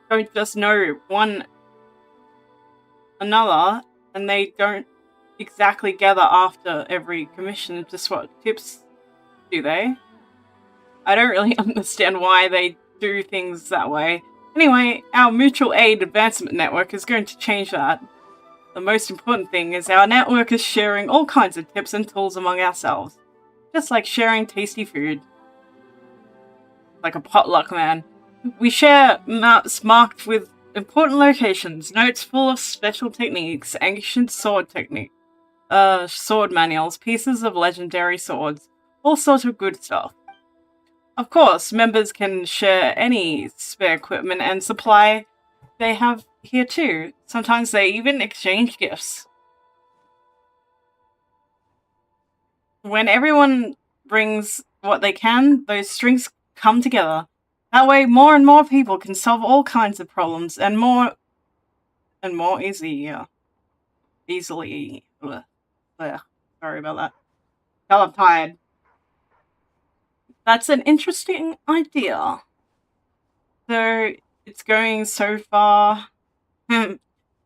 don't just know one another, and they don't exactly gather after every commission to swap tips, do they? I don't really understand why they do things that way. Anyway, our Mutual Aid Advancement Network is going to change that. The most important thing is our network is sharing all kinds of tips and tools among ourselves. Just like sharing tasty food. like a potluck, man. We share maps marked with important locations, notes full of special techniques, ancient sword technique, sword manuals, pieces of legendary swords, all sorts of good stuff. Of course, members can share any spare equipment and supply they have here too. Sometimes they even exchange gifts. When everyone brings what they can, those strings come together. That way, more and more people can solve all kinds of problems, and more easily. Ugh. Sorry about that. Tell I'm tired. That's an interesting idea. So, it's going so far.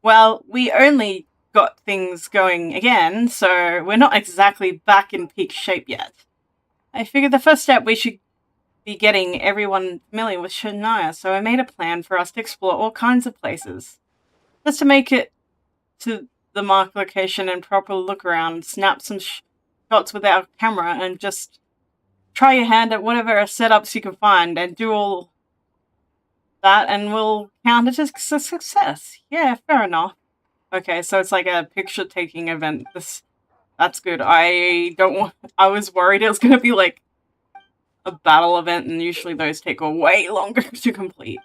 Well, we only got things going again, so we're not exactly back in peak shape yet. I figured the first step we should be getting everyone familiar with Snezhnaya, so I made a plan for us to explore all kinds of places. Just to make it to the marked location and proper look around, snap some shots with our camera, and just try your hand at whatever setups you can find, and do all that, and we'll count it as a success. Yeah, fair enough. Okay, so it's like a picture-taking event. That's good. I was worried it was gonna be like a battle event, and usually those take way longer to complete.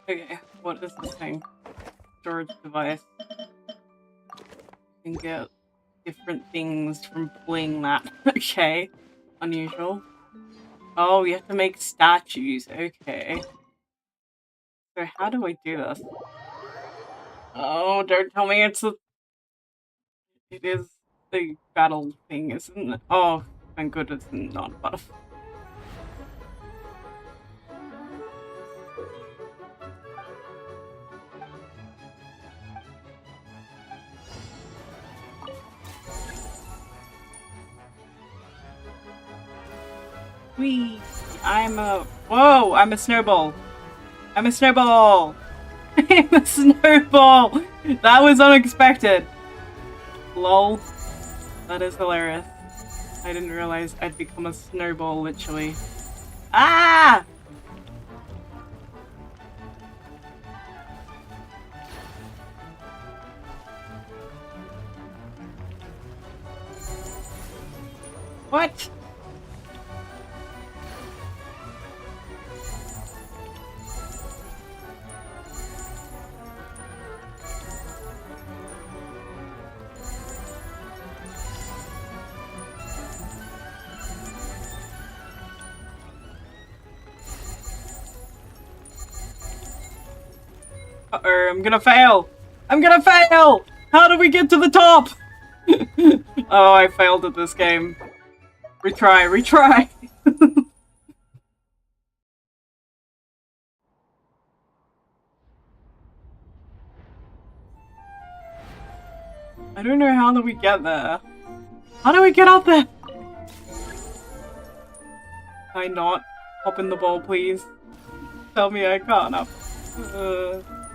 Okay, what is this thing? Storage device. You can get different things from pulling that. Okay. Unusual. Oh, you have to make statues. Okay. So how do I do this? Oh, don't tell me it is the battle thing, isn't it? Oh, thank goodness it's not a butterfly. Whee! Whoa! I'm a snowball! I'm a snowball! I'm a snowball! That was unexpected! Lol. That is hilarious. I didn't realize I'd become a snowball, literally. Ah! What? Uh-oh, I'm gonna fail! I'm gonna fail! How do we get to the top? Oh, I failed at this game. Retry, retry! I don't know how do we get there. How do we get up there? Can I not hop in the ball, please? Tell me I can't up.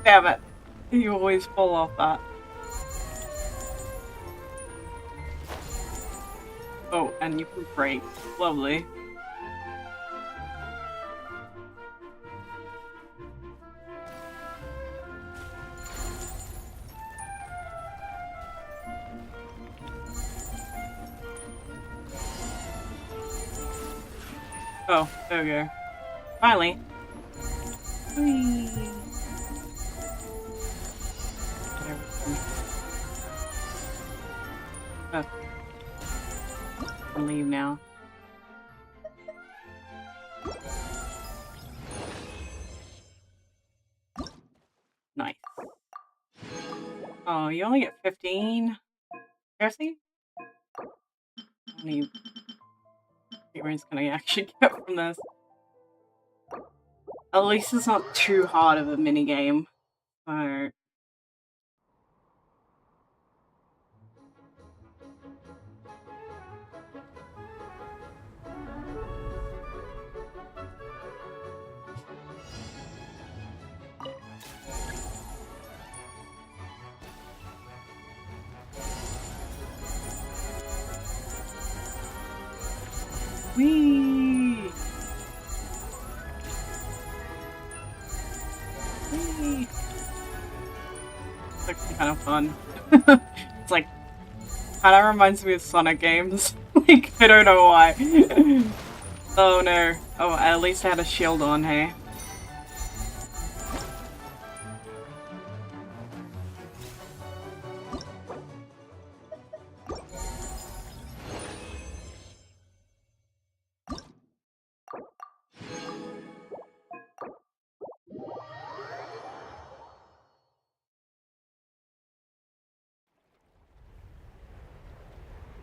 Damn it. You always fall off that. Oh, and you can break. Lovely. Oh, there we go. Finally. Whee. Oh. I'll leave now. Nice. Oh, you only get 15? Seriously? How many experience can I actually get from this? At least it's not too hard of a minigame. So... Whee! Whee! It's actually kind of fun. It's like, kind of reminds me of Sonic games. Like, I don't know why. Oh no. Oh, at least I had a shield on, hey?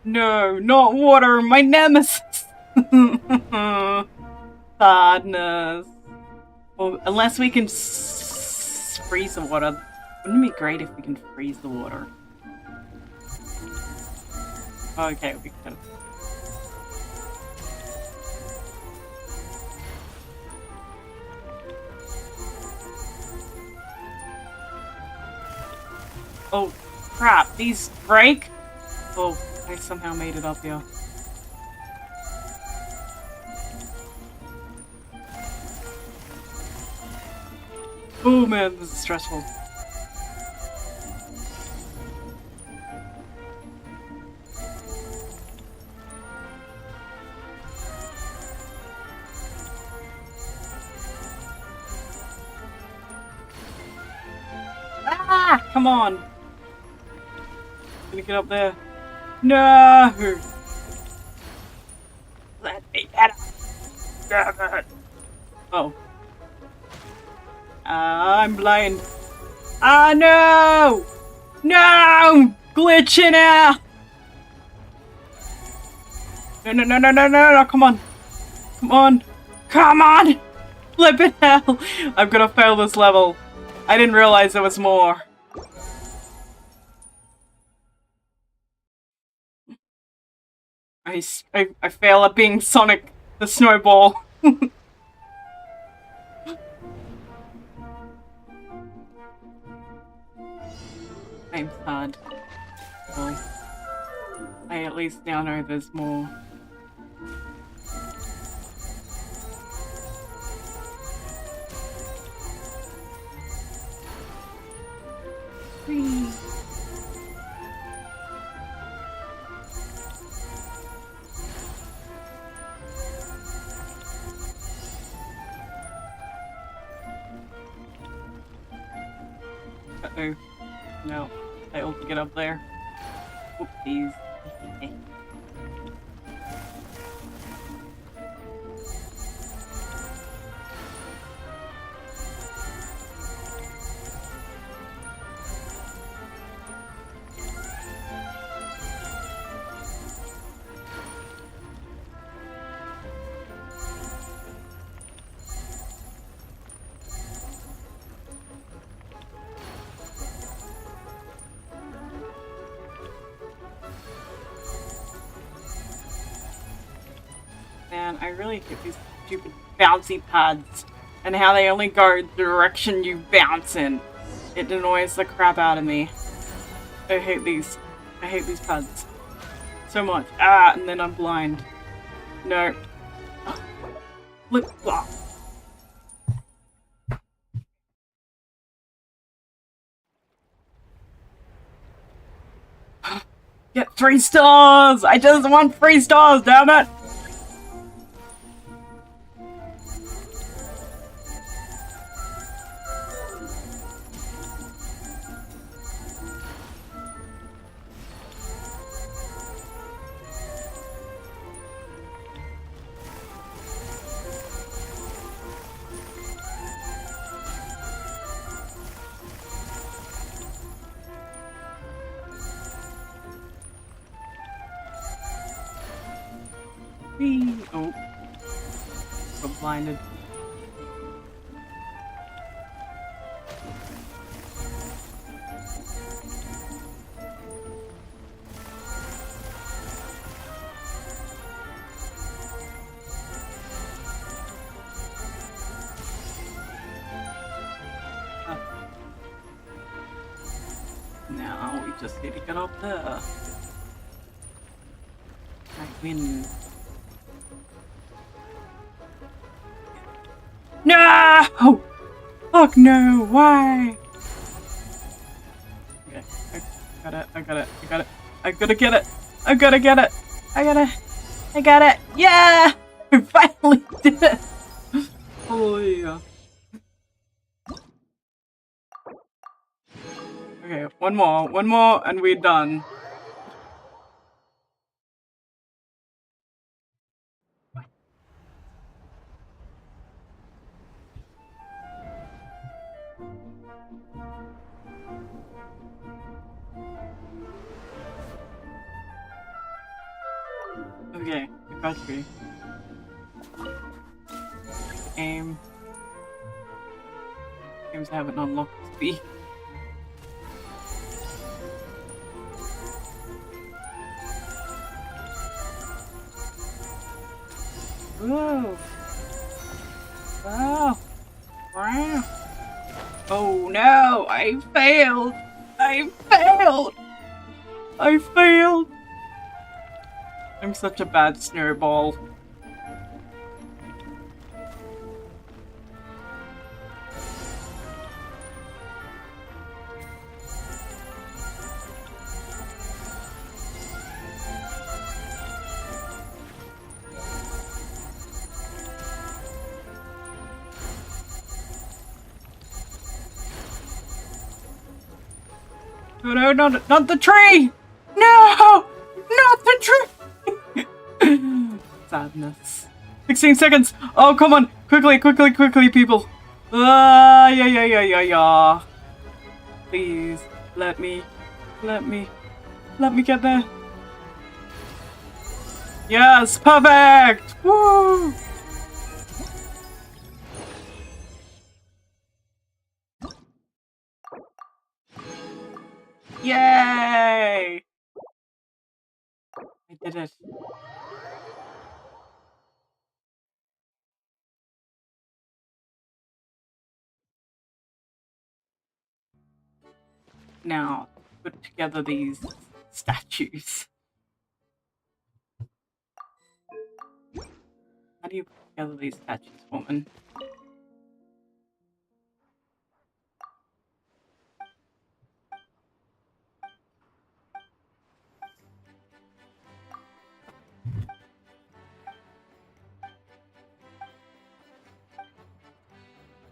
No, not water, my nemesis! Sadness. Well, unless we can freeze the water. Wouldn't it be great if we can freeze the water? Okay, we can. Oh, crap, these break? Oh, I somehow made it up here. Oh man, this is stressful. Ah, come on. Gonna get up there. No! Let me get up. Damn it. Oh. I'm blind. Ah, no! No! Glitching out! No, come on. Come on. Come on! Flippin' hell! I'm gonna fail this level. I didn't realize there was more. I fail at being Sonic the Snowball. I'm sad. Well, I at least now know there's more. Whee! Uh-oh. No. Failed to get up there. Oopsies. Man, I really hate these stupid bouncy pads and how they only go the direction you bounce in. It annoys the crap out of me. I hate these. I hate these pads so much. Ah, and then I'm blind. No. Flip flop. Get 3 stars! I just want 3 stars, damn it! Oh. Got blinded. Now we just need to get up there. I win. No! Fuck no, why? Okay, I gotta get it. I got it. Yeah! I finally did it! Oh yeah. Okay, one more, and we're done. Okay, I got you. Aim. Games haven't unlocked speed. Whoa! Wow! Wow! Oh no! I failed! I failed! I'm such a bad snowball. No, not the tree! No! Not the tree! Sadness. 16 seconds! Oh, come on! Quickly, people! Yeah. Please, let me get there. Yes, perfect! Woo! Yay! I did it. Now, put together these statues. How do you put together these statues, woman?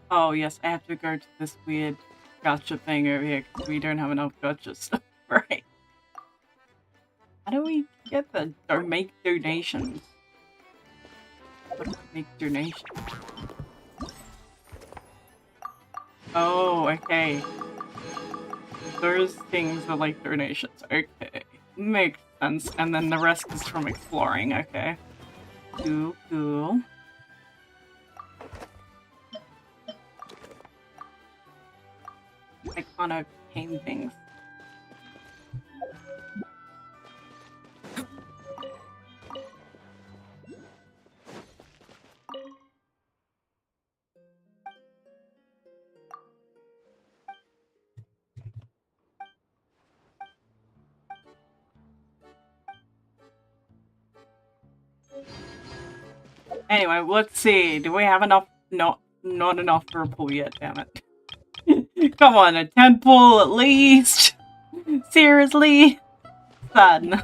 Oh yes, I have to go to this weird gacha thing over here because we don't have enough gacha stuff, right? How do we get the make donations? How do we make donations? Oh, okay. Those things are like donations. Okay. Makes sense. And then the rest is from exploring, okay. Cool. I kind of paint things. Anyway, let's see. Do we have enough? No, not enough for a pool yet, damn it. Come on, a 10 pool at least. Seriously? Son.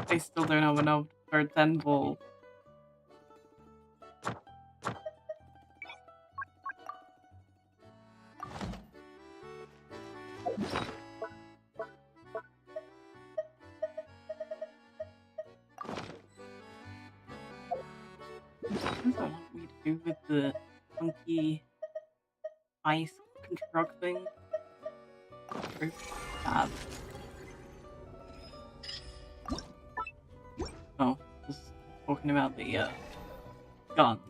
I still don't have enough for a 10 pool. What does that want me to do with the funky ice construct thing? Oh, just talking about the guns.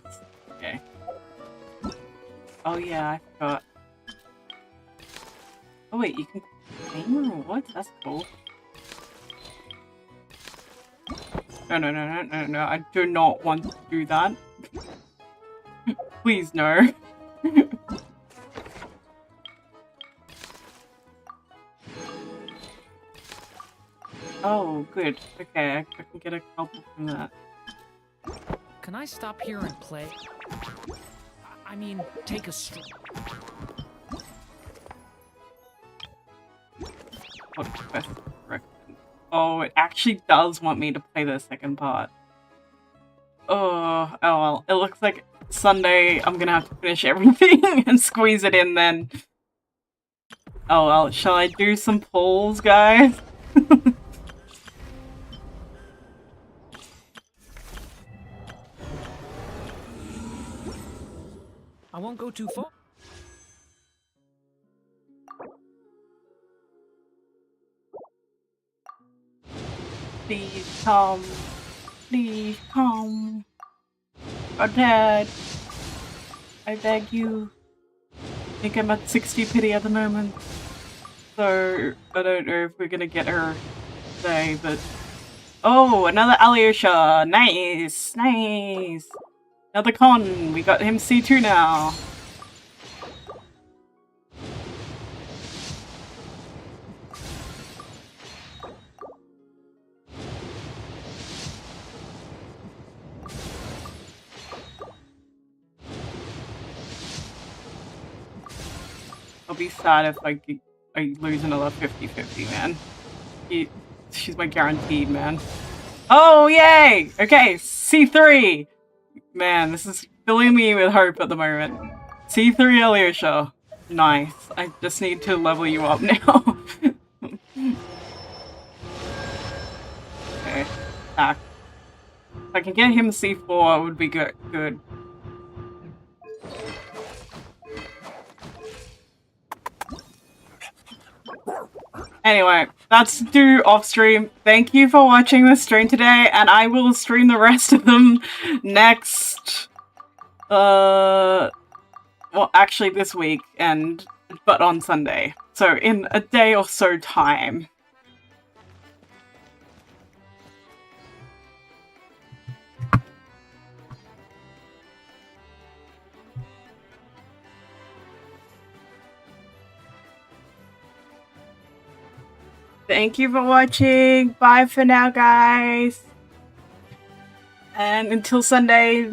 Okay. Oh yeah, I forgot. Oh wait, you can aim or what? That's cool. No, I do not want to do that. Please, no. Oh, good. Okay, I can get a couple from that. Can I stop here and play? I mean, take a stroll. Oh, it actually does want me to play the second part. Oh well. It looks like Sunday I'm gonna have to finish everything and squeeze it in then. Oh well, shall I do some polls, guys? I won't go too far. Please come. Please come. Oh, Dad. I beg you. I think I'm at 60 pity at the moment. So, I don't know if we're gonna get her today, but... Oh, another Alyosha! Nice! Nice! Another con! We got him C2 now! I'll be sad if I lose another 50-50, man. She's my guaranteed, man. Oh, yay! Okay, C3! Man, this is filling me with hope at the moment. C3 Alyosha. Nice. I just need to level you up now. Okay, back. If I can get him C4, it would be good. Anyway, that's due off stream. Thank you for watching this stream today, and I will stream the rest of them next, well, actually this week, but on Sunday. So in a day or so time. Thank you for watching. Bye for now, guys. And until Sunday,